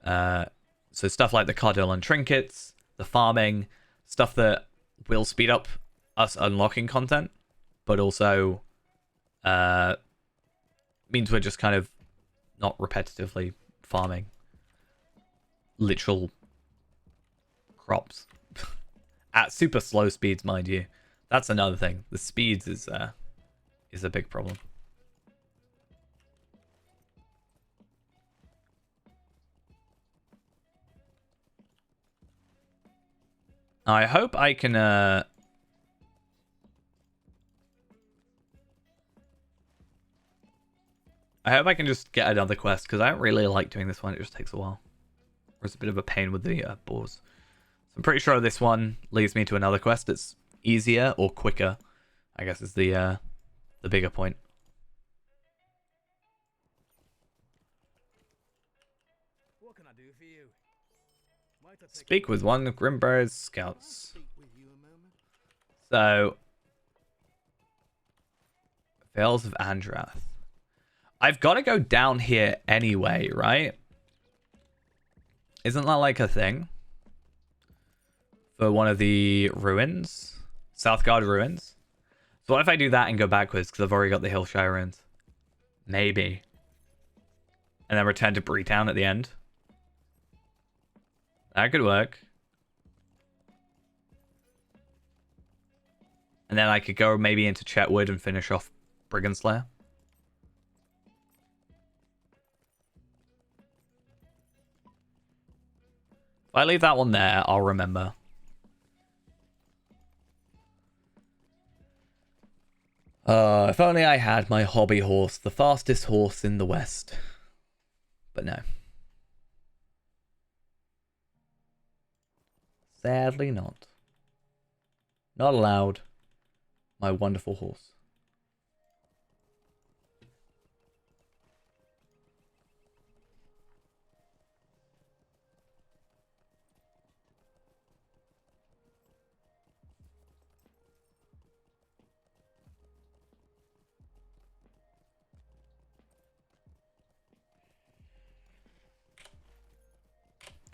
So stuff like the Cardillan trinkets, the farming, stuff that will speed up us unlocking content, but also means we're just kind of not repetitively farming literal crops at super slow speeds, mind you. That's another thing. The speeds is a big problem. I hope I can I hope I can just get another quest, because I don't really like doing this one. It just takes a while. Or it's a bit of a pain with the boars. So I'm pretty sure this one leads me to another quest that's easier or quicker, I guess is the bigger point. What can I do for you? Might I take Speak with one of Grimbrow's scouts. speak with you a moment? So, Vales of Andrath. I've got to go down here anyway, right? Isn't that like a thing? For one of the ruins? Southgard ruins? So what if I do that and go backwards, because I've already got the Hillshire ruins? Maybe. And then return to Breetown at the end? That could work. And then I could go maybe into Chetwood and finish off Brigand Slayer. If I leave that one there, I'll remember. If only I had my hobby horse, the fastest horse in the West. But no. Sadly not. Not allowed. My wonderful horse.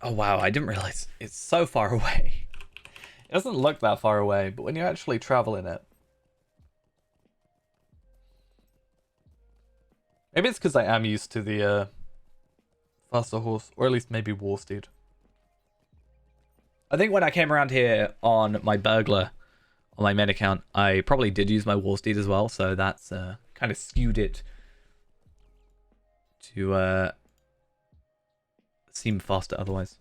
Oh wow, I didn't realize it's so far away. It doesn't look that far away, but when you actually travel in it... Maybe it's because I am used to the faster horse, or at least maybe war steed. I think when I came around here on my burglar, on my main account, I probably did use my war steed as well, so that's kind of skewed it to seem faster otherwise.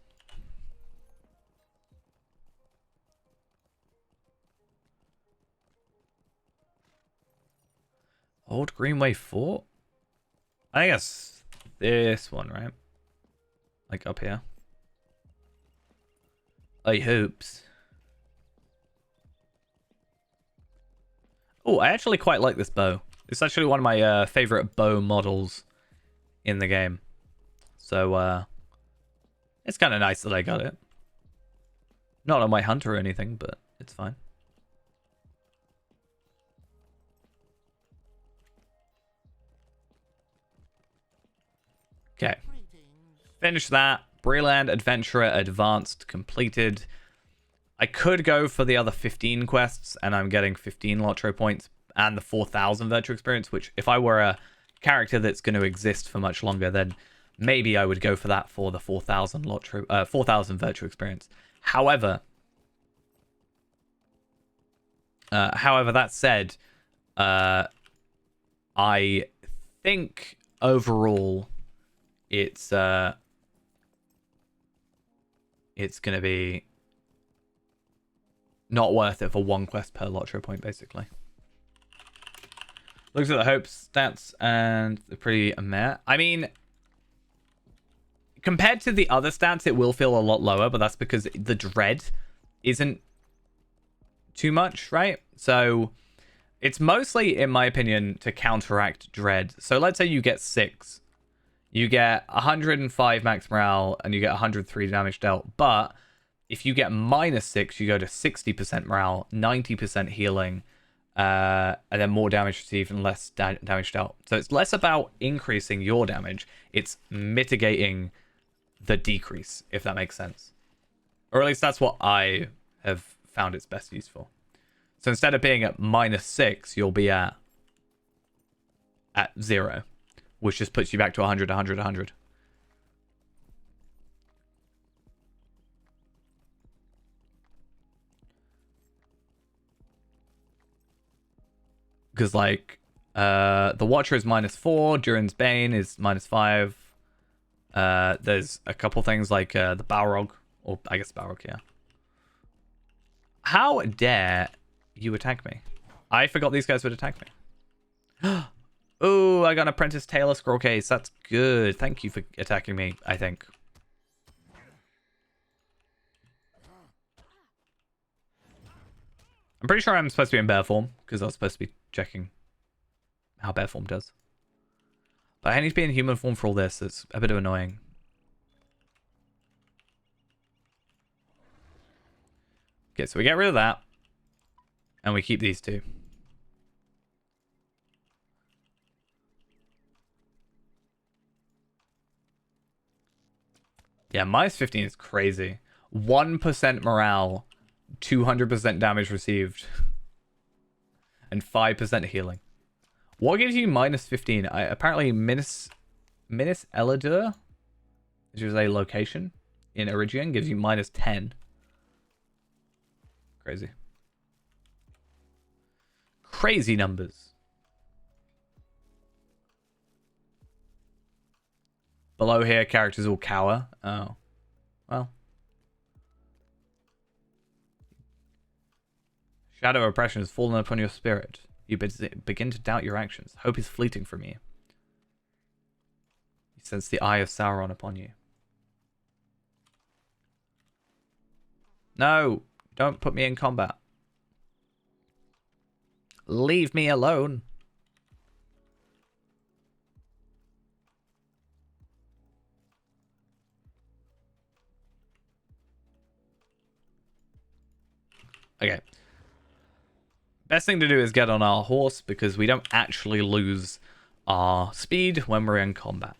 Old Greenway Fort? I guess this one, right? Like up here. I hopes. Oh, I actually quite like this bow. It's actually one of my favorite bow models in the game. So, it's kind of nice that I got it. Not on my hunter or anything, but it's fine. Okay. Finish that. Breland Adventurer Advanced completed. I could go for the other 15 quests, and I'm getting 15 Lotro points and the 4,000 virtual experience, which if I were a character that's going to exist for much longer, then maybe I would go for that for the 4,000 Lotro, 4,000 virtual experience. However, that said, I think overall it's going to be not worth it for one quest per Lotro point, basically. Looks at the hope stats and they're pretty meh. I mean, compared to the other stats, it will feel a lot lower, but that's because the dread isn't too much, right? So it's mostly, in my opinion, to counteract dread. So let's say you get 6. You get 105 max morale and you get 103 damage dealt, but if you get -6, you go to 60% morale, 90% healing, and then more damage received and less damage dealt. So it's less about increasing your damage, it's mitigating the decrease, if that makes sense. Or at least that's what I have found it's best used for. So instead of being at -6, you'll be at 0, which just puts you back to 100, 100, 100. Because, like, the Watcher is -4, Durin's Bane is -5. There's a couple things like the Balrog, or I guess Balrog, yeah. How dare you attack me? I forgot these guys would attack me. Oh, I got an Apprentice Tailor Scroll Case. That's good. Thank you for attacking me, I think. I'm pretty sure I'm supposed to be in bear form, because I was supposed to be checking how bear form does. But I need to be in human form for all this. It's a bit annoying. Okay, so we get rid of that. And we keep these two. Yeah, -15 is crazy. 1% morale, 200% damage received, and 5% healing. What gives you -15? Apparently, Minas Elidur, which is a location in Eridrian, gives you -10. Crazy. Crazy numbers. Below here, characters will cower. Oh. Well. Shadow of oppression has fallen upon your spirit. You begin to doubt your actions. Hope is fleeting from you. You sense the eye of Sauron upon you. No! Don't put me in combat. Leave me alone. Okay. Best thing to do is get on our horse because we don't actually lose our speed when we're in combat.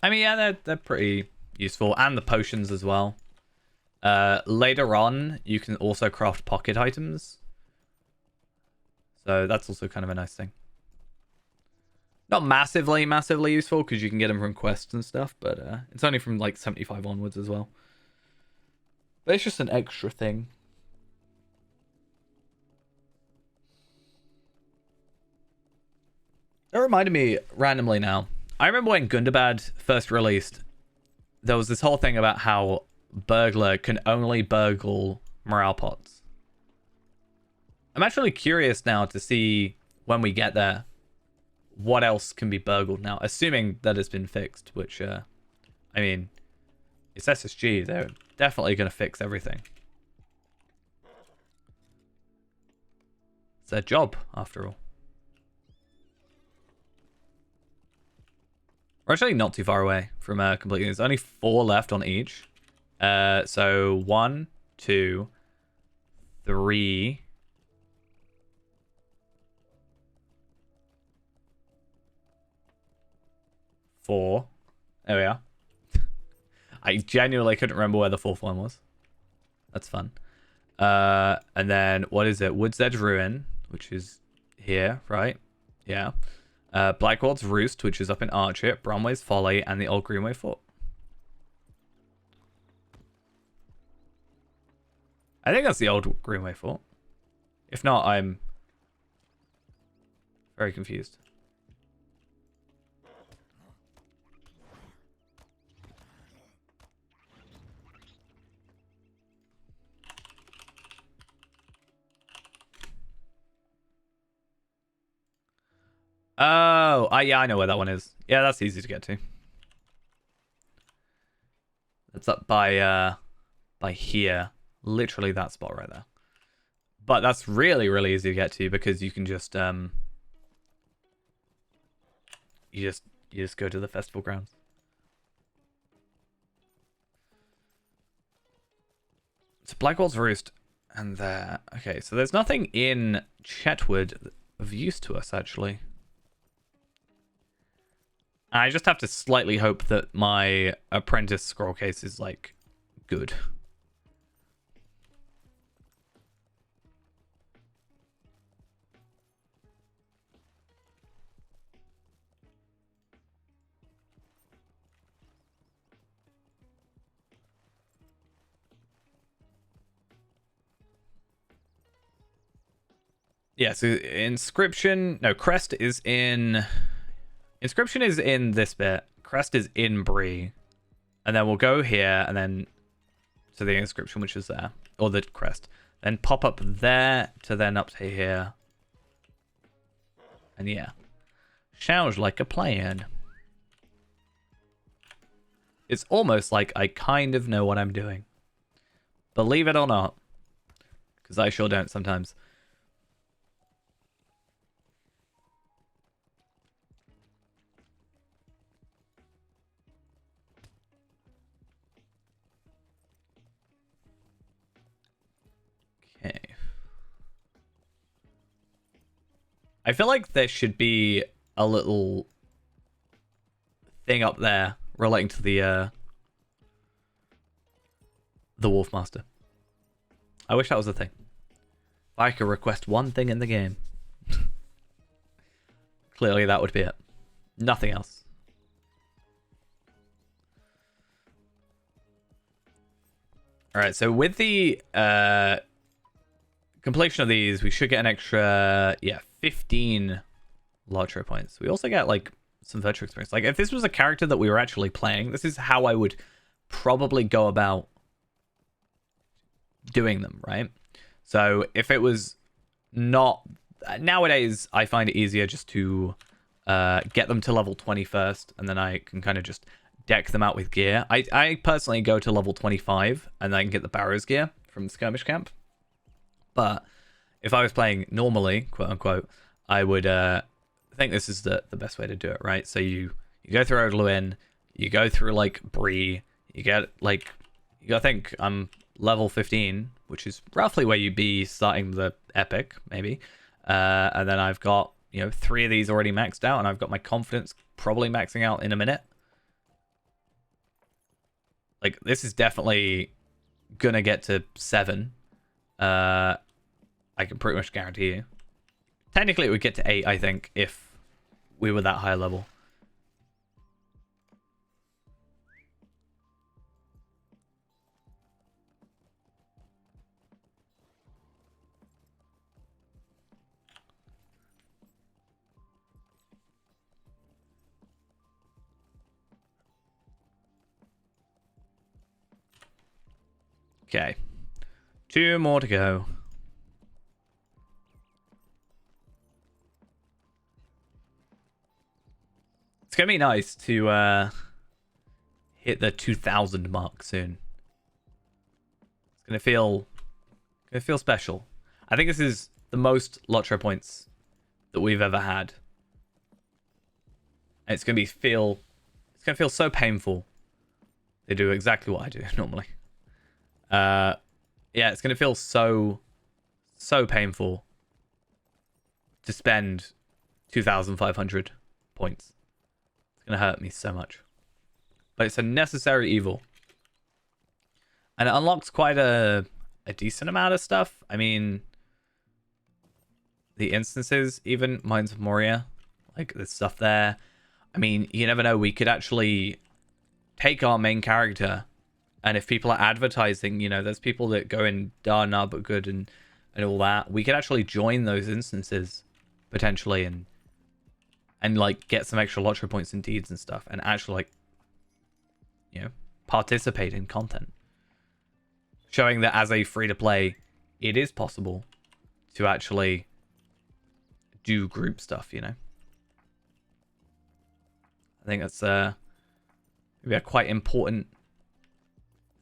I mean, yeah, they're pretty useful. And the potions as well. Later on, you can also craft pocket items. So that's also kind of a nice thing. Not massively useful because you can get them from quests and stuff, but it's only from like 75 onwards as well. But it's just an extra thing. That reminded me randomly now. I remember when Gundabad first released, there was this whole thing about how Burglar can only burgle morale pots. I'm actually curious now to see when we get there what else can be burgled now, assuming that it's been fixed, which, I mean, it's SSG. They're definitely going to fix everything. It's their job, after all. We're actually not too far away from completing. There's only 4 left on each. So 1, 2, 3... 4. There we are. I genuinely couldn't remember where the 4th one was. That's fun. And then, what is it? Wood's Edge Ruin, which is here, right? Yeah. Blackwald's Roost, which is up in Archit, Bromway's Folly, and the Old Greenway Fort. I think that's the Old Greenway Fort. If not, I'm very confused. Oh, yeah, I know where that one is. Yeah, that's easy to get to. That's up by here. Literally that spot right there. But that's really, really easy to get to because you can just you just go to the festival grounds. It's Blackwall's Roost and there. Okay, so there's nothing in Chetwood of use to us actually. I just have to slightly hope that my apprentice scroll case is, like, good. Yeah, so Inscription... No, Crest is in... Inscription is in this bit. Crest is in Bree. And then we'll go here and then to the Inscription, which is there. Or the Crest. Then pop up there to then up to here. And yeah. Sounds like a plan. It's almost like I kind of know what I'm doing. Believe it or not. Because I sure don't sometimes. Okay. I feel like there should be a little thing up there relating to the Wolfmaster. I wish that was a thing. If I could request one thing in the game. Clearly that would be it. Nothing else. Alright, so with the completion of these, we should get an extra, 15 Lotro points. We also get, like, some virtual experience. Like, if this was a character that we were actually playing, this is how I would probably go about doing them, right? So, if it was not... Nowadays, I find it easier just to get them to level 20 first, and then I can kind of just deck them out with gear. I personally go to level 25, and then I can get the Barrows gear from the Skirmish Camp. But if I was playing normally, quote-unquote, I would think this is the best way to do it, right? So you go through Odluin, you go through, like, Bree, you get, like... I think I'm level 15, which is roughly where you'd be starting the Epic, maybe. And then I've got, 3 of these already maxed out, and I've got my confidence probably maxing out in a minute. Like, this is definitely gonna get to 7. I can pretty much guarantee you. Technically, it would get to 8, I think, if we were that high level. Okay. 2 more to go. It's gonna be nice to hit the 2,000 mark soon. It's gonna feel special. I think this is the most Lotro points that we've ever had. And it's gonna feel so painful. They do exactly what I do normally. Yeah, it's gonna feel so painful to spend 2,500 points. It's gonna hurt me so much, but it's a necessary evil, and it unlocks quite a decent amount of stuff. I mean, the instances, even Mines of Moria, like there's stuff there. I mean, you never know. We could actually take our main character, and if people are advertising, you know, there's people that go in Dana but good and all that. We could actually join those instances potentially and like get some extra Lotro points and deeds and stuff, and actually, like, you know, participate in content, showing that as a free to play, it is possible to actually do group stuff. You know, I think that's maybe a quite important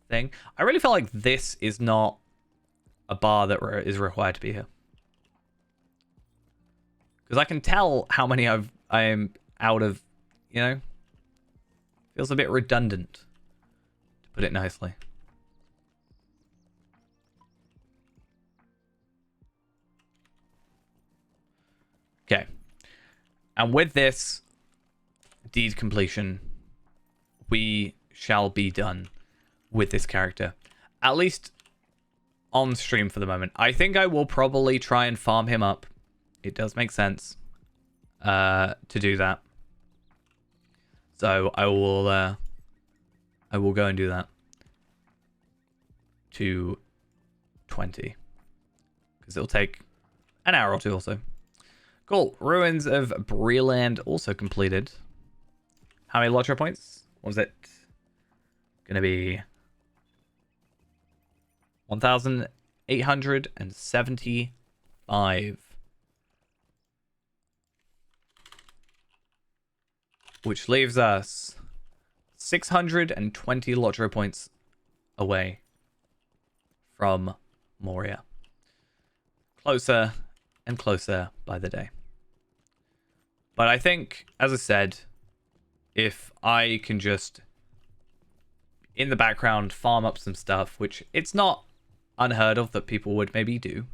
thing. I really feel like this is not a bar that is required to be here, because I can tell how many I am out of. You know, feels a bit redundant, to put it nicely. Okay, and with this deed completion, we shall be done with this character, at least on stream for the moment. I think I will probably try and farm him up. It does make sense to do that, so I will go and do that to 20, because it'll take an hour or two or so. Cool. Ruins of Breland also completed. How many Lotro points was it? Gonna be 1,875. Which leaves us 620 Lotro points away from Moria. Closer and closer by the day. But I think, as I said, if I can just, in the background, farm up some stuff, which it's not unheard of that people would maybe do,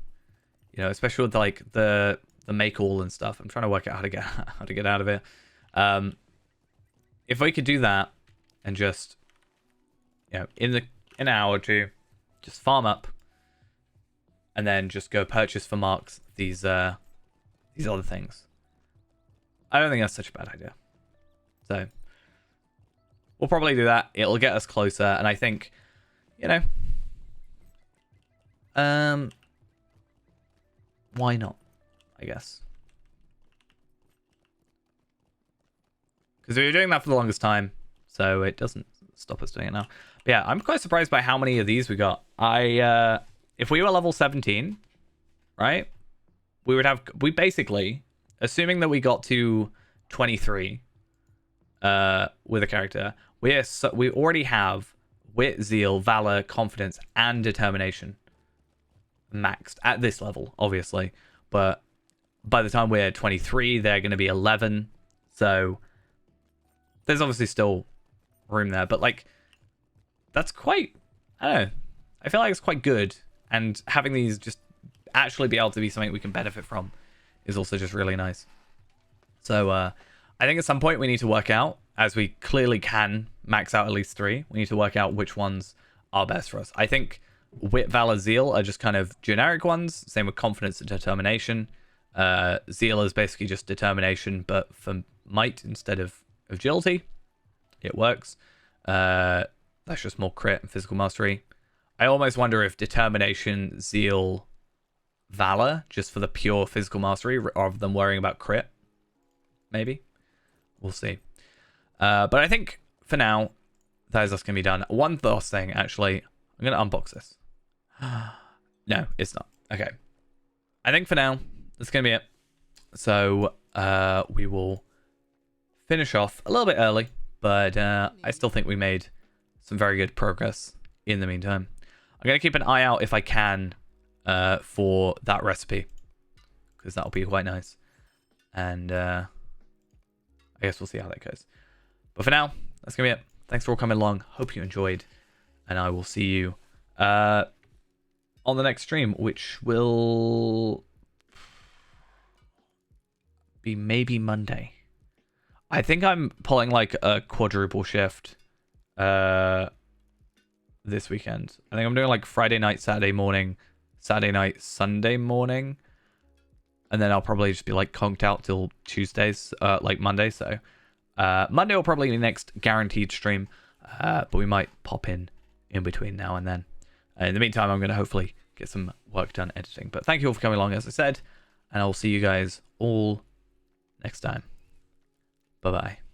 you know, especially with like the make all and stuff. I'm trying to work out how to get out of it. If we could do that and just, you know, in an hour or two, just farm up, and then just go purchase for marks these other things, I don't think that's such a bad idea. So we'll probably do that. It'll get us closer, and I think, you know, why not? I guess. Because we were doing that for the longest time, so it doesn't stop us doing it now. But yeah, I'm quite surprised by how many of these we got. If we were level 17, right, we basically, assuming that we got to 23 with a character, we already have wit, zeal, valor, confidence, and determination maxed at this level, obviously. But by the time we're 23, they're going to be 11. So there's obviously still room there. But like, that's quite, I don't know, I feel like it's quite good. And having these just actually be able to be something we can benefit from is also just really nice. So I think at some point we need to work out, as we clearly can max out at least 3, we need to work out which ones are best for us. I think Wit, Valor, Zeal are just kind of generic ones. Same with Confidence and Determination. Zeal is basically just determination, but for might instead of agility. It works. That's just more crit and physical mastery. I almost wonder if determination, zeal, valor, just for the pure physical mastery, rather than worrying about crit. Maybe. We'll see. But I think for now, that is just going to be done. One last thing, actually. I'm going to unbox this. No, it's not. Okay. I think for now, that's going to be it. So we will finish off a little bit early, but I still think we made some very good progress in the meantime. I'm going to keep an eye out if I can for that recipe, because that'll be quite nice. And I guess we'll see how that goes. But for now, that's going to be it. Thanks for all coming along. Hope you enjoyed. And I will see you on the next stream, which will be maybe Monday. I think I'm pulling like a quadruple shift this weekend. I think I'm doing like Friday night, Saturday morning, Saturday night, Sunday morning. And then I'll probably just be like conked out till Tuesdays, like Monday. So Monday will probably be the next guaranteed stream. But we might pop in between now and then. In the meantime, I'm going to hopefully get some work done editing. But thank you all for coming along, as I said. And I'll see you guys all next time. Bye-bye.